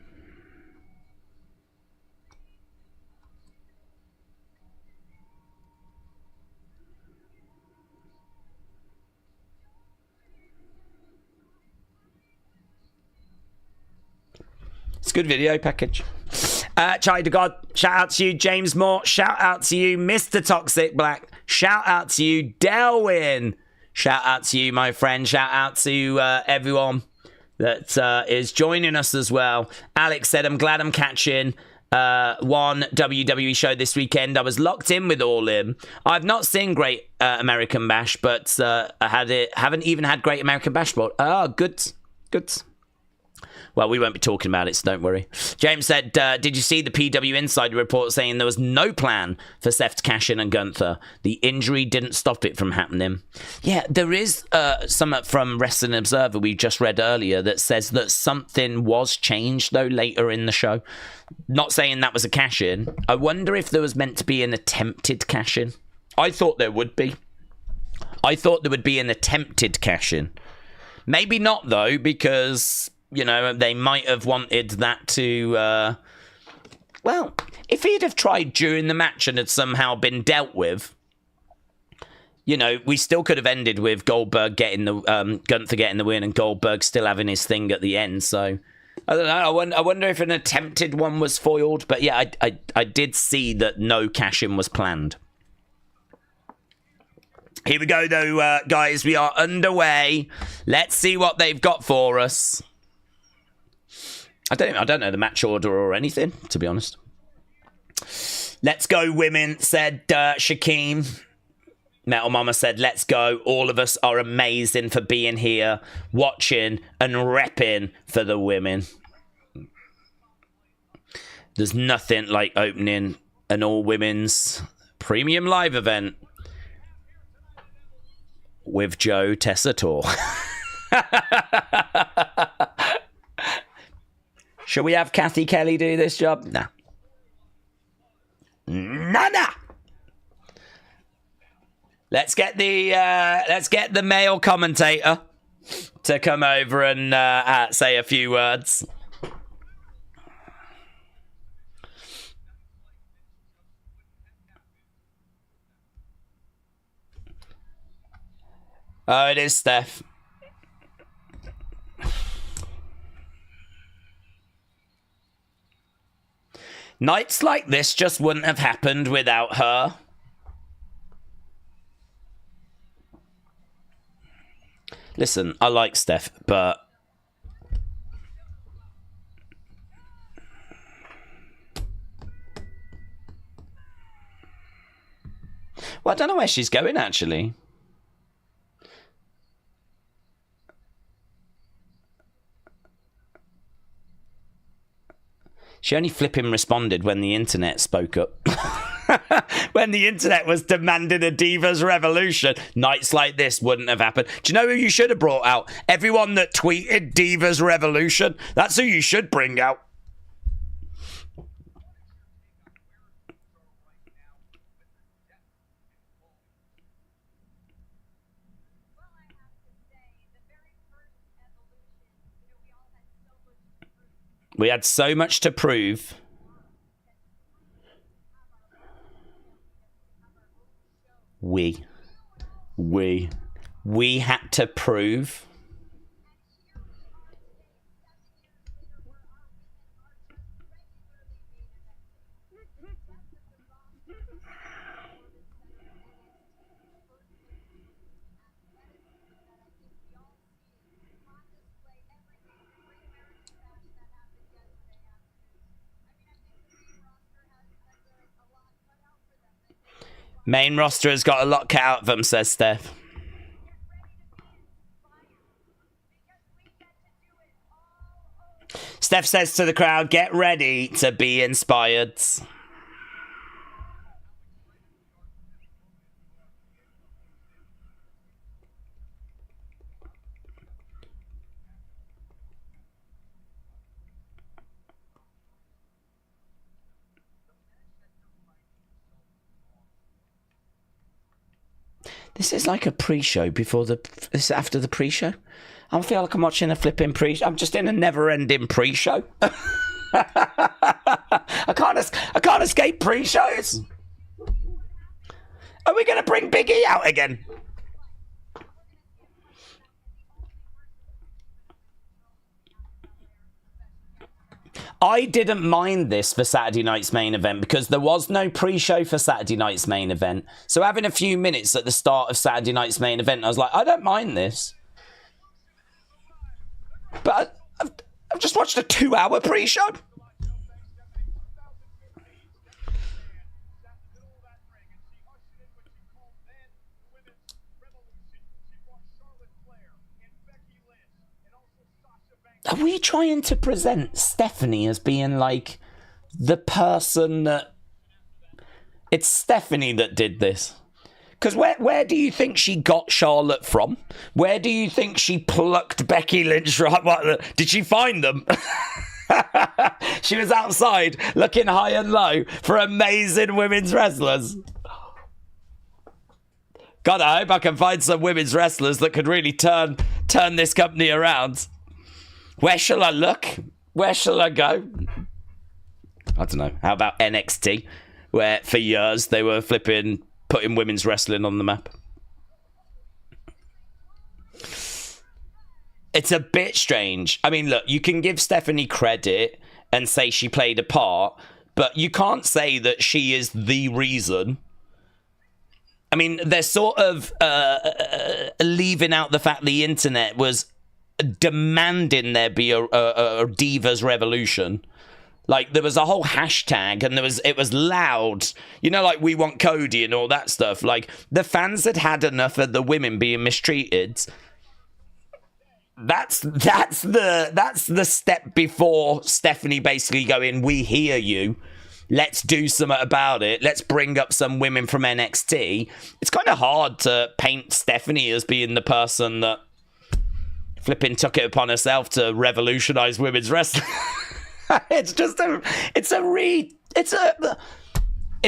It's a good video package. Chai to God, shout out to you, James Moore. Shout out to you, Mr. Toxic Black. Shout out to you, Delwyn. Shout out to you, my friend. Shout out to everyone that is joining us as well. Alex said, I'm glad I'm catching one WWE show this weekend. I was locked in with All In. I've not seen Great American Bash, but I haven't even had Great American Bash. But good. Well, we won't be talking about it, so don't worry. James said, did you see the PW Insider report saying there was no plan for Seth to cash in on Gunther? The injury didn't stop it from happening. Yeah, there is something from Wrestling Observer we just read earlier that says that something was changed, though, later in the show. Not saying that was a cash-in. I wonder if there was meant to be an attempted cash-in. I thought there would be. I thought there would be an attempted cash-in. Maybe not, though, because, you know, they might have wanted that to... well, if he'd have tried during the match and had somehow been dealt with, you know, we still could have ended with Goldberg getting the... Gunther getting the win and Goldberg still having his thing at the end, so... I don't know, I wonder if an attempted one was foiled, but yeah, I did see that no cash-in was planned. Here we go, though, guys. We are underway. Let's see what they've got for us. I don't know the match order or anything, to be honest. Let's go, women, said Shaquem. Metal Mama said, let's go. All of us are amazing for being here, watching and repping for the women. There's nothing like opening an all-women's premium live event with Joe Tessitore. Should we have Kathy Kelly do this job? Nah. Nah. Let's get the male commentator to come over and say a few words. Oh, it is Steph. Nights like this just wouldn't have happened without her. Listen, I like Steph, but... well, I don't know where she's going, actually. She only flipping responded when the internet spoke up. When the internet was demanding a Divas Revolution, nights like this wouldn't have happened. Do you know who you should have brought out? Everyone that tweeted Divas Revolution. That's who you should bring out. We had so much to prove. We had to prove. Main roster has got a lot cut out of them, says Steph. Steph says to the crowd, get ready to be inspired. This is like a pre-show before the... this is after the pre-show. I feel like I'm watching a flipping pre-show. I'm just in a never-ending pre-show. I can't escape pre-shows. Are we going to bring Big E out again? I didn't mind this for Saturday night's main event because there was no pre-show for Saturday night's main event. So having a few minutes at the start of Saturday night's main event, I was like, I don't mind this. But I've just watched a 2-hour pre-show. Are we trying to present Stephanie as being like the person that... It's Stephanie that did this. Because where do you think she got Charlotte from? Where do you think she plucked Becky Lynch from? Did she find them? She was outside looking high and low for amazing women's wrestlers. God, I hope I can find some women's wrestlers that could really turn this company around. Where shall I look? Where shall I go? I don't know. How about NXT, where for years they were putting women's wrestling on the map? It's a bit strange. I mean, look, you can give Stephanie credit and say she played a part, but you can't say that she is the reason. I mean, they're sort of leaving out the fact the internet was demanding there be a Divas Revolution. Like, there was a whole hashtag, and it was loud. You know, like, we want Cody and all that stuff. Like, the fans had enough of the women being mistreated. That's the step before Stephanie basically going, we hear you. Let's do something about it. Let's bring up some women from NXT. It's kind of hard to paint Stephanie as being the person that flipping took it upon herself to revolutionize women's wrestling. It's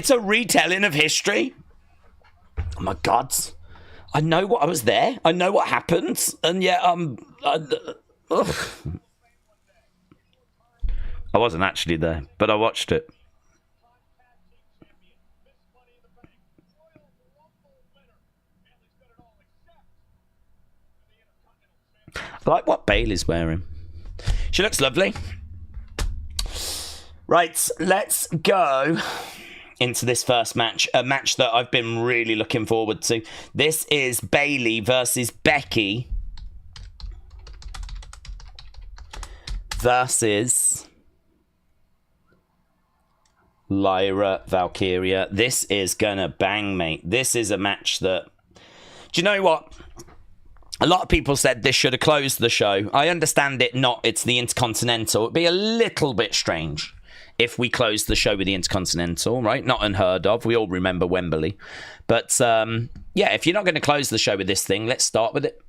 a retelling of history. Oh my God. I know what I was there. I know what happened. And yet, I wasn't actually there, but I watched it. I like what Bayley's wearing. She looks lovely. Right, let's go into this first match, a match that I've been really looking forward to. This is Bayley versus Becky versus Lyra Valkyria. This is gonna bang, mate. This is a match that... Do you know what? A lot of people said this should have closed the show. I understand it not. It's the Intercontinental. It'd be a little bit strange if we closed the show with the Intercontinental, right? Not unheard of. We all remember Wembley. But, yeah, if you're not going to close the show with this thing, let's start with it.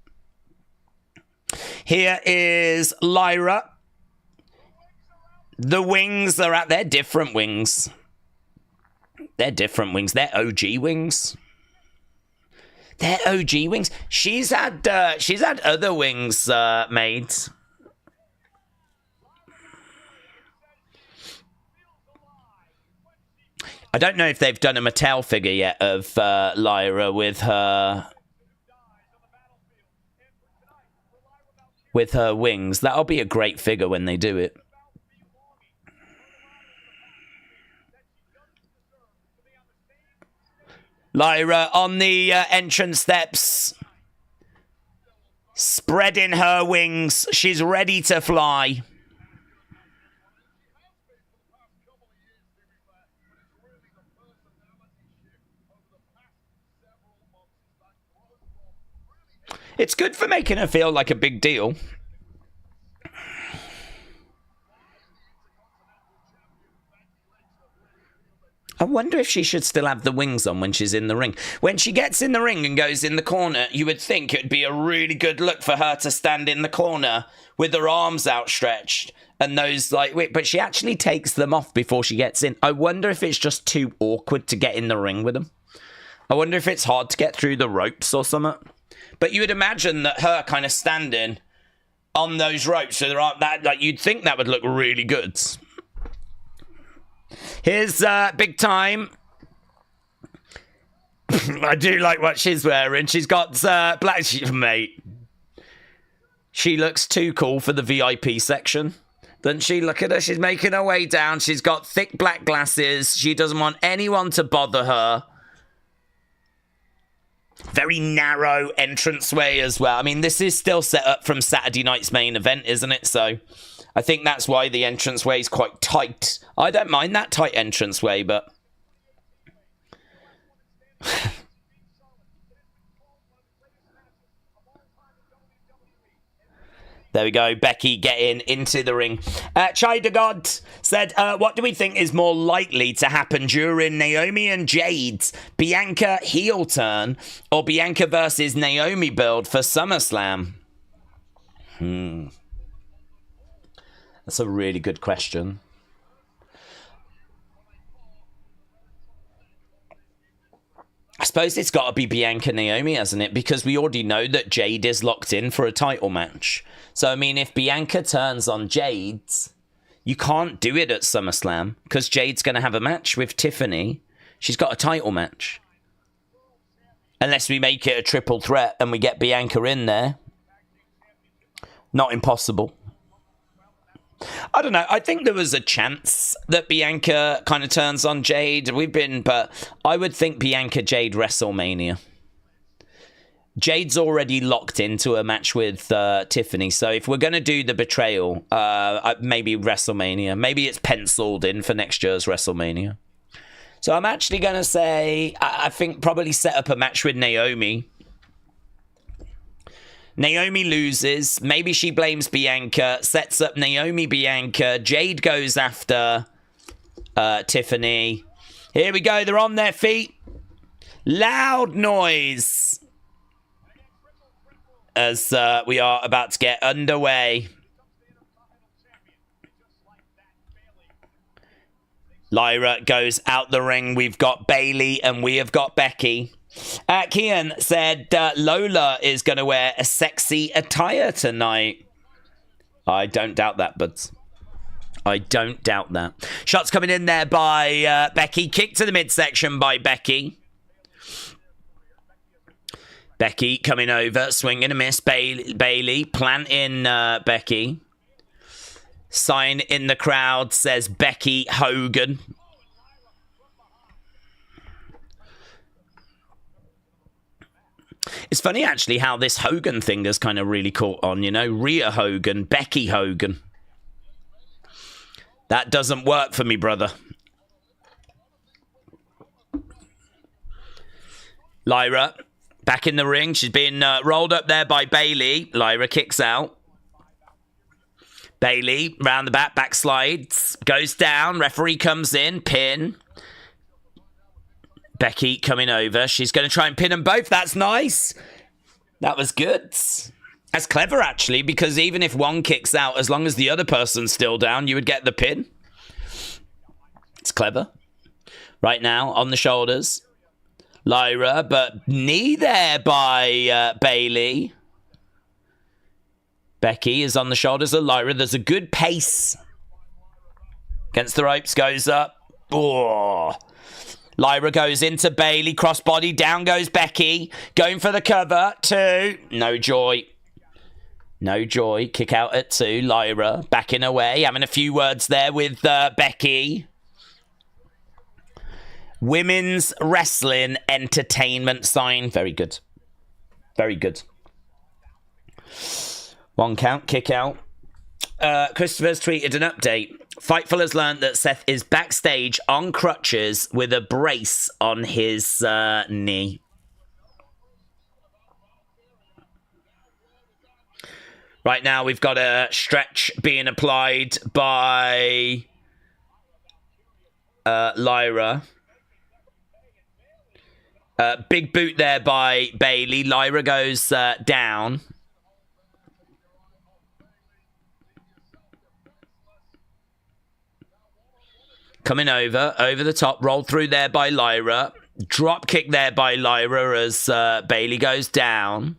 Here is Lyra. The wings are out. They're different wings. They're different wings. They're OG wings. They're OG wings. She's had other wings made. I don't know if they've done a Mattel figure yet of Lyra with her wings. That'll be a great figure when they do it. Lyra on the entrance steps, spreading her wings. She's ready to fly. It's good for making her feel like a big deal. I wonder if she should still have the wings on when she's in the ring. When she gets in the ring and goes in the corner, you would think it would be a really good look for her to stand in the corner with her arms outstretched and those like... Wait, but she actually takes them off before she gets in. I wonder if it's just too awkward to get in the ring with them. I wonder if it's hard to get through the ropes or something. But you would imagine that her kind of standing on those ropes, so there aren't that... Like, you'd think that would look really good. Here's Big Time. I do like what she's wearing. She's got black... Mate. She looks too cool for the VIP section. Doesn't she? Look at her. She's making her way down. She's got thick black glasses. She doesn't want anyone to bother her. Very narrow entranceway as well. I mean, this is still set up from Saturday night's main event, isn't it? So I think that's why the entranceway is quite tight. I don't mind that tight entranceway, but... There we go. Becky getting into the ring. Chida God said, what do we think is more likely to happen during Naomi and Jade's Bianca heel turn or Bianca versus Naomi build for SummerSlam? That's a really good question. I suppose it's got to be Bianca Naomi, hasn't it? Because we already know that Jade is locked in for a title match. So, I mean, if Bianca turns on Jade, you can't do it at SummerSlam because Jade's going to have a match with Tiffany. She's got a title match. Unless we make it a triple threat and we get Bianca in there. Not impossible. I don't know. I think there was a chance that Bianca kind of turns on Jade. But I would think Bianca Jade WrestleMania. Jade's already locked into a match with Tiffany. So if we're going to do the betrayal, maybe WrestleMania. Maybe it's penciled in for next year's WrestleMania. So I'm actually going to say, I think probably set up a match with Naomi. Naomi loses. Maybe she blames Bianca. Sets up Naomi, Bianca. Jade goes after Tiffany. Here we go. They're on their feet. Loud noise. As we are about to get underway. Lyra goes out the ring. We've got Bayley and we have got Becky. Kian said Lola is going to wear a sexy attire tonight. I don't doubt that, buds. I don't doubt that. Shots coming in there by Becky. Kick to the midsection by Becky. Becky coming over. Swing and a miss. Bayley planting Becky. Sign in the crowd says Becky Hogan. It's funny, actually, how this Hogan thing has kind of really caught on, you know? Rhea Hogan, Becky Hogan. That doesn't work for me, brother. Lyra, back in the ring. She's been rolled up there by Bayley. Lyra kicks out. Bayley, round the back, backslides. Goes down. Referee comes in. Pin. Becky coming over. She's going to try and pin them both. That's nice. That was good. That's clever, actually, because even if one kicks out, as long as the other person's still down, you would get the pin. It's clever. Right now, on the shoulders. Lyra, but knee there by Bayley. Becky is on the shoulders of Lyra. There's a good pace. Against the ropes, goes up. Oh. Lyra goes into Bayley, crossbody, down goes Becky, going for the cover, 2, no joy. No joy, kick out at 2, Lyra, backing away, having a few words there with Becky. Women's Wrestling Entertainment sign, very good. Very good. 1 count, kick out. Christopher's tweeted an update. Fightful has learned that Seth is backstage on crutches with a brace on his knee. Right now, we've got a stretch being applied by Lyra. Big boot there by Bayley. Lyra goes down. Coming over the top, rolled through there by Lyra. Drop kick there by Lyra as Bayley goes down.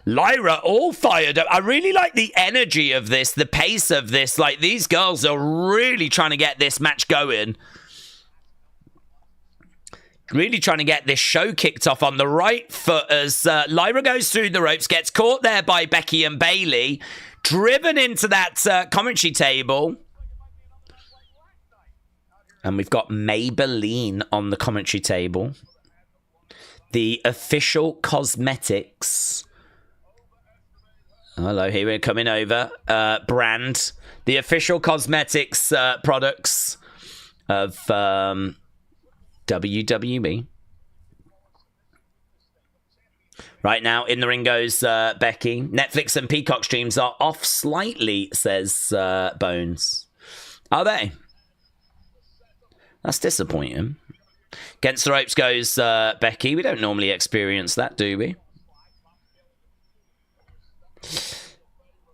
Lyra all fired up. I really like the energy of this, the pace of this. Like, these girls are really trying to get this match going. Really trying to get this show kicked off on the right foot as Lyra goes through the ropes, gets caught there by Becky and Bayley. Driven into that commentary table. And we've got Maybelline on the commentary table. The official cosmetics. Hello, here we're coming over. Brand. The official cosmetics products of WWE. Right now, in the ring goes Becky. Netflix and Peacock streams are off slightly, says Bones. Are they? That's disappointing. Against the ropes goes Becky. We don't normally experience that, do we?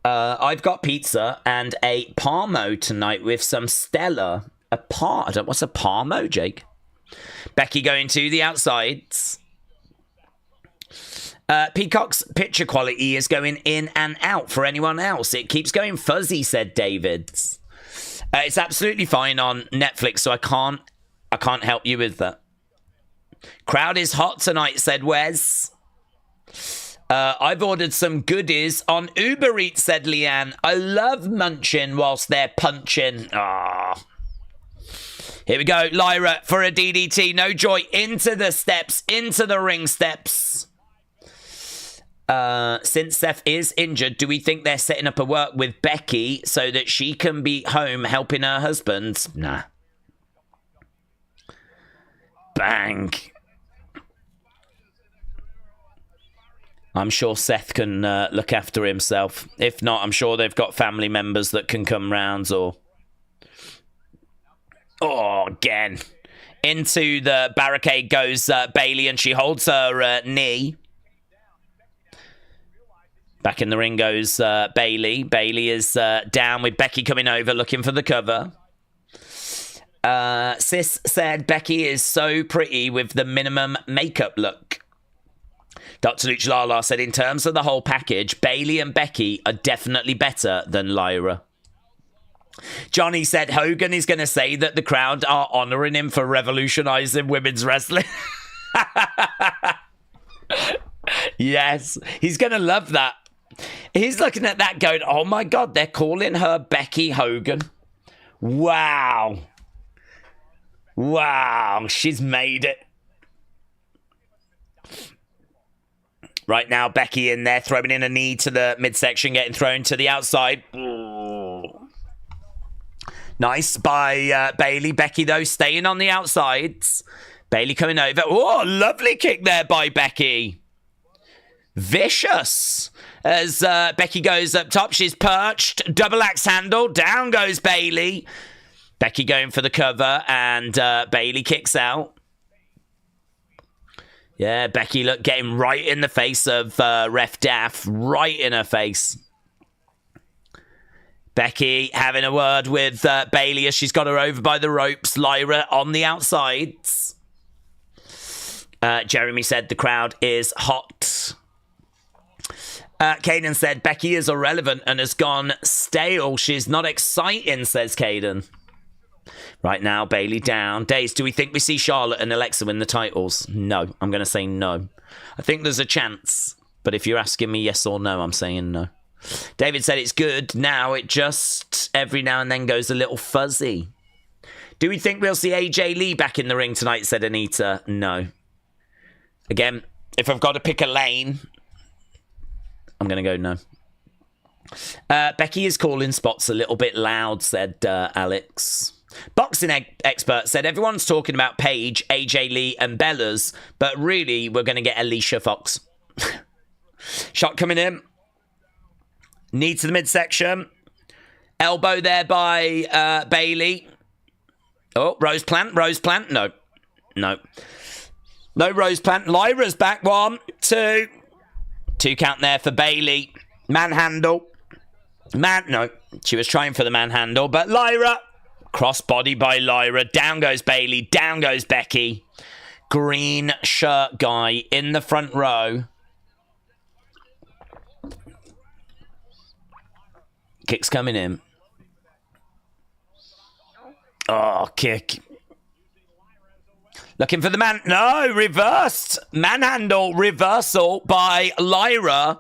I've got pizza and a Parmo tonight with some Stella. What's a Parmo, Jake? Becky going to the outsides. Peacock's picture quality is going in and out for anyone else. It keeps going fuzzy, said David. It's absolutely fine on Netflix, so I can't help you with that. Crowd is hot tonight, said Wes. I've ordered some goodies on Uber Eats, said Leanne. I love munching whilst they're punching. Ah. Here we go. Lyra for a DDT. No joy. Into the steps. Into the ring steps. Since Seth is injured, do we think they're setting up a work with Becky so that she can be home helping her husband? Nah. Bang. I'm sure Seth can look after himself. If not, I'm sure they've got family members that can come round or... Oh, again. Into the barricade goes Bayley and she holds her knee. Back in the ring goes Bayley. Bayley is down with Becky coming over looking for the cover. Sis said Becky is so pretty with the minimum makeup look. Dr. Luchalala said in terms of the whole package, Bayley and Becky are definitely better than Lyra. Johnny said Hogan is going to say that the crowd are honouring him for revolutionising women's wrestling. Yes, he's going to love that. He's looking at that going, oh my God, they're calling her Becky Hogan. Wow. Wow, she's made it. Right now, Becky in there, throwing in a knee to the midsection, getting thrown to the outside. Ooh. Nice by Bayley. Becky, though, staying on the outsides. Bayley coming over. Oh, lovely kick there by Becky. Vicious. As Becky goes up top, she's perched. Double axe handle. Down goes Bayley. Becky going for the cover, and Bayley kicks out. Yeah, Becky, look, getting right in the face of Ref Daff. Right in her face. Becky having a word with Bayley as she's got her over by the ropes. Lyra on the outsides. Jeremy said the crowd is hot. Caden said Becky is irrelevant and has gone stale. She's not exciting, says Caden. Right now, Bayley down. Days, do we think we see Charlotte and Alexa win the titles? No. I'm going to say no. I think there's a chance. But if you're asking me yes or no, I'm saying no. David said it's good. Now it just every now and then goes a little fuzzy. Do we think we'll see AJ Lee back in the ring tonight, said Anita? No. Again, if I've got to pick a lane, I'm going to go no. Becky is calling spots a little bit loud, said Alex. Boxing expert said everyone's talking about Paige, AJ Lee and Bellas, but really we're going to get Alicia Fox. Shot coming in. Knee to the midsection. Elbow there by Bayley. Oh, Rose Plant. No. No Rose Plant. Lyra's back. 1, 2. 2 count there for Bayley. Manhandle. No. She was trying for the manhandle, but Lyra. Crossbody by Lyra. Down goes Bayley. Down goes Becky. Green shirt guy in the front row. Kick's coming in. Oh, kick. Looking for the man. No, reversed. Manhandle reversal by Lyra.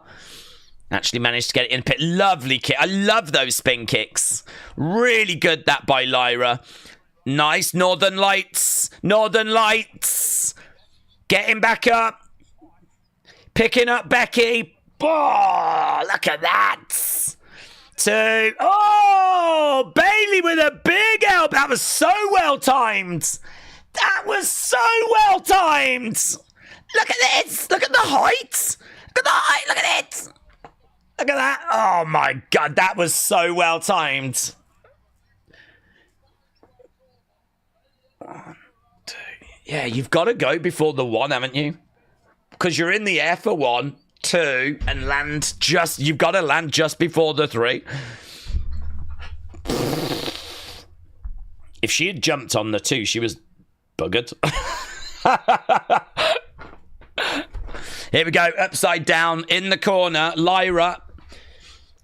Actually managed to get it in pit. Lovely kick. I love those spin kicks. Really good that by Lyra. Nice. Northern Lights. Northern Lights. Getting back up. Picking up Becky. Oh, look at that. 2. Oh, Bayley with a big elbow. That was so well timed. That was so well timed. Look at this. Look at the height. Look at the height. Look at it. Look at that. Oh, my God. That was so well timed. 1, 2. Yeah, you've got to go before the 1, haven't you? Because you're in the air for 1, 2, and land just... You've got to land just before the 3. If she had jumped on the 2, she was buggered. Here we go. Upside down in the corner. Lyra.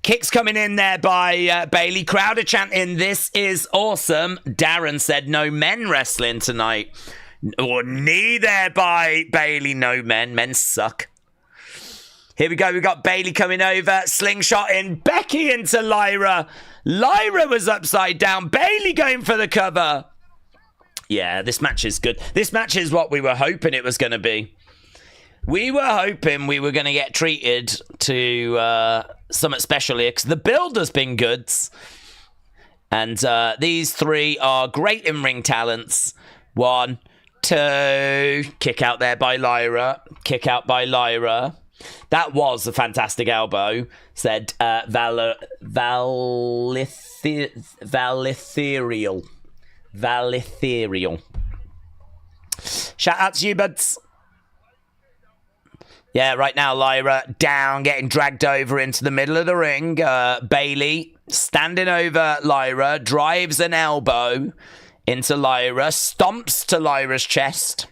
Kicks coming in there by Bayley. Crowd are chanting, "This is awesome." Darren said no men wrestling tonight. Or knee there by Bayley. No men. Men suck. Here we go. We got Bayley coming over. Slingshot in. Becky into Lyra. Lyra was upside down. Bayley going for the cover. Yeah, this match is good. This match is what we were hoping it was going to be. We were hoping we were going to get treated to something special here because the build has been good. And these 3 are great in-ring talents. 1, 2. Kick out there by Lyra. Kick out by Lyra. That was a fantastic elbow, said Valitherial. Shout out to you, buds. Yeah, right now, Lyra down, getting dragged over into the middle of the ring. Bayley standing over Lyra, drives an elbow into Lyra, stomps to Lyra's chest.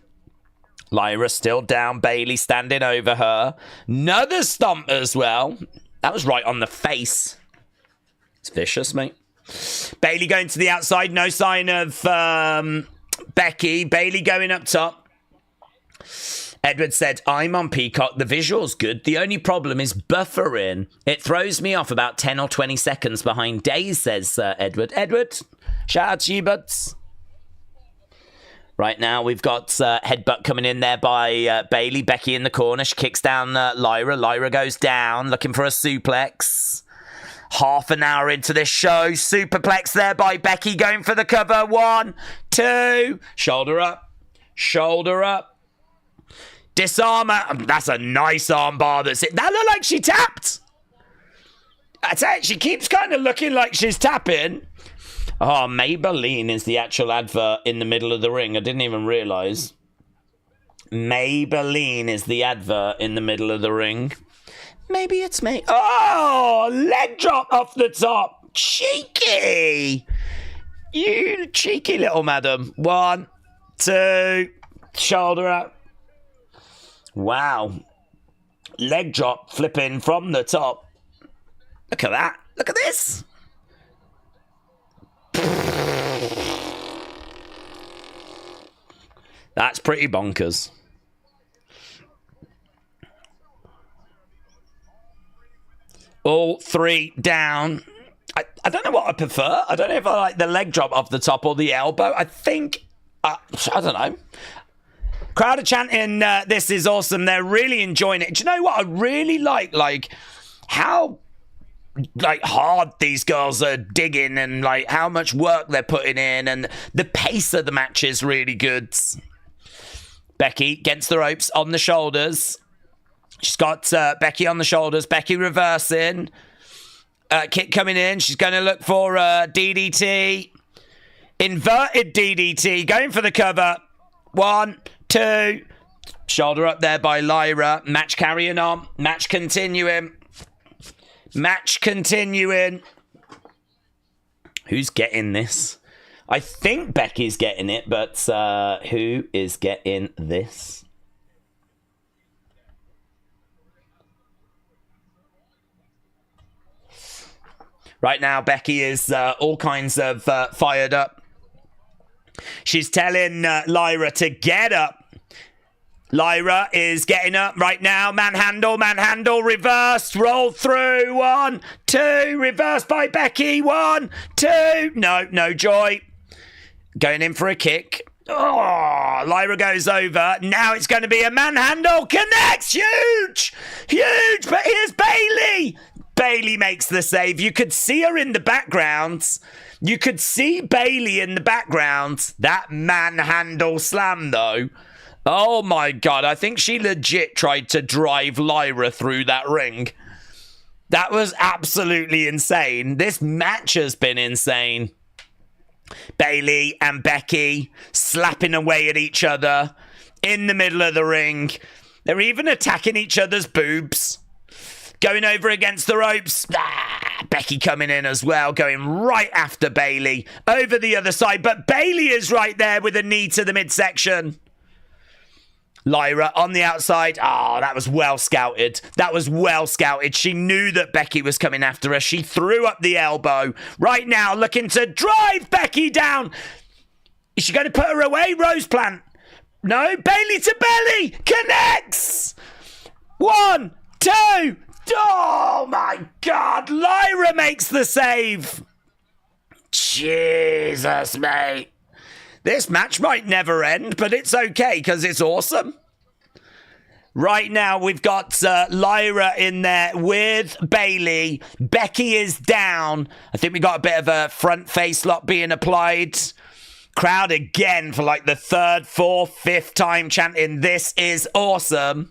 Lyra still down, Bayley standing over her. Another stomp as well. That was right on the face. It's vicious, mate. Bayley going to the outside, no sign of Becky. Bayley going up top. Edward said, "I'm on Peacock. The visual's good. The only problem is buffering. It throws me off about 10 or 20 seconds behind days," says Edward. Edward, shout out to you, buds. Right now, we've got headbutt coming in there by Bayley. Becky in the corner. She kicks down Lyra. Lyra goes down, looking for a suplex. Half an hour into this show. Superplex there by Becky, going for the cover. 1, 2. Shoulder up. Shoulder up. Disarmer. That's a nice armbar. That's it. That looked like she tapped. That's it. She keeps kind of looking like she's tapping. Oh, Maybelline is the actual advert in the middle of the ring. I didn't even realise. Maybelline is the advert in the middle of the ring. Maybe it's me. Oh, leg drop off the top. Cheeky. You cheeky little madam. 1, 2. Shoulder up. Wow. Leg drop flipping from the top. Look at that. Look at this. That's pretty bonkers. All 3 down. I don't know what I prefer. I don't know if I like the leg drop off the top or the elbow. I think... I don't know. Crowd are chanting, "This is awesome." They're really enjoying it. Do you know what I really like how hard these girls are digging and like how much work they're putting in, and the pace of the match is really good. Becky gets the ropes on the shoulders. She's got Becky on the shoulders. Becky reversing. Kick coming in. She's going to look for DDT. Inverted DDT. Going for the cover. 1, 2. Shoulder up there by Lyra. Match carrying on. Match continuing. Match continuing. Who's getting this? I think Becky's getting it, but who is getting this? Right now, Becky is all kinds of fired up. She's telling Lyra to get up. Lyra is getting up right now. Manhandle, reversed, roll through. 1, 2, reversed by Becky. 1, 2. No joy. Going in for a kick. Oh, Lyra goes over. Now it's going to be a manhandle. Connects. Huge. But here's Bayley. Bayley makes the save. You could see her in the background. You could see Bayley in the background. That manhandle slam, though. Oh my God, I think she legit tried to drive Lyra through that ring. That was absolutely insane. This match has been insane. Bayley and Becky slapping away at each other in the middle of the ring. They're even attacking each other's boobs. Going over against the ropes. Becky coming in as well, going right after Bayley. Over the other side, but Bayley is right there with a knee to the midsection. Lyra on the outside. Oh, that was well scouted. That was well scouted. She knew that Becky was coming after her. She threw up the elbow. Right now, looking to drive Becky down. Is she going to put her away? Rose plant. No. Bayley to belly. Connects. 1, 2. Oh, my God. Lyra makes the save. Jesus, mate. This match might never end, but it's okay because it's awesome. Right now, we've got Lyra in there with Bayley. Becky is down. I think we got a bit of a front face lock being applied. Crowd again for like the 3rd, 4th, 5th time chanting, "This is awesome."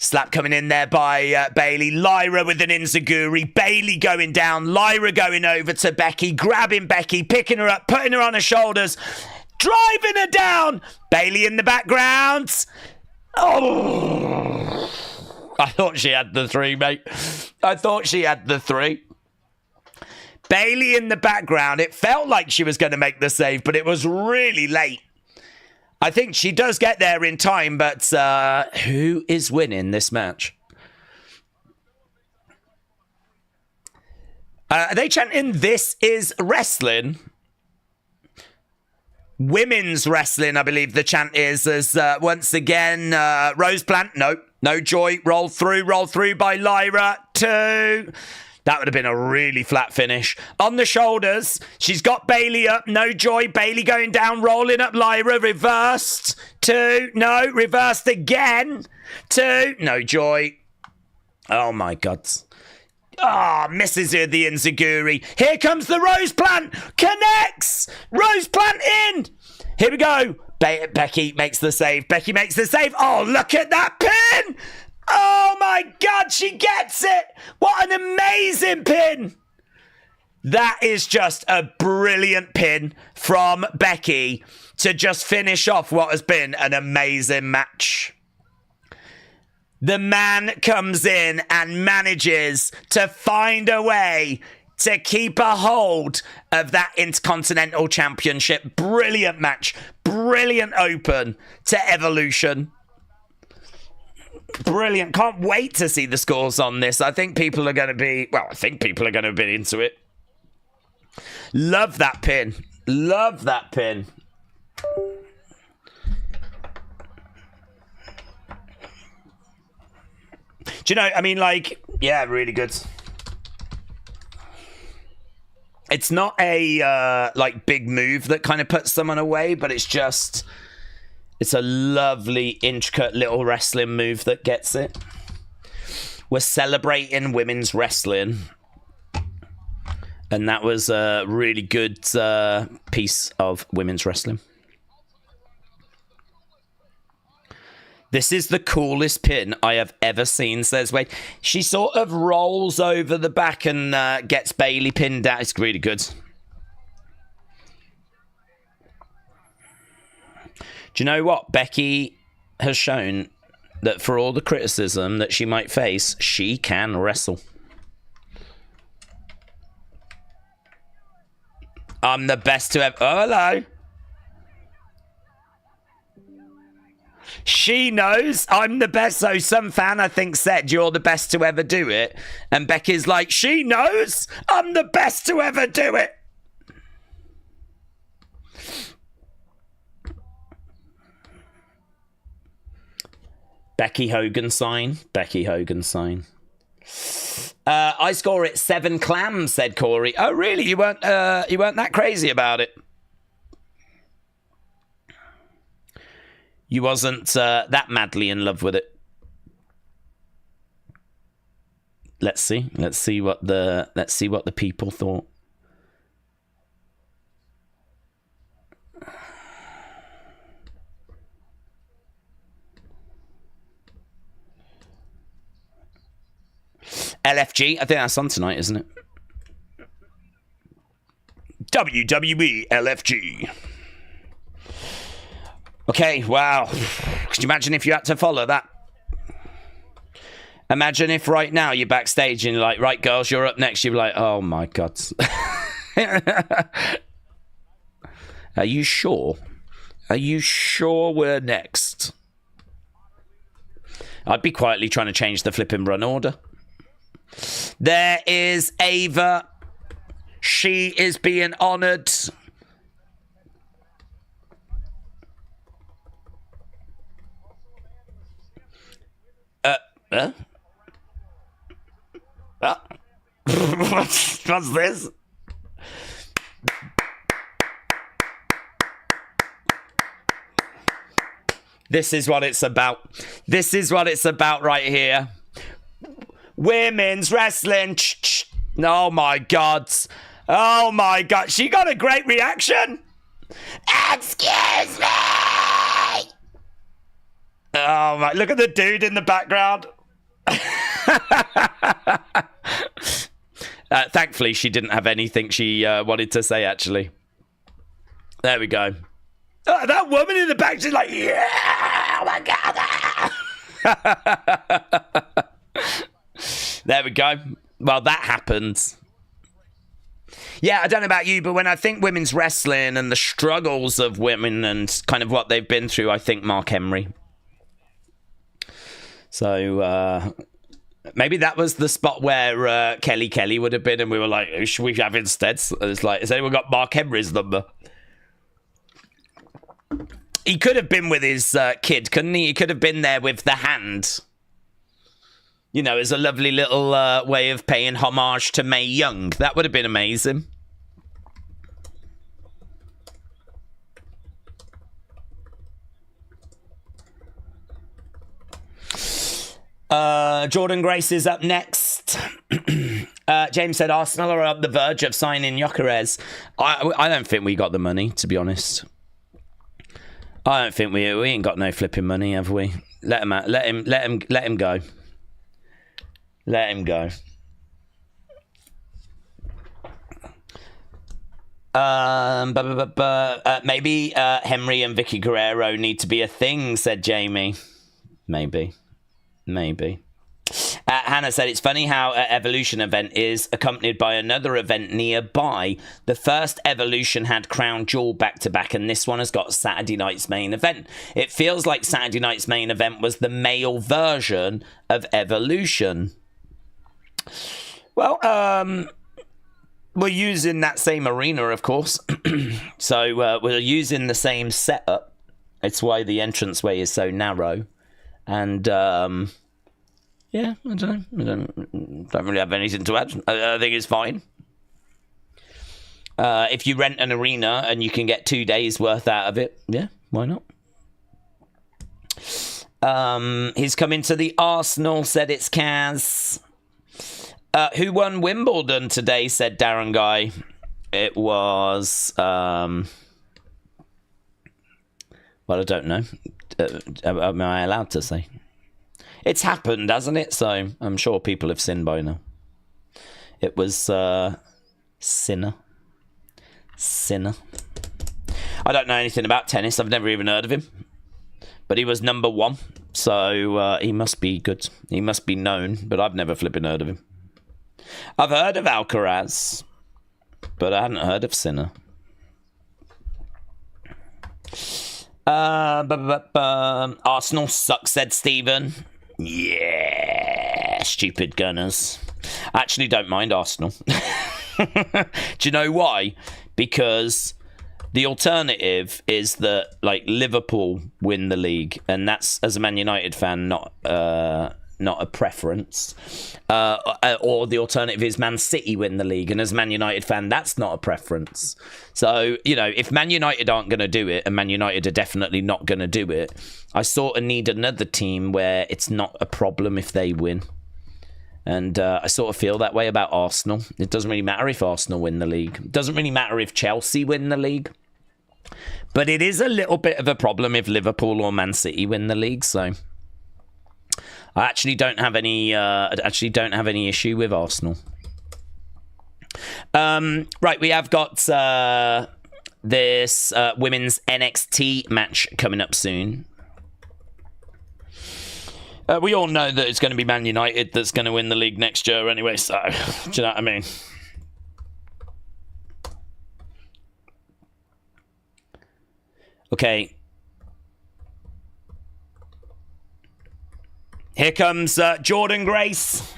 Slap coming in there by Bayley. Lyra with an enziguri. Bayley going down. Lyra going over to Becky. Grabbing Becky. Picking her up. Putting her on her shoulders. Driving her down. Bayley in the background. Oh. I thought she had the 3, mate. I thought she had the 3. Bayley in the background. It felt like she was going to make the save, but it was really late. I think she does get there in time, but who is winning this match? Are they chanting, "This is wrestling"? Women's wrestling, I believe the chant is, as once again, Rose Plant, no joy, roll through by Lyra, 2. That would have been a really flat finish. On the shoulders, she's got Bayley up. No joy. Bayley going down, rolling up Lyra. Reversed. 2. No. Reversed again. 2. No joy. Oh, my God. Ah, oh, misses her the enziguri. Here comes the Rose Plant. Connects. Rose Plant in. Here we go. Becky makes the save. Becky makes the save. Oh, look at that pin. Oh my God, she gets it! What an amazing pin! That is just a brilliant pin from Becky to just finish off what has been an amazing match. The man comes in and manages to find a way to keep a hold of that Intercontinental Championship. Brilliant match. Brilliant open to Evolution. Brilliant. Can't wait to see the scores on this. I think people are going to be... Well, I think people are going to be into it. Love that pin. Love that pin. Do you know, I mean, like... Yeah, really good. It's not a, like, big move that kind of puts someone away, but it's just... It's a lovely, intricate little wrestling move that gets it. We're celebrating women's wrestling. And that was a really good piece of women's wrestling. This is the coolest pin I have ever seen, says Wade. She sort of rolls over the back and gets Bayley pinned down. It's really good. Do you know what? Becky has shown that for all the criticism that she might face, she can wrestle. I'm the best to ever... Oh, hello. She knows I'm the best. So some fan, I think, said, "You're the best to ever do it." And Becky's like, she knows I'm the best to ever do it. Becky Hogan sign. Becky Hogan sign. I score it 7 clams, said Corey. Oh, really? You weren't that crazy about it? You wasn't that madly in love with it. Let's see. Let's see what the people thought. LFG, I think that's on tonight, isn't it? WWE LFG. Okay, wow. Could you imagine if you had to follow that? Imagine if right now you're backstage and you're like, right, girls, you're up next. You're like, oh my God. Are you sure? Are you sure we're next? I'd be quietly trying to change the flipping run order. There is Ava. She is being honoured. What's this? This is what it's about. This is what it's about right here. Women's wrestling. Oh my God. Oh my God. She got a great reaction. Excuse me. Oh my. Look at the dude in the background. Thankfully, she didn't have anything she wanted to say, actually. There we go. That woman in the back, she's like, yeah, oh my God. There we go. Well, that happens. Yeah, I don't know about you, but when I think women's wrestling and the struggles of women and kind of what they've been through, I think Mark Henry. So, maybe that was the spot where Kelly would have been, and we were like, who should we have instead? It's like, has anyone got Mark Henry's number? He could have been with his kid, couldn't he? He could have been there with the hand. You know, as a lovely little way of paying homage to Mae Young. That would have been amazing. Jordan Grace is up next. James said Arsenal are on the verge of signing Gyökeres. I don't think we got the money, to be honest. I don't think we ain't got no flipping money, have we? Let him out. Let him go. Let him go. Maybe Henry and Vicky Guerrero need to be a thing, said Jamie. Maybe. Hannah said, it's funny how an Evolution event is accompanied by another event nearby. The first Evolution had Crown Jewel back-to-back, and this one has got Saturday night's main event. It feels like Saturday night's main event was the male version of Evolution. Well, we're using that same arena, of course. So we're using the same setup. It's why the entranceway is so narrow. And yeah, I don't know. Don't really have anything to add. I think it's fine. If you rent an arena and you can get 2 days worth out of it, yeah, why not? He's coming to the Arsenal, said it's Kaz. Who won Wimbledon today, said Darren Guy. It was... well, I don't know. Am I allowed to say? It's happened, hasn't it? So I'm sure people have sinned by now. It was Sinner. I don't know anything about tennis. I've never even heard of him. But he was number one. So he must be good. He must be known. But I've never flipping heard of him. I've heard of Alcaraz. But I hadn't heard of Sinner. Arsenal sucks, said Stephen. Yeah, stupid Gunners. I actually don't mind Arsenal. Do you know why? Because the alternative is that, like, Liverpool win the league, and that's, as a Man United fan, not a preference. Or the alternative is Man City win the league, and as a Man United fan, that's not a preference. So, you know, if Man United aren't going to do it, and Man United are definitely not going to do it, I sort of need another team where it's not a problem if they win. And I sort of feel that way about Arsenal. It doesn't really matter if Arsenal win the league. It doesn't really matter if Chelsea win the league. But it is a little bit of a problem if Liverpool or Man City win the league, so... I actually don't have any issue with Arsenal. Right, we have got this women's NXT match coming up soon. We all know that it's going to be Man United that's going to win the league next year anyway, so do you know what I mean? Okay. Here comes Jordynne Grace.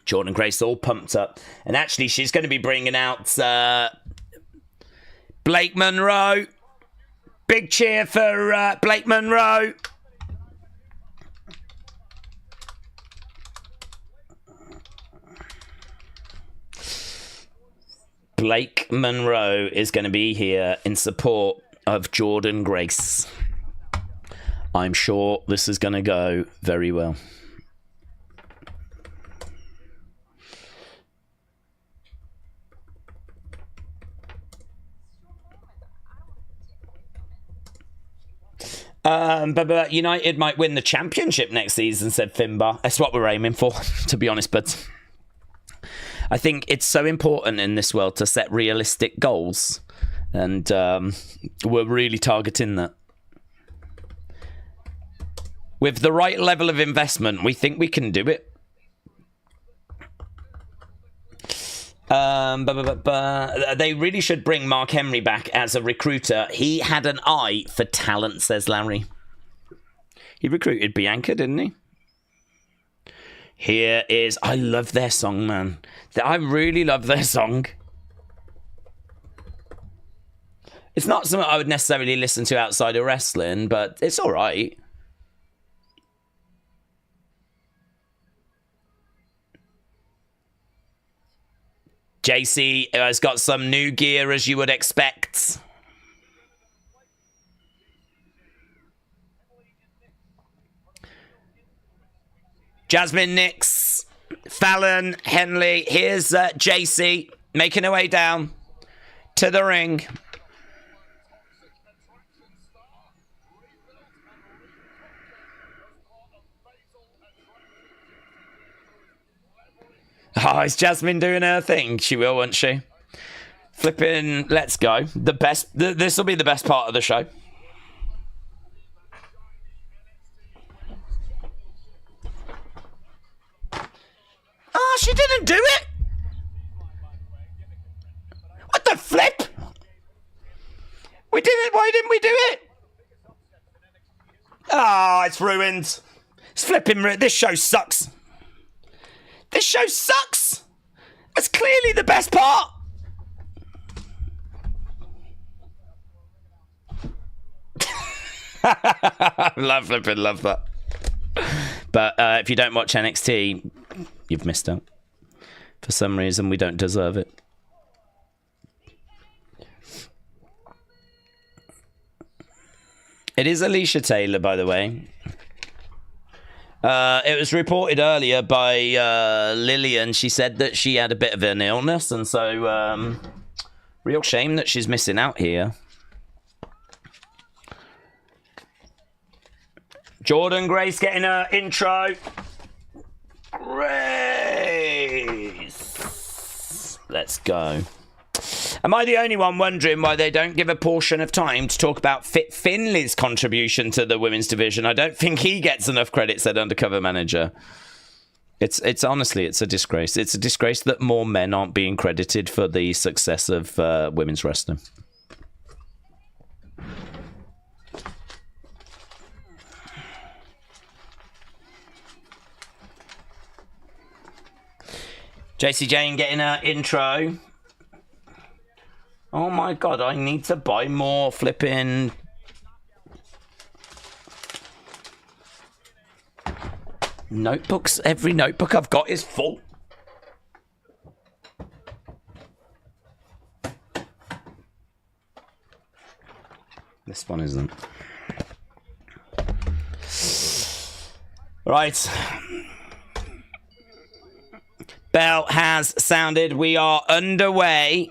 Jordynne Grace all pumped up. And actually, she's going to be bringing out Blake Monroe. Big cheer for Blake Monroe. Blake Monroe is going to be here in support of Jordynne Grace. I'm sure this is going to go very well. But United might win the championship next season, said Finbar. That's what we're aiming for, to be honest. But I think it's so important in this world to set realistic goals. And we're really targeting that. With the right level of investment, we think we can do it. They really should bring Mark Henry back as a recruiter. He had an eye for talent, says Larry. He recruited Bianca, didn't he? Here is... I love their song, man. I really love their song. It's not something I would necessarily listen to outside of wrestling, but it's all right. JC has got some new gear, as you would expect. Jasmine Nix, Fallon, Henley. Here's JC making her way down to the ring. Oh, is Jasmine doing her thing? She will, won't she? Flipping, let's go. This will be the best part of the show. Oh, she didn't do it. What the flip? We did it. Why didn't we do it? Oh, it's ruined. It's flipping. This show sucks. This show sucks. That's clearly the best part. Love that. But if you don't watch NXT, you've missed out. For some reason, we don't deserve it. It is Alicia Taylor, by the way. It was reported earlier by Lillian. She said that she had a bit of an illness, and so real shame that she's missing out here. Jordynne Grace getting her intro. Grace. Let's go. Am I the only one wondering why they don't give a portion of time to talk about Fit Finley's contribution to the women's division? I don't think he gets enough credit, said Undercover Manager. It's honestly, it's a disgrace. It's a disgrace that more men aren't being credited for the success of women's wrestling. JC Jane getting her intro. Oh my god, I need to buy more flipping... notebooks. Every notebook I've got is full. This one isn't. Right. Bell has sounded. We are underway.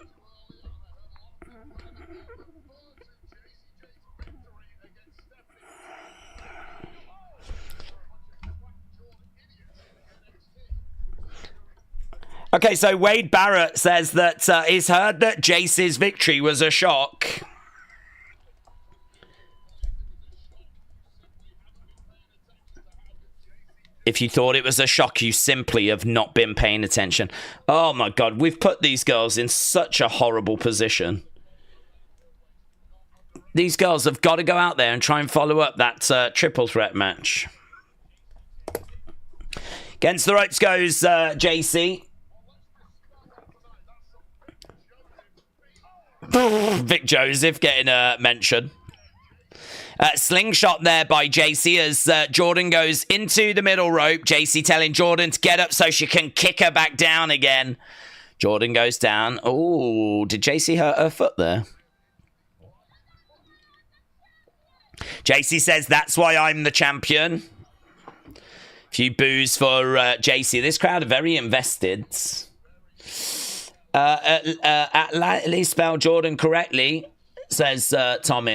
Okay, so Wade Barrett says that he's heard that Jace's victory was a shock. If you thought it was a shock, you simply have not been paying attention. Oh my God, we've put these girls in such a horrible position. These girls have got to go out there and try and follow up that triple threat match. Against the ropes goes JC. Vic Joseph getting a mention. Slingshot there by JC as Jordan goes into the middle rope. JC telling Jordan to get up so she can kick her back down again. Jordan goes down. Oh, did JC hurt her foot there? JC says, that's why I'm the champion. Few boos for JC. This crowd are very invested. At least spell Jordan correctly, says Tom.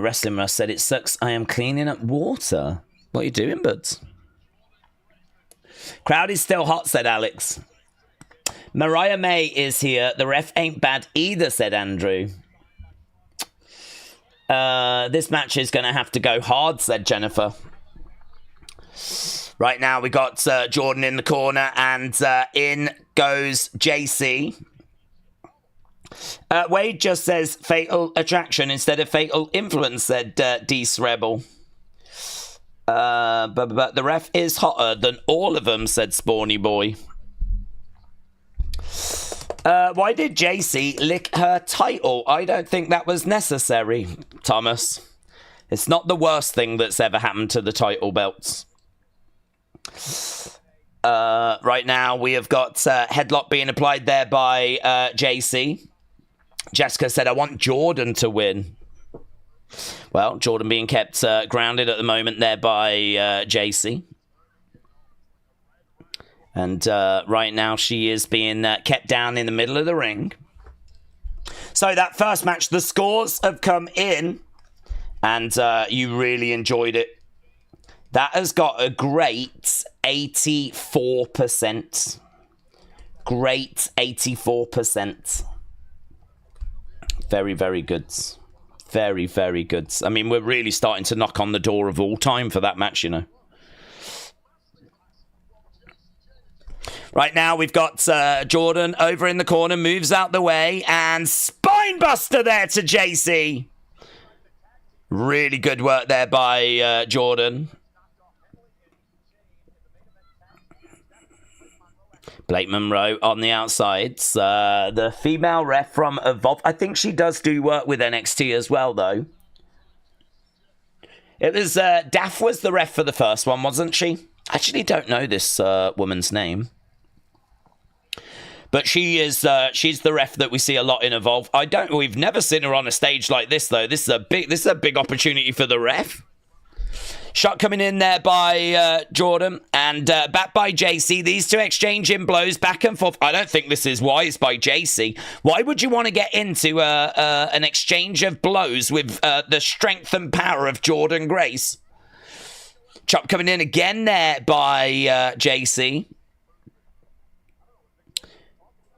Wrestling Russ said, it sucks. I am cleaning up water. What are you doing, buds? Crowd is still hot, said Alex. Mariah May is here. The ref ain't bad either, said Andrew. This match is going to have to go hard, said Jennifer. Right now, we got Jordan in the corner, and in goes JC. Wade just says fatal attraction instead of fatal influence, said Deece Rebel. But the ref is hotter than all of them, said Spawny Boy. Why did JC lick her title? I don't think that was necessary, Thomas. It's not the worst thing that's ever happened to the title belts. Right now, we have got headlock being applied there by JC. Jessica said, I want Jordan to win. Well, Jordan being kept grounded at the moment there by JC. And right now she is being kept down in the middle of the ring. So that first match, the scores have come in. And you really enjoyed it. That has got a great 84%. Great 84%. Very, very good. Very, very good. I mean, we're really starting to knock on the door of all time for that match, you know. Right now, we've got Jordan over in the corner, moves out the way, and spinebuster there to JC. Really good work there by Jordan. Blake Monroe on the outsides. The female ref from Evolve. I think she does do work with NXT as well, though. It was Daff was the ref for the first one, wasn't she? I actually don't know this woman's name. But she is she's the ref that we see a lot in Evolve. We've never seen her on a stage like this, though. This is a big opportunity for the ref. Shot coming in there by Jordan and back by JC. These two exchanging blows back and forth. I don't think this is wise by JC. Why would you want to get into an exchange of blows with the strength and power of Jordan Grace? Chop coming in again there by JC.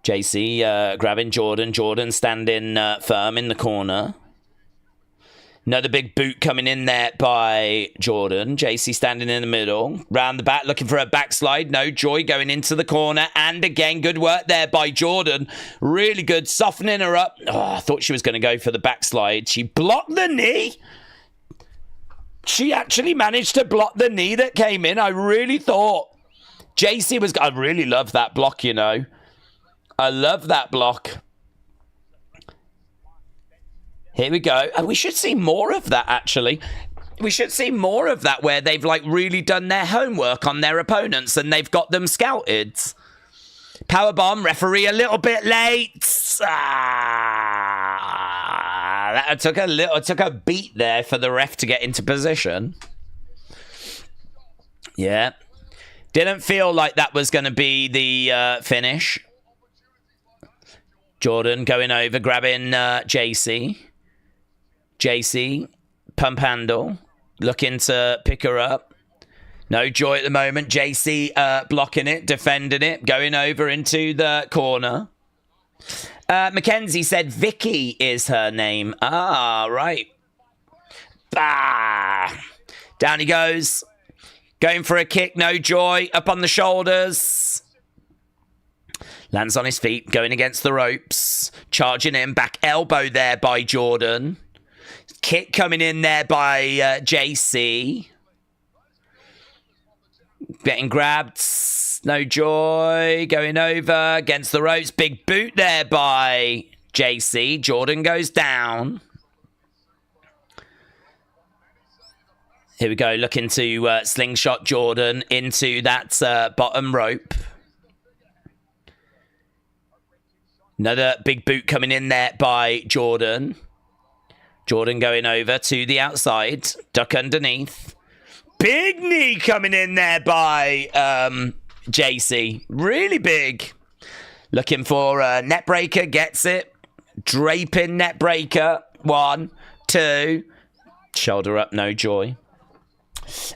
JC grabbing Jordan. Jordan standing firm in the corner. Another big boot coming in there by Jordan. JC standing in the middle. Round the back, looking for a backslide. No, Joy going into the corner. And again, good work there by Jordan. Really good, softening her up. Oh, I thought she was going to go for the backslide. She blocked the knee. She actually managed to block the knee that came in. I really thought JC was... I really love that block, you know. I love that block. Here we go. And we should see more of that, actually. We should see more of that where they've, like, really done their homework on their opponents and they've got them scouted. Powerbomb, referee a little bit late. That took a beat there for the ref to get into position. Yeah. Didn't feel like that was going to be the finish. Jordan going over, grabbing JC. JC, pump handle, looking to pick her up. No joy at the moment. JC blocking it, defending it, going over into the corner. Mackenzie said Vicky is her name. Ah, right. Bah! Down he goes. Going for a kick, no joy. Up on the shoulders. Lands on his feet, going against the ropes. Charging in, back elbow there by Jordan. Kick coming in there by JC. Getting grabbed. No joy. Going over against the ropes. Big boot there by JC. Jordan goes down. Here we go. Looking to slingshot Jordan into that bottom rope. Another big boot coming in there by Jordan. Jordan going over to the outside. Duck underneath. Big knee coming in there by JC. Really big. Looking for a net breaker. Gets it. Draping net breaker. 1, 2. Shoulder up. No joy.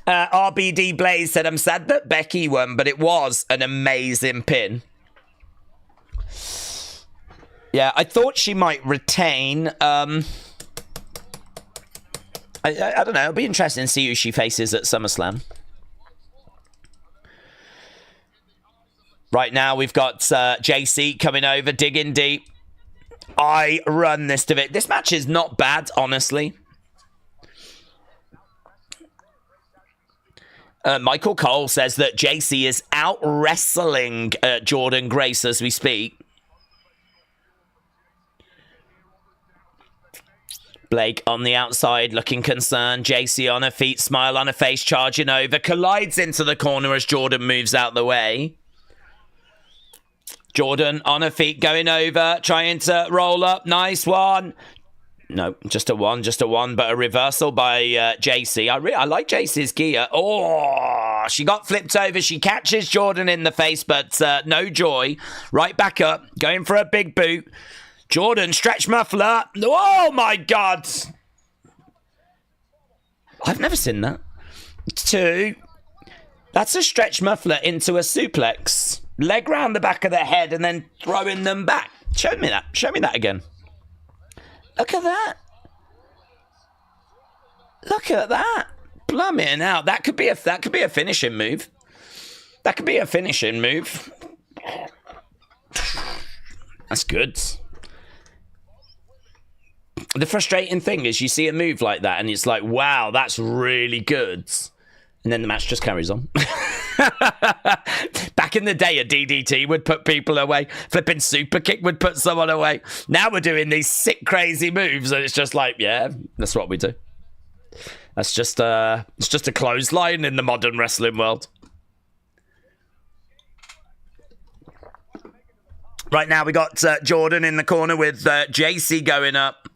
RBD Blaze said, I'm sad that Becky won, but it was an amazing pin. Yeah, I thought she might retain. I don't know. It'll be interesting to see who she faces at SummerSlam. Right now, we've got JC coming over, digging deep. I run this division. This match is not bad, honestly. Michael Cole says that JC is out wrestling Jordan Grace as we speak. Blake on the outside, looking concerned. JC on her feet, smile on her face, charging over. Collides into the corner as Jordan moves out the way. Jordan on her feet, going over, trying to roll up. Nice one. No, just a one, but a reversal by JC. I like JC's gear. Oh, she got flipped over. She catches Jordan in the face, but no joy. Right back up, going for a big boot. Jordan, stretch muffler. Oh, my God. I've never seen that. 2. That's a stretch muffler into a suplex. Leg round the back of the head and then throwing them back. Show me that. Show me that again. Look at that. Look at that. Plumbing out. That could be a finishing move. That could be a finishing move. That's good. The frustrating thing is you see a move like that and it's like, wow, that's really good. And then the match just carries on. Back in the day, a DDT would put people away. Flipping super kick would put someone away. Now we're doing these sick, crazy moves, and it's just like, yeah, that's what we do. That's just it's just a clothesline in the modern wrestling world. Right now, we got Jordan in the corner with JC going up.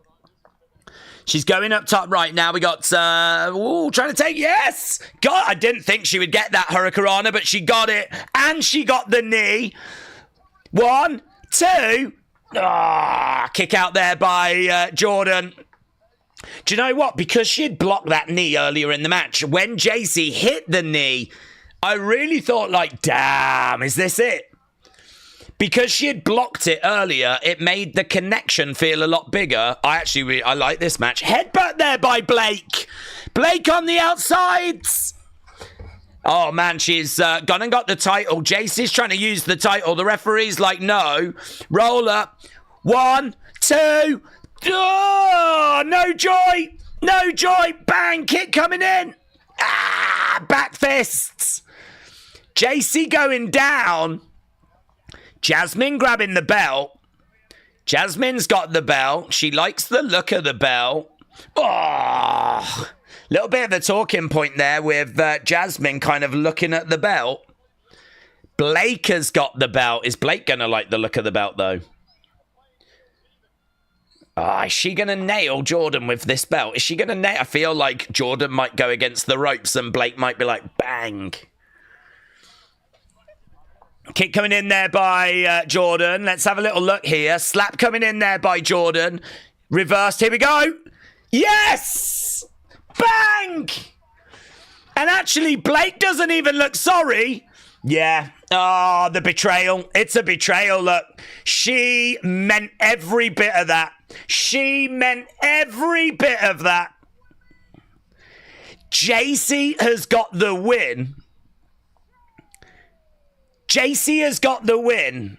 She's going up top right now. We got, trying to take, yes! God, I didn't think she would get that Hurricanrana, but she got it. And she got the knee. 1, 2. Kick out there by Jordan. Do you know what? Because she had blocked that knee earlier in the match, when JC hit the knee, I really thought, like, damn, is this it? Because she had blocked it earlier, it made the connection feel a lot bigger. I like this match. Headbutt there by Blake. Blake on the outsides. Oh, man, she's gone and got the title. JC's trying to use the title. The referee's like, no. Roll up. 1, 2. Oh, no joy. No joy. Bang. Kick coming in. Back fists. JC going down. Jasmine grabbing the belt. Jasmine's got the belt. She likes the look of the belt. Oh, little bit of a talking point there with Jasmine kind of looking at the belt. Blake has got the belt. Is Blake going to like the look of the belt, though? Is she going to nail Jordan with this belt? Is she going to nail? I feel like Jordan might go against the ropes and Blake might be like, bang. Kick coming in there by Jordan. Let's have a little look here. Slap coming in there by Jordan. Reversed. Here we go. Yes! Bang! And actually, Blake doesn't even look sorry. Yeah. Oh, the betrayal. It's a betrayal, look. She meant every bit of that. She meant every bit of that. JC has got the win. JC has got the win,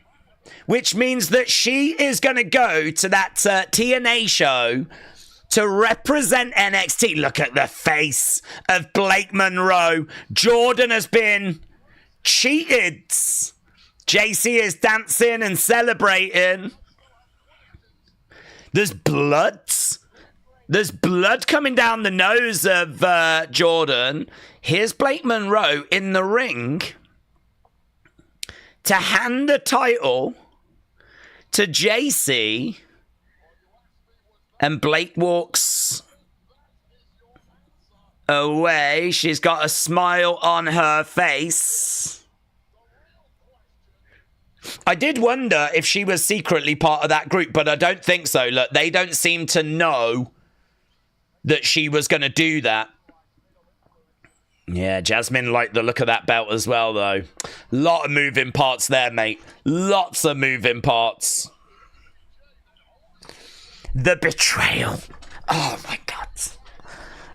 which means that she is going to go to that TNA show to represent NXT. Look at the face of Blake Monroe. Jordan has been cheated. JC is dancing and celebrating. There's blood. There's blood coming down the nose of Jordan. Here's Blake Monroe in the ring to hand the title to JC. And Blake walks away. She's got a smile on her face. I did wonder if she was secretly part of that group, but I don't think so. Look, they don't seem to know that she was going to do that. Yeah, Jasmine liked the look of that belt as well, though. Lot of moving parts there, mate. Lots of moving parts. The betrayal. Oh, my God.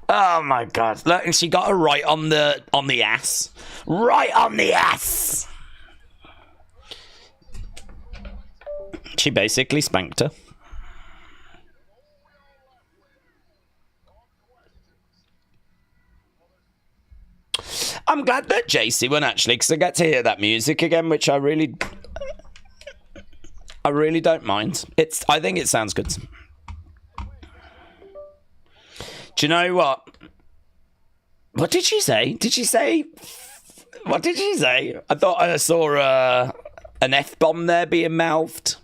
Oh, my God. Look, she got her right on the ass. Right on the ass. She basically spanked her. I'm glad that JC won, actually, because I get to hear that music again, which I really don't mind. I think it sounds good. Do you know what? What did she say? Did she say? What did she say? I thought I saw an F-bomb there being mouthed.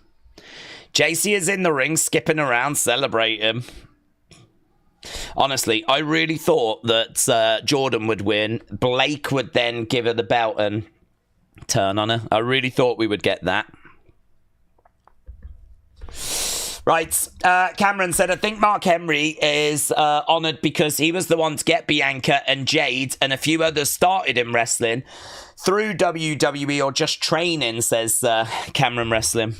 JC is in the ring, skipping around, celebrating. Honestly, I really thought that Jordan would win. Blake would then give her the belt and turn on her. I really thought we would get that. Right, Cameron said, I think Mark Henry is honoured because he was the one to get Bianca and Jade and a few others started in wrestling through WWE or just training, says Cameron Wrestling.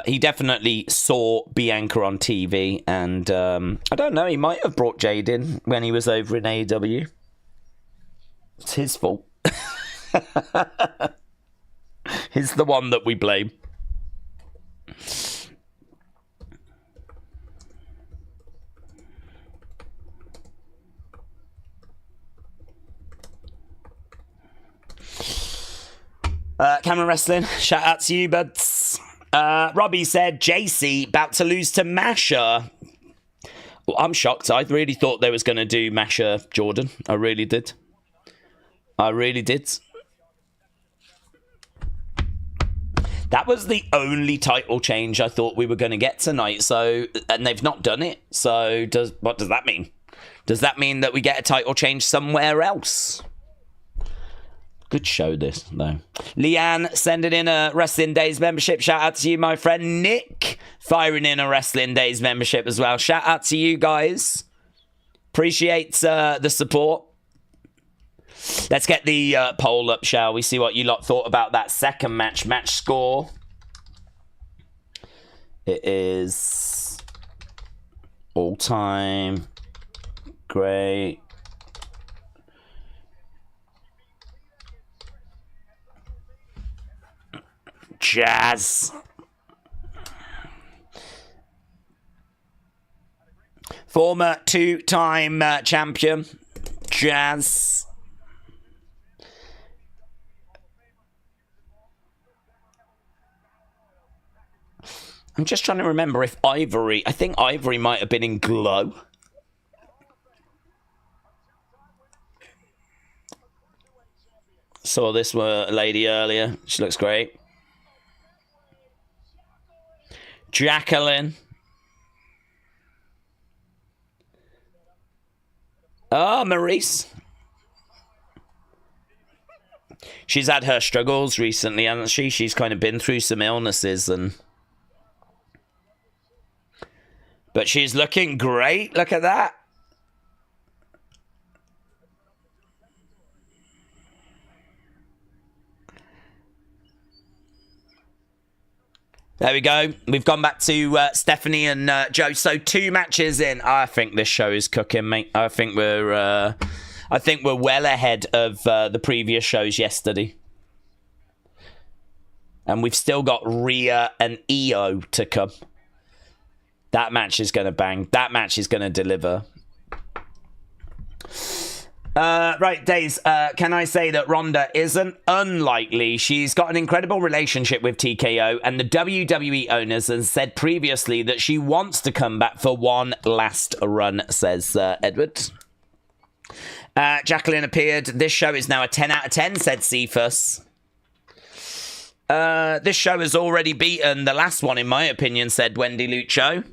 He definitely saw Bianca on TV, and I don't know, he might have brought Jade in when he was over in AEW. It's his fault. He's the one that we blame. Cameron Wrestling, shout out to you, buds. Robbie said, JC about to lose to Masha. Well, I'm shocked. I really thought they was going to do Masha Jordan. I really did. I really did. That was the only title change I thought we were going to get tonight. So, and they've not done it. So, what does that mean? Does that mean that we get a title change somewhere else? Good show, this, though. Leanne sending in a Wrestling Days membership. Shout out to you, my friend. Nick firing in a Wrestling Days membership as well. Shout out to you guys. Appreciate the support. Let's get the poll up, shall we? See what you lot thought about that second match. Match score. It is all-time great. Jazz. Former two-time champion. Jazz. I'm just trying to remember if Ivory... I think Ivory might have been in Glow. Saw this lady earlier. She looks great. Jacqueline. Oh, Maurice. She's had her struggles recently, hasn't she? She's kind of been through some illnesses but she's looking great. Look at that. There we go. We've gone back to Stephanie and Joe. So 2 matches in. I think this show is cooking, mate. I think we're well ahead of the previous shows yesterday. And we've still got Rhea and Io to come. That match is going to bang. That match is going to deliver. Right, Days, can I say that Ronda isn't unlikely? She's got an incredible relationship with TKO, and the WWE owners have said previously that she wants to come back for one last run, says Edward. Jacqueline appeared. This show is now a 10 out of 10, said Cephas. This show has already beaten the last one, in my opinion, said Wendy Lucho.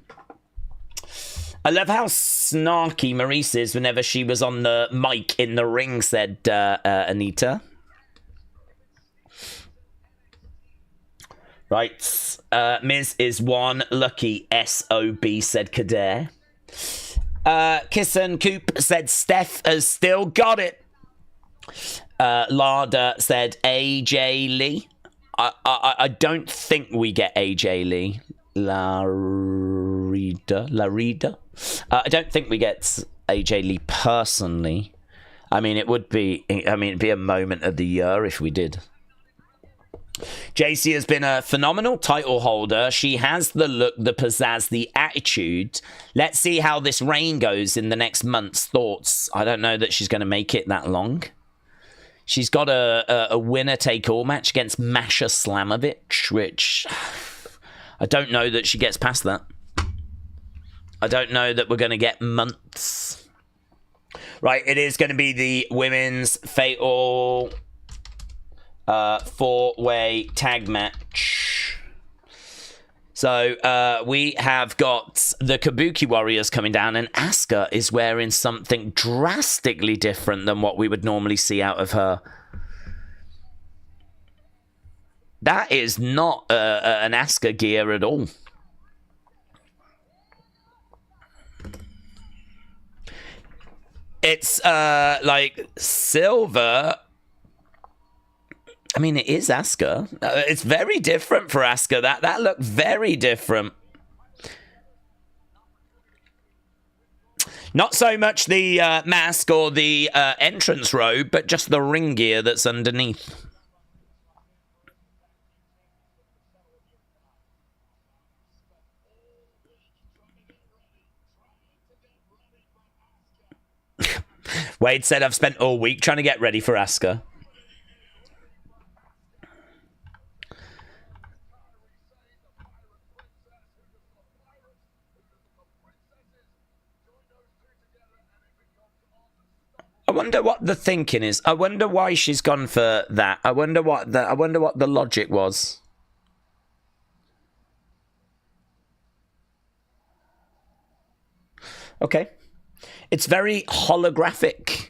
I love how snarky Maurice is whenever she was on the mic in the ring, said Anita. Right. Miz is one lucky SOB, said Kader. Kiss and Coop said Steph has still got it. Lada said AJ Lee. I don't think we get AJ Lee. Larida. I don't think we get AJ Lee personally. I mean, it'd be a moment of the year if we did. JC has been a phenomenal title holder. She has the look, the pizzazz, the attitude. Let's see how this reign goes in the next month's. Thoughts? I don't know that she's going to make it that long. She's got a winner-take-all match against Masha Slamovich, which I don't know that she gets past that. I don't know that we're going to get months. Right, it is going to be the women's fatal 4-way tag match. So we have got the Kabuki Warriors coming down, and Asuka is wearing something drastically different than what we would normally see out of her. That is not an Asuka gear at all. It's like silver. I mean, it is Asuka. It's very different for Asuka. That looked very different. Not so much the mask or the entrance robe, but just the ring gear that's underneath. Wade said, I've spent all week trying to get ready for Asuka. I wonder what the thinking is. I wonder why she's gone for that. I wonder what the logic was. Okay. It's very holographic.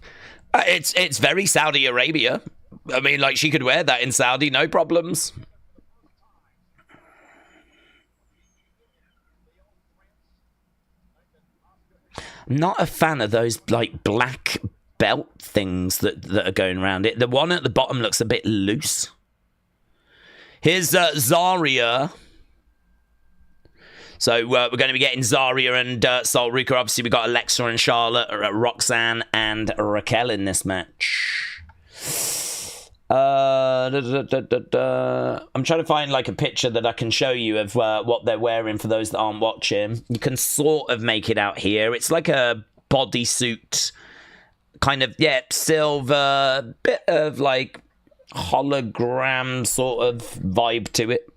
It's very Saudi Arabia. I mean, like, she could wear that in Saudi, no problems. I'm not a fan of those, like, black belt things that are going around it. The one at the bottom looks a bit loose. Here's Zaria. So we're going to be getting Zaria and Sol Ruca. Obviously, we got Alexa and Charlotte, Roxanne and Raquel in this match. I'm trying to find like a picture that I can show you of what they're wearing for those that aren't watching. You can sort of make it out here. It's like a bodysuit, kind of, yeah, silver, bit of like hologram sort of vibe to it.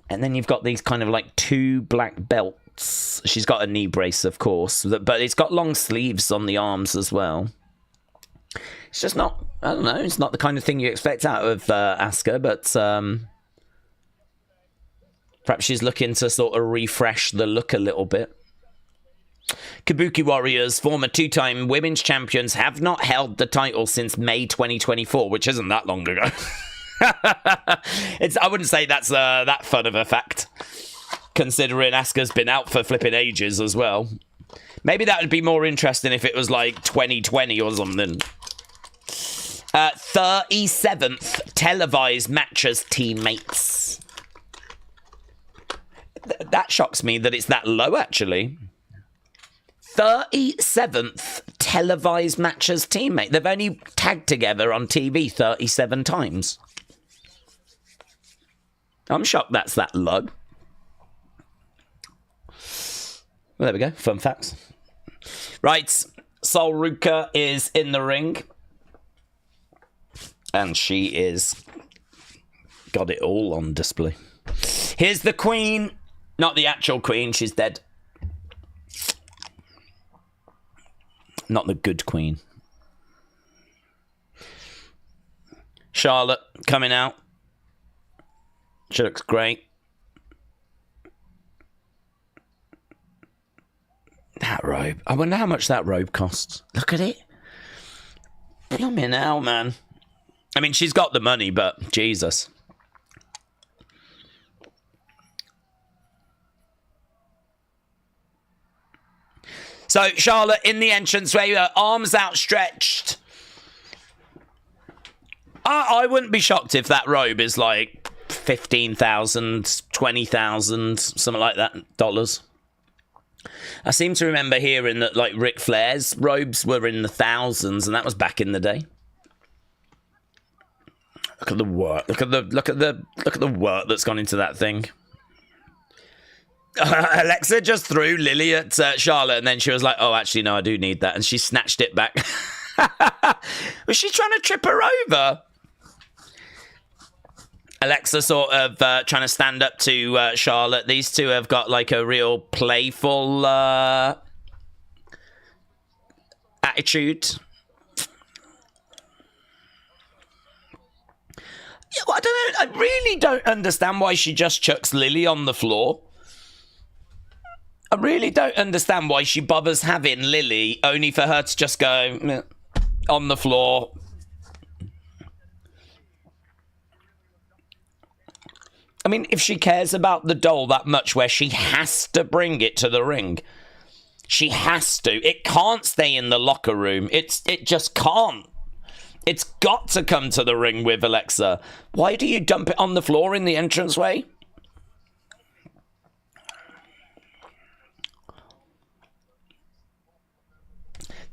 And then you've got these kind of like 2 black belts. She's got a knee brace, of course, but it's got long sleeves on the arms as well. It's just not, I don't know, it's not the kind of thing you expect out of Asuka, but perhaps she's looking to sort of refresh the look a little bit. Kabuki Warriors, former two-time women's champions, have not held the title since May 2024, which isn't that long ago. I wouldn't say that's that fun of a fact, considering Asuka's been out for flipping ages as well. Maybe that would be more interesting if it was like 2020 or something. 37th televised matches teammates. That shocks me that it's that low, actually. 37th televised matches teammate. They've only tagged together on TV 37 times. I'm shocked that's that low. Well, there we go. Fun facts. Right. Sol Ruca is in the ring. And she is got it all on display. Here's the queen. Not the actual queen. She's dead. Not the good queen. Charlotte coming out. She looks great. That robe. I wonder how much that robe costs. Look at it. Blimmin' hell, man. I mean, she's got the money, but Jesus. So, Charlotte in the entranceway, her arms outstretched. I wouldn't be shocked if that robe is like 15,000, 20,000, something like that, dollars. I seem to remember hearing that like Ric Flair's robes were in the thousands, and that was back in the day. Look at the work. Look at the work that's gone into that thing. Alexa just threw Lily at Charlotte, and then she was like, "Oh, actually, no, I do need that," and she snatched it back. Was she trying to trip her over? Alexa sort of trying to stand up to Charlotte. These two have got like a real playful attitude. Yeah, well, I don't know. I really don't understand why she just chucks Lily on the floor. I really don't understand why she bothers having Lily only for her to just go on the floor. I mean, if she cares about the doll that much where she has to bring it to the ring, she has to. It can't stay in the locker room. It just can't. It's got to come to the ring with Alexa. Why do you dump it on the floor in the entranceway?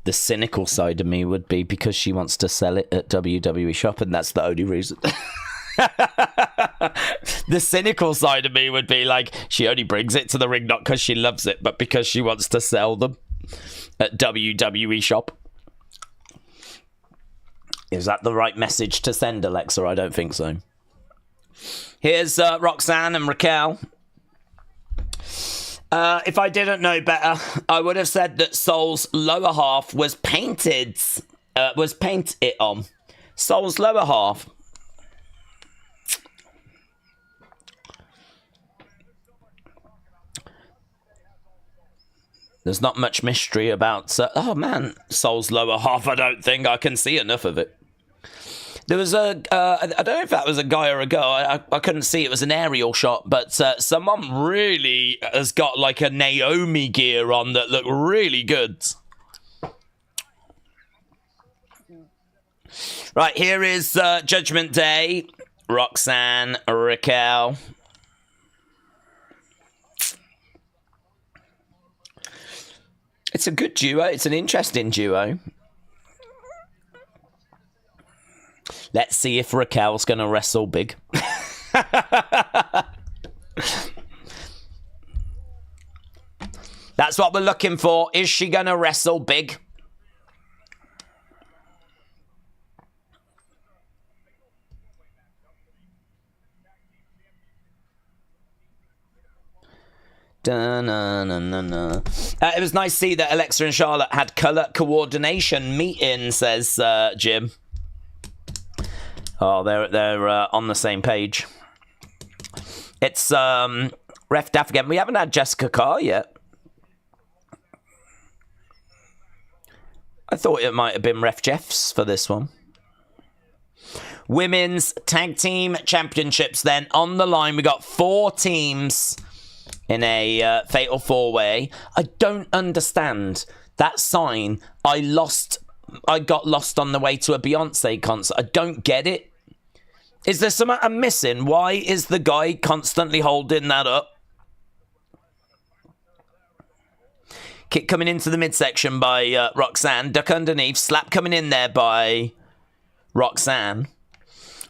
The cynical side of me would be because she wants to sell it at WWE Shop, and that's the only reason. The cynical side of me would be like, she only brings it to the ring not because she loves it, but because she wants to sell them at WWE Shop. Is that the right message to send, Alexa? I don't think so. Here's Roxanne and Raquel. If I didn't know better, I would have said that Sol's lower half was painted. Paint it on. Sol's lower half. There's not much mystery about... oh, man. Sol's lower half, I don't think. I can see enough of it. There was a... I don't know if that was a guy or a girl. I couldn't see. It was an aerial shot. But someone really has got like a Naomi gear on that looked really good. Right, here is Judgment Day. Roxanne, Raquel. It's a good duo. It's an interesting duo. Let's see if Raquel's going to wrestle big. That's what we're looking for. Is she going to wrestle big? It was nice to see that Alexa and Charlotte had colour coordination meeting, says Jim. Oh, they're on the same page. It's Ref Daff again. We haven't had Jessica Carr yet. I thought it might have been Ref Jeffs for this one. Women's Tag Team Championships then on the line. We got 4 teams in a fatal 4-way. I don't understand that sign. I got lost on the way to a Beyonce concert. I don't get it. Is there something I'm missing? Why is the guy constantly holding that up? Kick coming into the midsection by Roxanne. Duck underneath. Slap coming in there by Roxanne.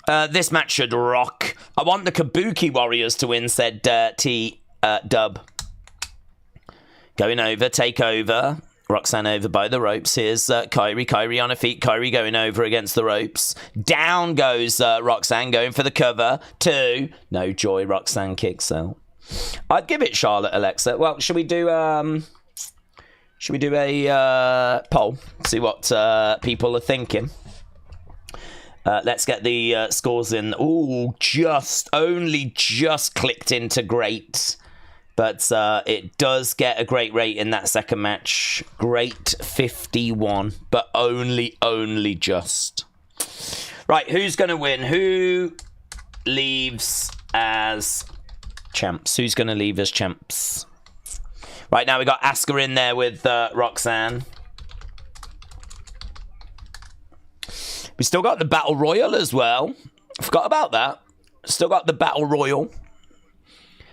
This match should rock. I want the Kabuki Warriors to win, said T-Dub. Going over, take over. Roxanne over by the ropes. Here's Kairi. Kairi on her feet. Kairi going over against the ropes. Down goes Roxanne, going for the cover. 2. No joy. Roxanne kicks out. I'd give it Charlotte, Alexa. Well, should we do a poll? See what people are thinking. Let's get the scores in. Ooh, only just clicked into great. But it does get a great rate in that second match. Great 51, but only just. Right, who's going to win? Who leaves as champs? Who's going to leave as champs? Right, now we got Asuka in there with Roxanne. We still got the Battle Royal as well. Forgot about that. Still got the Battle Royal.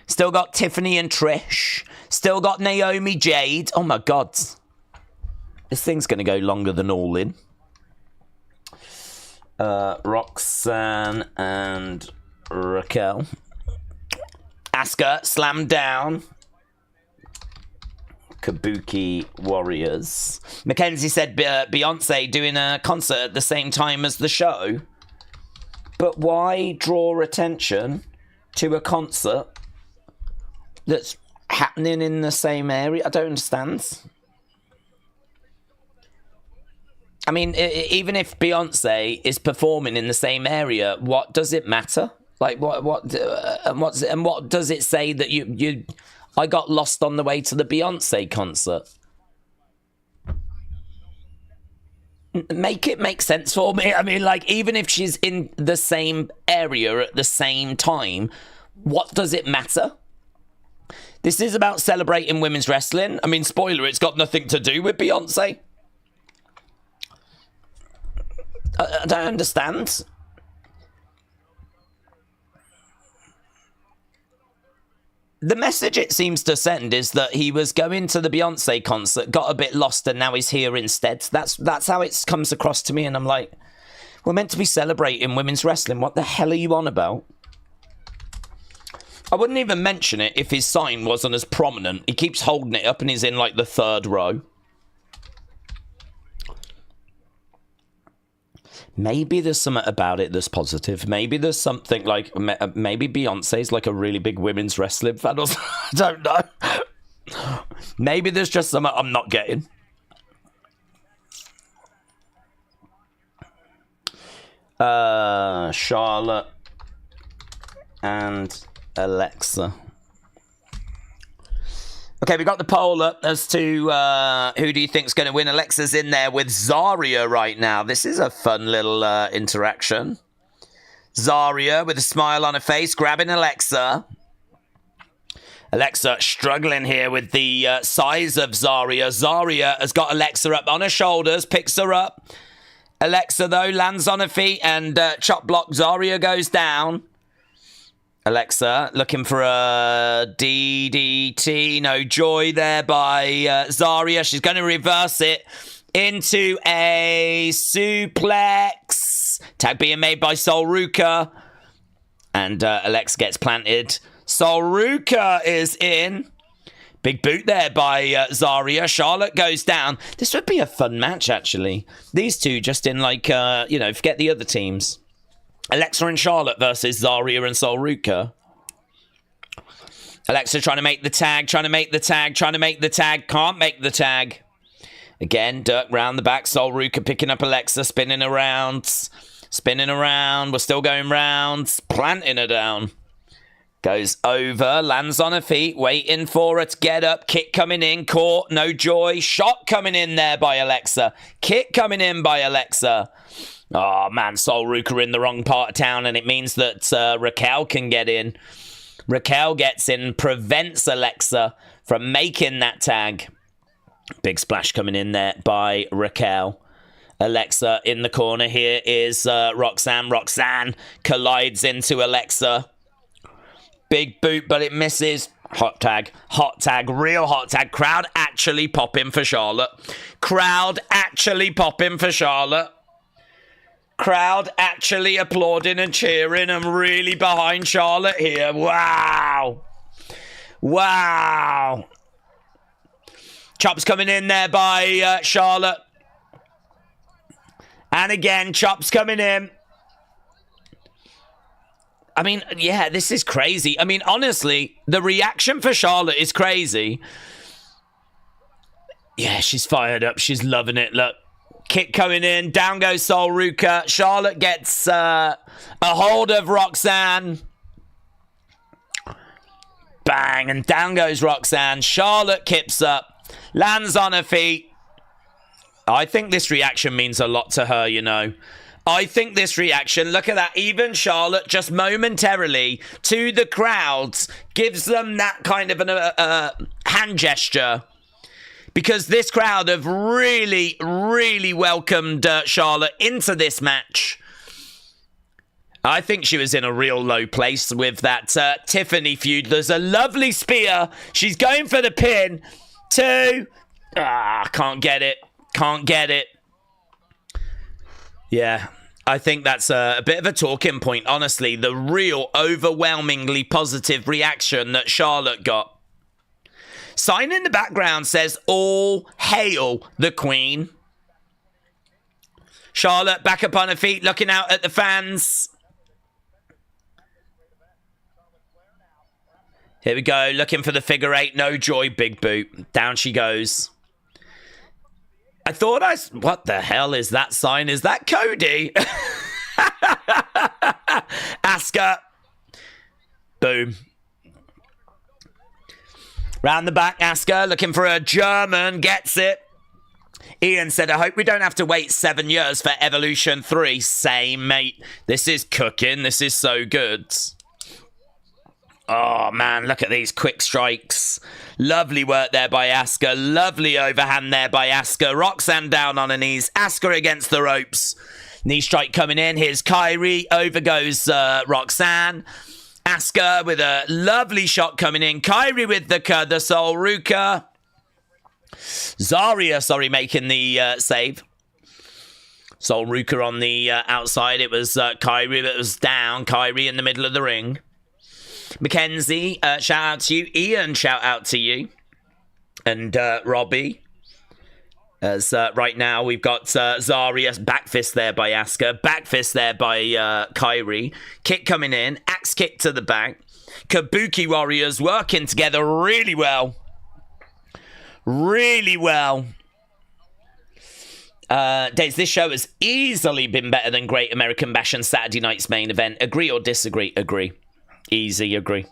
Still got Tiffany and Trish. Still got Naomi, Jade. Oh my God. This thing's going to go longer than All In. Roxanne and Raquel. Asuka slammed down. Kabuki Warriors. Mackenzie said Beyonce doing a concert at the same time as the show. But why draw attention to a concert that's happening in the same area? I don't understand. I mean, even if Beyonce is performing in the same area, what does it matter? Like, what does it say that you I got lost on the way to the Beyonce concert? Make it make sense for me. I mean, like, even if she's in the same area at the same time, what does it matter? This is about celebrating women's wrestling. I mean, spoiler, it's got nothing to do with Beyonce. I don't understand. The message it seems to send is that he was going to the Beyonce concert, got a bit lost, and now he's here instead. That's how it comes across to me, and I'm like, we're meant to be celebrating women's wrestling. What the hell are you on about? I wouldn't even mention it if his sign wasn't as prominent. He keeps holding it up and he's in, like, the 3rd row. Maybe there's something about it that's positive. Maybe there's something like, maybe Beyonce's like a really big women's wrestling fan or something. I don't know. Maybe there's just something I'm not getting. Charlotte and Alexa. Okay, we got the poll up as to who do you think's going to win. Alexa's in there with Zaria right now. This is a fun little interaction. Zaria with a smile on her face, grabbing Alexa. Alexa struggling here with the size of Zaria. Zaria has got Alexa up on her shoulders, picks her up. Alexa, though, lands on her feet and chop block. Zaria goes down. Alexa looking for a DDT. No joy there by Zaria. She's going to reverse it into a suplex. Tag being made by Sol Ruca. And Alexa gets planted. Sol Ruca is in. Big boot there by Zaria. Charlotte goes down. This would be a fun match, actually. These two just in, like, forget the other teams. Alexa and Charlotte versus Zaria and Sol Ruca. Alexa trying to make the tag, trying to make the tag. Can't make the tag. Again, Dirk round the back. Sol Ruca picking up Alexa, spinning around. We're still going round. Planting her down. Goes over, lands on her feet, waiting for her to get up. Kick coming in, caught, no joy. Shot coming in there by Alexa. Kick coming in by Alexa. Oh, man, Sol Ruca in the wrong part of town, and it means that Raquel can get in. Raquel gets in, prevents Alexa from making that tag. Big splash coming in there by Raquel. Alexa in the corner. Here is Roxanne. Roxanne collides into Alexa. Big boot, but it misses. Hot tag, real hot tag. Crowd actually popping for Charlotte. Crowd actually popping for Charlotte. Crowd actually applauding and cheering and really behind Charlotte here. Wow. Wow. Chops coming in there by Charlotte. And again, chops coming in. I mean, yeah, this is crazy. I mean, honestly, the reaction for Charlotte is crazy. Yeah, she's fired up. She's loving it. Look, kick coming in. Down goes Sol Ruca. Charlotte gets a hold of Roxanne. Bang, and down goes Roxanne. Charlotte kips up, lands on her feet. I think this reaction means a lot to her, you know. I think this reaction, look at that, even Charlotte just momentarily to the crowds gives them that kind of a hand gesture. Because this crowd have really, really welcomed Charlotte into this match. I think she was in a real low place with that Tiffany feud. There's a lovely spear. She's going for the pin. 2. Can't get it. Can't get it. Yeah, I think that's a bit of a talking point, honestly. The real overwhelmingly positive reaction that Charlotte got. Sign in the background says, "All hail the Queen." Charlotte back up on her feet, looking out at the fans. Here we go, looking for the figure 8. No joy, big boot. Down she goes. I thought what the hell is that sign? Is that Cody? Asuka. Boom. Round the back, Asuka looking for a German. Gets it. Ian said, I hope we don't have to wait 7 years for Evolution 3. Same, mate. This is cooking. This is so good. Oh, man, look at these quick strikes. Lovely work there by Asuka. Lovely overhand there by Asuka. Roxanne down on her knees. Asuka against the ropes. Knee strike coming in. Here's Kairi. Over goes Roxanne. Asuka with a lovely shot coming in. Kairi with the Sol Ruca. Zaria, making the save. Sol Ruca on the outside. It was Kairi that was down. Kairi in the middle of the ring. Mackenzie, shout out to you. Ian, shout out to you. And Robbie. As right now we've got Zaria, back fist there by Asuka. Back fist there by Kairi. Kick coming in. Axe kick to the back. Kabuki Warriors working together really well. Really well. Dates, this show has easily been better than Great American Bash and Saturday Night's main event. Agree or disagree? Agree. Easy agree.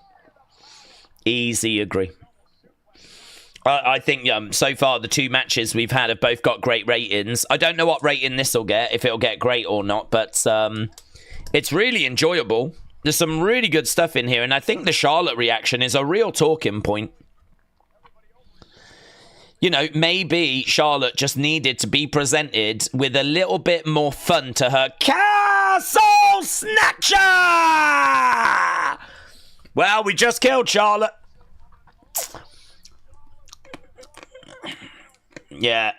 Easy agree. I think so far the 2 matches we've had have both got great ratings. I don't know what rating this will get, if it'll get great or not, but it's really enjoyable. There's some really good stuff in here, and I think the Charlotte reaction is a real talking point. You know, maybe Charlotte just needed to be presented with a little bit more fun to her Castle Snatcher! Well, we just killed Charlotte. Yeah.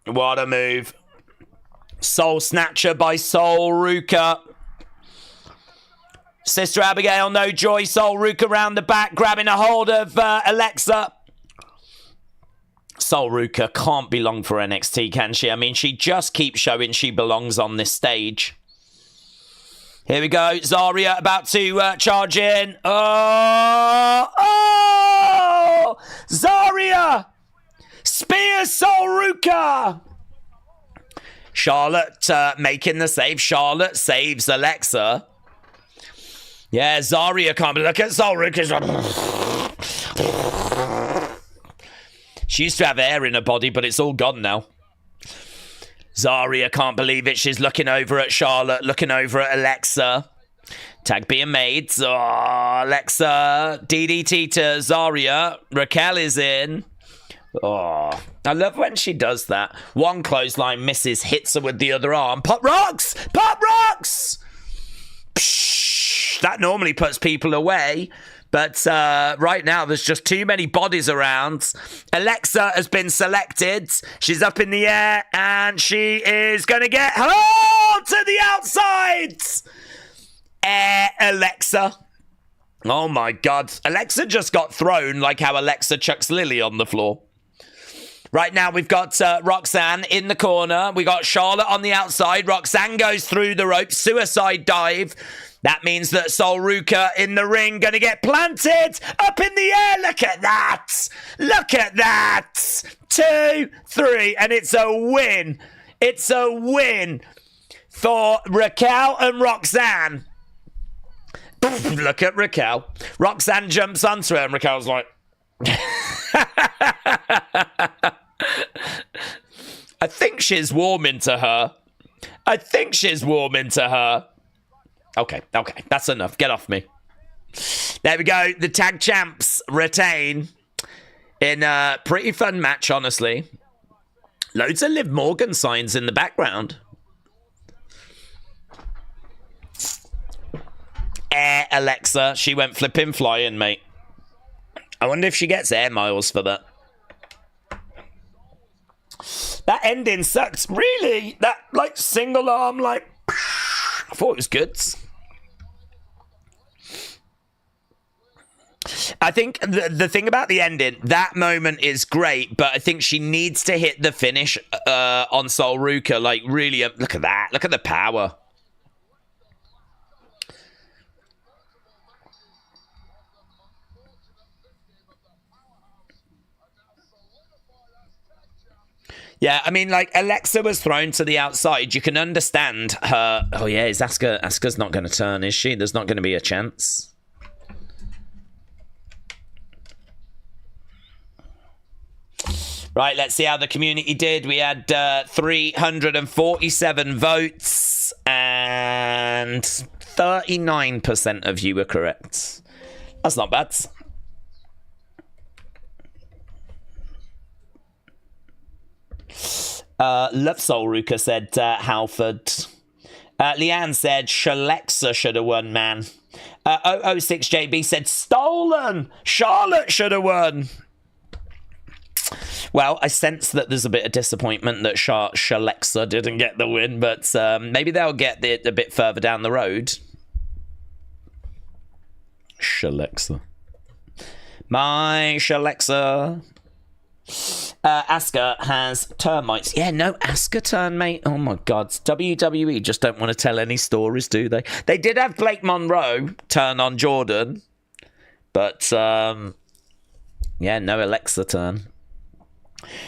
What a move. Soul Snatcher by Sol Ruca. Sister Abigail, no joy. Sol Ruca round the back, grabbing a hold of Alexa. Sol Ruca can't belong for NXT, can she? I mean, she just keeps showing she belongs on this stage. Here we go. Zaria about to charge in. Oh! Zaria! Spears Sol Ruca! Charlotte making the save. Charlotte saves Alexa. Yeah, Zaria can't believe. Look at Zaria. She used to have hair in her body, but it's all gone now. Zaria can't believe it. She's looking over at Charlotte, looking over at Alexa. Tag being made. Oh, Alexa, DDT to Zaria. Raquel is in. Oh, I love when she does that. One clothesline misses, hits her with the other arm. Pop rocks! Pop rocks! Psh, that normally puts people away. But right now, there's just too many bodies around. Alexa has been selected. She's up in the air, and she is going to get to the outside. Alexa. Oh, my God. Alexa just got thrown like how Alexa chucks Lily on the floor. Right now, we've got Roxanne in the corner. We got Charlotte on the outside. Roxanne goes through the ropes. Suicide dive. That means that Ruca in the ring going to get planted up in the air. Look at that. Look at that. 2, 3. And it's a win. It's a win for Raquel and Roxanne. Look at Raquel. Roxanne jumps onto her and Raquel's like... I think she's warming to her. I think she's warming to her. Okay, that's enough. Get off me. There we go. The tag champs retain in a pretty fun match, honestly. Loads of Liv Morgan signs in the background. Alexa. She went flipping flying, mate. I wonder if she gets air miles for that. That ending sucks. Really? That, like, single arm, like... I thought it was good. I think the thing about the ending, that moment is great, but I think she needs to hit the finish on Ruca. Like, really, look at that. Look at the power. Yeah, I mean, like, Alexa was thrown to the outside. You can understand her... Oh, yeah, is Asuka... Asuka's not going to turn, is she? There's not going to be a chance. Right, let's see how the community did. We had 347 votes, and 39% of you were correct. That's not bad. Love Soul Ruca said Halford. Leanne said Shalexa should have won, man. 006JB said stolen. Charlotte should have won. Well, I sense that there's a bit of disappointment that Shalexa didn't get the win, but maybe they'll get it a bit further down the road. Shalexa. My Shalexa. Asuka has termites. Yeah, no Asuka turn, mate. Oh my God. WWE just don't want to tell any stories, do they? They did have Blake Monroe turn on Jordan, but yeah, no Alexa turn.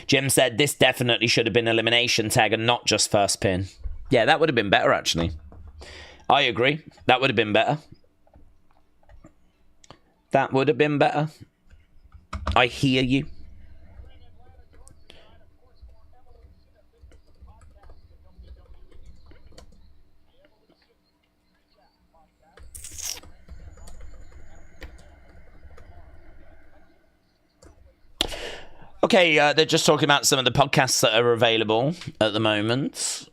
Jim said this definitely should have been elimination tag and not just first pin. Yeah, that would have been better, actually. I agree. That would have been better. That would have been better. I hear you. Okay, they're just talking about some of the podcasts that are available at the moment.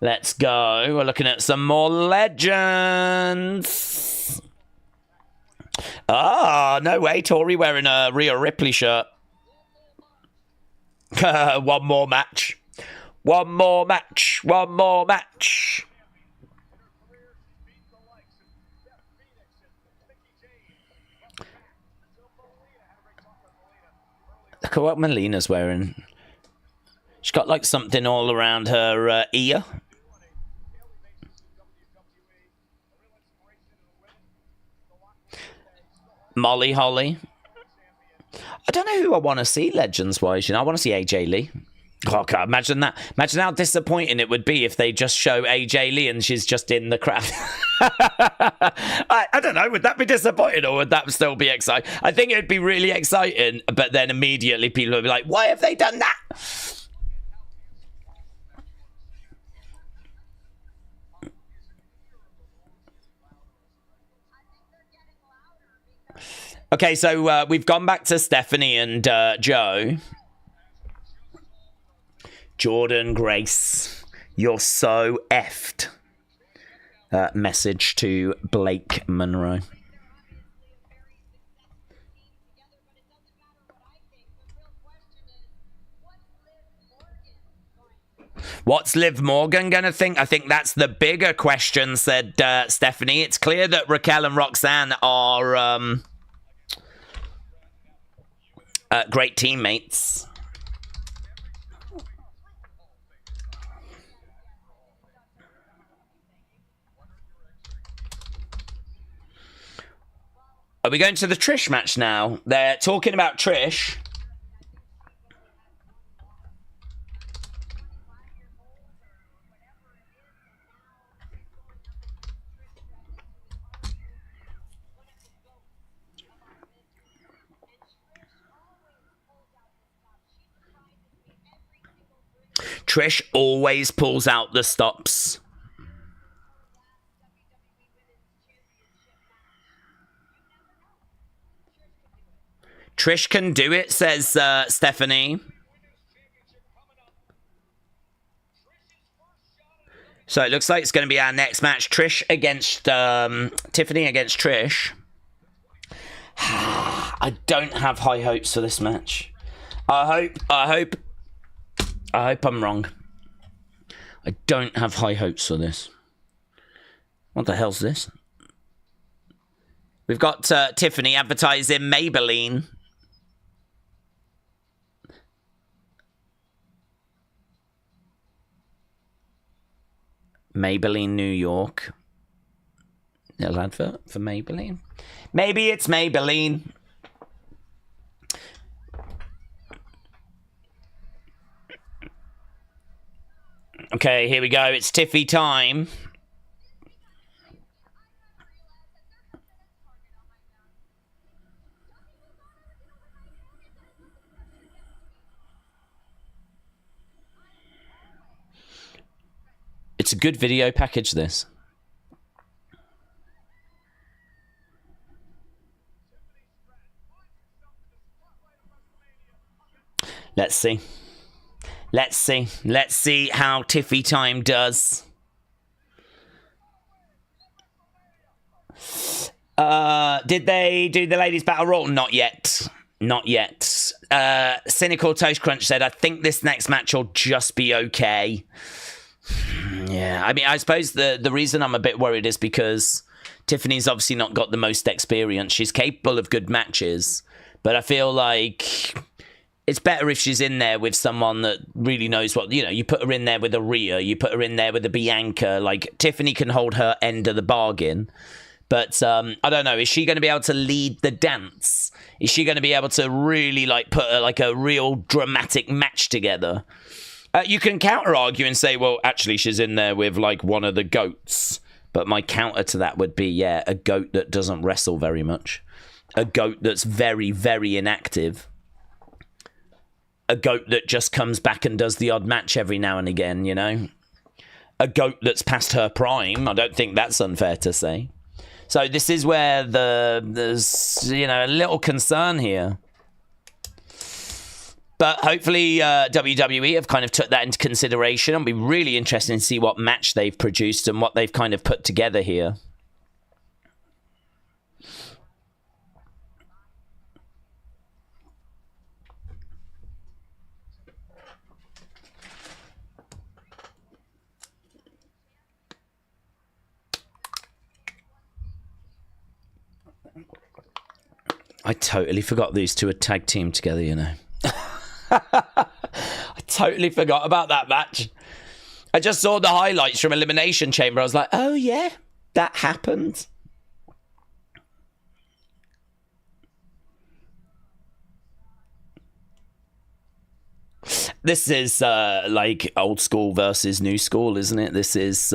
Let's go. We're looking at some more legends. Ah, no way. Tori wearing a Rhea Ripley shirt. One more match. One more match. One more match. Look at what Melina's wearing. She's got like something all around her ear. Molly Holly. I don't know who I want to see legends-wise. You know, I want to see AJ Lee. Oh, God, imagine that. Imagine how disappointing it would be if they just show AJ Lee and she's just in the crowd. I don't know. Would that be disappointing or would that still be exciting? I think it would be really exciting, but then immediately people would be like, why have they done that? Okay, so we've gone back to Stephanie and Joe. Jordan Grace, you're so effed. Message to Blake Monroe. What's Liv Morgan going to think? I think that's the bigger question, said Stephanie. It's clear that Raquel and Roxanne are great teammates. Are we going to the Trish match now? They're talking about Trish. Trish always pulls out the stops. Trish can do it, says Stephanie. So it looks like it's going to be our next match. Trish against Tiffany against Trish. I don't have high hopes for this match. I hope I'm wrong. I don't have high hopes for this. What the hell's this? We've got Tiffany advertising Maybelline. Maybelline New York. Little advert for Maybelline. Maybe it's Maybelline. Okay, here we go. It's Tiffy time. It's a good video package, this. Let's see. Let's see. Let's see how Tiffy time does. Did they do the ladies battle royal? Not yet. Not yet. Cynical Toast Crunch said, I think this next match will just be okay. Yeah, I mean, I suppose the reason I'm a bit worried is because Tiffany's obviously not got the most experience. She's capable of good matches, but I feel like it's better if she's in there with someone that really knows what, you know, you put her in there with a Rhea, you put her in there with a Bianca. Like, Tiffany can hold her end of the bargain, but I don't know, is she going to be able to lead the dance? Is she going to be able to really, like, put a real dramatic match together? You can counter-argue and say, well, actually, she's in there with, like, one of the goats. But my counter to that would be, yeah, a goat that doesn't wrestle very much. A goat that's very, very inactive. A goat that just comes back and does the odd match every now and again, you know? A goat that's past her prime. I don't think that's unfair to say. So this is where there's, you know, a little concern here. But hopefully WWE have kind of took that into consideration. It'll be really interesting to see what match they've produced and what they've kind of put together here. I totally forgot these two are tag team together, you know. I totally forgot about that match. I just saw the highlights from Elimination Chamber. I was like, oh yeah, that happened. This is like old school versus new school, isn't it? This is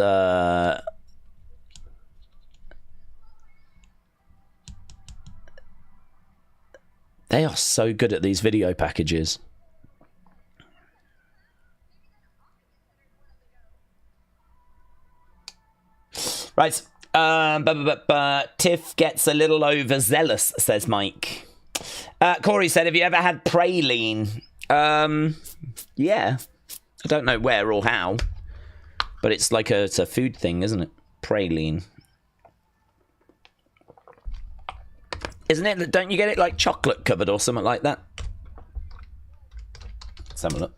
They are so good at these video packages. Right. Tiff gets a little overzealous, says Mike. Corey said, have you ever had praline? Yeah. I don't know where or how. But it's like it's a food thing, isn't it? Praline. Isn't it? Don't you get it like chocolate covered or something like that? Let's have a look.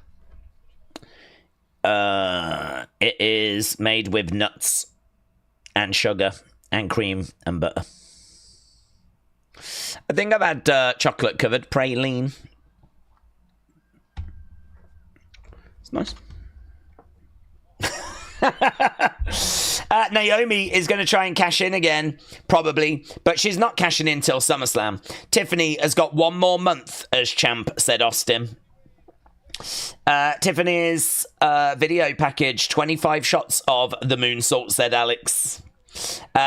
It is made with nuts and sugar and cream and butter. I think I've had chocolate covered praline. It's nice. Naomi is going to try and cash in again, probably, but she's not cashing in till SummerSlam. Tiffany has got one more month as champ, said Austin. Tiffany's video package, 25 shots of the moonsault, said Alex.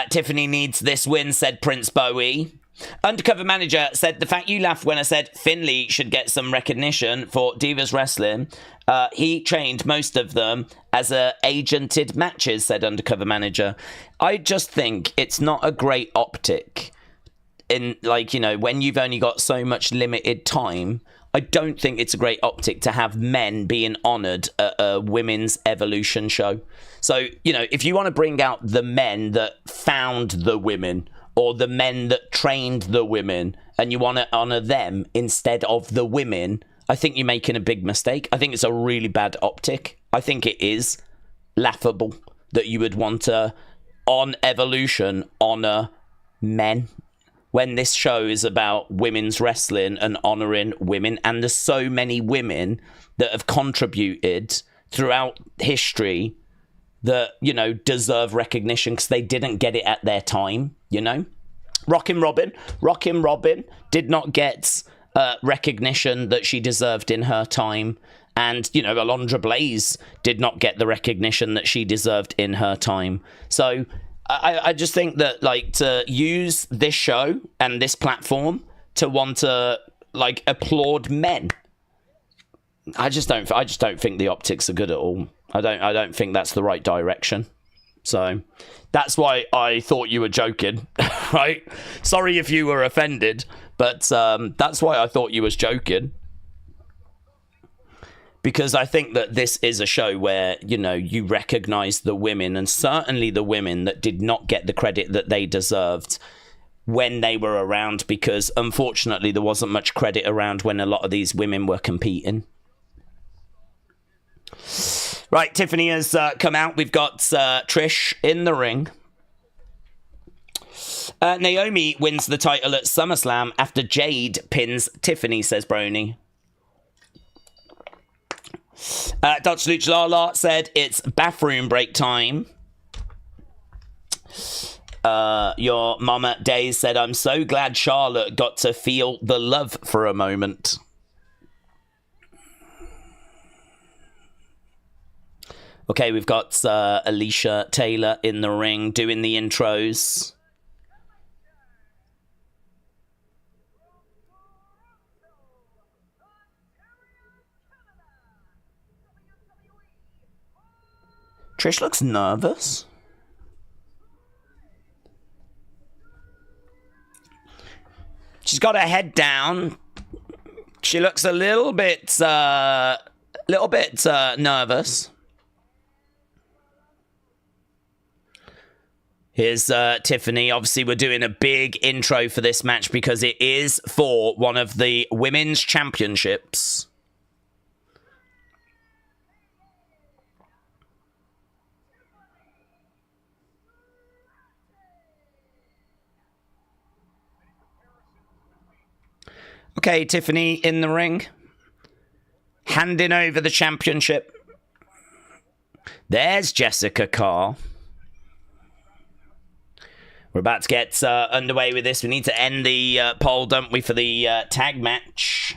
Tiffany needs this win, said Prince Bowie. Undercover Manager said, the fact you laughed when I said Finlay should get some recognition for Divas Wrestling. He trained most of them as agented matches, said Undercover Manager. I just think it's not a great optic in, like, you know, when you've only got so much limited time. I don't think it's a great optic to have men being honoured at a women's Evolution show. So, you know, if you want to bring out the men that found the women or the men that trained the women and you want to honour them instead of the women, I think you're making a big mistake. I think it's a really bad optic. I think it is laughable that you would want to, on Evolution, honour men when this show is about women's wrestling and honouring women. And there's so many women that have contributed throughout history that, you know, deserve recognition because they didn't get it at their time, you know? Rockin' Robin did not get recognition that she deserved in her time. And, you know, Alondra Blaze did not get the recognition that she deserved in her time. So I just think that, like, to use this show and this platform to want to, like, applaud men, I just don't think the optics are good at all. I don't think that's the right direction. So that's why I thought you were joking, right? Sorry if you were offended, but that's why I thought you was joking. Because I think that this is a show where, you know, you recognise the women, and certainly the women that did not get the credit that they deserved when they were around, because unfortunately there wasn't much credit around when a lot of these women were competing. Right, Tiffany has come out. We've got Trish in the ring. Naomi wins the title at SummerSlam after Jade pins Tiffany, says Brony. Dutch Luch Lala said it's bathroom break time. Your mama Days said, I'm so glad Charlotte got to feel the love for a moment. Okay, we've got Alicia Taylor in the ring doing the intros. Trish looks nervous. She's got her head down. She looks a little bit nervous. Here's Tiffany. Obviously, we're doing a big intro for this match because it is for one of the women's championships. Okay, Tiffany in the ring. Handing over the championship. There's Jessica Carr. We're about to get underway with this. We need to end the poll, don't we, for the tag match.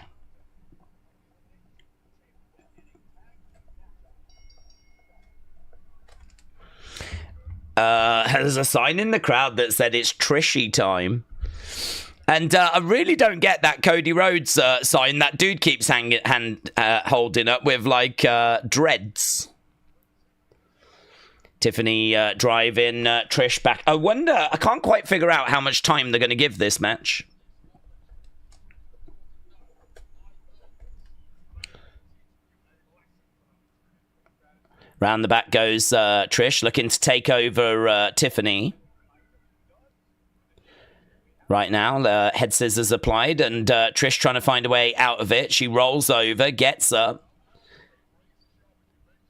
There's a sign in the crowd that said it's Trishy time. And I really don't get that Cody Rhodes sign that dude keeps holding up with, like, dreads. Tiffany driving Trish back. I can't quite figure out how much time they're going to give this match. Round the back goes Trish, looking to take over Tiffany. Right now, head scissors applied, and Trish trying to find a way out of it. She rolls over, gets up.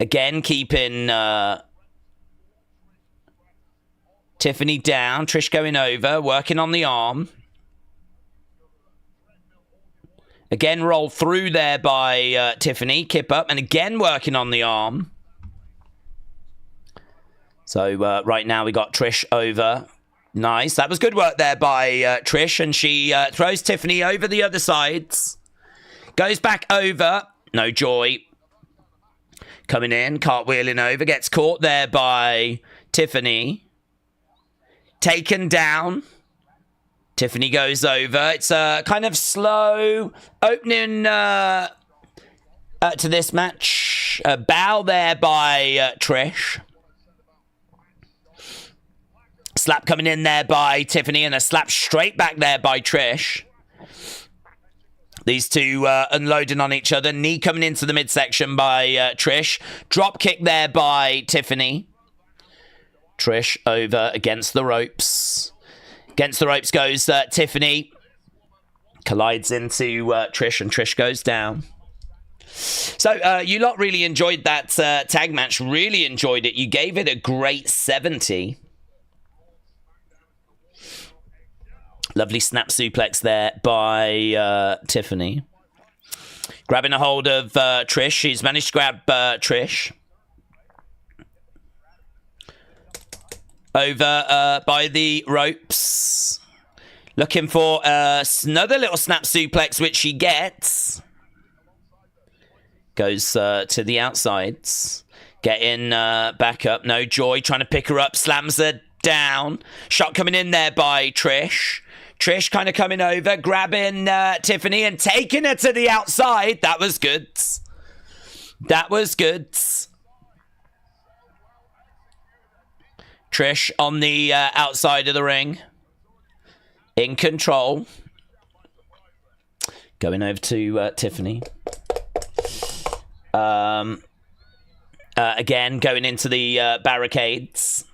Again, keeping Tiffany down. Trish going over, working on the arm. Again, roll through there by Tiffany. Kip up, and again working on the arm. So right now we got Trish over. Nice. That was good work there by Trish. And she throws Tiffany over the other sides. Goes back over. No joy. Coming in. Cartwheeling over. Gets caught there by Tiffany. Taken down. Tiffany goes over. It's a kind of slow opening to this match. A bow there by Trish. Slap coming in there by Tiffany, and a slap straight back there by Trish. These two unloading on each other. Knee coming into the midsection by Trish. Drop kick there by Tiffany. Trish over against the ropes. Against the ropes goes Tiffany. Collides into Trish, and Trish goes down. So you lot really enjoyed that tag match. Really enjoyed it. You gave it a great 70. Lovely snap suplex there by Tiffany. Grabbing a hold of Trish. She's managed to grab Trish. Over by the ropes. Looking for another little snap suplex, which she gets. Goes to the outsides. Getting back up. No joy. Trying to pick her up. Slams her down. Shot coming in there by Trish. Trish kind of coming over, grabbing Tiffany and taking her to the outside. That was good. That was good. Trish on the outside of the ring. In control. Going over to Tiffany. Again, going into the barricades.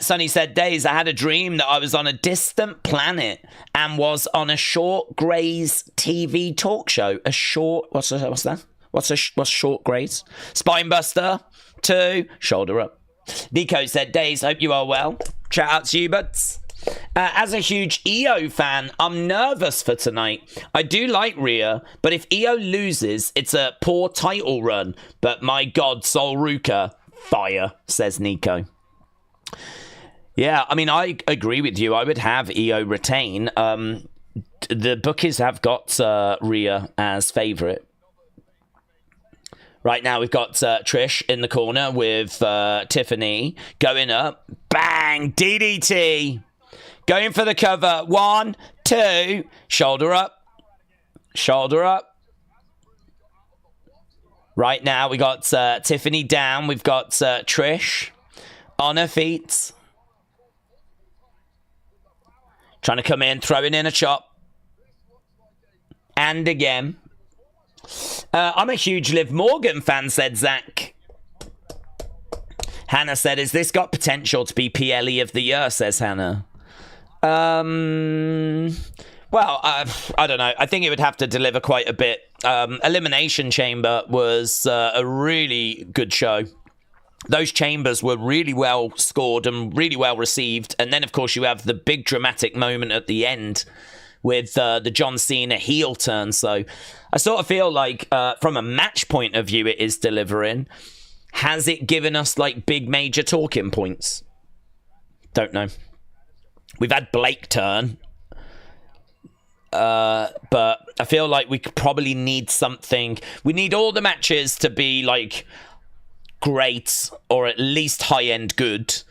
Sonny said, Days, I had a dream that I was on a distant planet and was on a short Grey's TV talk show. A short, what's that? What's short Grey's? Spinebuster 2, shoulder up. Nico said, Days, hope you are well. Shout out to you, buds. As a huge EO fan, I'm nervous for tonight. I do like Rhea, but if EO loses, it's a poor title run. But my God, Sol Ruca, fire, says Nico. Yeah, I mean, I agree with you. I would have EO retain. The bookies have got Rhea as favourite. Right now, we've got Trish in the corner with Tiffany going up. Bang! DDT! Going for the cover. 1, 2. Shoulder up. Shoulder up. Right now, we got Tiffany down. We've got Trish on her feet. Trying to come in, throwing in a chop. And again. I'm a huge Liv Morgan fan, said Zach. Hannah said, is this got potential to be PLE of the year, says Hannah. Well, I don't know. I think it would have to deliver quite a bit. Elimination Chamber was a really good show. Those chambers were really well scored and really well received. And then, of course, you have the big dramatic moment at the end with the John Cena heel turn. So I sort of feel like from a match point of view, it is delivering. Has it given us like big major talking points? Don't know. We've had Blake turn. But I feel like we could probably need something. We need all the matches to be like great or at least high-end good.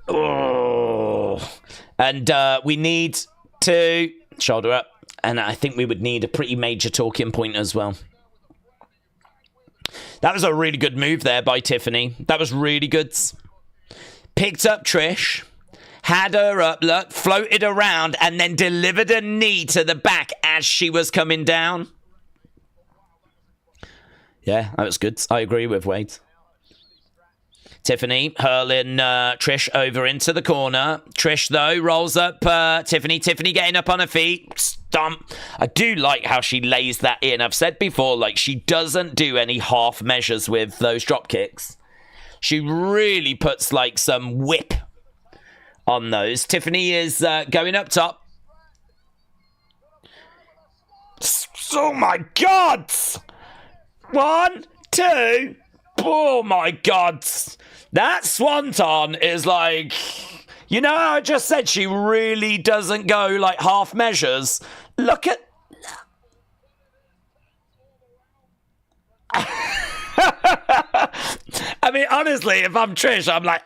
Oh. And we need 2. Shoulder up. And I think we would need a pretty major talking point as well. That was a really good move there by Tiffany. That was really good. Picked up Trish. Had her up, look, floated around, and then delivered a knee to the back as she was coming down. Yeah, that was good. I agree with Wade. Tiffany hurling Trish over into the corner. Trish, though, rolls up Tiffany. Tiffany getting up on her feet. Stomp. I do like how she lays that in. I've said before, like, she doesn't do any half measures with those drop kicks. She really puts, like, some whip on those. Tiffany is going up top. Oh, my God! 1, 2. Oh, my God. That swanton is like... You know how I just said she really doesn't go, like, half measures? Look at... I mean, honestly, if I'm Trish, I'm like...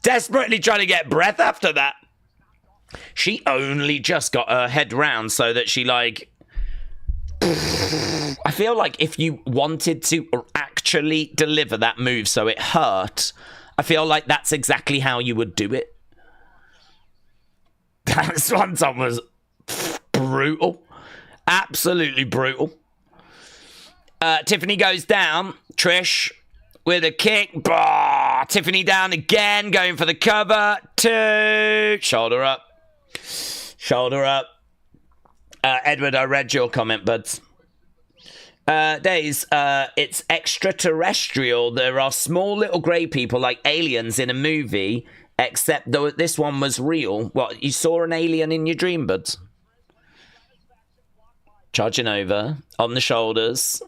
desperately trying to get breath after that. She only just got her head round so that she, like... I feel like if you wanted to actually deliver that move so it hurt, I feel like that's exactly how you would do it. That swanton was brutal. Absolutely brutal. Tiffany goes down. Trish with a kick. Bah! Tiffany down again, going for the cover. 2. Shoulder up. Shoulder up. Edward, I read your comment, buds. Days, it's extraterrestrial. There are small little grey people like aliens in a movie, except though this one was real. What, you saw an alien in your dream, buds? Charging over, on the shoulders.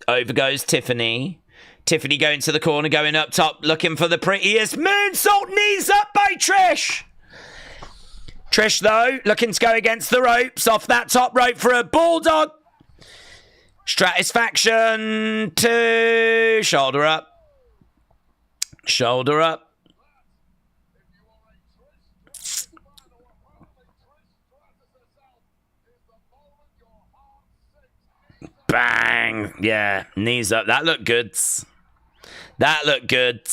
Over goes Tiffany. Tiffany going to the corner, going up top, looking for the prettiest moonsault. Knees up by Trish. Trish, though, looking to go against the ropes. Off that top rope for a bulldog. Stratisfaction 2. Shoulder up. Shoulder up. Bang. Yeah, knees up. That looked good. That looked good.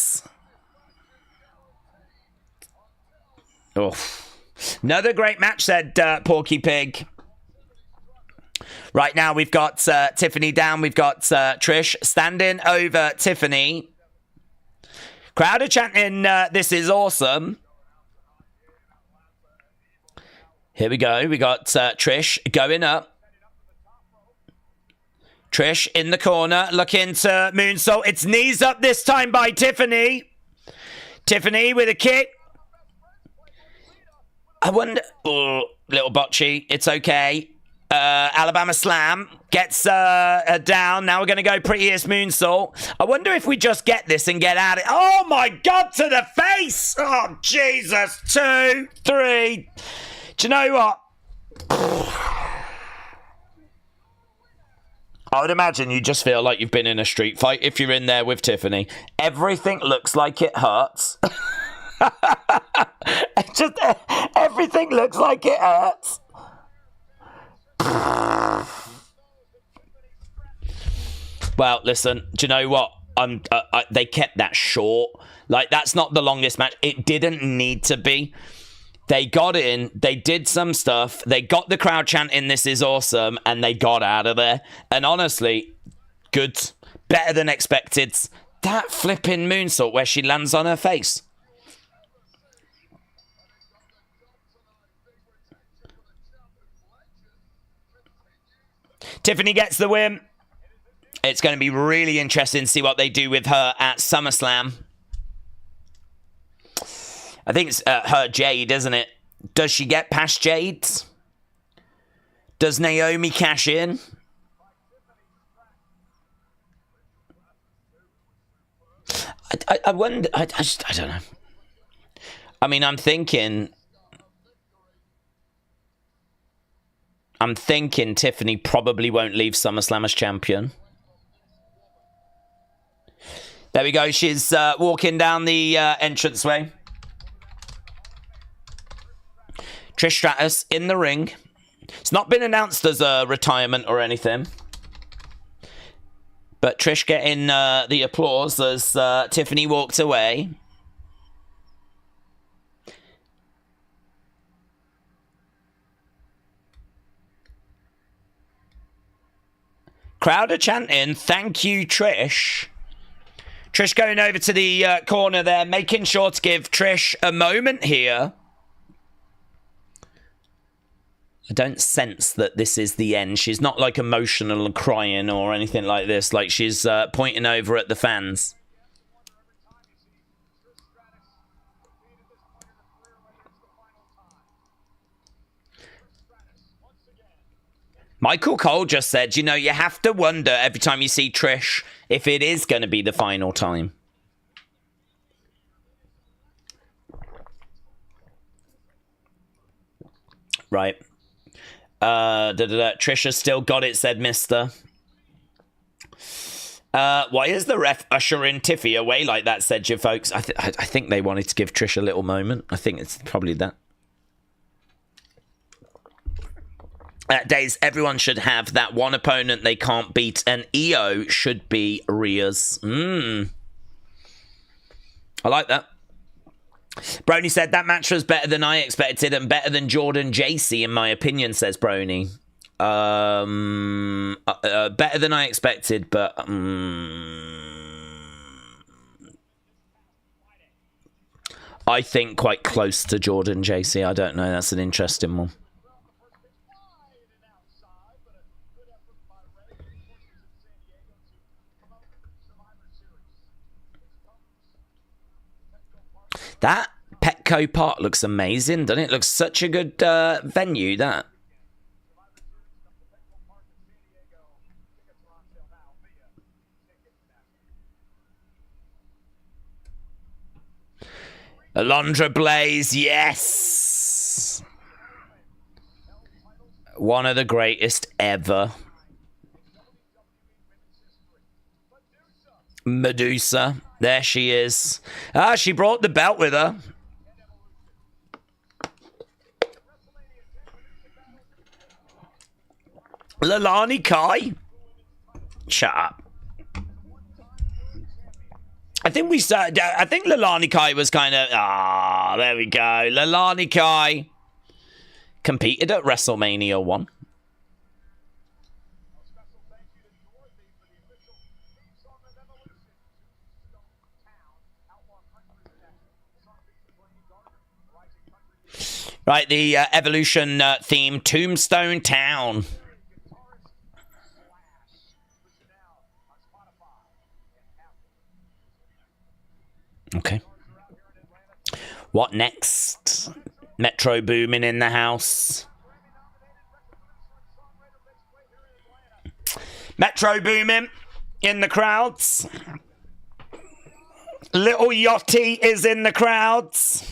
Oh. Another great match, said Porky Pig. Right now, we've got Tiffany down. We've got Trish standing over Tiffany. Crowd are chanting, this is awesome. Here we go. We got Trish going up. Trish in the corner, looking to moonsault. It's knees up this time by Tiffany. Tiffany with a kick. I wonder... Oh, little botchy. It's okay. Alabama Slam gets down. Now we're going to go prettiest moonsault. I wonder if we just get this and get at it. Oh, my God, to the face. Oh, Jesus. 2, 3. Do you know what? I would imagine you just feel like you've been in a street fight if you're in there with Tiffany. Everything looks like it hurts. Just everything looks like it hurts. Well, listen, do you know what? They kept that short. Like, that's not the longest match. It didn't need to be. They got in, they did some stuff, they got the crowd chanting, this is awesome, and they got out of there. And honestly, good. Better than expected. That flipping moonsault where she lands on her face. Tiffany gets the win. It's going to be really interesting to see what they do with her at SummerSlam. I think it's her Jade, isn't it? Does she get past Jade? Does Naomi cash in? I wonder. I don't know. I mean, I'm thinking Tiffany probably won't leave SummerSlam as champion. There we go. She's walking down the entranceway. Trish Stratus in the ring. It's not been announced as a retirement or anything. But Trish getting the applause as Tiffany walked away. Crowd are chanting, "Thank you, Trish." Trish going over to the corner there, making sure to give Trish a moment here. I don't sense that this is the end. She's not like emotional and crying or anything like this. Like she's pointing over at the fans. Michael Cole just said, you know, you have to wonder every time you see Trish if it is going to be the final time. Right. Trish has still got it, said Mister. Why is the ref ushering Tiffy away like that, said you folks? I think they wanted to give Trish a little moment. I think it's probably that. Days, everyone should have that one opponent they can't beat, and EO should be Rhea's. I like that. Brony said, that match was better than I expected and better than Jordan JC, in my opinion, says Brony. Better than I expected, but... I think quite close to Jordan JC. I don't know. That's an interesting one. That Petco Park looks amazing, doesn't it? Looks such a good venue, that. Alondra Blaze, yes! One of the greatest ever. Medusa. There she is. Ah, she brought the belt with her. Lalani Kai. Shut up. I think we started. I think Lalani Kai was kind of. Ah, there we go. Lalani Kai competed at WrestleMania 1. Right, the Evolution theme, Tombstone Town. Okay. What next? Metro Boomin in the house. Metro Boomin in the crowds. Little Yachty is in the crowds.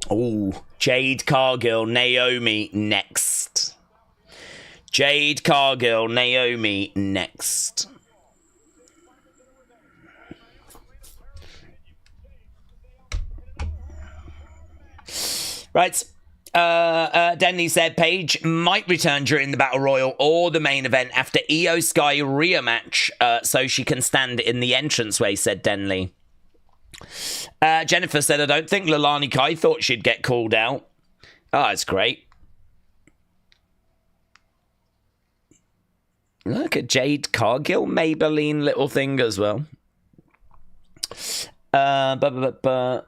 Oh, Jade Cargill, Naomi next. Jade Cargill, Naomi next. Right. Denley said Paige might return during the Battle Royal or the main event after Io Sky Rhea match, so she can stand in the entranceway, said Denley. Jennifer said, I don't think Lalani Kai thought she'd get called out. Oh, it's great. Look at Jade Cargill, Maybelline little thing as well. Lalani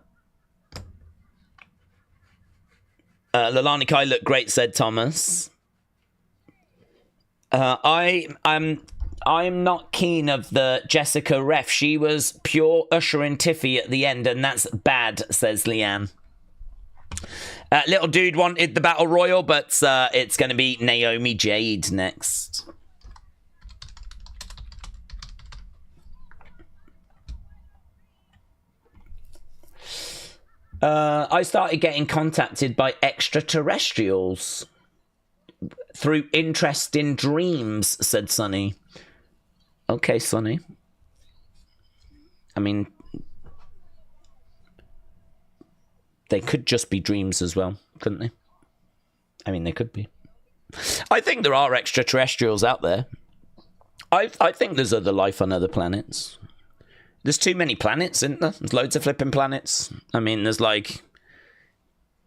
Kai looked great, said Thomas. I'm not keen of the Jessica ref. She was pure ushering Tiffy at the end, and that's bad, says Leanne. Little dude wanted the Battle Royal, but it's going to be Naomi Jade next. I started getting contacted by extraterrestrials through interest in dreams, said Sonny. Okay, Sonny. I mean, they could just be dreams as well, couldn't they? I mean, they could be. I think there are extraterrestrials out there. I think there's other life on other planets. There's too many planets, isn't there? There's loads of flipping planets. I mean, there's like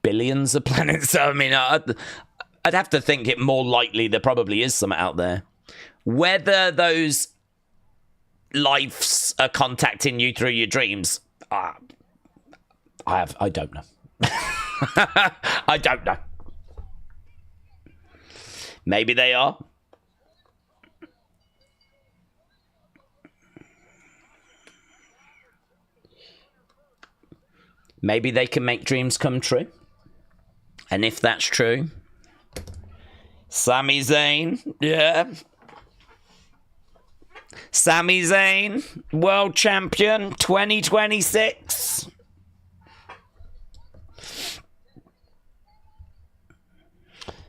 billions of planets. I mean, I'd have to think it more likely there probably is some out there. Whether those lives are contacting you through your dreams, I don't know. I don't know. Maybe they are. Maybe they can make dreams come true. And if that's true, Sami Zayn, yeah. Sami Zayn, world champion 2026.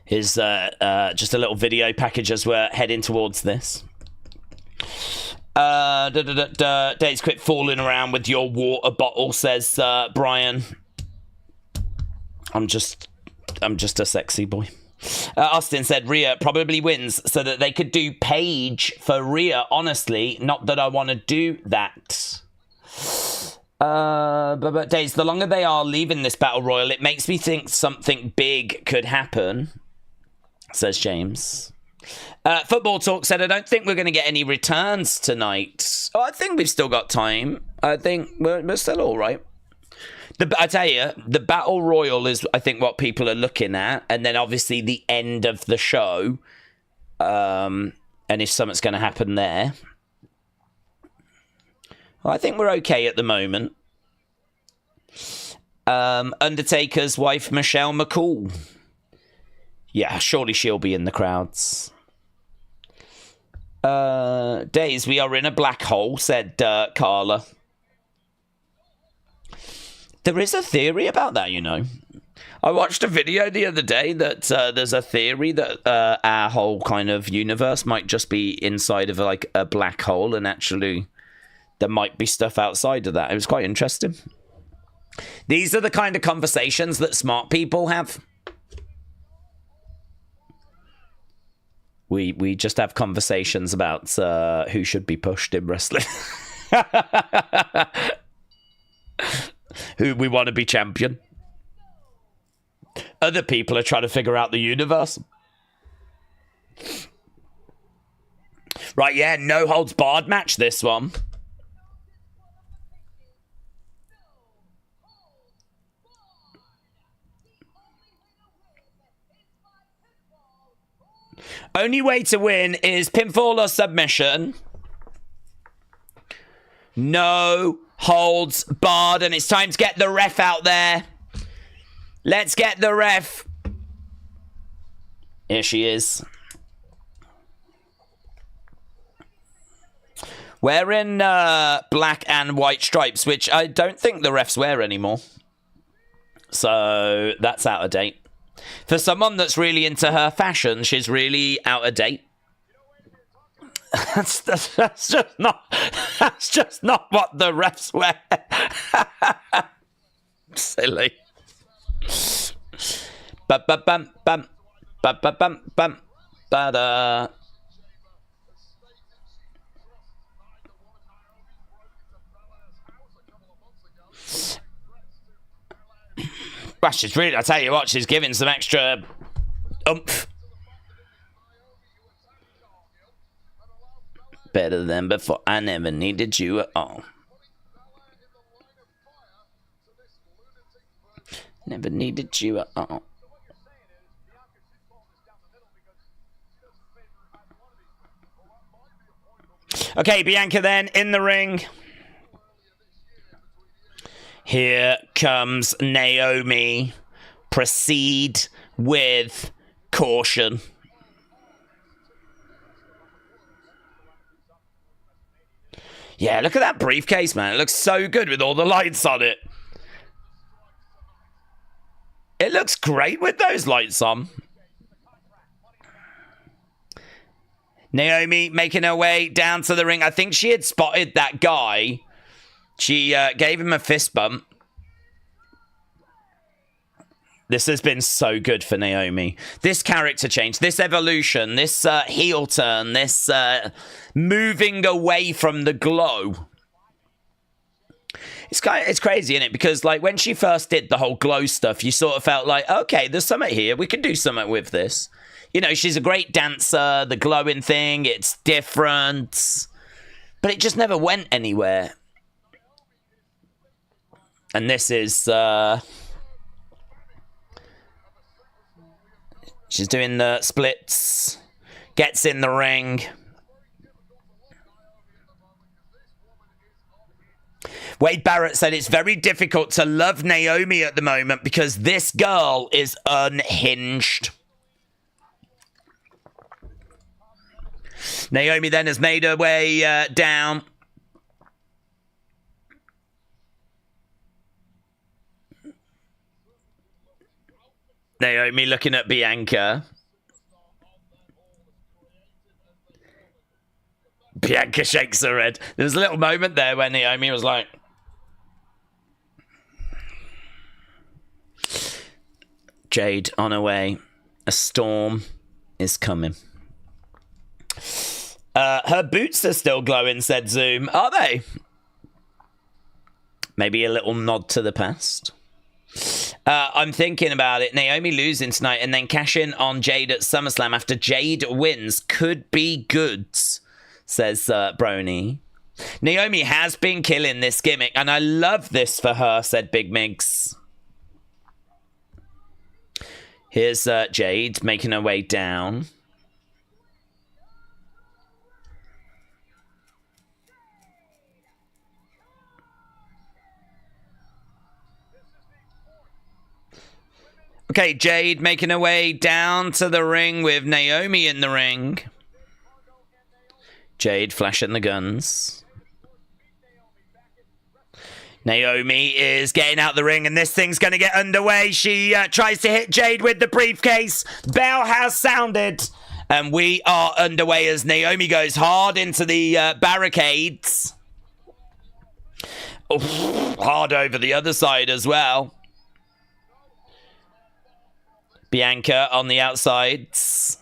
Here's just a little video package as we're heading towards this. Dates quit fooling around with your water bottle, says Brian. I'm just a sexy boy. Austin said Rhea probably wins so that they could do Paige for Rhea. Honestly, not that I want to do that. But Days, the longer they are leaving this battle royal, it makes me think something big could happen, says James. Football Talk said, I don't think we're going to get any returns tonight. Oh, I think we've still got time. I think we're still all right. I tell you, the Battle Royal is, I think, what people are looking at. And then, obviously, the end of the show. And if something's going to happen there. Well, I think we're okay at the moment. Undertaker's wife, Michelle McCool. Yeah, surely she'll be in the crowds. Days, we are in a black hole, said Carla. There is a theory about that, you know. I watched a video the other day that there's a theory that our whole kind of universe might just be inside of like a black hole, and actually there might be stuff outside of that. It was quite interesting. These are the kind of conversations that smart people have. We just have conversations about who should be pushed in wrestling. Who we want to be champion. Other people are trying to figure out the universe. Right, yeah, no holds barred match, this one. Only way to win is pinfall or submission. No holds barred, and it's time to get the ref out there. Let's get the ref. Here she is. Wearing black and white stripes, which I don't think the refs wear anymore. So that's out of date. For someone that's really into her fashion, she's really out of date. That's just not what the refs wear. Silly. Bum bum bum bum bum bum bum bum ba-da. Well, she's really, I tell you what, she's giving some extra oomph. Better than before. I never needed you at all. Never needed you at all. Okay, Bianca then in the ring. Here comes Naomi. Proceed with caution. Yeah, look at that briefcase, man. It looks so good with all the lights on it. It looks great with those lights on. Naomi making her way down to the ring. I think she had spotted that guy. She gave him a fist bump. This has been so good for Naomi. This character change, this evolution, this heel turn, this moving away from the glow. It's crazy, isn't it? Because like when she first did the whole glow stuff, you sort of felt like, okay, there's something here. We can do something with this. You know, she's a great dancer. The glowing thing, it's different. But it just never went anywhere. And this is... she's doing the splits. Gets in the ring. Wade Barrett said it's very difficult to love Naomi at the moment because this girl is unhinged. Naomi then has made her way down. Naomi looking at Bianca. Bianca shakes her head. There was a little moment there where Naomi was like... Jade on her way. A storm is coming. Her boots are still glowing, said Zoom. Are they? Maybe a little nod to the past. I'm thinking about it. Naomi losing tonight and then cash in on Jade at SummerSlam after Jade wins could be good, says Brony. Naomi has been killing this gimmick and I love this for her, said Big Migs. Here's Jade making her way down. Okay, Jade making her way down to the ring with Naomi in the ring. Jade flashing the guns. Naomi is getting out the ring and this thing's going to get underway. She tries to hit Jade with the briefcase. Bell has sounded. And we are underway as Naomi goes hard into the barricades. Oh, hard over the other side as well. Bianca on the outsides.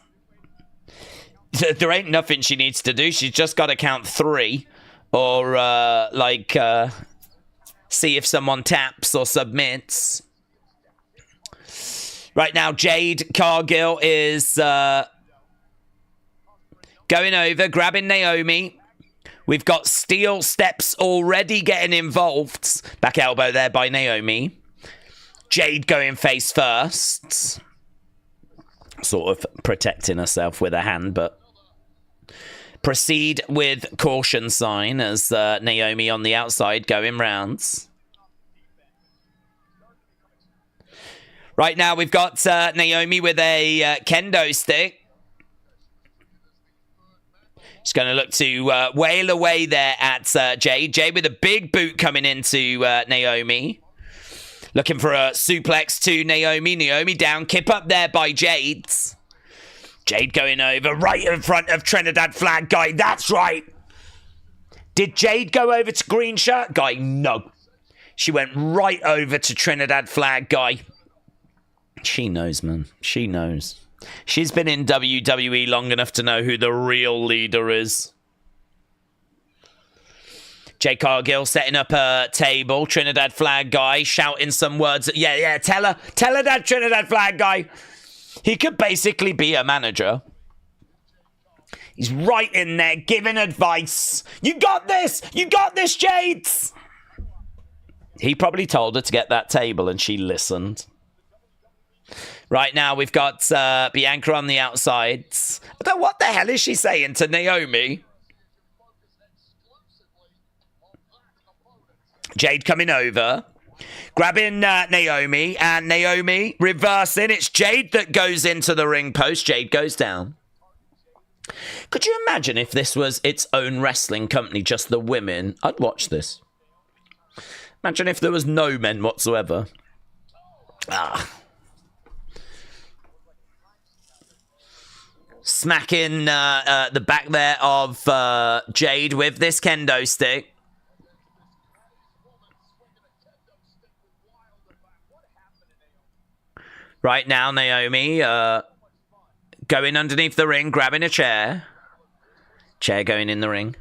There ain't nothing she needs to do. She's just got to count 3. Or, see if someone taps or submits. Right now, Jade Cargill is going over, grabbing Naomi. We've got steel steps already getting involved. Back elbow there by Naomi. Jade going face first. Sort of protecting herself with a hand, but proceed with caution sign as Naomi on the outside going rounds. Right now we've got Naomi with a kendo stick. She's going to look to wail away there at Jade. Jade with a big boot coming into Naomi. Looking for a suplex to Naomi. Naomi down. Kip up there by Jade. Jade going over right in front of Trinidad Flag Guy. That's right. Did Jade go over to Green Shirt Guy? No. She went right over to Trinidad Flag Guy. She knows, man. She knows. She's been in WWE long enough to know who the real leader is. Jay Cargill setting up a table. Trinidad Flag Guy shouting some words. Yeah, tell her that Trinidad Flag Guy. He could basically be a manager. He's right in there giving advice. You got this, Jade. He probably told her to get that table and she listened. Right now we've got Bianca on the outsides. I don't know what the hell is she saying to Naomi. Jade coming over, grabbing Naomi, and Naomi reversing. It's Jade that goes into the ring post. Jade goes down. Could you imagine if this was its own wrestling company, just the women? I'd watch this. Imagine if there was no men whatsoever. Smacking the back there of Jade with this kendo stick. Right now, Naomi going underneath the ring, grabbing a chair. Chair going in the ring.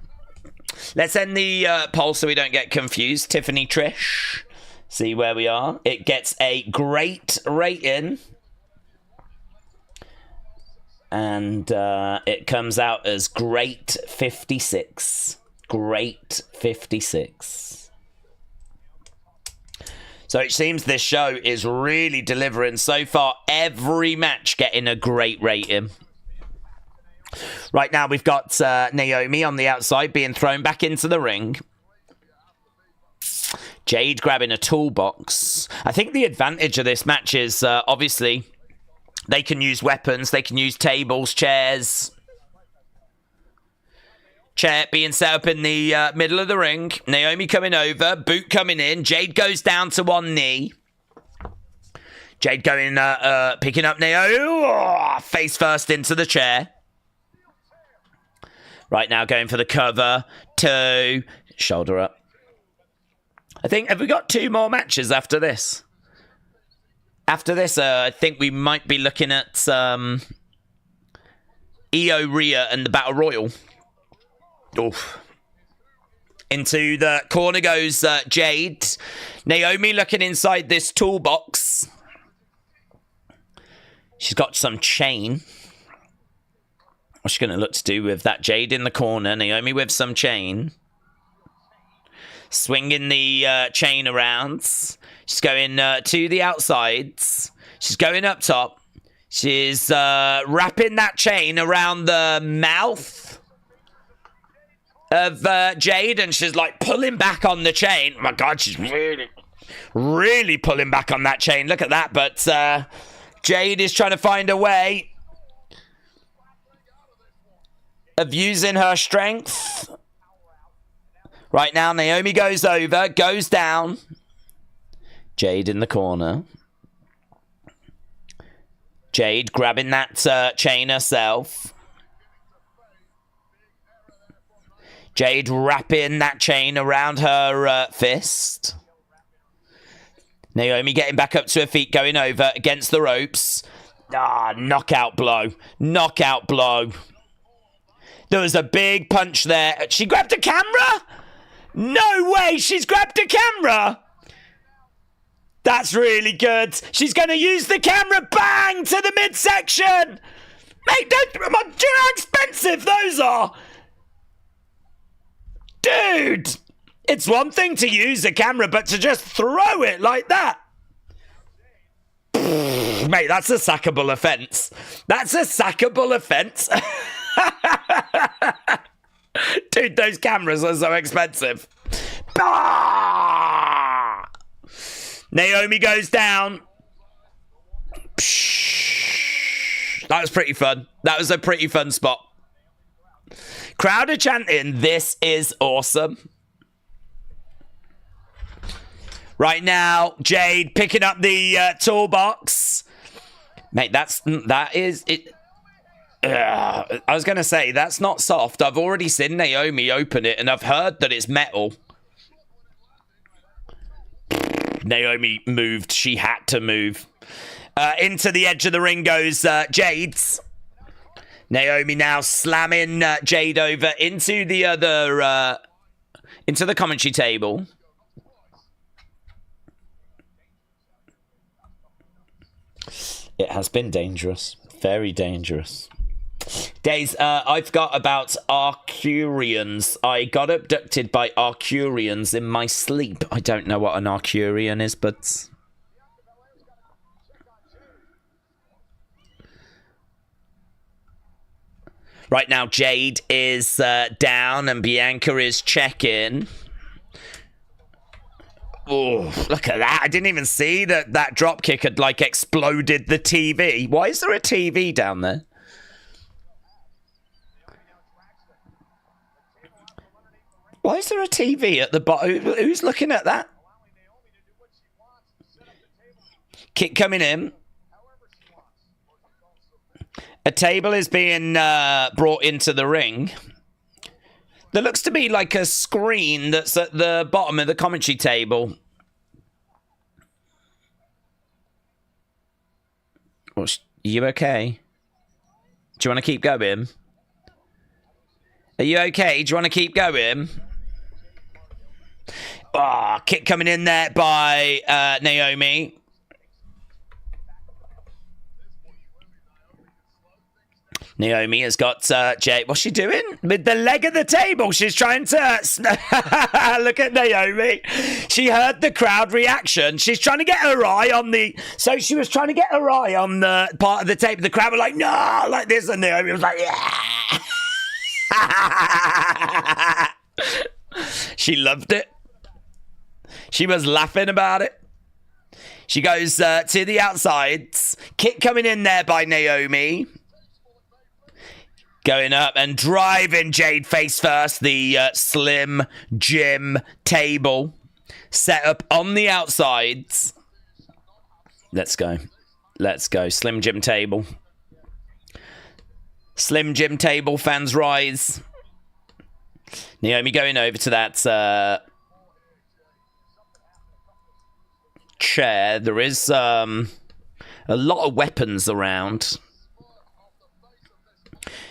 Let's end the poll so we don't get confused. Tiffany, Trish. See where we are. It gets a great rating. And it comes out as great 56. Great 56. So it seems this show is really delivering so far. Every match getting a great rating. Right now we've got Naomi on the outside being thrown back into the ring. Jade grabbing a toolbox. I think the advantage of this match is obviously they can use weapons. They can use tables, chairs. Chair being set up in the middle of the ring. Naomi coming over. Boot coming in. Jade goes down to one knee. Jade going, picking up Naomi. Face first into the chair. Right now going for the cover. 2. Shoulder up. I think, have we got 2 more matches after this? After this, I think we might be looking at Io, Rhea, and the Battle Royal. Oof. Into the corner goes Jade. Naomi looking inside this toolbox. She's got some chain. What's she going to look to do with that? Jade in the corner. Naomi with some chain. Swinging the chain around. She's going to the outsides. She's going up top. She's wrapping that chain around the mouth of Jade, and she's like pulling back on the chain. Oh my God, she's really pulling back on that chain. Look at that. But Jade is trying to find a way of using her strength. Right now, Naomi goes over, goes down. Jade in the corner. Jade grabbing that chain herself. Jade wrapping that chain around her fist. Naomi getting back up to her feet, going over against the ropes. Knockout blow. Knockout blow. There was a big punch there. She grabbed a camera? No way, she's grabbed a camera. That's really good. She's going to use the camera. Bang to the midsection. Mate, do you know how expensive those are? Dude, it's one thing to use a camera, but to just throw it like that. Mate, that's a sackable offence. That's a sackable offence. Dude, those cameras are so expensive. Bah! Naomi goes down. That was pretty fun. That was a pretty fun spot. Crowd are chanting, "This is awesome." Right now, Jade picking up the toolbox. Mate, that is it. I was going to say, that's not soft. I've already seen Naomi open it, and I've heard that it's metal. Naomi moved. She had to move. Into the edge of the ring goes Jade's. Naomi now slamming Jade over into the other, into the commentary table. It has been dangerous. Very dangerous. Days, I've got about Arcurians. I got abducted by Arcurians in my sleep. I don't know what an Arcurian is, but... Right now, Jade is down and Bianca is checking. Oh, look at that. I didn't even see that drop kick had, like, exploded the TV. Why is there a TV down there? Why is there a TV at the bottom? Who's looking at that? Kick coming in. A table is being brought into the ring. There looks to be like a screen that's at the bottom of the commentary table. Are you okay? Do you want to keep going? Are you okay? Do you want to keep going? Oh, kick coming in there by Naomi. Naomi has got Jade. What's she doing? With the leg of the table. She's trying to... Look at Naomi. She heard the crowd reaction. She's trying to get her eye on the... So she was trying to get her eye on the part of the table. The crowd were like, no, like this. And Naomi was like, yeah. She loved it. She was laughing about it. She goes to the outsides. Kick coming in there by Naomi. Going up and driving Jade face first. The Slim Jim table set up on the outsides. Let's go. Let's go. Slim Jim table. Slim Jim table, fans rise. Naomi going over to that chair. There is a lot of weapons around.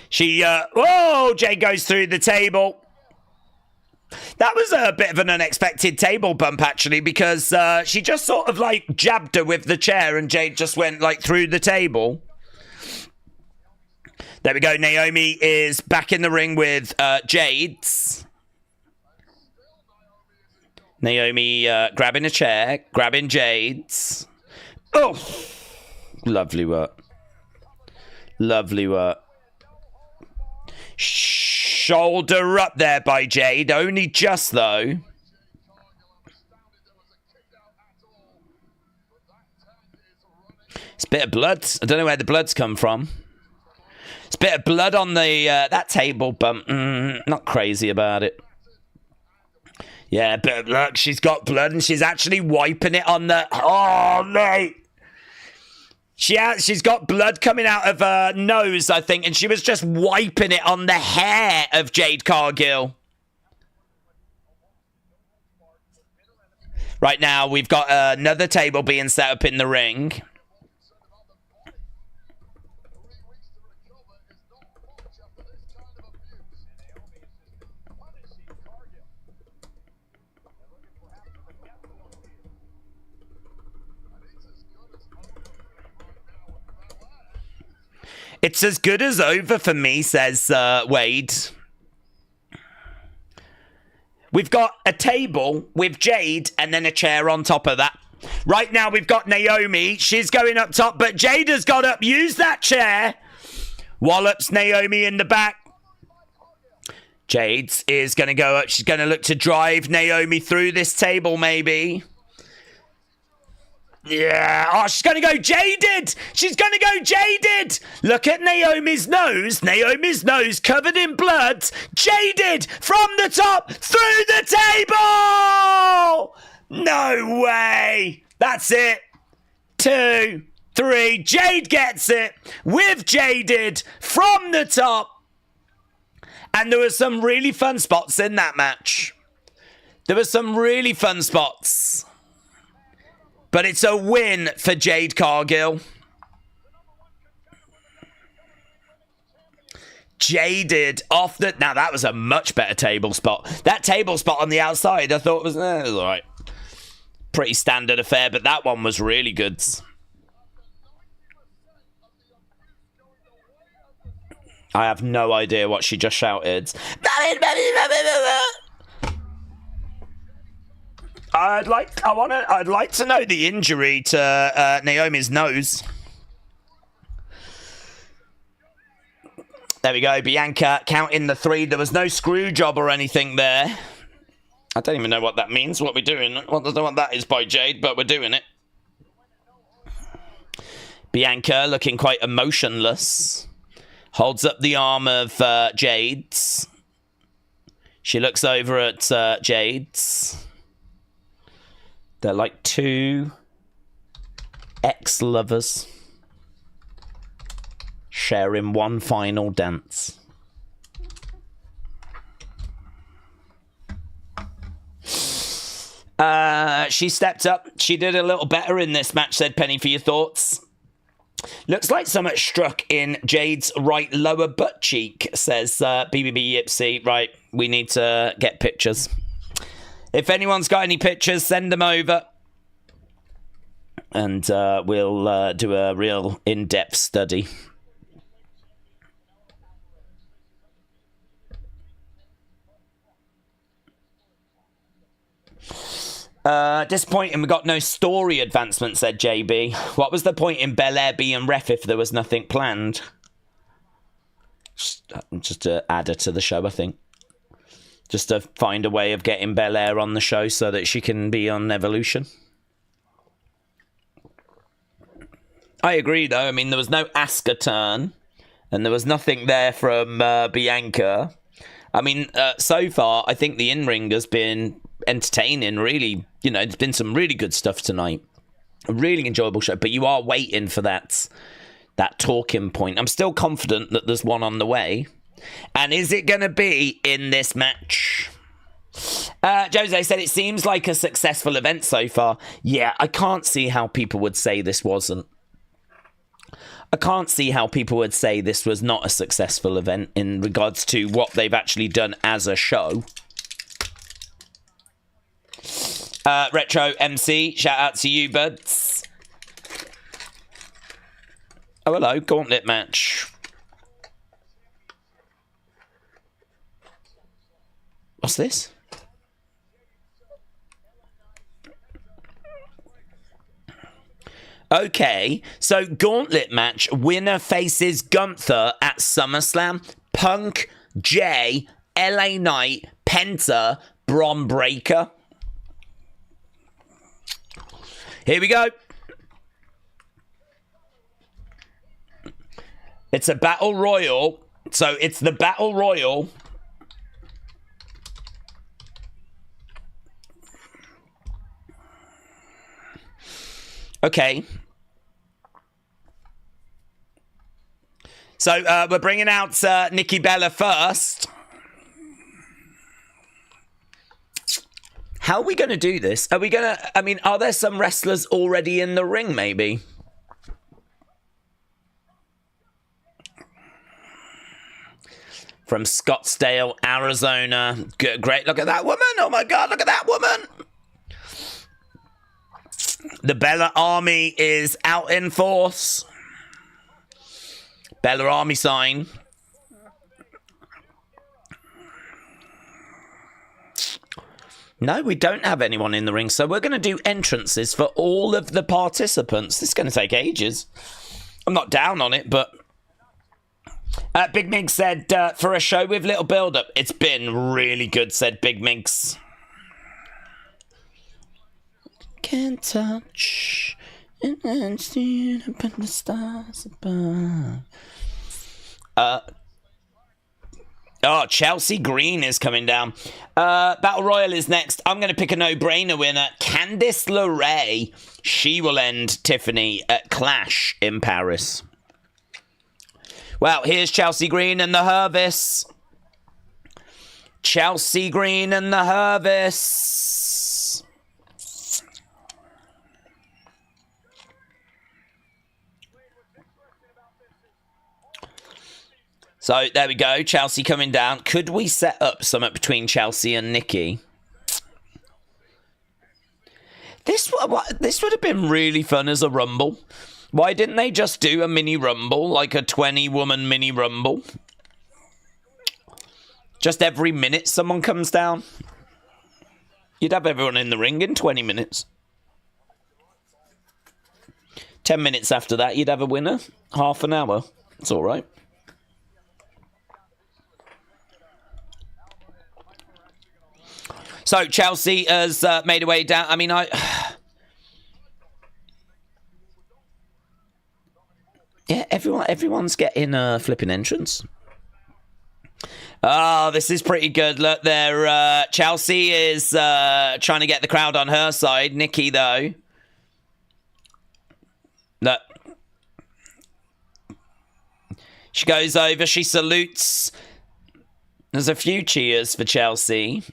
She, Jade goes through the table. That was a bit of an unexpected table bump, actually, because she just sort of, like, jabbed her with the chair and Jade just went, like, through the table. There we go. Naomi is back in the ring with Jade. Naomi grabbing a chair, grabbing Jade's. Oh, lovely work. Lovely work. Shoulder up there by Jade. Only just, though. It's a bit of blood. I don't know where the blood's come from. It's a bit of blood on the that table bump. Not crazy about it. Yeah, but look, she's got blood and she's actually wiping it on the... Oh, mate. She's got blood coming out of her nose, I think, and she was just wiping it on the hair of Jade Cargill. Right now, we've got another table being set up in the ring. It's as good as over for me, says Wade. We've got a table with Jade and then a chair on top of that. Right now we've got Naomi. She's going up top, but Jade has got up. Use that chair. Wallops Naomi in the back. Jade is going to go up. She's going to look to drive Naomi through this table, maybe. Yeah. Oh, she's going to go jaded. She's going to go jaded. Look at Naomi's nose. Naomi's nose covered in blood. Jaded from the top through the table. No way. That's it. 2, 3. Jade gets it with jaded from the top. And there were some really fun spots in that match. There were some really fun spots. But it's a win for Jade Cargill. Jaded off the... Now, that was a much better table spot. That table spot on the outside, I thought was all right. Pretty standard affair, but that one was really good. I have no idea what she just shouted. I'd like to know the injury to Naomi's nose. There we go. Bianca counting the 3. There was no screw job or anything there. I don't even know what that means. What we're doing. I don't know what that is by Jade, but we're doing it. Bianca looking quite emotionless. Holds up the arm of Jade's. She looks over at Jade's. They're like 2 ex-lovers. sharing one final dance. She stepped up. She did a little better in this match, said Penny, for your thoughts. Looks like something struck in Jade's right lower butt cheek, says BBB Yipsy. Right, we need to get pictures. If anyone's got any pictures, send them over. And we'll do a real in-depth study. Disappointing we got no story advancement, said JB. What was the point in Belair being ref if there was nothing planned? Just to add her to the show, I think. Just to find a way of getting Belair on the show so that she can be on Evolution. I agree, though. I mean, there was no Asuka turn. And there was nothing there from Bianca. I mean, so far, I think the in-ring has been entertaining, really. You know, there's been some really good stuff tonight. A really enjoyable show. But you are waiting for that talking point. I'm still confident that there's one on the way. And is it going to be in this match? Jose said it seems like a successful event so far. Yeah, I can't see how people would say this wasn't. I can't see how people would say this was not a successful event in regards to what they've actually done as a show. Retro MC, shout out to you, buds. Oh, hello, gauntlet match. What's this? Okay, so gauntlet match. Winner faces Gunther at SummerSlam. Punk, Jay, LA Knight, Penta, Bron Breakker. Here we go. It's a battle royal. So it's the battle royal. Okay. So we're bringing out Nikki Bella first. How are we going to do this? Are we going to... I mean, are there some wrestlers already in the ring, maybe? From Scottsdale, Arizona. Great. Look at that woman. Oh, my God. Look at that woman. The Bella Army is out in force. Bella Army sign. No, we don't have anyone in the ring, so we're going to do entrances for all of the participants. This is going to take ages. I'm not down on it, but... Big Mig said, for a show with little build-up, it's been really good, said Big Migs. Can't touch and see the stars above. Oh, Chelsea Green is coming down. Battle Royal is next. I'm going to pick a no-brainer winner. Candice LeRae. She will end Tiffany at Clash in Paris. Well, here's Chelsea Green and the Hervis. Chelsea Green and the Hervis. So, there we go. Chelsea coming down. Could we set up something between Chelsea and Nikki? This would have been really fun as a Rumble. Why didn't they just do a mini Rumble? Like a 20-woman mini Rumble? Just every minute someone comes down. You'd have everyone in the ring in 20 minutes. 10 minutes after that, you'd have a winner. Half an hour. It's all right. So, Chelsea has made her way down. I mean, yeah, everyone's getting a flipping entrance. Oh, this is pretty good. Look there. Chelsea is trying to get the crowd on her side. Nikki, though. Look. She goes over, she salutes. There's a few cheers for Chelsea.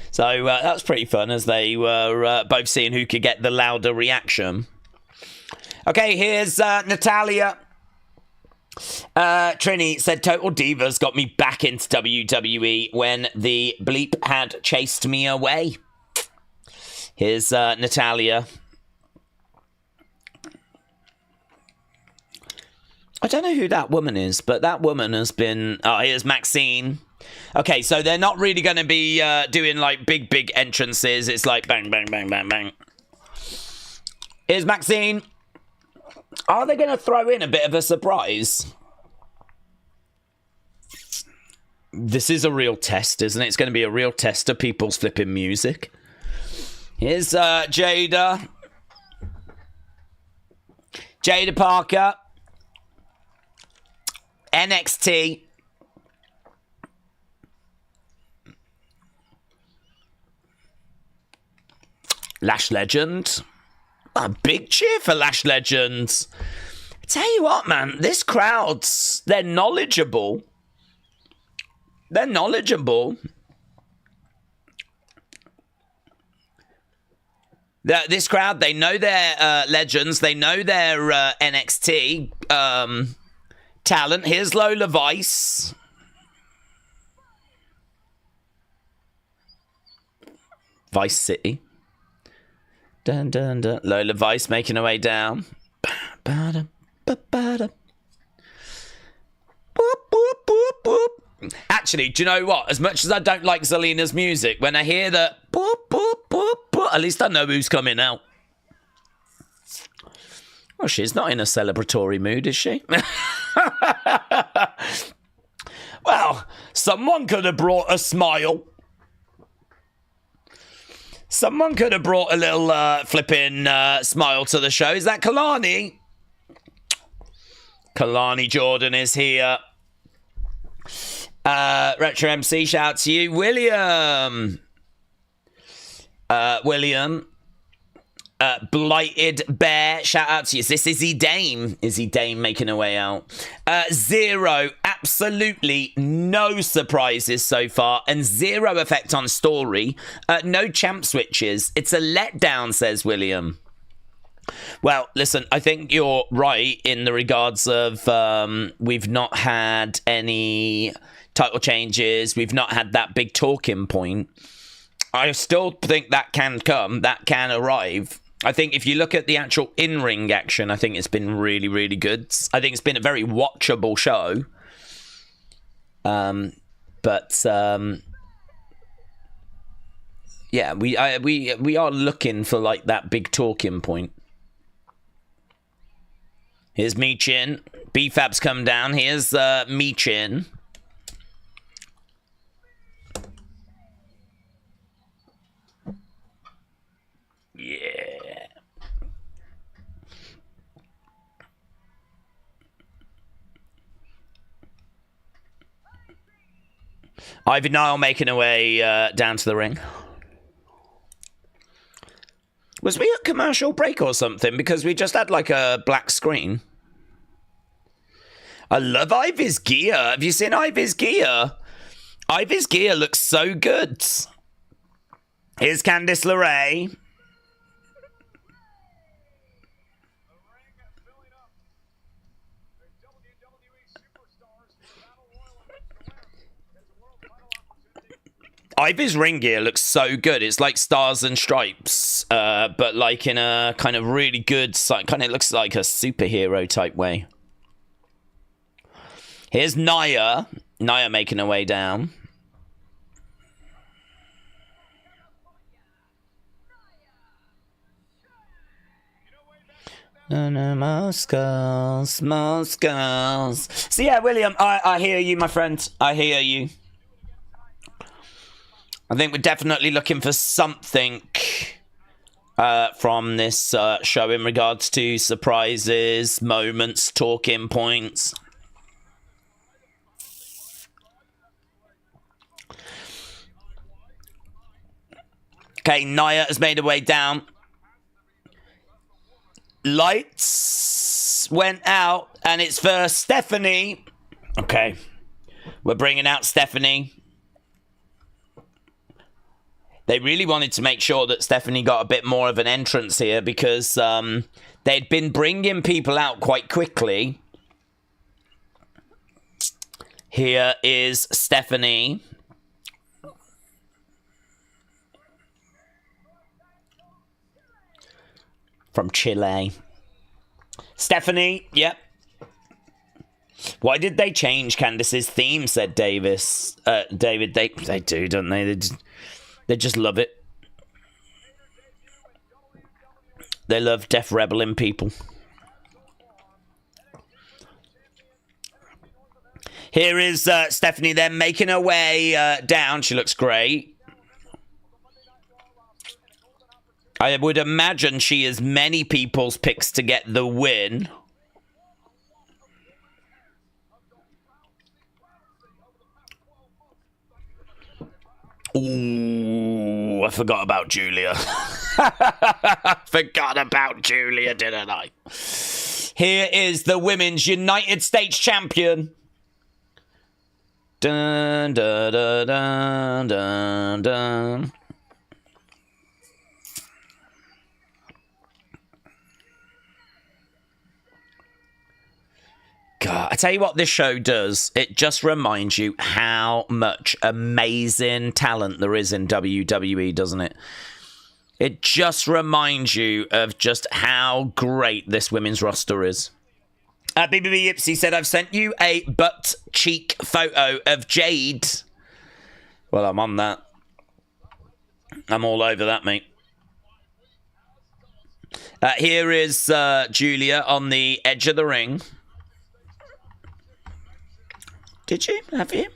So that was pretty fun as they were both seeing who could get the louder reaction. Okay, here's Natalia. Trini said, Total Divas got me back into WWE when the bleep had chased me away. Here's Natalia. I don't know who that woman is, but that woman has been... Oh, here's Maxine. Okay, so they're not really going to be doing, like, big entrances. It's like bang, bang, bang, bang, bang. Here's Maxine. Are they going to throw in a bit of a surprise? This is a real test, isn't it? It's going to be a real test of people's flipping music. Here's Jada. Jada Parker. NXT. Lash Legend. A big cheer for Lash Legend. Tell you what, man, this crowd's, they're knowledgeable. They're knowledgeable. This crowd, they know their legends. They know their NXT talent. Here's Lola Vice. Vice City. Dun, dun, dun. Lola Vice making her way down. Boop, boop, boop, boop. Actually, do you know what? As much as I don't like Zelina's music, when I hear the boop, boop, boop, boop, at least I know who's coming out. Well, she's not in a celebratory mood, is she? Well, someone could have brought a smile. Someone could have brought a little flipping smile to the show. Is that Kalani? Kalani Jordan is here. Retro MC, shout out to you. William. Blighted Bear, shout out to you. Is this Izzy Dame? Izzy Dame making her way out. Zero, absolutely no surprises so far, and zero effect on story. No champ switches. It's a letdown, says William. Well, listen, I think you're right in the regards of we've not had any title changes. We've not had that big talking point. I still think that can come. That can arrive. I think if you look at the actual in-ring action, I think it's been really, really good. I think it's been a very watchable show. Yeah, we are looking for like that big talking point. Here's Michin. B-Fab's come down. Here's Michin. Yeah. Ivy Nile making her way down to the ring. Was we at commercial break or something? Because we just had like a black screen. I love Ivy's gear. Have you seen Ivy's gear? Ivy's gear looks so good. Here's Candice LeRae. Ivy's ring gear looks so good. It's like Stars and Stripes, but like in a kind of really good, kind of looks like a superhero type way. Here's Nia. Nia making her way down. No, most girls. So yeah, William, I hear you, my friend. I hear you. I think we're definitely looking for something from this show in regards to surprises, moments, talking points. Okay, Nia has made her way down. Lights went out, and it's for Stephanie. Okay. We're bringing out Stephanie. They really wanted to make sure that Stephanie got a bit more of an entrance here because they'd been bringing people out quite quickly. Here is Stephanie. From Chile. Stephanie, yep. Why did they change Candice's theme, said Davis. David, they do, don't they? They just love it. They love Def Rebelling people. Here is Stephanie then making her way down. She looks great. I would imagine she is many people's picks to get the win. Ooh, I forgot about Julia. Forgot about Julia, didn't I? Here is the Women's United States Champion. Dun, dun, dun, dun, dun, dun. God, I tell you what this show does. It just reminds you how much amazing talent there is in WWE, doesn't it? It just reminds you of just how great this women's roster is. BBB Ipsy said, I've sent you a butt cheek photo of Jade. Well, I'm on that. I'm all over that, mate. Here is Julia on the edge of the ring. Did you? Have you?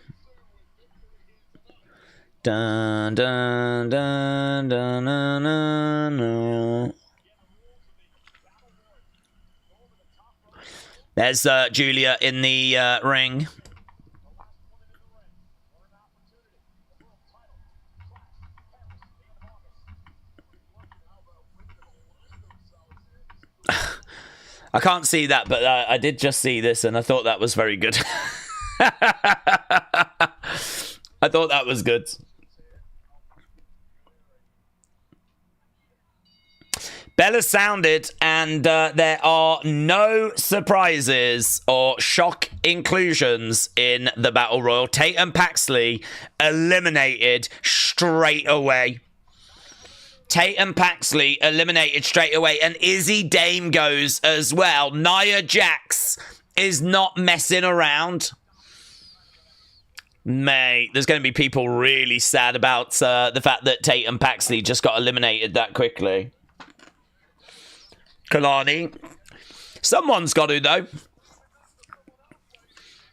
Dun, dun, dun, dun, dun, dun, dun. There's Julia in the ring. I can't see that, but I did just see this, and I thought that was very good. I thought that was good. Bella sounded, and there are no surprises or shock inclusions in the Battle Royal. Tatum Paxley eliminated straight away. Tatum Paxley eliminated straight away, and Izzy Dame goes as well. Nia Jax is not messing around. Mate, there's going to be people really sad about the fact that Tatum Paxley just got eliminated that quickly. Kalani. Someone's got to, though.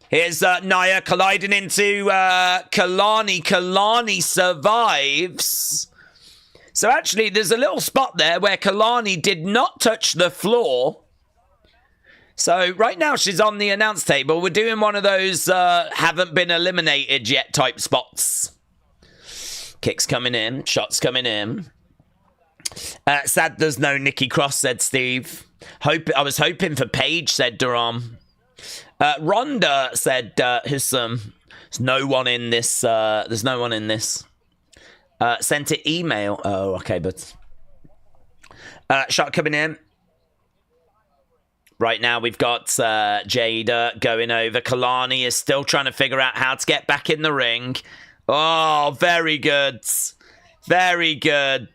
Here's Nia colliding into Kalani. Kalani survives. So actually, there's a little spot there where Kalani did not touch the floor. So right now, she's on the announce table. We're doing one of those haven't been eliminated yet type spots. Kicks coming in. Shots coming in. Sad there's no Nikki Cross, said Steve. I was hoping for Paige, said Durham. Rhonda said there's no one in this. There's no one in this. Sent it email. Oh, okay, but shot coming in. Right now we've got Jade going over. Kalani is still trying to figure out how to get back in the ring. Oh, very good. Very good.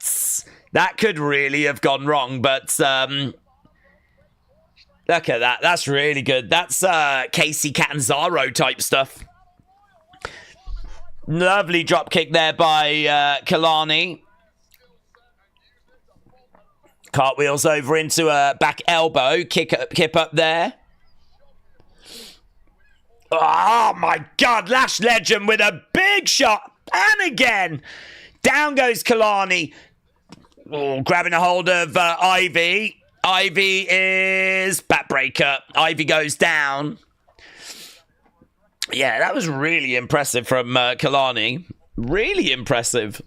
That could really have gone wrong, but look at that. That's really good. That's Casey Catanzaro type stuff. Lovely drop kick there by Kalani. Cartwheels over into a back elbow. Kip up there. Oh my God. Lash Legend with a big shot. And again. Down goes Kalani. Oh, grabbing a hold of Ivy. Ivy is backbreaker. Ivy goes down. Yeah, that was really impressive from Kalani. Really impressive.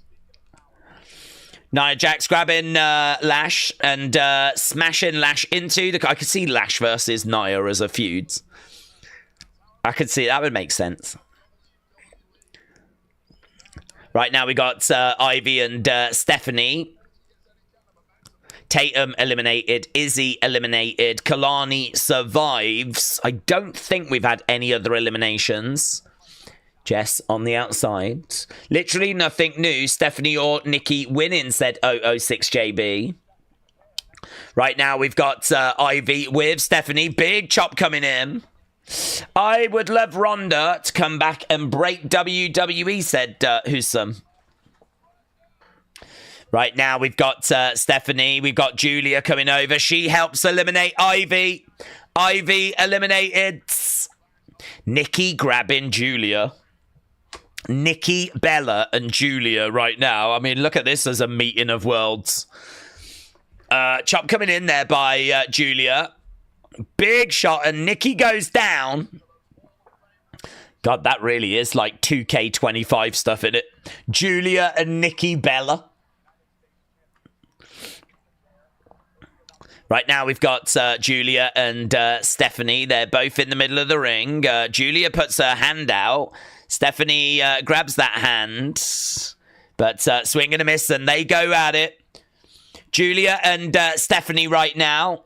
Nia Jax grabbing Lash and smashing Lash into the... I could see Lash versus Nia as a feud. I could see that would make sense. Right now we got Ivy and Stephanie. Tatum eliminated. Izzy eliminated. Kalani survives. I don't think we've had any other eliminations. Jess on the outside. Literally nothing new. Stephanie or Nikki winning, said 006JB. Right now we've got Ivy with Stephanie. Big chop coming in. I would love Ronda to come back and break WWE, said Husam. Right now we've got Stephanie. We've got Julia coming over. She helps eliminate Ivy. Ivy eliminated. Nikki grabbing Julia. Nikki, Bella, and Julia right now. I mean, look at this as a meeting of worlds. Chop coming in there by Julia. Big shot, and Nikki goes down. God, that really is like 2K25 stuff in it. Julia and Nikki Bella. Right now we've got Julia and Stephanie. They're both in the middle of the ring. Julia puts her hand out. Stephanie grabs that hand. But swing and a miss, and they go at it. Julia and Stephanie right now.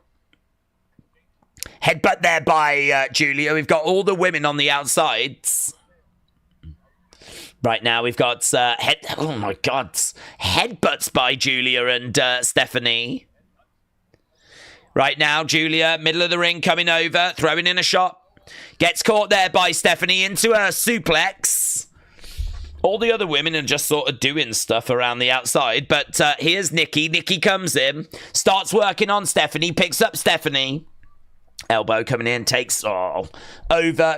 Headbutt there by Julia. We've got all the women on the outsides. Right now we've got oh my God, headbutts by Julia and Stephanie. Right now Julia, middle of the ring, coming over, throwing in a shot. Gets caught there by Stephanie into a suplex. All the other women are just sort of doing stuff around the outside. But here's Nikki. Nikki comes in, starts working on Stephanie, picks up Stephanie. Elbow coming in, takes, over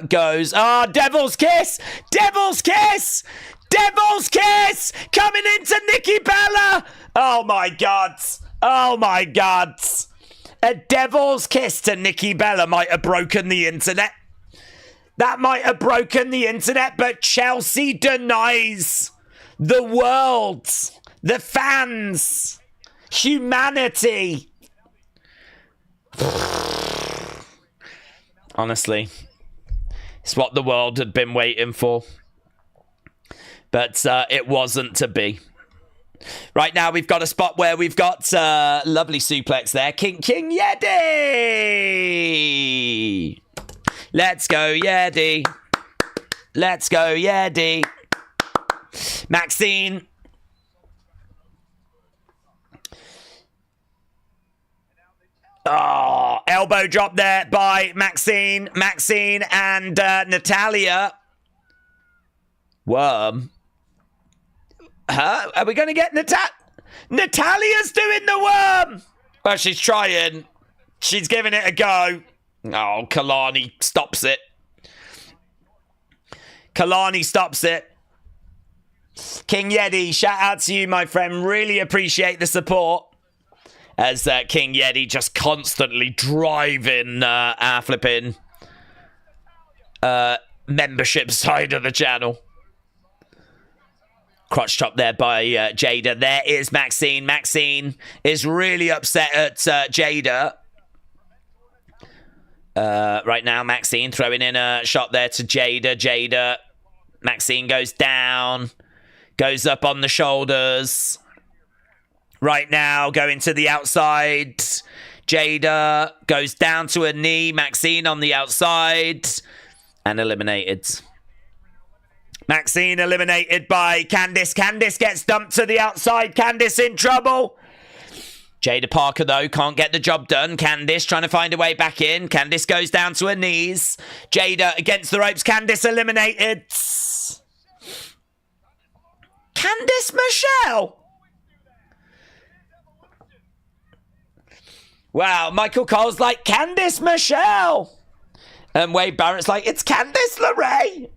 goes, Devil's Kiss! Devil's Kiss! Devil's Kiss! Coming into Nikki Bella! Oh my God! Oh my God! A Devil's Kiss to Nikki Bella might have broken the internet. That might have broken the internet, but Chelsea denies the world, the fans, humanity. Honestly, it's what the world had been waiting for. But it wasn't to be. Right now, we've got a spot where we've got lovely suplex there. King Yeti! Let's go, Yeti! Let's go, Yeti! Maxine. Oh, elbow drop there by Maxine. Maxine and Natalia. Worm. Huh? Are we going to get Natalia's doing the worm! Well, she's trying. She's giving it a go. Oh, Kalani stops it. Kalani stops it. King Yeti, shout out to you, my friend. Really appreciate the support. As King Yeti just constantly driving our flipping membership side of the channel. Crotch chop there by Jada. There is Maxine. Maxine is really upset at Jada. Right now, Maxine throwing in a shot there to Jada. Jada. Maxine goes down. Goes up on the shoulders. Right now, going to the outside. Jada goes down to her knee. Maxine on the outside. And eliminated. Maxine eliminated by Candice. Candice gets dumped to the outside. Candice in trouble. Jada Parker, though, can't get the job done. Candice trying to find a way back in. Candice goes down to her knees. Jada against the ropes. Candice eliminated. Candice Michelle. Wow, Michael Cole's like, Candice Michelle. And Wade Barrett's like, it's Candice LeRae.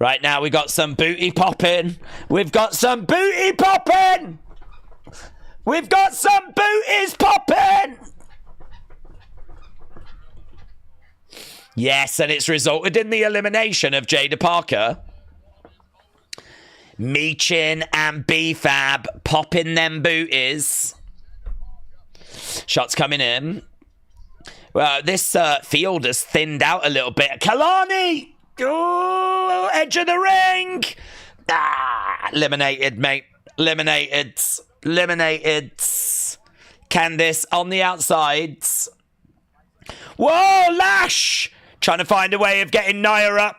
Right now, we got some booty popping. We've got some booty popping. We've got some booties popping. Yes, and it's resulted in the elimination of Jada Parker. Meechin and B-Fab popping them booties. Shots coming in. Well, this field has thinned out a little bit. Kalani! Oh, edge of the ring! Eliminated, mate. Eliminated. Candice on the outsides. Whoa, Lash! Trying to find a way of getting Nia up.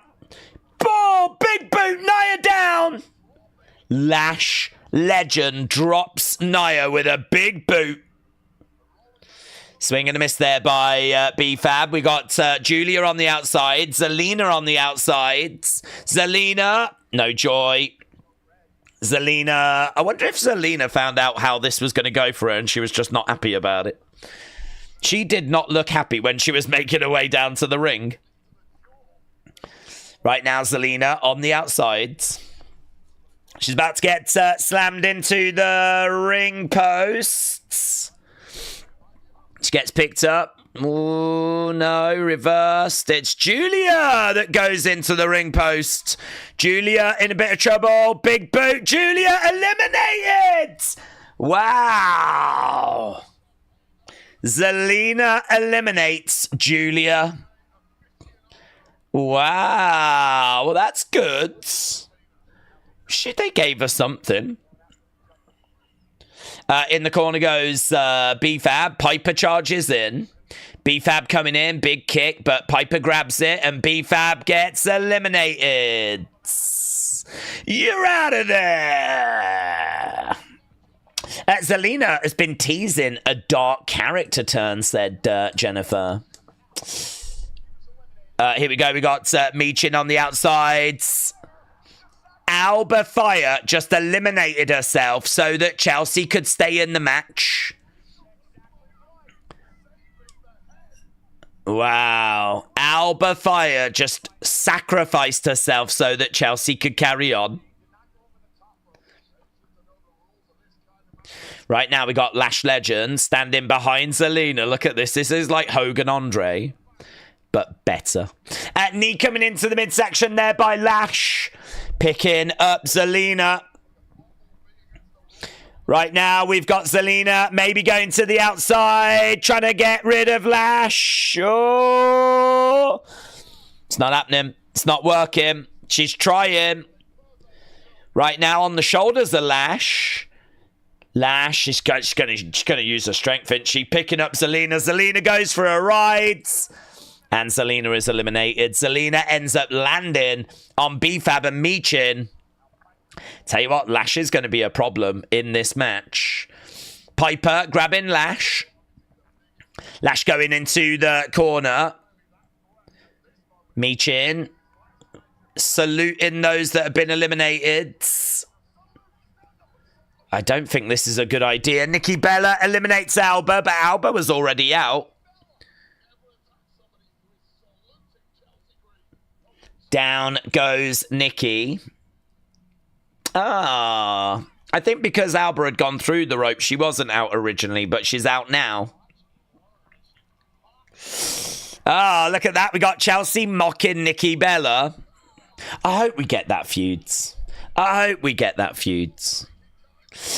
Oh, big boot, Nia down! Lash legend drops Nia with a big boot. Swing and a miss there by B-Fab. We got Julia on the outside. Zelina on the outside. Zelina, no joy. Zelina, I wonder if Zelina found out how this was going to go for her and she was just not happy about it. She did not look happy when she was making her way down to the ring. Right now, Zelina on the outside. She's about to get slammed into the ring posts. She gets picked up. Oh, no, reversed. It's Julia that goes into the ring post. Julia in a bit of trouble. Big boot. Julia eliminated. Wow. Zelina eliminates Julia. Wow. Well, that's good. They gave her something. In the corner goes B-Fab. Piper charges in. B-Fab coming in. Big kick, but Piper grabs it, and B-Fab gets eliminated. You're out of there. Zelina has been teasing a dark character turn, said Jennifer. Here we go. We got Meechin on the outsides. Alba Fire just eliminated herself so that Chelsea could stay in the match. Wow. Alba Fire just sacrificed herself so that Chelsea could carry on. Right now we got Lash Legend standing behind Zelina. Look at this. This is like Hogan Andre, but better. Knee coming into the midsection there by Lash. Picking up Zelina. Right now, we've got Zelina maybe going to the outside, trying to get rid of Lash. Oh! It's not happening. It's not working. She's trying. Right now, on the shoulders of Lash. Lash is going to use her strength, isn't she? Picking up Zelina. Zelina goes for a ride. And Zelina is eliminated. Zelina ends up landing on B-Fab and Meechin. Tell you what, Lash is going to be a problem in this match. Piper grabbing Lash. Lash going into the corner. Meechin saluting those that have been eliminated. I don't think this is a good idea. Nikki Bella eliminates Alba, but Alba was already out. Down goes Nikki. I think because Alba had gone through the rope, she wasn't out originally, but she's out now. Look at that. We got Chelsea mocking Nikki Bella. I hope we get that feuds.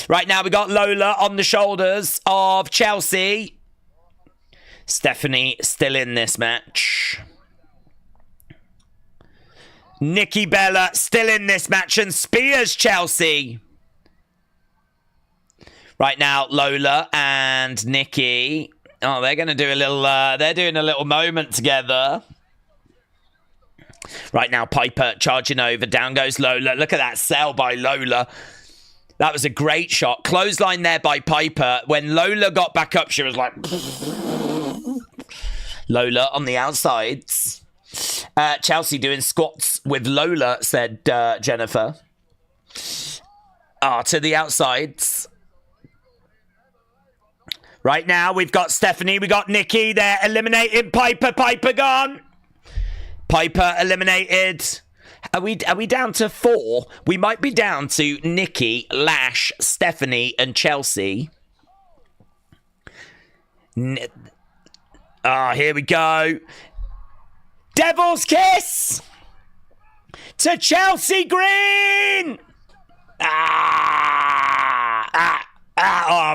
Right now we got Lola on the shoulders of Chelsea. Stephanie still in this match. Nikki Bella still in this match and spears Chelsea. Right now, Lola and Nikki. Oh, they're going to do a little, they're doing a little moment together. Right now, Piper charging over. Down goes Lola. Look at that sell by Lola. That was a great shot. Clothesline there by Piper. When Lola got back up, she was like... Lola on the outsides. Chelsea doing squats with Lola, said Jennifer. To the outsides. Right now, we've got Stephanie, we got Nikki. They're eliminating Piper. Piper gone. Piper eliminated. Are we down to 4? We might be down to Nikki, Lash, Stephanie, and Chelsea. Here we go. Devil's Kiss to Chelsea Green.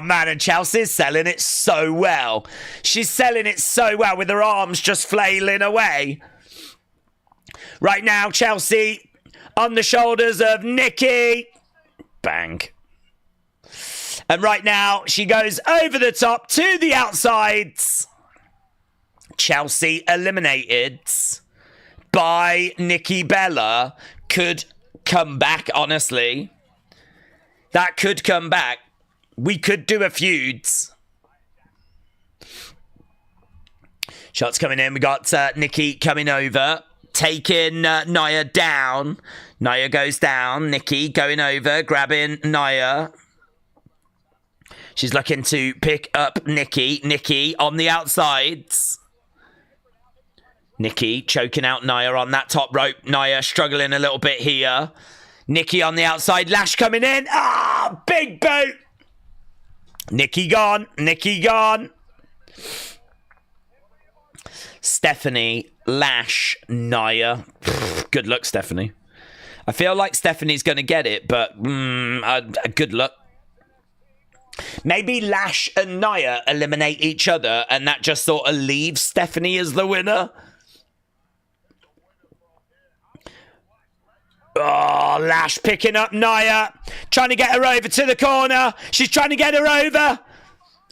man, and Chelsea's selling it so well. She's selling it so well with her arms just flailing away. Right now, Chelsea on the shoulders of Nikki. Bang. And right now, she goes over the top to the outsides. Chelsea eliminated by Nikki Bella. Could come back, honestly. That could come back. We could do a feud. Shots coming in. We got Nikki coming over. Taking Nia down. Nia goes down. Nikki going over. Grabbing Nia. She's looking to pick up Nikki. Nikki on the outsides. Nikki choking out Nia on that top rope. Nia struggling a little bit here. Nikki on the outside. Lash coming in. Ah, big boot. Nikki gone. Nikki gone. Stephanie, Lash, Nia. Good luck, Stephanie. I feel like Stephanie's going to get it, but good luck. Maybe Lash and Nia eliminate each other, and that just sort of leaves Stephanie as the winner. Oh, Lash picking up Nia. Trying to get her over to the corner. She's trying to get her over.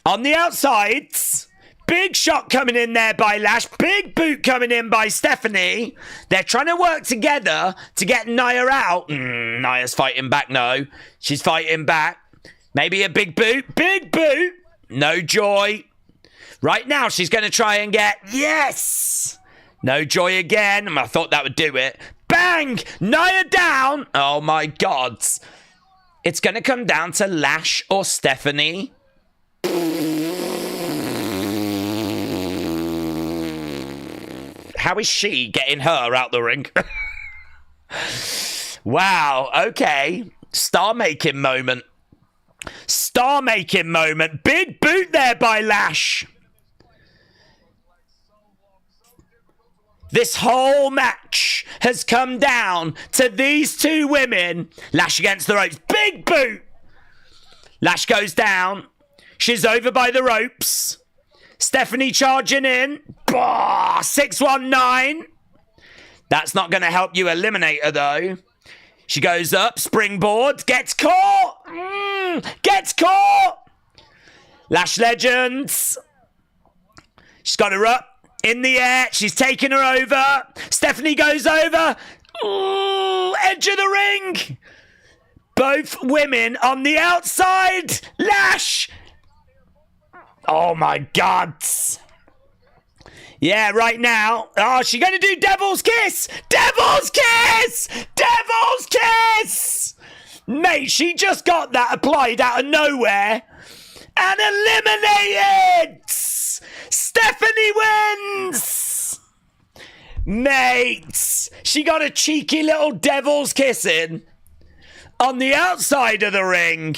On the outsides. Big shot coming in there by Lash. Big boot coming in by Stephanie. They're trying to work together to get Nia out. Nia's fighting back, no. She's fighting back. Maybe a big boot. Big boot. No joy. Right now, she's going to try and get... Yes! No joy again. I thought that would do it. Bang! Nia down! Oh, my God. It's going to come down to Lash or Stephanie. How is she getting her out the ring? Wow, okay. Star-making moment. Star-making moment. Big boot there by Lash. This whole match has come down to these two women. Lash against the ropes. Big boot. Lash goes down. She's over by the ropes. Stephanie charging in. 619. That's not going to help you eliminate her, though. She goes up. Springboard. Gets caught. Gets caught. Lash Legends. She's got her up. In the air. She's taking her over. Stephanie goes over. Ooh, edge of the ring. Both women on the outside. Lash. Oh, my God. Yeah, right now. Oh, she's going to do Devil's Kiss. Devil's Kiss. Devil's Kiss. Mate, she just got that applied out of nowhere. And eliminated. Stephanie wins. Mate, she got a cheeky little Devil's Kiss in on the outside of the ring.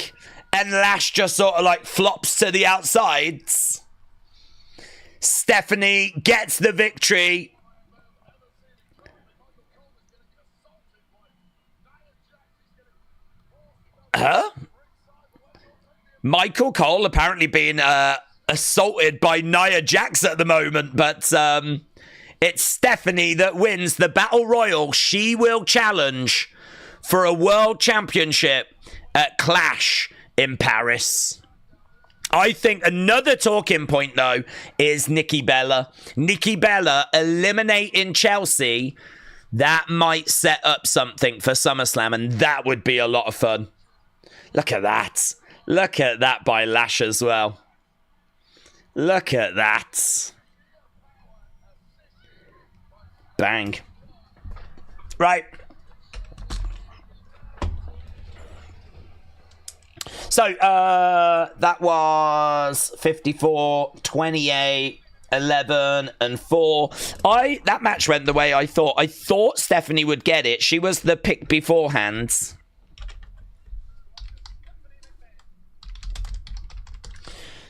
And Lash just sort of like flops to the outsides. Stephanie gets the victory. Huh? Michael Cole apparently being assaulted by Nia Jax at the moment, but it's Stephanie that wins the Battle Royal. She will challenge for a world championship at Clash in Paris. I think another talking point, though, is Nikki Bella. Nikki Bella eliminating Chelsea. That might set up something for SummerSlam, and that would be a lot of fun. Look at that. Look at that by Lash as well. Look at that. Bang. Right. So, that was 54, 28, 11, and 4. That match went the way I thought. I thought Stephanie would get it. She was the pick beforehand.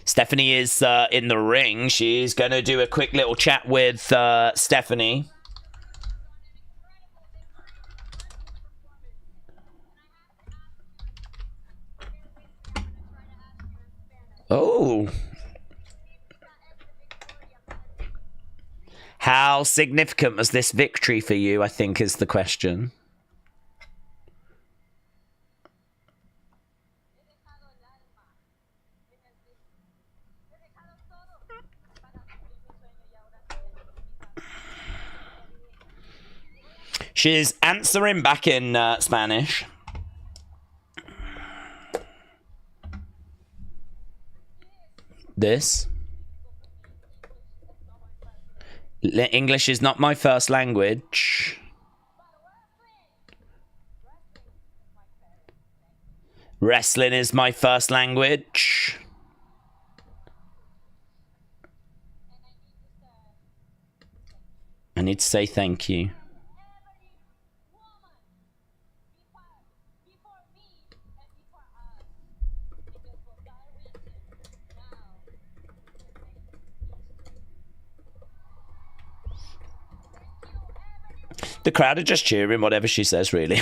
Stephanie is in the ring. She's going to do a quick little chat with Stephanie. Oh. How significant was this victory for you, I think, is the question. She's answering back in Spanish. This. English is not my first language. Wrestling is my first language. I need to say thank you. The crowd are just cheering whatever she says, really.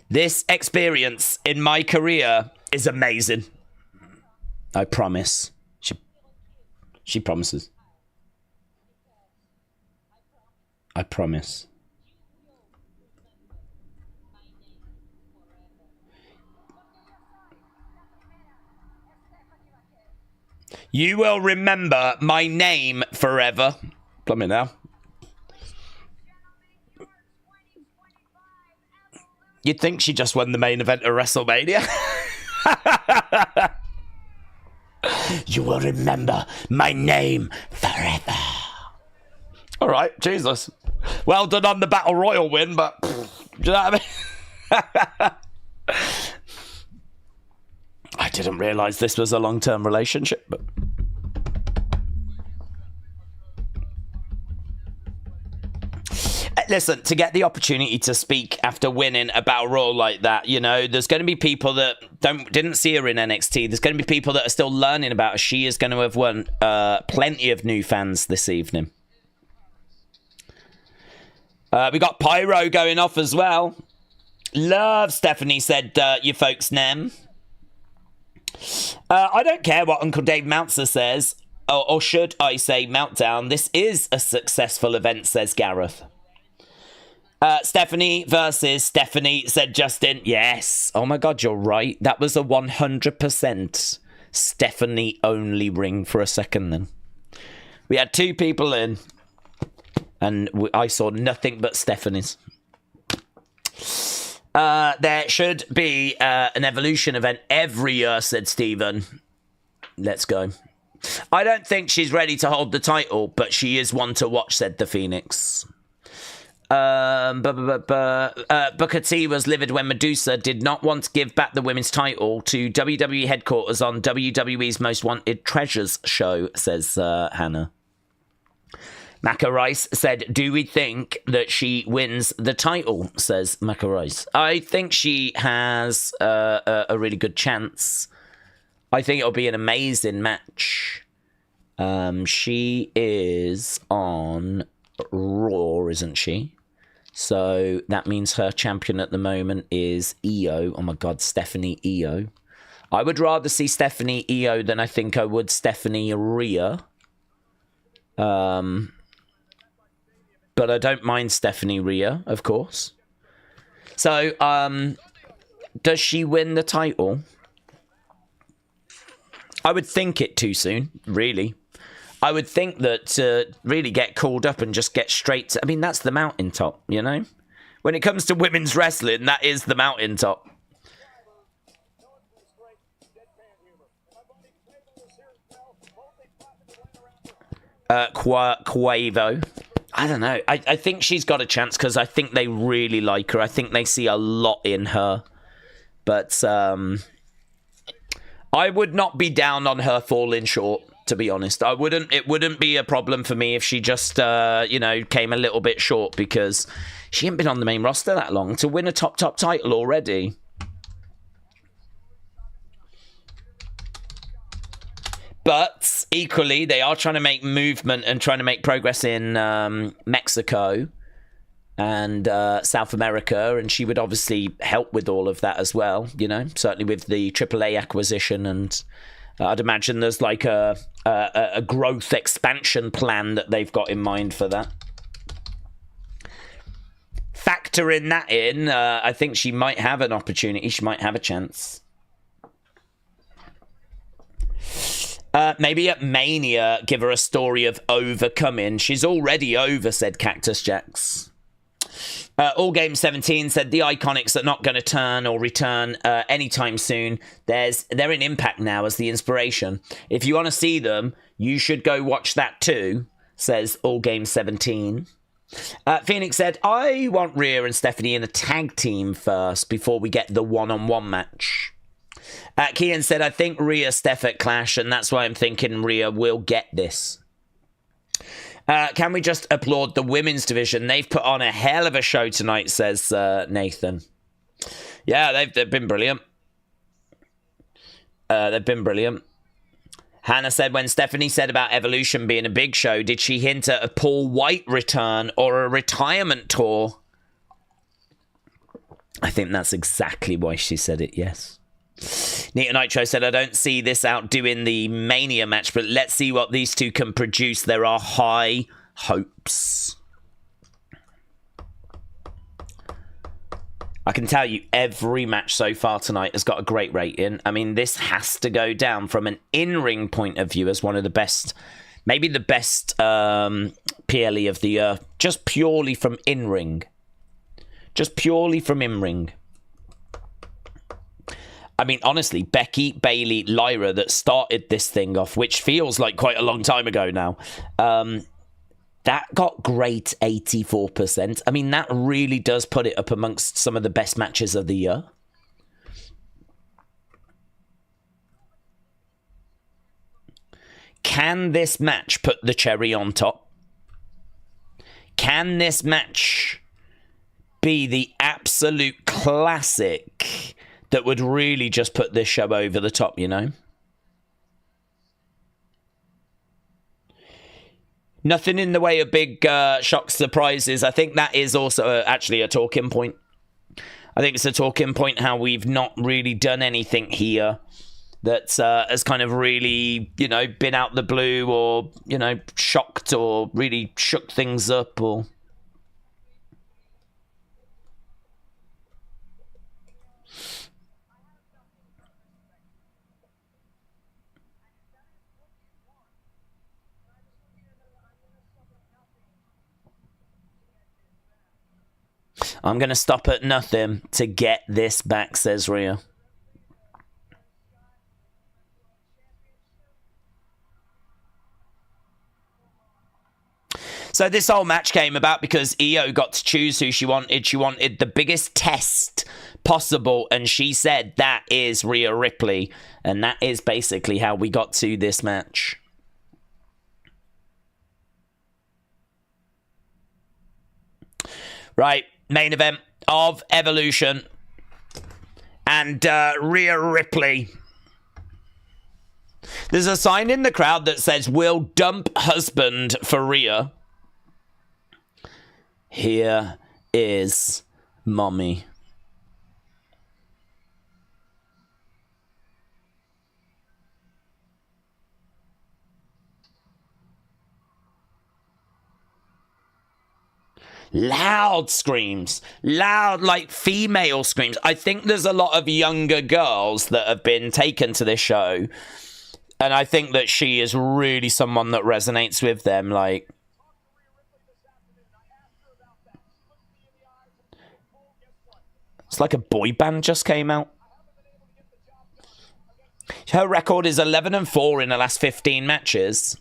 This experience in my career is amazing. I promise. She promises. I promise. You will remember my name forever. Plumb it now. You'd think she just won the main event of WrestleMania. You will remember my name forever. All right, Jesus. Well done on the Battle Royal win, but do you know what I mean? I didn't realise this was a long-term relationship, but... Listen, to get the opportunity to speak after winning a Battle Royal like that, you know, there's going to be people that didn't see her in NXT. There's going to be people that are still learning about her. She is going to have won plenty of new fans this evening. We got Pyro going off as well. Love, Stephanie said, you folks nem. I don't care what Uncle Dave Mouncer says, or should I say Meltdown. This is a successful event, says Gareth. Stephanie versus Stephanie, said Justin. Yes. Oh my God, you're right. That was a 100% Stephanie only ring for a second then. We had two people in, and I saw nothing but Stephanie's. There should be an Evolution event every year, said Stephen. Let's go. I don't think she's ready to hold the title, but she is one to watch, said the Phoenix. Booker T was livid when Medusa did not want to give back the women's title to WWE headquarters on WWE's Most Wanted Treasures show, says Hannah. Macca Rice said, do we think that she wins the title, says Macca Rice. I think she has a really good chance. I think it'll be an amazing match. She is on Raw, isn't she? So that means her champion at the moment is Io. Oh my God, Stephanie Io. I would rather see Stephanie Io than I think I would Stephanie Rhea. But I don't mind Stephanie Rhea, of course. So, does she win the title? I would think it too soon, really. I would think that to really get called up and just get straight to... I mean, that's the mountaintop, you know? When it comes to women's wrestling, that is the mountaintop. Quavo. I don't know. I think she's got a chance because I think they really like her. I think they see a lot in her. But I would not be down on her falling short, to be honest. I wouldn't. It wouldn't be a problem for me if she just, you know, came a little bit short because she ain't been on the main roster that long to win a top title already. But equally, they are trying to make movement and trying to make progress in Mexico and South America, and she would obviously help with all of that as well, you know, certainly with the AAA acquisition, and I'd imagine there's like a growth expansion plan that they've got in mind for that. Factoring that in, I think she might have an opportunity, she might have a chance. Maybe at Mania, give her a story of overcoming. She's already over, said Cactus Jax. All Game 17 said the Iconics are not going to turn or return anytime soon. They're in Impact now as the inspiration. If you want to see them, you should go watch that too, says All Game 17. Phoenix said, I want Rhea and Stephanie in a tag team first before we get the one-on-one match. Kian said, I think Rhea Steph at Clash, and that's why I'm thinking Rhea will get this. Can we just applaud the women's division? They've put on a hell of a show tonight, says Nathan. Yeah, they've been brilliant. They've been brilliant. Hannah said, when Stephanie said about Evolution being a big show, did she hint at a Paul White return or a retirement tour? I think that's exactly why she said it, yes. Nita Nitro said, I don't see this outdoing the Mania match, but let's see what these two can produce. There are high hopes. I can tell you every match so far tonight has got a great rating. I mean, this has to go down from an in-ring point of view as one of the best, maybe the best PLE of the year, just purely from in-ring. Just purely from in-ring. I mean, honestly, Becky, Bayley, Lyra that started this thing off, which feels like quite a long time ago now, that got great 84%. I mean, that really does put it up amongst some of the best matches of the year. Can this match put the cherry on top? Can this match be the absolute classic that would really just put this show over the top, you know? Nothing in the way of big shock surprises. I think that is also actually a talking point. I think it's a talking point how we've not really done anything here that has kind of really, you know, been out the blue or, you know, shocked or really shook things up or... I'm going to stop at nothing to get this back, says Rhea. So this whole match came about because Io got to choose who she wanted. She wanted the biggest test possible, and she said that is Rhea Ripley. And that is basically how we got to this match. Right. Main event of Evolution. And Rhea Ripley. There's a sign in the crowd that says, we'll dump husband for Rhea. Here is mommy. Loud screams. Loud, like, female screams. I think there's a lot of younger girls that have been taken to this show. And I think that she is really someone that resonates with them. Like, it's like a boy band just came out. Her record is 11-4 in the last 15 matches.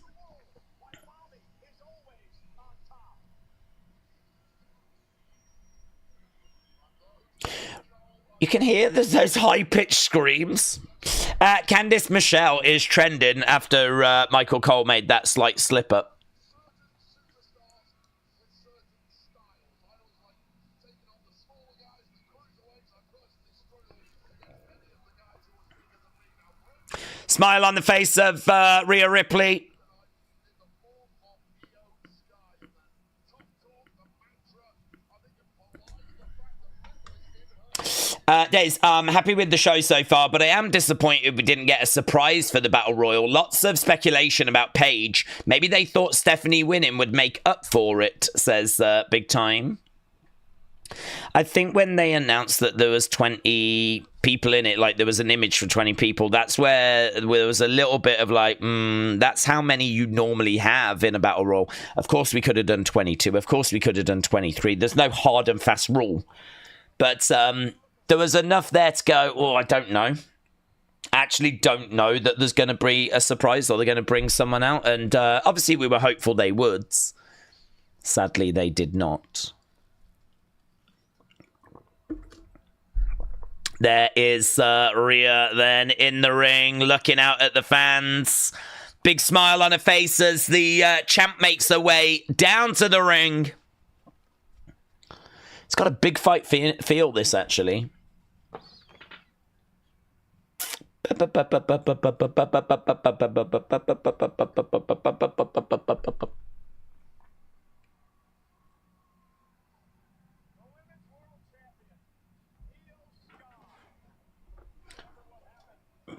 You can hear those high-pitched screams. Candice Michelle is trending after Michael Cole made that slight slip-up. Smile on the face of Rhea Ripley. Days, I'm happy with the show so far, but I am disappointed we didn't get a surprise for the Battle Royal. Lots of speculation about Paige. Maybe they thought Stephanie winning would make up for it, says Big Time. I think when they announced that there was 20 people in it, like there was an image for 20 people, that's where there was a little bit of like, that's how many you normally have in a Battle Royal. Of course we could have done 22. Of course we could have done 23. There's no hard and fast rule. But there was enough there to go, oh, I don't know. Actually don't know that there's going to be a surprise or they're going to bring someone out. And obviously we were hopeful they would. Sadly, they did not. There is Rhea then in the ring, looking out at the fans. Big smile on her face as the champ makes her way down to the ring. It's got a big fight feel, this, actually.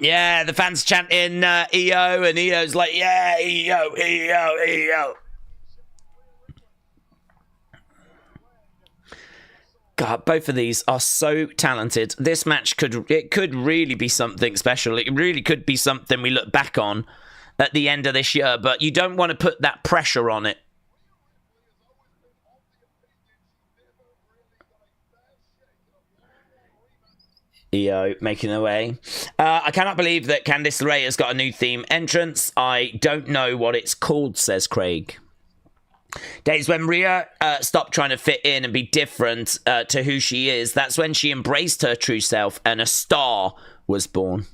Yeah, the fans chanting EO, and EO's like, yeah, EO, EO, EO. God, both of these are so talented. This match could really be something special. It really could be something we look back on at the end of this year, but you don't want to put that pressure on it. EO making their way. I cannot believe that Candice LeRae has got a new theme entrance. I don't know what it's called, says Craig. Days when Rhea stopped trying to fit in and be different to who she is. That's when she embraced her true self and a star was born.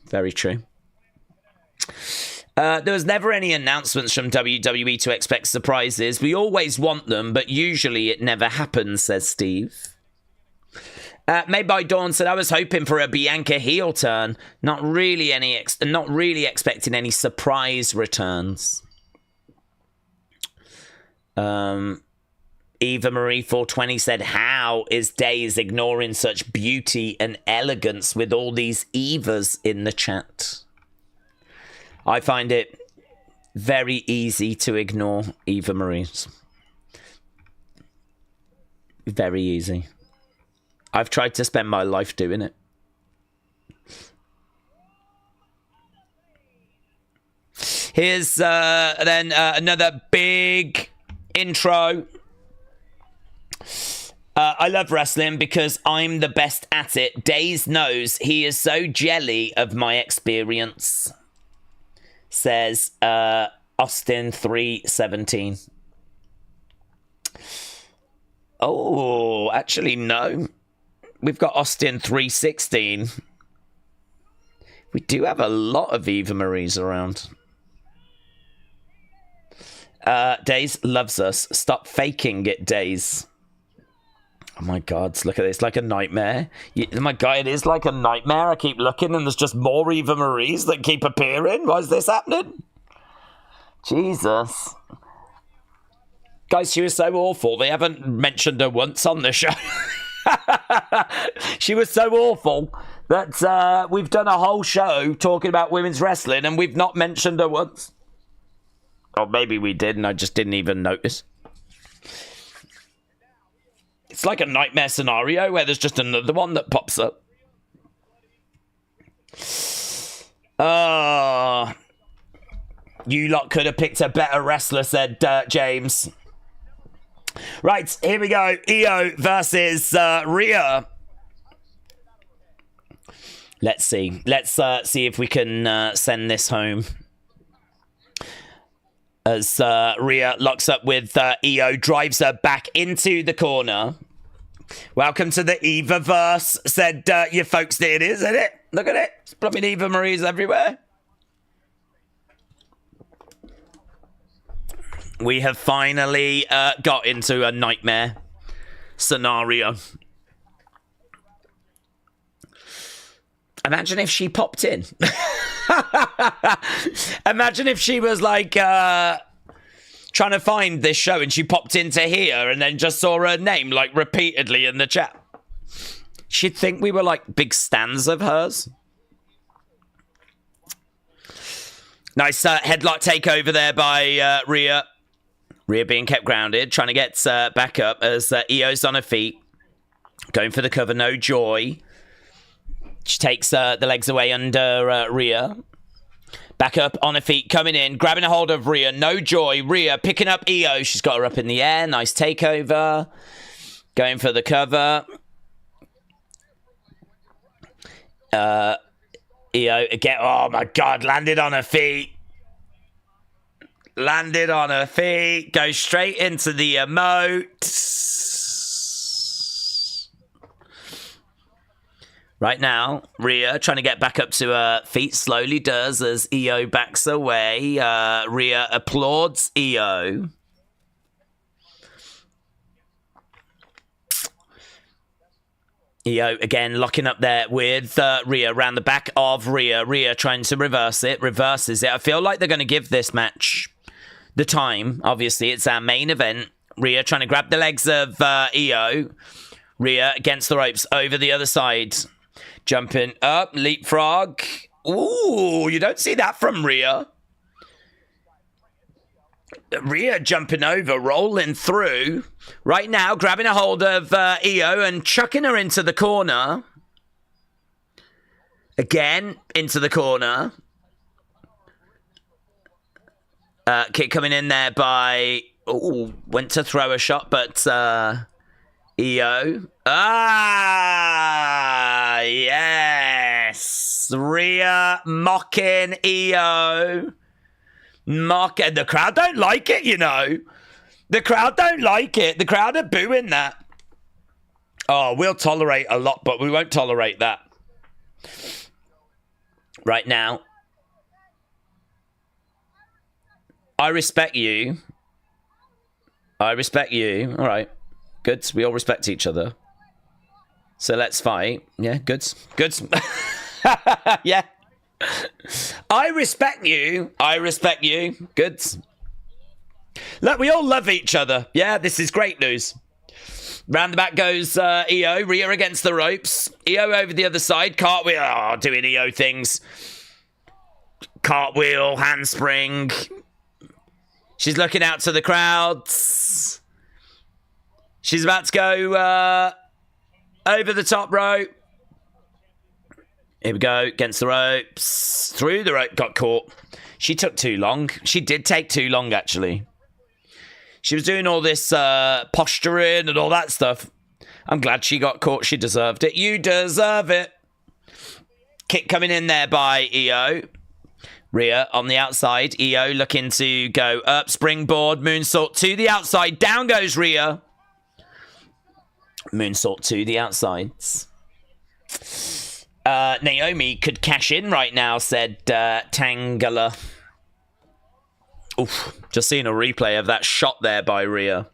Very true. There was never any announcements from WWE to expect surprises. We always want them, but usually it never happens, says Steve. Made by Dawn said, I was hoping for a Bianca heel turn. Not really expecting any surprise returns. Eva Marie 420 said, how is Days ignoring such beauty and elegance with all these Evas in the chat? I find it very easy to ignore Eva Marie's. Very easy. I've tried to spend my life doing it. Here's then another big intro. I love wrestling because I'm the best at it. Days knows he is so jelly of my experience, says Austin 317. Oh, actually, no. We've got Austin 316. We do have a lot of Eva Maries around. Days loves us. Stop faking it, Days. Oh my God, look at this. Like a nightmare. Oh my God, it is like a nightmare. I keep looking and there's just more Eva Maries that keep appearing. Why is this happening? Jesus. Guys, she was so awful. They haven't mentioned her once on the show. She was so awful that we've done a whole show talking about women's wrestling and we've not mentioned her once. Or maybe we did and I just didn't even notice. It's like a nightmare scenario where there's just another one that pops up. You lot could have picked a better wrestler, said James. Right, here we go. Io versus Rhea. Let's see. Let's see if we can send this home. As Rhea locks up with Io, drives her back into the corner. Welcome to the Eva-verse, said your folks did, isn't it? Look at it. It's blooming Eva Marie's everywhere. We have finally got into a nightmare scenario. Imagine if she popped in. Imagine if she was like trying to find this show and she popped into here and then just saw her name like repeatedly in the chat. She'd think we were like big stans of hers. Nice headlock takeover there by Rhea. Rhea being kept grounded, trying to get back up as Io's on her feet. Going for the cover, no joy. She takes the legs away under Rhea. Back up on her feet, coming in, grabbing a hold of Rhea, no joy. Rhea picking up Io. She's got her up in the air. Nice takeover. Going for the cover. Io again. Oh my God, landed on her feet. Landed on her feet. Goes straight into the emote. Right now, Rhea trying to get back up to her feet. Slowly does as Io backs away. Rhea applauds Io. Io again locking up there with Rhea around the back of Rhea. Rhea trying to reverse it, reverses it. I feel like they're going to give this match the time. Obviously, it's our main event. Rhea trying to grab the legs of Io. Rhea against the ropes over the other side. Jumping up, leapfrog. Ooh, you don't see that from Rhea. Rhea jumping over, rolling through. Right now, grabbing a hold of Io and chucking her into the corner. Again, into the corner. Kick coming in there by... Ooh, went to throw a shot, but Io. Ah, yes. Rhea mocking Io. Mocking. The crowd don't like it, you know. The crowd don't like it. The crowd are booing that. Oh, we'll tolerate a lot, but we won't tolerate that. Right now. I respect you. I respect you. All right. Good. We all respect each other. So let's fight. Yeah, good. Good. Yeah. I respect you. I respect you. Good. Look, we all love each other. Yeah, this is great news. Round the back goes Io. Rhea against the ropes. Io over the other side. Cartwheel. Oh, doing Io things. Cartwheel, handspring. She's looking out to the crowds. She's about to go over the top rope. Here we go, against the ropes. Through the rope, got caught. She took too long. She did take too long, actually. She was doing all this posturing and all that stuff. I'm glad she got caught. She deserved it. You deserve it. Kick coming in there by Io. Rhea on the outside. Io looking to go up. Springboard, moonsault to the outside. Down goes Rhea. Moonsault to the outsides. Naomi could cash in right now, said Tangela. Oof, just seeing a replay of that shot there by Rhea.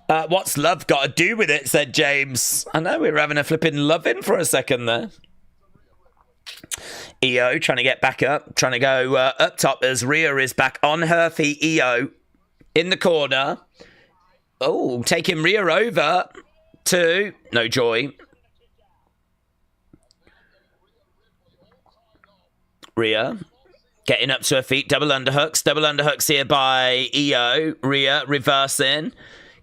What's love got to do with it, said James. I know, we were having a flipping love-in for a second there. Io trying to get back up, trying to go up top as Rhea is back on her feet. Io in the corner. Oh, taking Rhea over to no joy. Rhea getting up to her feet. Double underhooks. Double underhooks here by Io. Rhea reversing.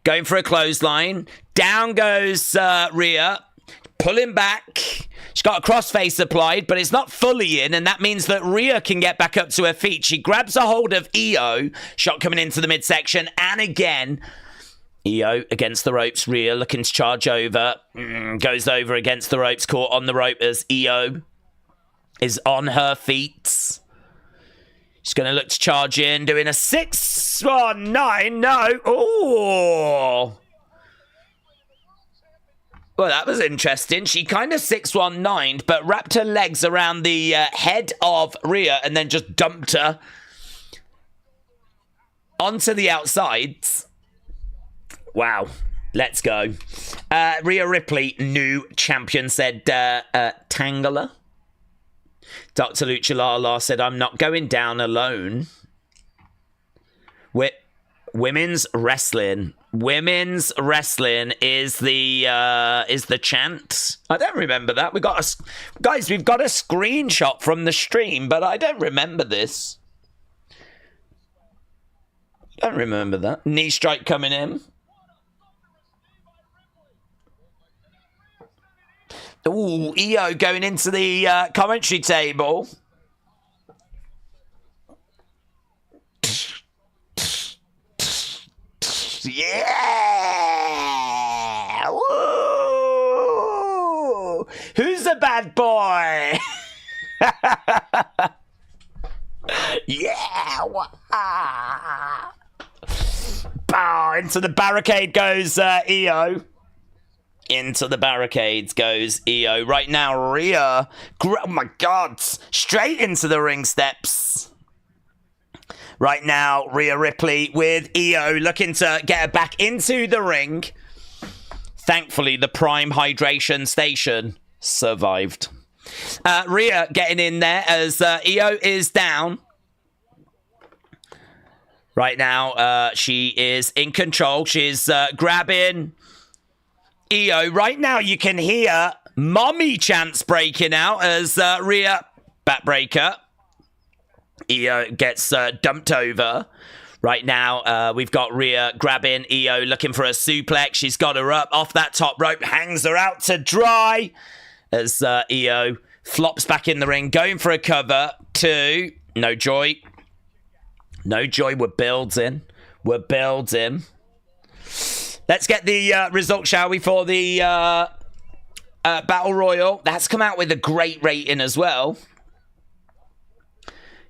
Going for a clothesline. Down goes Rhea. Pulling back. She's got a crossface applied, but it's not fully in, and that means that Rhea can get back up to her feet. She grabs a hold of Io. Shot coming into the midsection. And again, Io against the ropes. Rhea looking to charge over. Goes over against the ropes. Caught on the rope as Io is on her feet. She's going to look to charge in. Doing a 619. No. Oh. Well, that was interesting. She kind of 619'd, but wrapped her legs around the head of Rhea and then just dumped her onto the outsides. Wow. Let's go. Rhea Ripley, new champion, said Tangela. Dr. Luchalala said, I'm not going down alone. Women's wrestling. Women's wrestling is the chant. I don't remember that. We've got a screenshot from the stream, but I don't remember this. Don't remember that. Knee strike coming in. Ooh, EO going into the commentary table. Yeah! Woo! Who's the bad boy? Yeah! Bow! Into the barricade goes EO. Into the barricades goes EO. Right now, Rhea. Oh my God! Straight into the ring steps. Right now, Rhea Ripley with EO looking to get her back into the ring. Thankfully, the Prime Hydration Station survived. Rhea getting in there as EO is down. Right now, she is in control. She's grabbing EO. Right now, you can hear mommy chants breaking out as Rhea backbreaker. EO gets dumped over. Right now, we've got Rhea grabbing EO, looking for a suplex. She's got her up off that top rope, hangs her out to dry as EO flops back in the ring, going for a cover. 2. No joy. No joy. We're building. We're building. Let's get the result, shall we, for the Battle Royal. That's come out with a great rating as well.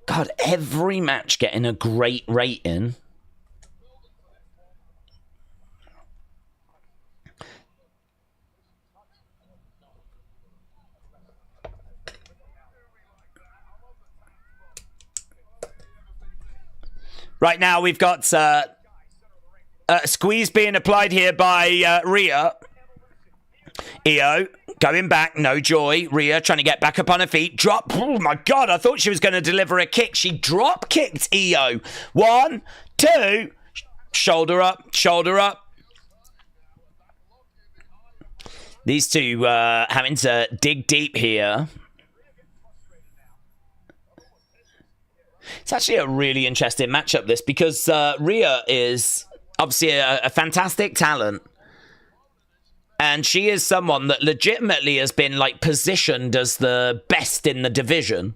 God, every match getting a great rating. Right now, we've got a squeeze being applied here by Rhea. EO going back, no joy. Rhea trying to get back up on her feet. Drop. Oh my God, I thought she was going to deliver a kick. She drop kicked EO. 1, 2. Shoulder up, shoulder up. These two having to dig deep here. It's actually a really interesting matchup, this, because Rhea is obviously a fantastic talent. And she is someone that legitimately has been, like, positioned as the best in the division.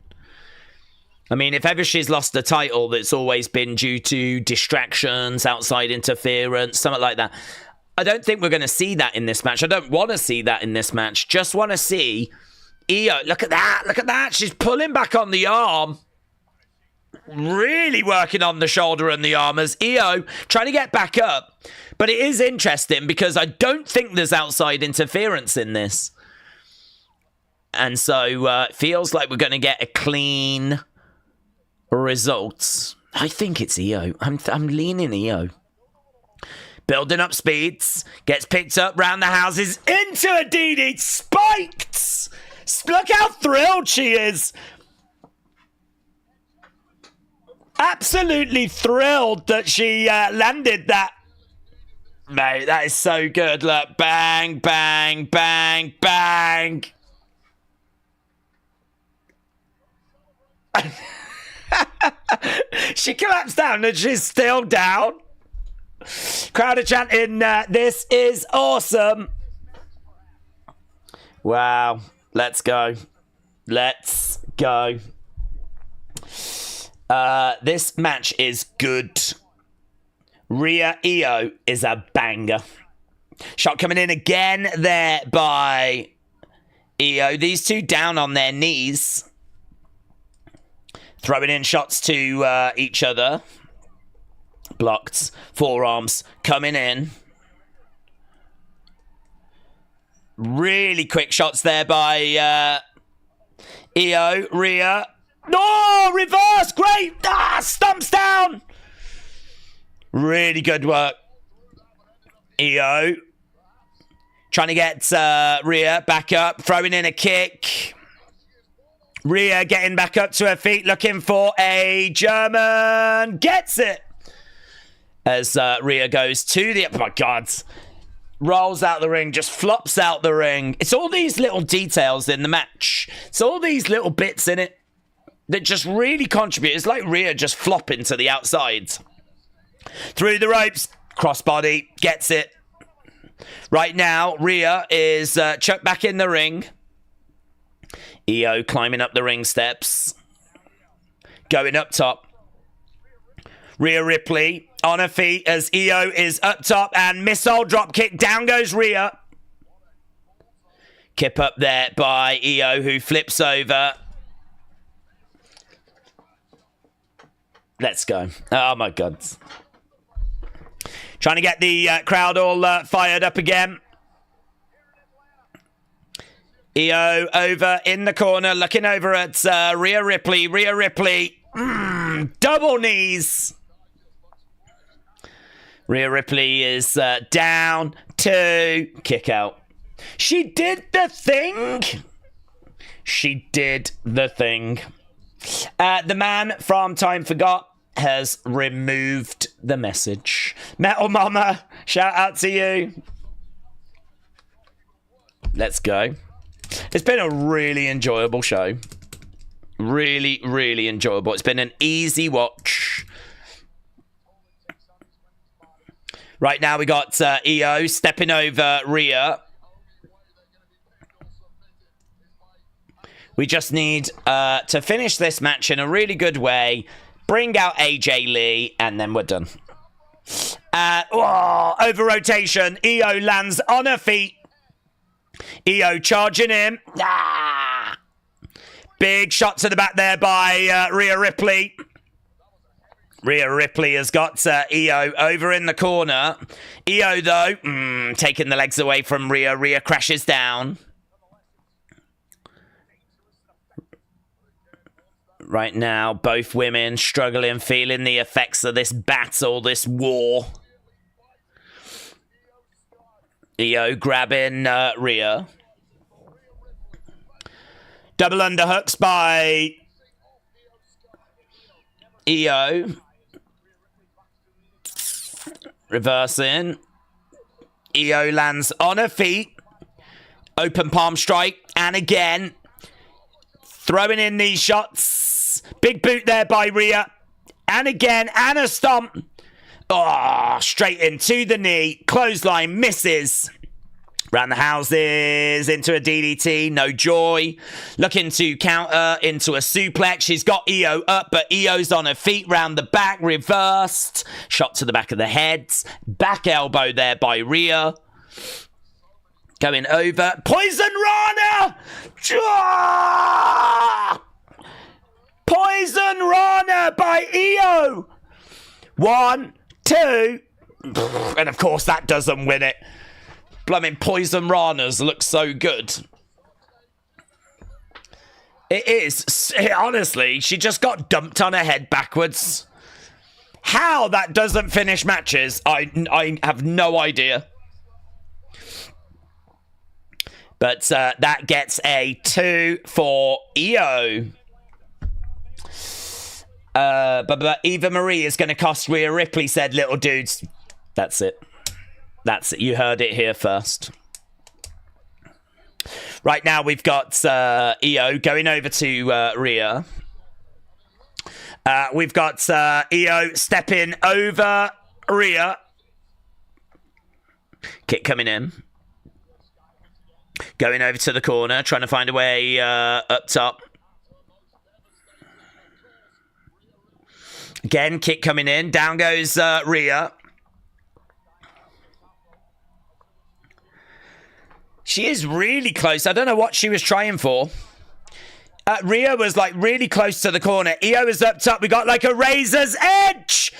I mean, if ever she's lost the title, it's always been due to distractions, outside interference, something like that. I don't think we're going to see that in this match. I don't want to see that in this match. Just want to see EO. Look at that. Look at that. She's pulling back on the arm. Really working on the shoulder and the arm as EO trying to get back up. But it is interesting because I don't think there's outside interference in this. And so it feels like we're going to get a clean result. I think it's EO. I'm leaning EO. Building up speeds. Gets picked up round the houses. Into a DD. Spiked. Look how thrilled she is. Absolutely thrilled that she landed that. Mate, that is so good. Look, bang, bang, bang, bang. She collapsed down and she's still down. Crowd are chanting, this is awesome. Wow. Let's go. Let's go. This match is good. Rhea EO is a banger. Shot coming in again there by EO. These two down on their knees. Throwing in shots to each other. Blocked. Forearms coming in. Really quick shots there by EO. Rhea. No! Reverse! Great! Stumps down! Really good work. EO. Trying to get Rhea back up. Throwing in a kick. Rhea getting back up to her feet, looking for a German. Gets it. As Rhea goes to the... Oh, my God. Rolls out the ring, just flops out the ring. It's all these little details in the match. It's all these little bits in it that just really contribute. It's like Rhea just flopping to the outside. Through the ropes. Crossbody. Gets it. Right now, Rhea is chucked back in the ring. Io climbing up the ring steps. Going up top. Rhea Ripley on her feet as Io is up top and missile drop kick. Down goes Rhea. Kip up there by Io, who flips over. Let's go. Oh my God. Trying to get the crowd all fired up again. Io over in the corner, looking over at Rhea Ripley. Rhea Ripley. Double knees. Rhea Ripley is down, 2, kick out. She did the thing. She did the thing. The man from Time Forgot has removed the message. Metal Mama, shout out to you. Let's go. It's been a really enjoyable show. Really, really enjoyable. It's been an easy watch. Right now we got Io stepping over Rhea. We just need to finish this match in a really good way. Bring out AJ Lee, and then we're done. Over rotation. Io lands on her feet. Io charging him. Big shot to the back there by Rhea Ripley. Rhea Ripley has got Io over in the corner. Io, though, taking the legs away from Rhea. Rhea crashes down. Right now, both women struggling, feeling the effects of this battle, this war. Io grabbing Rhea. Double underhooks by Io. Reversing. Io lands on her feet. Open palm strike. And again. Throwing in these shots. Big boot there by Rhea. And again. And a stomp. Oh, straight into the knee. Clothesline misses. Round the houses, into a DDT, no joy. Looking to counter into a suplex. She's got Io up, but Io's on her feet round the back, reversed. Shot to the back of the head. Back elbow there by Rhea. Going over. Poison Rana! Poison Rana by Io! 1, 2. And of course that doesn't win it. Blooming Poison Ranas look so good. It is. Honestly, she just got dumped on her head backwards. How that doesn't finish matches, I have no idea. But that gets a 2 for Io. But Eva Marie is going to cost Rhea Ripley, said little dudes. That's it. That's it. You heard it here first. Right now we've got Io going over to Rhea. We've got Io stepping over Rhea. Kick coming in. Going over to the corner, trying to find a way up top. Again, kick coming in. Down goes Rhea. She is really close. I don't know what she was trying for. Rhea was like really close to the corner. Io is up top. We got like a razor's edge.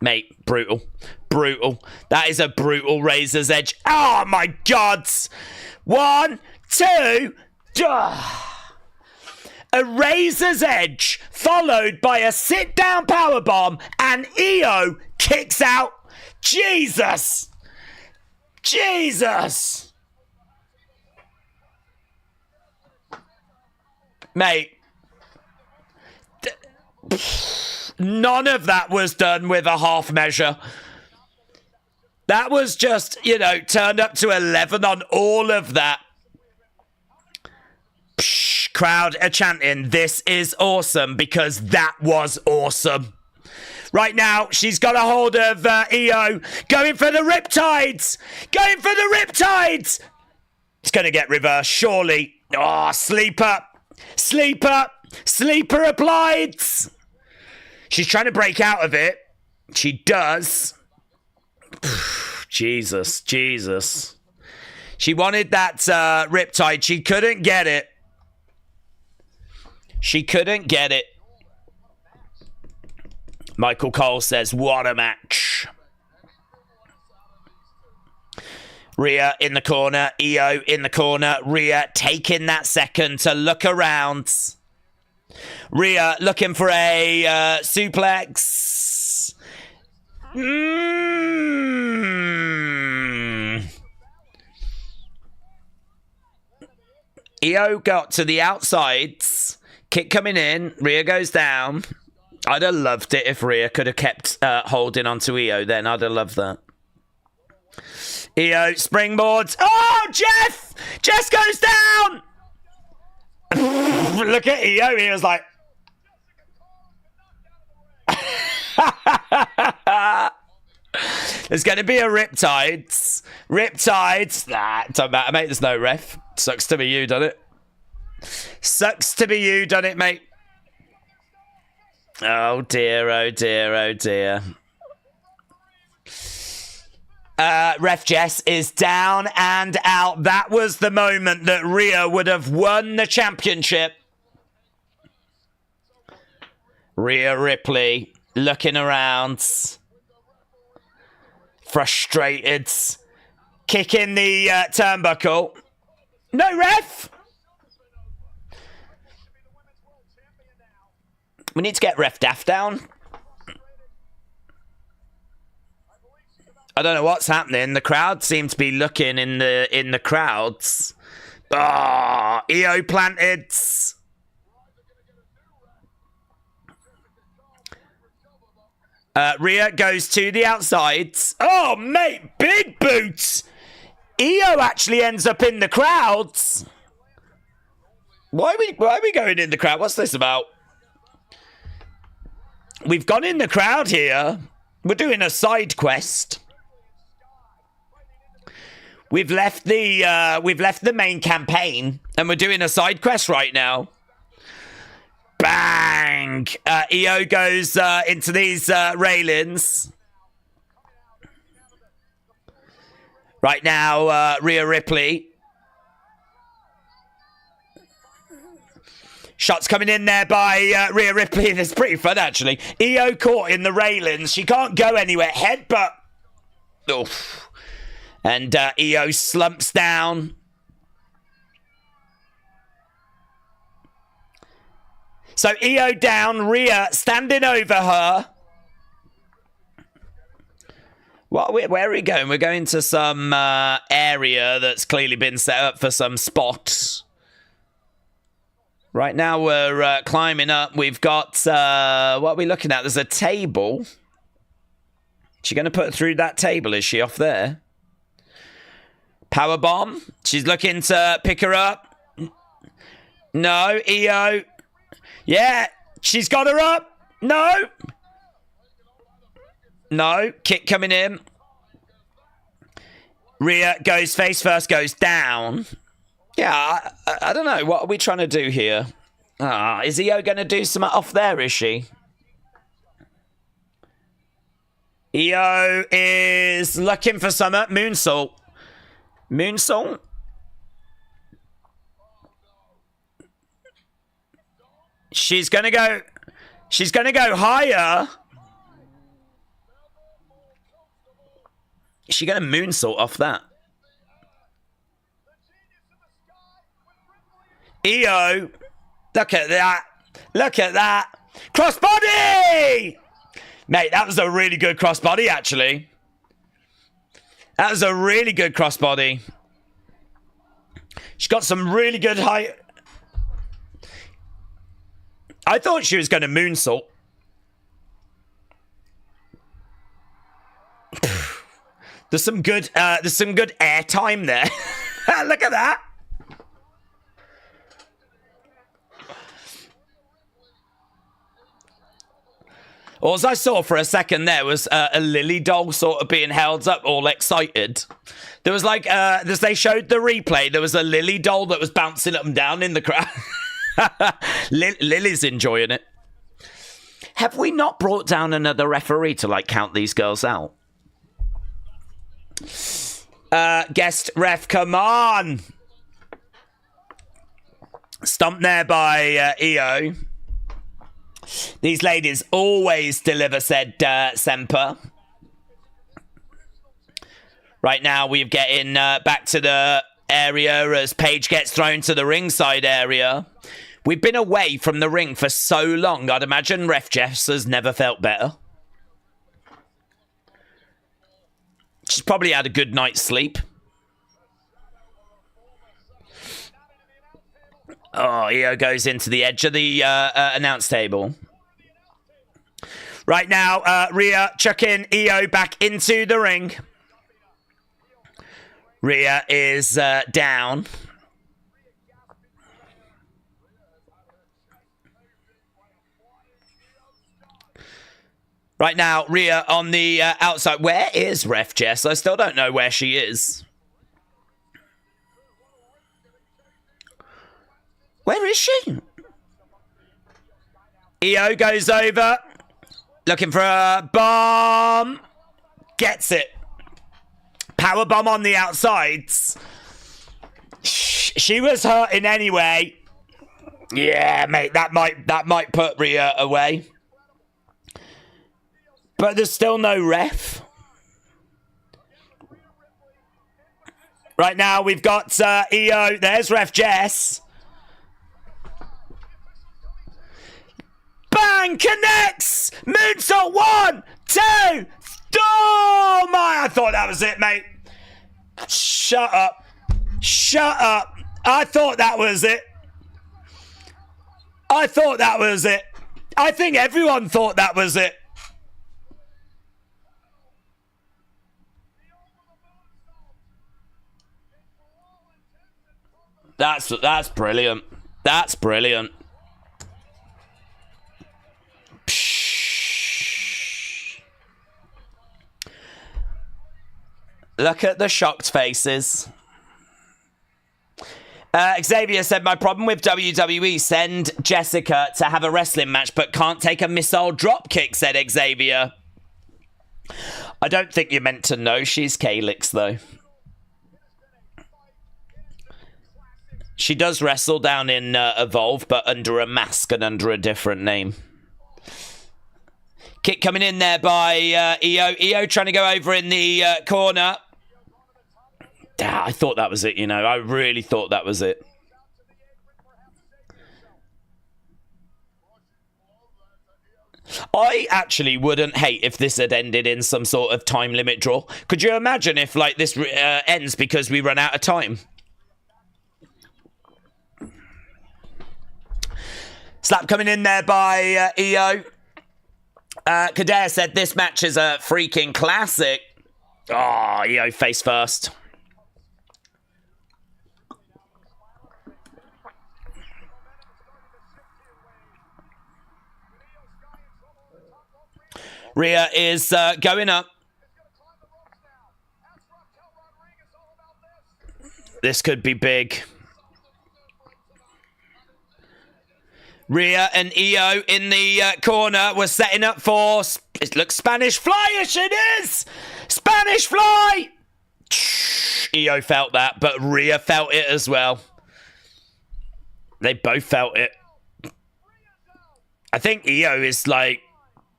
Mate, brutal. Brutal. That is a brutal razor's edge. Oh my God. 1, 2. A razor's edge followed by a sit down powerbomb, and Io kicks out. Jesus. Jesus! Mate. None of that was done with a half measure. That was just, you know, turned up to 11 on all of that. Crowd are chanting, this is awesome, because that was awesome. Right now, she's got a hold of EO. Going for the Riptides. Going for the Riptides. It's going to get reversed, surely. Oh, sleeper. Sleeper. Sleeper applied. She's trying to break out of it. She does. Jesus, Jesus. She wanted that Riptide. She couldn't get it. She couldn't get it. Michael Cole says, what a match. Rhea in the corner. EO in the corner. Rhea taking that second to look around. Rhea looking for a suplex. EO got to the outsides. Kick coming in. Rhea goes down. I'd have loved it if Rhea could have kept holding on to EO then. I'd have loved that. EO springboards. Oh, Jeff! Jess goes down! Look at EO. He was like... There's going to be a Riptides. Riptides. Nah, don't matter, mate. There's no ref. Sucks to be you, doesn't it? Sucks to be you, doesn't it, mate? Oh dear, oh dear, oh dear. Ref Jess is down and out. That was the moment that Rhea would have won the championship. Rhea Ripley looking around. Frustrated. Kicking the turnbuckle. No ref! We need to get Ref Daft down. I don't know what's happening. The crowd seem to be looking in the crowds. Ah, oh, EO planted. Rhea goes to the outside. Oh, mate, big boots. EO actually ends up in the crowds. Why are we going in the crowd? What's this about? We've gone in the crowd here. We're doing a side quest. We've left the main campaign, and we're doing a side quest right now. Bang! EO goes into these railings. Right now, Rhea Ripley. Shots coming in there by Rhea Ripley. It's pretty fun, actually. EO caught in the railings. She can't go anywhere. Headbutt. Oof. And EO slumps down. So EO down. Rhea standing over her. Where are we going? We're going to some area that's clearly been set up for some spots. Right now we're climbing up. We've got, what are we looking at? There's a table. Is she going to put it through that table? Is she off there? Powerbomb. She's looking to pick her up. No, EO. Yeah, she's got her up. No. No, kick coming in. Rhea goes face first, goes down. Yeah, I don't know. What are we trying to do here? Is EO going to do something off there, is she? EO is looking for something. Moonsault. Moonsault? She's going to go... She's going to go higher. Is she going to moonsault off that? EO, look at that. Look at that. Crossbody! Mate, that was a really good crossbody, actually. That was a really good crossbody. She's got some really good height. I thought she was going to moonsault. There's some good air time there. Look at that. All I saw for a second there was a Lily doll sort of being held up, all excited. There was like, as they showed the replay, there was a Lily doll that was bouncing up and down in the crowd. Lily's enjoying it. Have we not brought down another referee to like count these girls out? Guest ref, come on. Stumped there by EO. These ladies always deliver said Semper. Right now we're getting back to the area as Paige gets thrown to the ringside area. We've been away from the ring for so long. I'd imagine Ref Jess has never felt better. She's probably had a good night's sleep. Oh, EO goes into the edge of the announce table. Right now, Rhea chucking EO back into the ring. Rhea is down. Right now, Rhea on the outside. Where is Ref Jess? I still don't know where she is. Where is she? EO goes over. Looking for a bomb. Gets it. Power bomb on the outsides. She was hurting anyway. Yeah, mate, that might put Rhea away. But there's still no ref. Right now we've got EO. There's Ref Jess. Bang! Connects! Moonsault! 1, 2, oh my! I thought that was it, mate. Shut up. Shut up. I thought that was it. I thought that was it. I think everyone thought that was it. That's brilliant. That's brilliant. Look at the shocked faces. Xavier said, my problem with WWE, send Jessica to have a wrestling match but can't take a missile drop kick, said Xavier. I don't think you're meant to know she's Calyx, though. She does wrestle down in Evolve, but under a mask and under a different name. Kick coming in there by EO. EO trying to go over in the corner. I thought that was it, you know. I really thought that was it. I actually wouldn't hate if this had ended in some sort of time limit draw. Could you imagine if like this ends because we run out of time? Slap coming in there by EO. Kader said this match is a freaking classic. Oh, EO face first. Rhea is going up. This could be big. Rhea and EO in the corner. We're setting up for... It looks Spanish Fly-ish, it is! Spanish Fly! EO felt that, but Rhea felt it as well. They both felt it. I think EO is like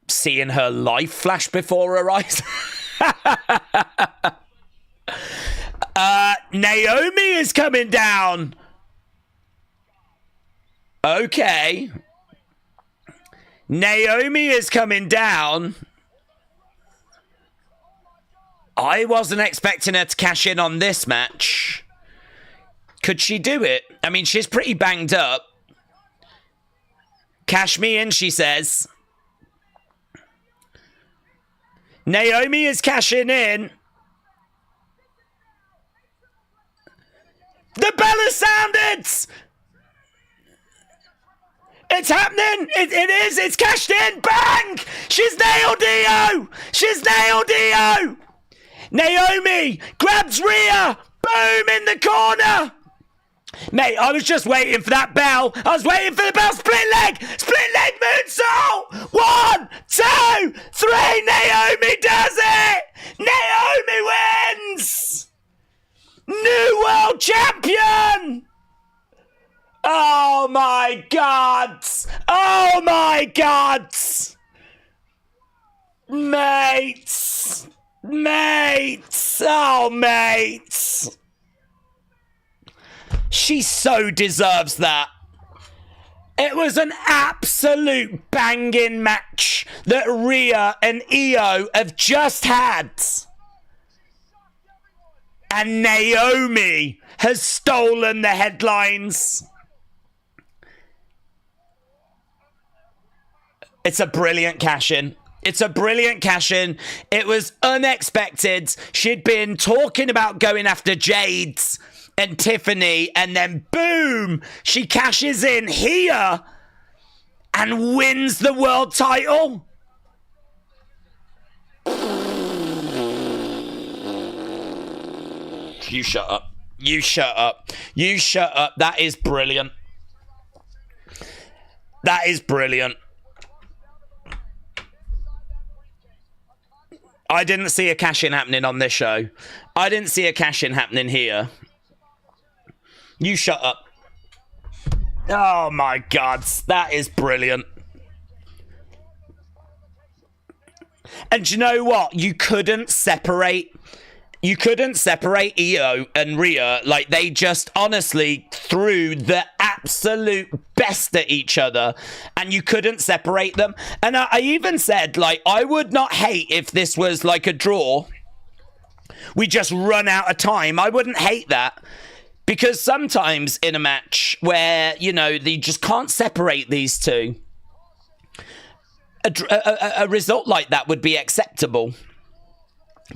seeing her life flash before her eyes. Naomi is coming down. Okay. Naomi is coming down. I wasn't expecting her to cash in on this match. Could she do it? I mean, she's pretty banged up. Cash me in, she says. Naomi is cashing in. The bell has sounded! It's happening! It is! It's cashed in! Bang! She's nailed Io! She's nailed Io! Naomi grabs Rhea! Boom! In the corner! Mate, I was just waiting for that bell. I was waiting for the bell. Split leg! Split leg moonsault! 1, 2, 3! Naomi does it! Naomi wins! New world champion! Oh my god! Oh my god! Mates! Mates! Oh, mates! She so deserves that. It was an absolute banging match that Rhea and Io have just had. And Naomi has stolen the headlines. It's a brilliant cash-in. It's a brilliant cash-in. It was unexpected. She'd been talking about going after Jade and Tiffany, and then boom, she cashes in here and wins the world title. You shut up. You shut up. You shut up. That is brilliant. That is brilliant. I didn't see a cash-in happening on this show. I didn't see a cash-in happening here. You shut up. Oh my god, that is brilliant. And you know what? You couldn't separate Io and Rhea. Like, they just honestly threw the absolute best at each other, and you couldn't separate them. And I even said, like, I would not hate if this was like a draw. We just run out of time. I wouldn't hate that. Because sometimes in a match where, you know, they just can't separate these two, a result like that would be acceptable.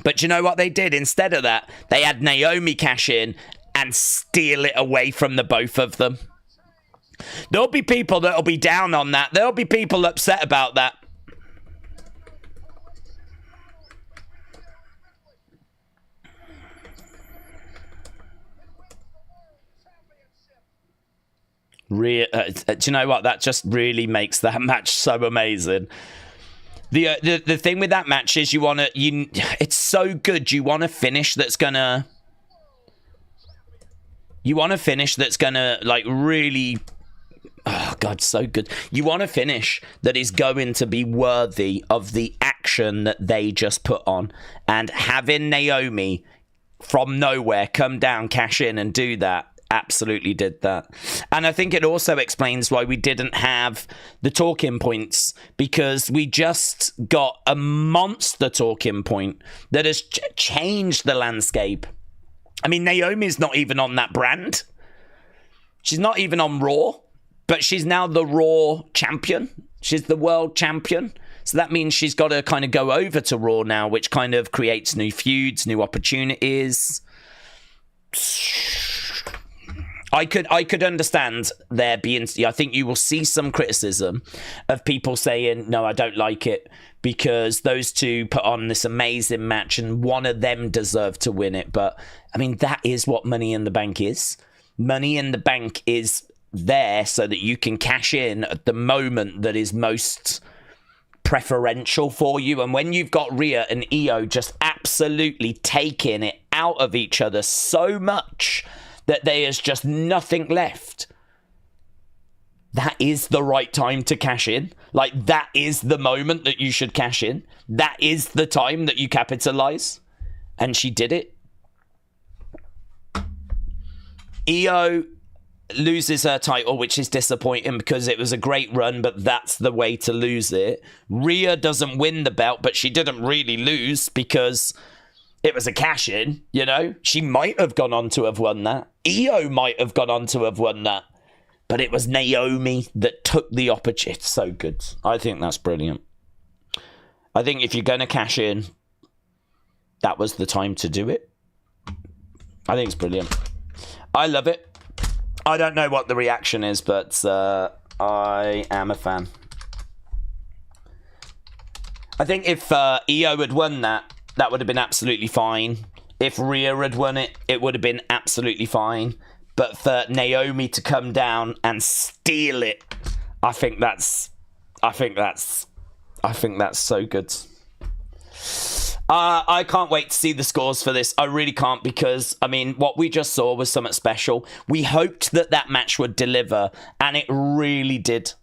But you know what they did? Instead of that, they had Naomi cash in and steal it away from the both of them. There'll be people that'll be down on that. There'll be people upset about that. Do you know what? That just really makes that match so amazing. The thing with that match is it's so good. You want a finish that's gonna like really, oh god, so good. You want a finish that is going to be worthy of the action that they just put on, and having Naomi from nowhere come down, cash in and do that absolutely did that. And I think it also explains why we didn't have the talking points, because we just got a monster talking point that has changed the landscape. I mean, Naomi's not even on that brand. She's not even on Raw, but she's now the Raw champion. She's the world champion. So that means she's got to kind of go over to Raw now, which kind of creates new feuds, new opportunities. I could understand there being... I think you will see some criticism of people saying, no, I don't like it, because those two put on this amazing match and one of them deserved to win it. But, I mean, that is what Money in the Bank is. Money in the Bank is there so that you can cash in at the moment that is most preferential for you. And when you've got Rhea and Io just absolutely taking it out of each other so much that there is just nothing left, that is the right time to cash in. Like, that is the moment that you should cash in. That is the time that you capitalize. And she did it. Io loses her title, which is disappointing because it was a great run, but that's the way to lose it. Rhea doesn't win the belt, but she didn't really lose because it was a cash-in, you know? She might have gone on to have won that. Io might have gone on to have won that. but it was Naomi that took the opportunity. It's so good. I think that's brilliant. I think if you're going to cash in, that was the time to do it. I think it's brilliant. I love it. I don't know what the reaction is, but I am a fan. I think if Io had won that would have been absolutely fine. If Rhea had won it, it would have been absolutely fine. But for Naomi to come down and steal it, I think that's so good. I can't wait to see the scores for this. I really can't, because, I mean, what we just saw was something special. We hoped that match would deliver, and it really did.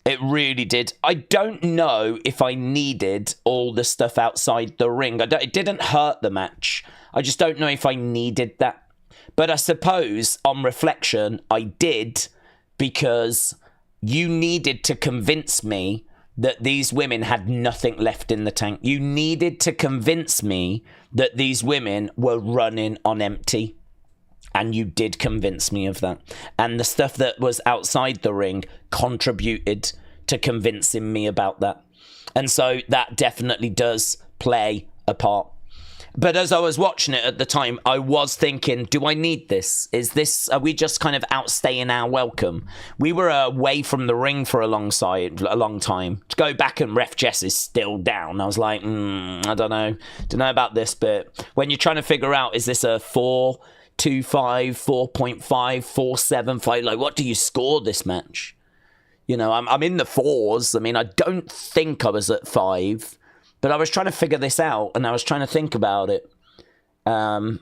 It really did. I don't know if I needed all the stuff outside the ring. It didn't hurt the match. I just don't know if I needed that. But I suppose, on reflection, I did, because you needed to convince me that these women had nothing left in the tank. You needed to convince me that these women were running on empty. And you did convince me of that. And the stuff that was outside the ring contributed to convincing me about that. And so that definitely does play a part. But as I was watching it at the time, I was thinking, do I need this? Are we just kind of outstaying our welcome? We were away from the ring for a long time. To go back and Ref Jess is still down. I was like, I don't know. Don't know about this bit. When you're trying to figure out, is this a 4.25, 4.5, 4.75? Like, what do you score this match? You know, I'm in the 4s. I mean, I don't think I was at 5. But I was trying to figure this out, and I was trying to think about it. God,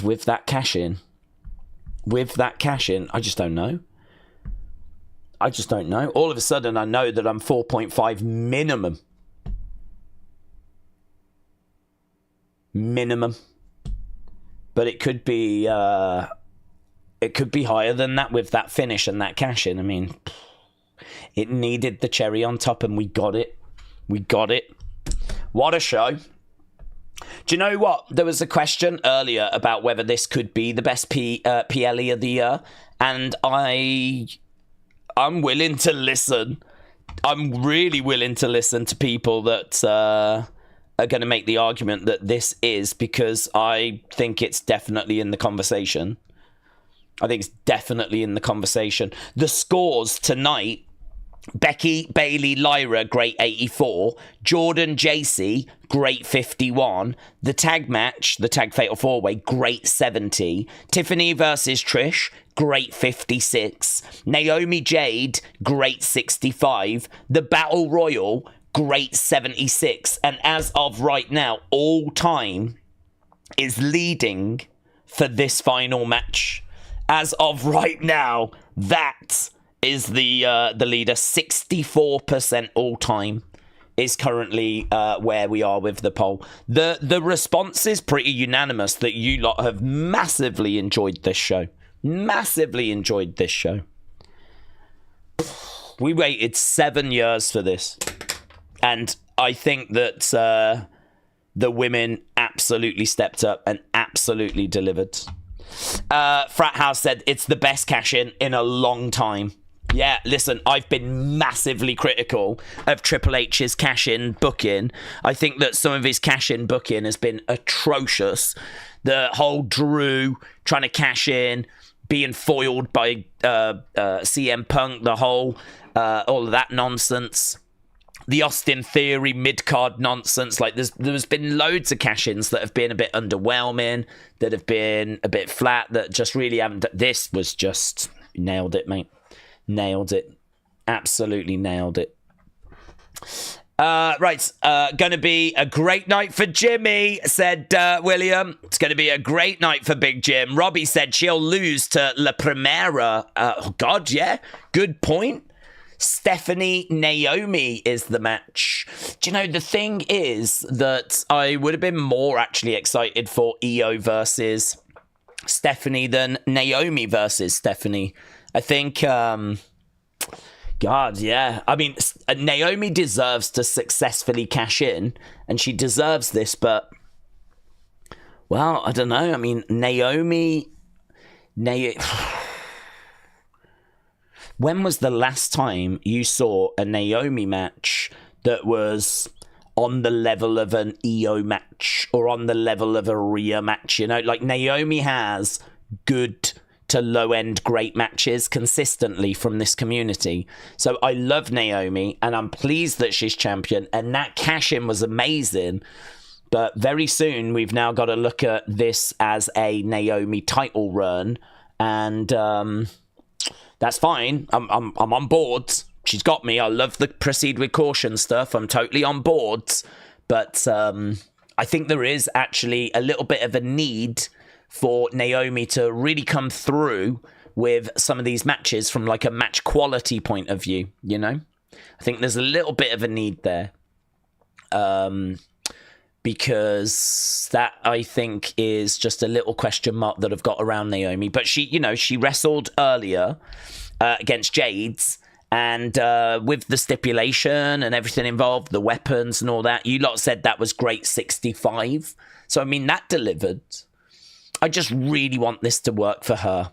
with that cash in, I just don't know. All of a sudden, I know that I'm 4.5 minimum. But it could be higher than that with that finish and that cash in. I mean, it needed the cherry on top, and we got it. What a show. Do you know what? There was a question earlier about whether this could be the best PLE of the year. And I'm willing to listen. I'm really willing to listen to people that are going to make the argument that this is, because I think it's definitely in the conversation. The scores tonight: Becky, Bayley, Lyra, great 84. Jordan, JC, great 51. The tag match, the tag fatal 4-way, great 70. Tiffany versus Trish, great 56. Naomi, Jade, great 65. The Battle Royal, great 76. And as of right now, all time is leading for this final match. As of right now, that is the leader. 64% all time is currently where we are with the poll. The response is pretty unanimous that you lot have massively enjoyed this show. We waited 7 years for this, and I think that the women absolutely stepped up and absolutely delivered. Frat House said it's the best cash in a long time. Yeah, listen, I've been massively critical of Triple H's cash-in booking. I think that some of his cash-in booking has been atrocious. The whole Drew trying to cash in, being foiled by CM Punk, the whole, all of that nonsense. The Austin Theory mid-card nonsense. Like, there's been loads of cash-ins that have been a bit underwhelming, that have been a bit flat, that just really haven't... This was just... Nailed it, mate. Nailed it. Absolutely nailed it. Right. Gonna be a great night for Jimmy, said William. It's gonna be a great night for Big Jim. Robbie said she'll lose to La Primera. Oh, God, yeah. Good point. Stephanie Naomi is the match. Do you know, the thing is that I would have been more actually excited for Io versus Stephanie than Naomi versus Stephanie. I think, God, yeah. I mean, Naomi deserves to successfully cash in, and she deserves this, but, well, I don't know. I mean, Naomi, when was the last time you saw a Naomi match that was on the level of an EO match or on the level of a Rhea match? You know, like Naomi has good to low-end great matches consistently from this community. So I love Naomi, and I'm pleased that she's champion, and that cash-in was amazing. But very soon, we've now got to look at this as a Naomi title run, and that's fine. I'm on board. She's got me. I love the proceed with caution stuff. I'm totally on board. But I think there is actually a little bit of a need for Naomi to really come through with some of these matches from like a match quality point of view, you know? I think there's a little bit of a need there. Because that, I think, is just a little question mark that I've got around Naomi. But she, you know, she wrestled earlier against Jade's, and with the stipulation and everything involved, the weapons and all that, you lot said that was great 65. So, I mean, that delivered. I just really want this to work for her,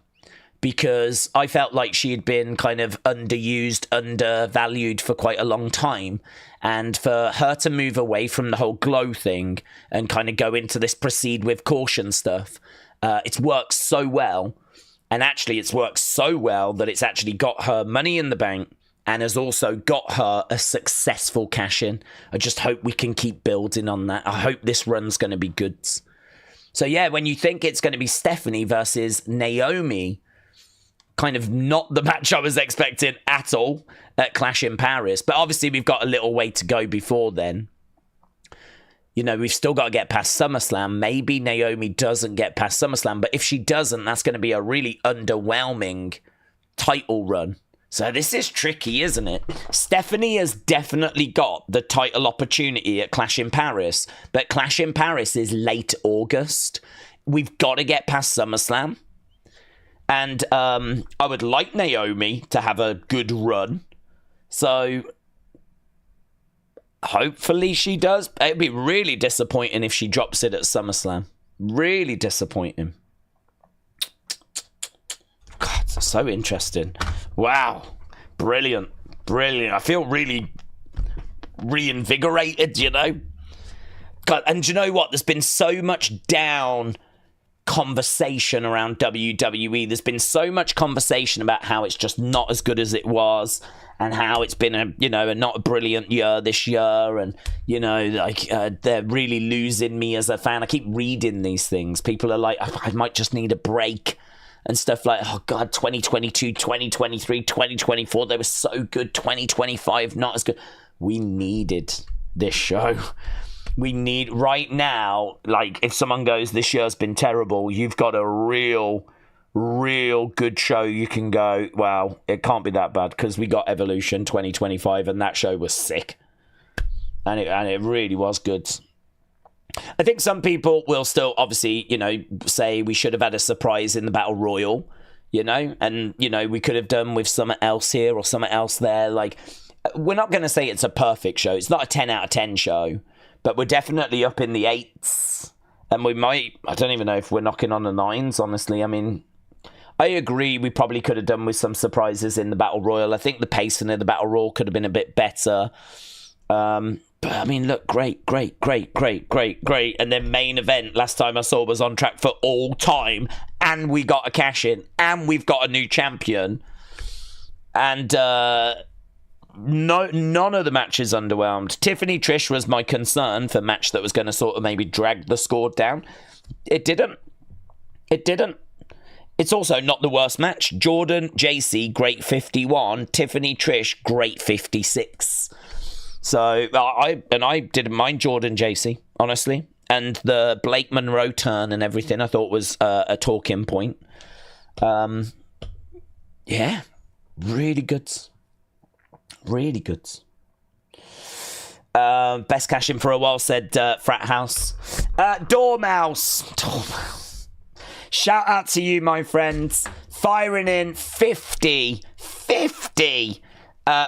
because I felt like she had been kind of underused, undervalued for quite a long time. And for her to move away from the whole glow thing and kind of go into this proceed with caution stuff, it's worked so well. And actually, it's worked so well that it's actually got her money in the bank and has also got her a successful cash-in. I just hope we can keep building on that. I hope this run's going to be good. So yeah, when you think it's going to be Stephanie versus Naomi, kind of not the match I was expecting at all at Clash in Paris. But obviously we've got a little way to go before then. You know, we've still got to get past SummerSlam. Maybe Naomi doesn't get past SummerSlam, but if she doesn't, that's going to be a really underwhelming title run. So this is tricky, isn't it? Stephanie has definitely got the title opportunity at Clash in Paris, but Clash in Paris is late August. We've got to get past SummerSlam. And I would like Naomi to have a good run. So hopefully she does. It'd be really disappointing if she drops it at SummerSlam. Really disappointing. God, that's so interesting. Wow. Brilliant. Brilliant. I feel really reinvigorated, you know. God, and do you know what? There's been so much down conversation around WWE. There's been so much conversation about how it's just not as good as it was, and how it's been a not a brilliant year this year, and they're really losing me as a fan. I keep reading these things. People are like, I might just need a break and stuff like, oh god, 2022, 2023, 2024, they were so good. 2025 not as good. We needed this show. We need right now, like, if someone goes, this year's been terrible, you've got a real good show. You can go, wow, it can't be that bad, because we got Evolution 2025 and that show was sick. And it really was good. I think some people will still, obviously, say we should have had a surprise in the Battle Royal, and, we could have done with something else here or something else there. Like, we're not going to say it's a perfect show. It's not a 10 out of 10 show. But we're definitely up in the 8s. And we might, I don't even know if we're knocking on the 9s, honestly. I mean, I agree we probably could have done with some surprises in the Battle Royal. I think the pacing of the Battle Royal could have been a bit better. But, I mean, look, great. And then main event, last time I saw, was on track for all time. And we got a cash-in. And we've got a new champion. And, none of the matches underwhelmed. Tiffany Trish was my concern for match that was going to sort of maybe drag the score down. It didn't. It's also not the worst match. Jordan, JC, great 51. Tiffany Trish, great 56. So I didn't mind Jordan, JC, honestly. And the Blake Monroe turn and everything I thought was a talking point. Yeah, really good. Really good. Best cash in for a while, said Frat House. Dormouse. Shout out to you, my friends. Firing in 50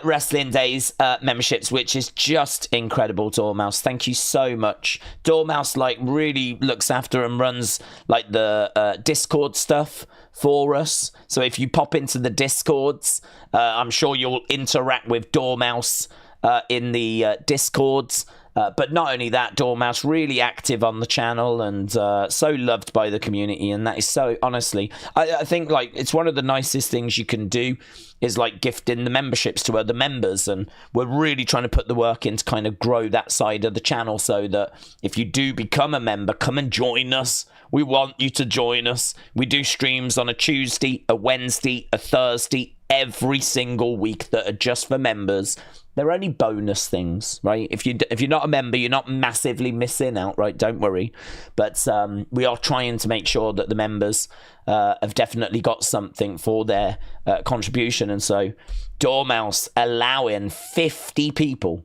Wrestling Days memberships, which is just incredible, Dormouse. Thank you so much. Dormouse really looks after and runs like the Discord stuff for us. So if you pop into the Discords, I'm sure you'll interact with Dormouse in the Discords. But not only that, Dormouse really active on the channel and so loved by the community, and that is so, honestly, I think like it's one of the nicest things you can do is like gifting the memberships to other members, and we're really trying to put the work in to kind of grow that side of the channel so that if you do become a member, come and join us. We want you to join us. We do streams on a Tuesday, a Wednesday, a Thursday, every single week that are just for members. They're only bonus things, right? If you're not a member, you're not massively missing out, right? Don't worry. But we are trying to make sure that the members have definitely got something for their contribution. And so Dormouse allowing 50 people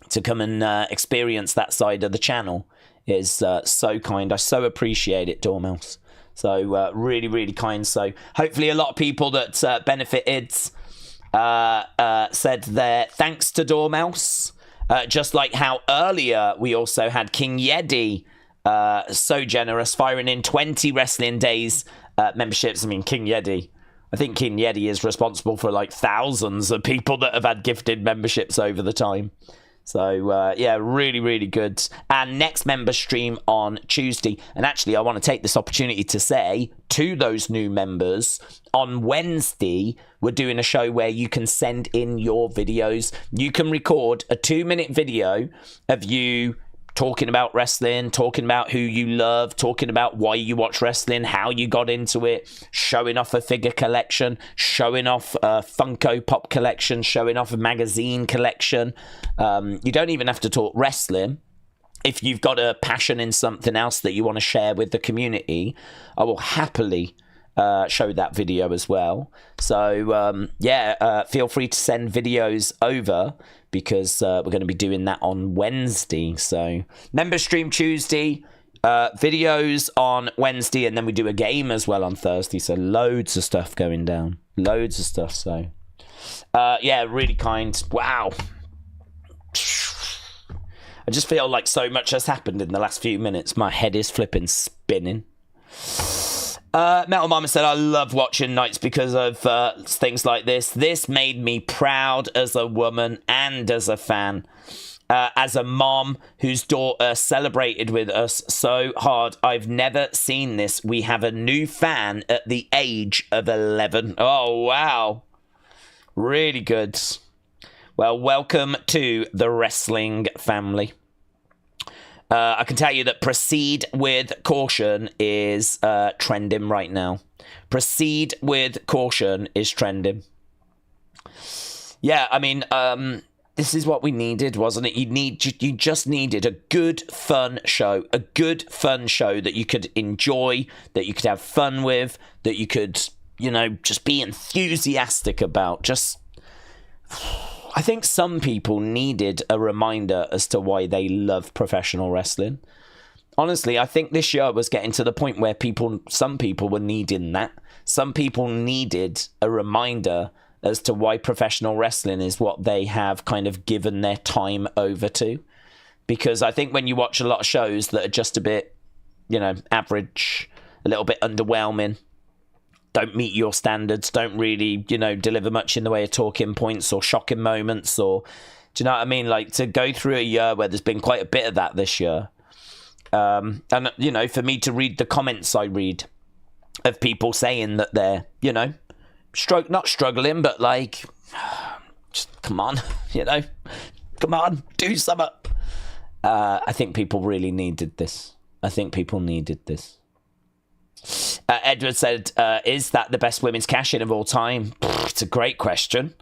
to come and experience that side of the channel is so kind. I so appreciate it, Dormouse. So really, really kind. So hopefully a lot of people that benefited said their thanks to Dormouse, just like how earlier we also had King Yeti, so generous, firing in 20 Wrestling Days memberships. I mean, King Yeti, I think King Yeti is responsible for like thousands of people that have had gifted memberships over the time. So, yeah, really, really good. And next member stream on Tuesday. And actually, I want to take this opportunity to say to those new members, on Wednesday, we're doing a show where you can send in your videos. You can record a 2-minute video of you talking about wrestling, talking about who you love, talking about why you watch wrestling, how you got into it, showing off a figure collection, showing off a Funko Pop collection, showing off a magazine collection. You don't even have to talk wrestling. If you've got a passion in something else that you want to share with the community, I will happily show that video as well. So, feel free to send videos over, because we're going to be doing that on Wednesday. So member stream Tuesday, videos on Wednesday, and then we do a game as well on Thursday. So loads of stuff going down. Loads of stuff. So, really kind. Wow. I just feel like so much has happened in the last few minutes. My head is flipping spinning. Metal Mama said, I love watching nights because of things like this. This made me proud as a woman and as a fan. As a mom whose daughter celebrated with us so hard. I've never seen this. We have a new fan at the age of 11. Oh, wow. Really good. Well, welcome to the wrestling family. I can tell you that Proceed with Caution is trending right now. Proceed with Caution is trending. Yeah, I mean, this is what we needed, wasn't it? You just needed a good, fun show. A good, fun show that you could enjoy, that you could have fun with, that you could, just be enthusiastic about. I think some people needed a reminder as to why they love professional wrestling. Honestly, I think this year was getting to the point where some people were needing that. Some people needed a reminder as to why professional wrestling is what they have kind of given their time over to. Because I think when you watch a lot of shows that are just a bit, average, a little bit underwhelming, don't meet your standards, don't really, deliver much in the way of talking points or shocking moments, or, do you know what I mean? Like, to go through a year where there's been quite a bit of that this year. And, for me to read the comments I read of people saying that they're, not struggling, but like, just come on, come on, do something. I think people really needed this. Edward said, is that the best women's cash-in of all time? It's a great question.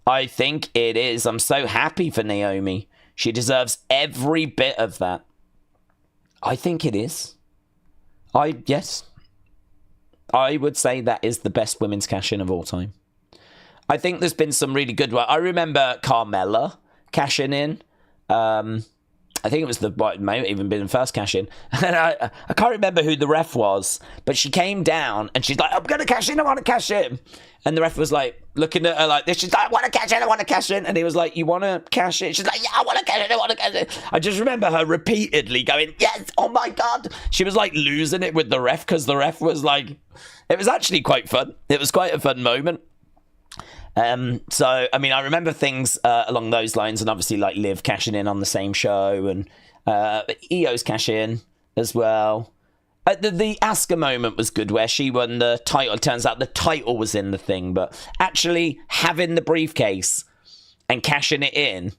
I think it is. I'm so happy for Naomi. She deserves every bit of that. I think it is. Yes. I would say that is the best women's cash-in of all time. I think there's been some really good work. I remember Carmella cashing in. I think it was it may have even been the first cash in. And I can't remember who the ref was, but she came down and she's like, I'm going to cash in, I want to cash in. And the ref was like, looking at her like this. She's like, I want to cash in, I want to cash in. And he was like, you want to cash in? She's like, yeah, I want to cash in, I want to cash in. I just remember her repeatedly going, yes, oh my God. She was like losing it with the ref because the ref was like, it was actually quite fun. It was quite a fun moment. So, I mean, I remember things along those lines, and obviously like Liv cashing in on the same show, and Io's cash in as well. The Asuka moment was good where she won the title. It turns out the title was in the thing, but actually having the briefcase and cashing it in,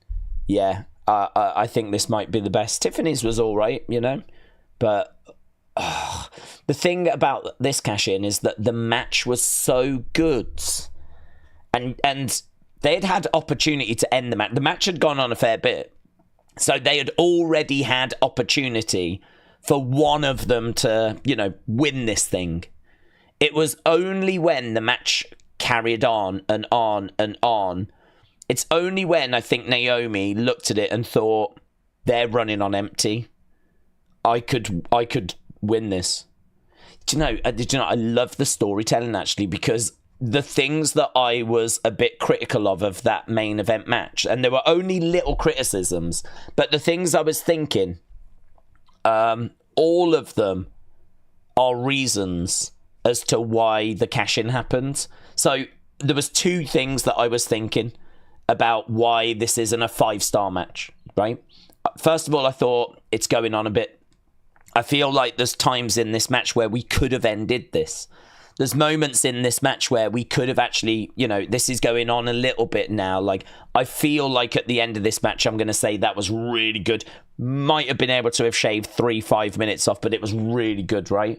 yeah, I think this might be the best. Tiffany's was all right, you know, but the thing about this cash in is that the match was so good. And they had opportunity to end the match. The match had gone on a fair bit. So they had already had opportunity for one of them to, you know, win this thing. It was only when the match carried on and on and on. It's only when I think Naomi looked at it and thought, they're running on empty. I could win this. Did you know, I love the storytelling actually, because the things that I was a bit critical of that main event match, and there were only little criticisms, but the things I was thinking, all of them are reasons as to why the cash-in happened. So there was two things that I was thinking about why this isn't a 5-star match, right? First of all, I thought it's going on a bit. I feel like there's times in this match where we could have ended this. There's moments in this match where we could have actually, you know, this is going on a little bit now. Like, I feel like at the end of this match, I'm going to say that was really good. Might have been able to have shaved 3-5 minutes off, but it was really good, right?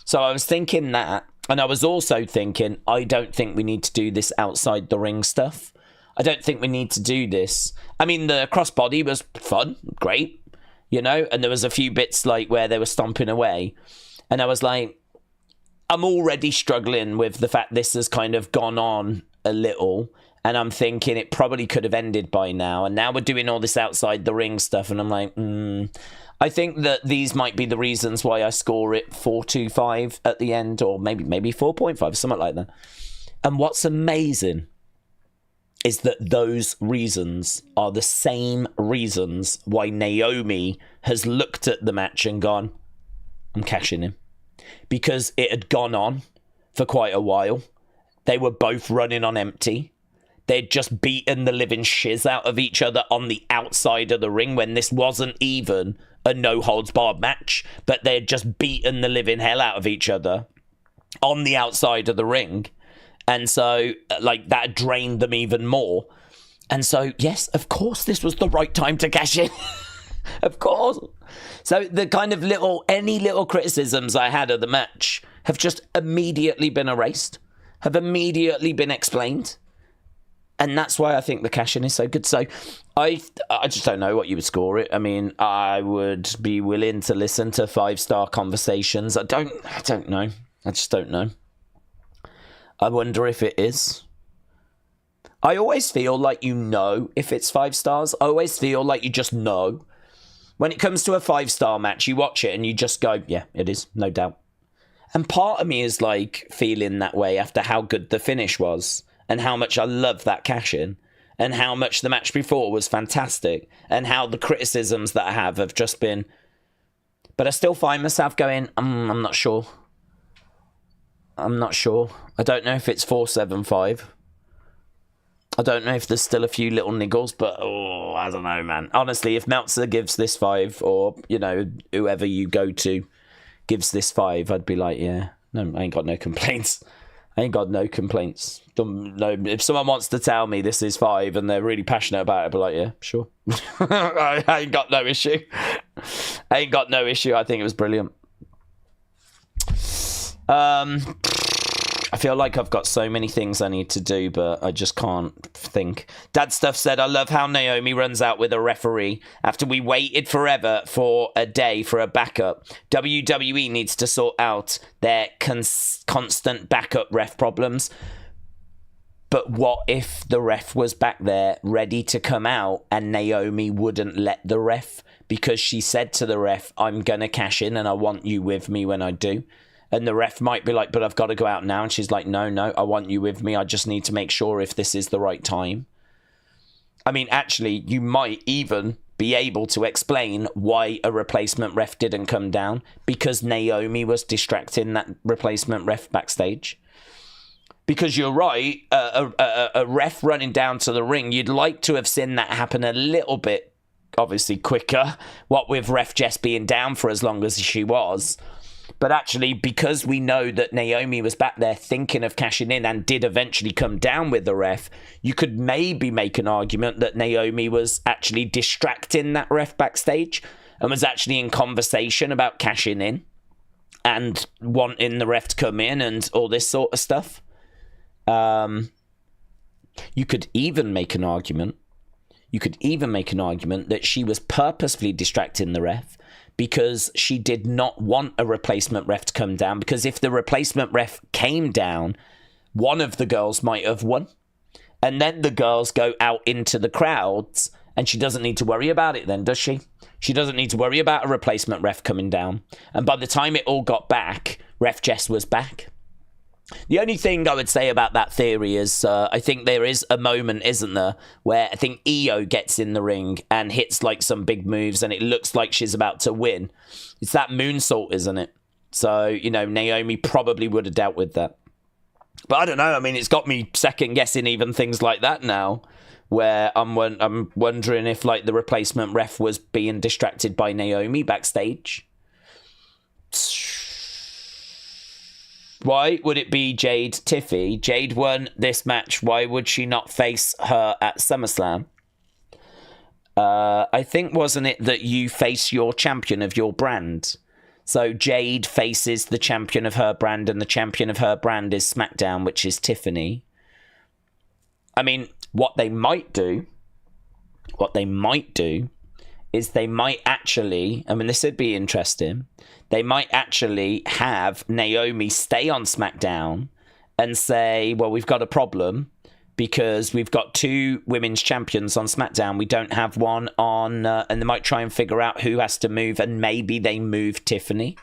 So I was thinking that. And I was also thinking, I don't think we need to do this outside the ring stuff. I don't think we need to do this. I mean, the crossbody was fun, great, you know, and there was a few bits like where they were stomping away. And I was like, I'm already struggling with the fact this has kind of gone on a little, and I'm thinking it probably could have ended by now, and now we're doing all this outside the ring stuff, and I'm like, I think that these might be the reasons why I score it 4.25 at the end, or maybe 4.5, something like that. And what's amazing is that those reasons are the same reasons why Naomi has looked at the match and gone, I'm cashing him. Because it had gone on for quite a while. They were both running on empty. They'd just beaten the living shiz out of each other on the outside of the ring when this wasn't even a no-holds-barred match, but they had just beaten the living hell out of each other on the outside of the ring. And so, like, that drained them even more. And so, yes, of course, this was the right time to cash in. Of course. So the kind of any little criticisms I had of the match have just immediately been erased, have immediately been explained. And that's why I think the cash-in is so good. So I just don't know what you would score it. I mean, I would be willing to listen to 5-star conversations. I don't know. I just don't know. I wonder if it is. I always feel like you know if it's 5 stars. I always feel like you just know. When it comes to a 5-star match, you watch it and you just go, yeah, it is, no doubt. And part of me is like feeling that way after how good the finish was and how much I love that cash-in and how much the match before was fantastic and how the criticisms that I have just been... But I still find myself going, I'm not sure. I'm not sure. I don't know if it's 4.75. I don't know if there's still a few little niggles, but I don't know, man. Honestly, if Meltzer gives this 5, or, you know, whoever you go to gives this 5, I'd be like, yeah, no, I ain't got no complaints. I ain't got no complaints. No, if someone wants to tell me this is 5 and they're really passionate about it, I'd be like, yeah, sure. I ain't got no issue. I ain't got no issue. I think it was brilliant. I feel like I've got so many things I need to do, but I just can't think. Dad Stuff said, I love how Naomi runs out with a referee after we waited forever for a day for a backup. WWE needs to sort out their constant backup ref problems. But what if the ref was back there ready to come out and Naomi wouldn't let the ref because she said to the ref, I'm going to cash in and I want you with me when I do. And the ref might be like, but I've got to go out now. And she's like, no, I want you with me. I just need to make sure if this is the right time. I mean, actually, you might even be able to explain why a replacement ref didn't come down because Naomi was distracting that replacement ref backstage. Because you're right, a ref running down to the ring, you'd like to have seen that happen a little bit, obviously, quicker. What with Ref Jess being down for as long as she was. But actually, because we know that Naomi was back there thinking of cashing in and did eventually come down with the ref, you could maybe make an argument that Naomi was actually distracting that ref backstage and was actually in conversation about cashing in and wanting the ref to come in and all this sort of stuff. You could even make an argument. That she was purposefully distracting the ref because she did not want a replacement ref to come down. Because if the replacement ref came down, one of the girls might have won. And then the girls go out into the crowds and she doesn't need to worry about it then, does she? She doesn't need to worry about a replacement ref coming down. And by the time it all got back, Ref Jess was back. The only thing I would say about that theory is I think there is a moment, isn't there, where I think Io gets in the ring and hits like some big moves and it looks like she's about to win. It's that moonsault, isn't it? So, you know, Naomi probably would have dealt with that. But I don't know. I mean, it's got me second guessing even things like that now, where I'm wondering if like the replacement ref was being distracted by Naomi backstage. Why would it be Jade Tiffy? Jade won this match. Why would she not face her at SummerSlam? I think, wasn't it that you face your champion of your brand? So Jade faces the champion of her brand, and the champion of her brand is SmackDown, which is Tiffany. I mean, what they might do is they might actually, I mean, this would be interesting. They might actually have Naomi stay on SmackDown and say, well, we've got a problem because we've got two women's champions on SmackDown. We don't have one on, and they might try and figure out who has to move, and maybe they move Tiffany.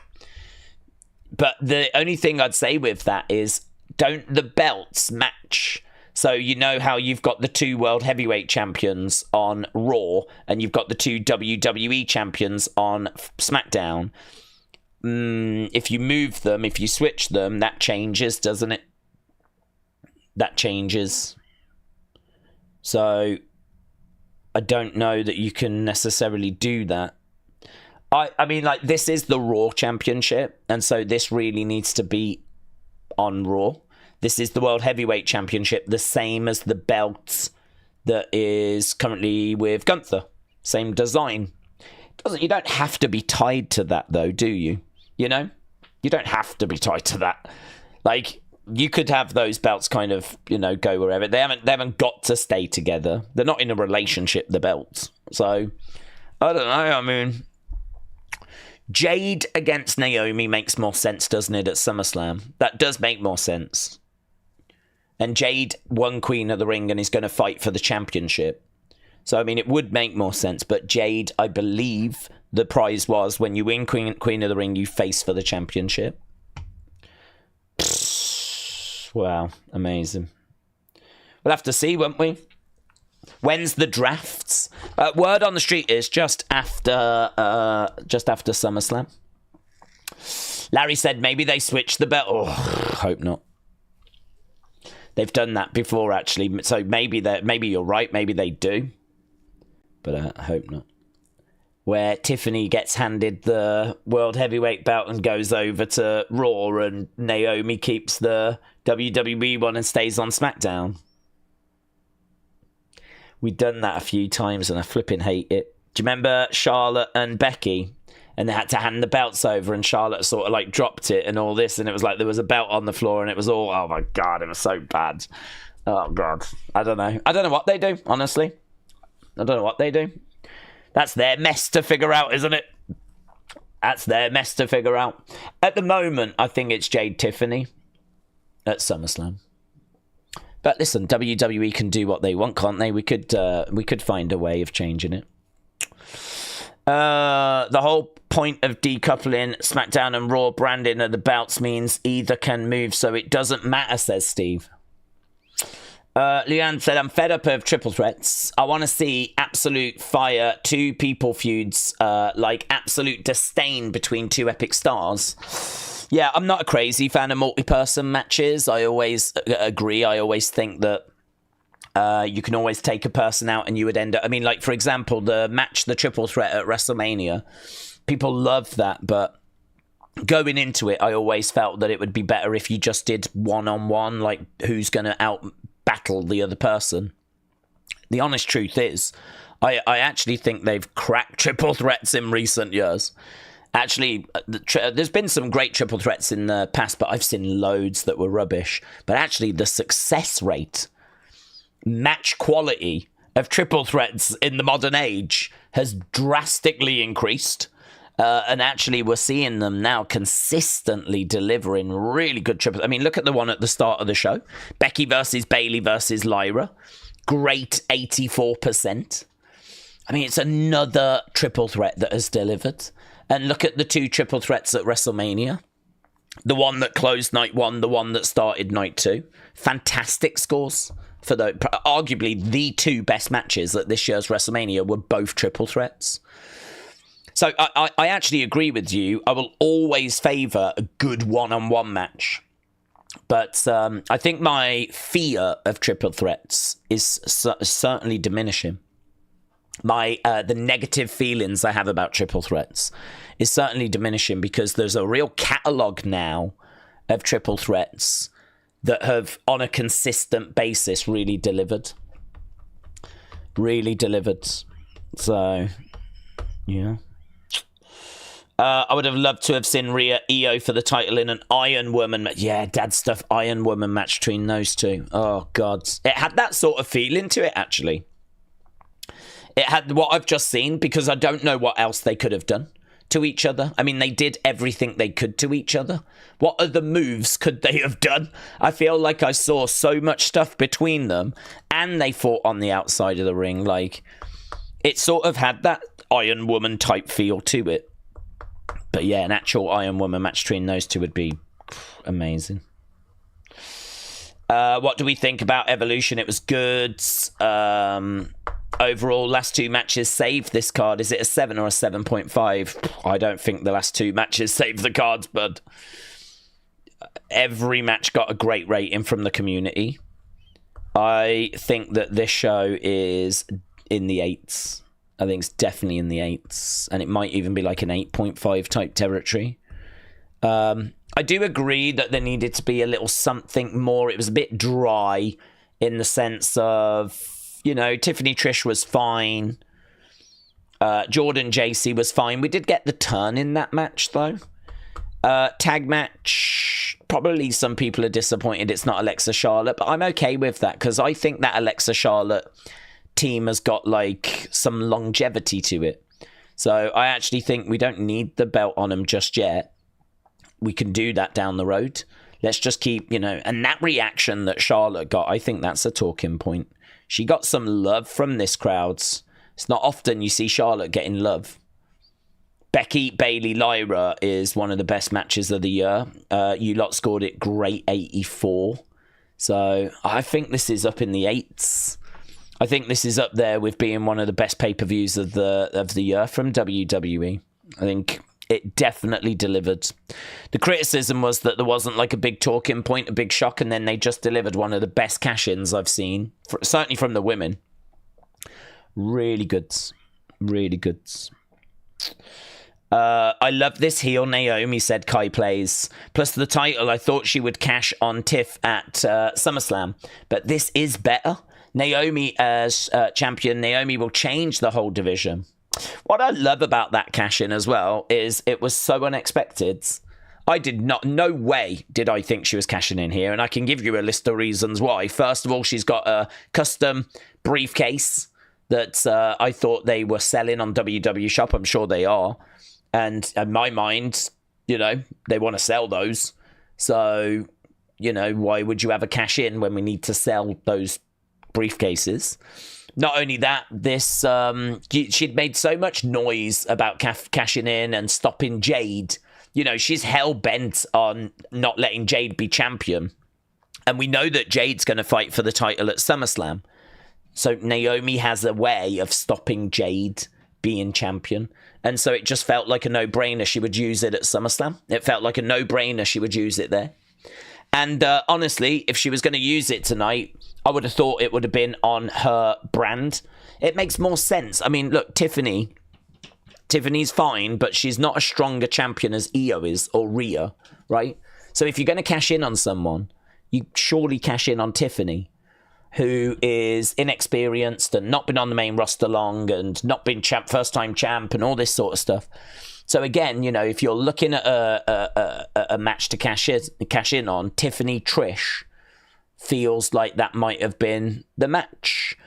But the only thing I'd say with that is, don't the belts match? So you know how you've got the two World Heavyweight Champions on Raw, and you've got the two WWE Champions on SmackDown. If you move them, if you switch them, that changes, doesn't it? That changes. So I don't know that you can necessarily do that. I mean, like, this is the Raw Championship, and so this really needs to be on Raw. This is the World Heavyweight Championship, the same as the belt that is currently with Gunther. Same design. You don't have to be tied to that, though, do you? You know? You don't have to be tied to that. Like, you could have those belts kind of, you know, go wherever. They haven't got to stay together. They're not in a relationship, the belts. So, I don't know. I mean, Jade against Naomi makes more sense, doesn't it, at SummerSlam? That does make more sense. And Jade won Queen of the Ring and is going to fight for the championship. So, I mean, it would make more sense. But Jade, I believe the prize was when you win Queen of the Ring, you face for the championship. Wow, amazing. We'll have to see, won't we? When's the drafts? Word on the street is just after SummerSlam. Larry said maybe they switch the belt. Oh, hope not. They've done that before, actually. So maybe you're right. Maybe they do. But I hope not. Where Tiffany gets handed the World Heavyweight belt and goes over to Raw, and Naomi keeps the WWE one and stays on SmackDown. We've done that a few times and I flipping hate it. Do you remember Charlotte and Becky? And they had to hand the belts over, and Charlotte sort of like dropped it and all this, and it was like there was a belt on the floor, and it was all, oh my God, it was so bad. Oh God. I don't know what they do, honestly. I don't know what they do. That's their mess to figure out, isn't it? That's their mess to figure out. At the moment, I think it's Jade Tiffany at SummerSlam. But listen, WWE can do what they want, can't they? We could find a way of changing it. The whole point of decoupling SmackDown and Raw branding of the belts means either can move, so it doesn't matter, says Steve. Leanne said, I'm fed up of triple threats. I want to see absolute fire, two people feuds, like absolute disdain between two epic stars. Yeah, I'm not a crazy fan of multi-person matches. I always agree. I always think that you can always take a person out and you would end up... I mean, like, for example, the triple threat at WrestleMania, people loved that, but going into it, I always felt that it would be better if you just did one-on-one, like, who's going to out-battle the other person. The honest truth is, I actually think they've cracked triple threats in recent years. Actually, there's been some great triple threats in the past, but I've seen loads that were rubbish. But actually, the success rate, match quality of triple threats in the modern age has drastically increased. And actually, we're seeing them now consistently delivering really good triple. I mean, look at the one at the start of the show. Becky versus Bayley versus Lyra. Great 84%. I mean, it's another triple threat that has delivered. And look at the two triple threats at WrestleMania. The one that closed night one, the one that started night two. Fantastic scores for arguably the two best matches at this year's WrestleMania were both triple threats. So I actually agree with you. I will always favour a good one-on-one match. But I think my fear of triple threats is certainly diminishing. The negative feelings I have about triple threats is certainly diminishing because there's a real catalogue now of triple threats that have, on a consistent basis, really delivered. Really delivered. So, yeah. I would have loved to have seen Rhea Io for the title in an Iron Woman. Yeah, dad stuff Iron Woman match between those two. Oh, God. It had that sort of feeling to it, actually. It had what I've just seen because I don't know what else they could have done to each other. I mean, they did everything they could to each other. What other moves could they have done? I feel like I saw so much stuff between them and they fought on the outside of the ring. Like, it sort of had that Iron Woman type feel to it. But yeah, an actual Iron Woman match between those two would be amazing. What do we think about Evolution? It was good. Overall, last two matches saved this card. Is it a 7 or a 7.5? I don't think the last two matches saved the cards, but every match got a great rating from the community. I think that this show is in the 8s. I think it's definitely in the 8s, and it might even be like an 8.5 type territory. I do agree that there needed to be a little something more. It was a bit dry in the sense of, you know, Tiffany Trish was fine. Jordan JC was fine. We did get the turn in that match, though. Tag match, probably some people are disappointed it's not Alexa Charlotte, but I'm okay with that because I think that Alexa Charlotte team has got like some longevity to it. So I actually think we don't need the belt on them just yet. We can do that down the road. Let's just keep, you know, and that reaction that Charlotte got, I think that's a talking point. She got some love from this crowd. It's not often you see Charlotte getting love. Becky, Bayley, Lyra is one of the best matches of the year. You lot scored it great 84. So I think this is up in the 8s. I think this is up there with being one of the best pay-per-views of the year from WWE. I think it definitely delivered. The criticism was that there wasn't like a big talking point, a big shock, and then they just delivered one of the best cash-ins I've seen, certainly from the women. Really good. Really good. I love this heel, Naomi, said Kai Plays. Plus the title, I thought she would cash on Tiff at SummerSlam, but this is better. Naomi as champion, Naomi will change the whole division. What I love about that cash-in as well is it was so unexpected. I did not, no way did I think she was cashing in here, and I can give you a list of reasons why. First of all, she's got a custom briefcase that I thought they were selling on WW Shop. I'm sure they are. And in my mind, you know, they want to sell those. So you know, why would you have a cash in when we need to sell those briefcases? Not only that, this she'd made so much noise about cashing in and stopping Jade. You know, she's hell-bent on not letting Jade be champion. And we know that Jade's going to fight for the title at SummerSlam. So Naomi has a way of stopping Jade being champion. And so it just felt like a no-brainer she would use it at SummerSlam. It felt like a no-brainer she would use it there. And honestly, if she was going to use it tonight, I would have thought it would have been on her brand. It makes more sense. I mean, look, Tiffany's fine, but she's not a stronger champion as Io is or Rhea, right? So if you're going to cash in on someone, you surely cash in on Tiffany, who is inexperienced and not been on the main roster long and not been first-time champ and all this sort of stuff. So again, you know, if you're looking at a match to cash in on, Tiffany Trish feels like that might have been the match.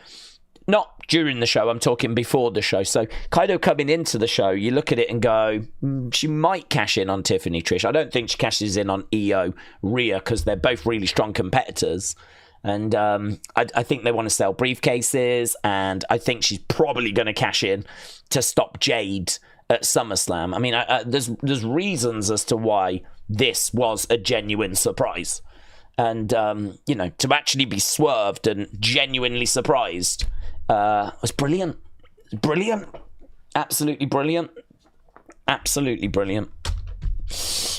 Not during the show, I'm talking before the show. So kind of coming into the show, you look at it and go, she might cash in on Tiffany Trish. I don't think she cashes in on Io Rhea because they're both really strong competitors. And I think they want to sell briefcases, and I think she's probably going to cash in to stop Jade at SummerSlam. I mean, there's reasons as to why this was a genuine surprise. And, you know, to actually be swerved and genuinely surprised was brilliant. Brilliant. Absolutely brilliant. Absolutely brilliant.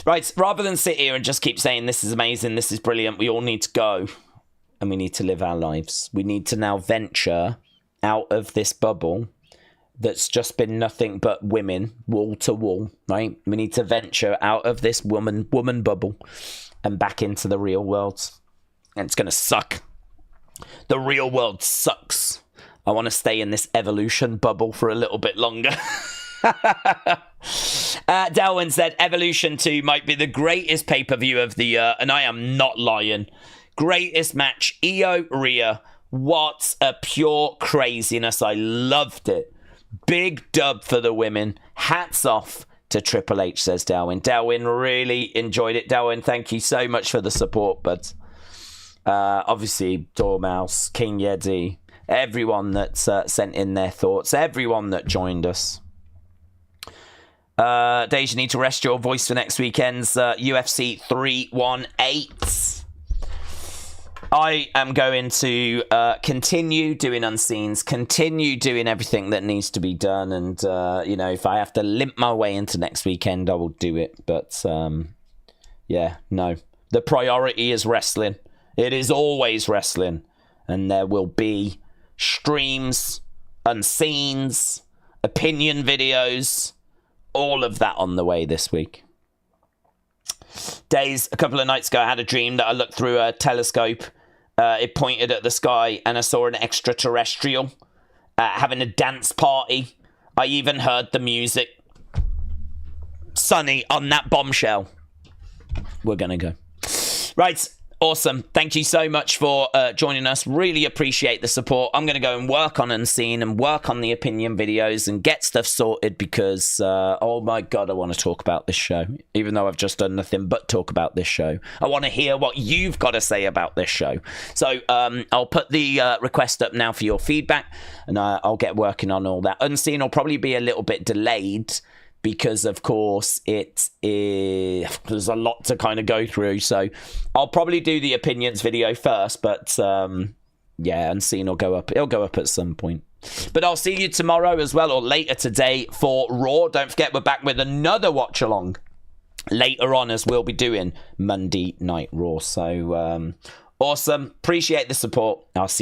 Right, rather than sit here and just keep saying this is amazing, this is brilliant, we all need to go. And we need to live our lives. We need to now venture out of this bubble that's just been nothing but women, wall to wall, right? We need to venture out of this woman bubble and back into the real world. And it's going to suck. The real world sucks. I want to stay in this Evolution bubble for a little bit longer. Delwyn said Evolution 2 might be the greatest pay-per-view of the year, and I am not lying. Greatest match, Io Rhea. What a pure craziness. I loved it. Big dub for the women. Hats off to Triple H, says Delwyn. Delwyn really enjoyed it. Delwyn, thank you so much for the support, but obviously Dormouse, King Yeti, everyone that's sent in their thoughts, everyone that joined us. Deja, need to rest your voice for next weekend's UFC 318. I am going to continue doing Unseens, continue doing everything that needs to be done. And, you know, if I have to limp my way into next weekend, I will do it. But, yeah, no. The priority is wrestling. It is always wrestling. And there will be streams, Unseens, opinion videos, all of that on the way this week. Days, a couple of nights ago, I had a dream that I looked through a telescope. It pointed at the sky, and I saw an extraterrestrial having a dance party. I even heard the music. Sonny, on that bombshell. We're going to go. Right. Awesome. Thank you so much for joining us. Really appreciate the support. I'm going to go and work on Unseen and work on the opinion videos and get stuff sorted because, oh my God, I want to talk about this show. Even though I've just done nothing but talk about this show. I want to hear what you've got to say about this show. So I'll put the request up now for your feedback and I'll get working on all that. Unseen will probably be a little bit delayed because, of course, there's a lot to kind of go through. So I'll probably do the opinions video first, but yeah, Unseen will go up. It'll go up at some point. But I'll see you tomorrow as well, or later today for Raw. Don't forget, we're back with another watch-along later on as we'll be doing Monday Night Raw. So awesome. Appreciate the support. I'll see you.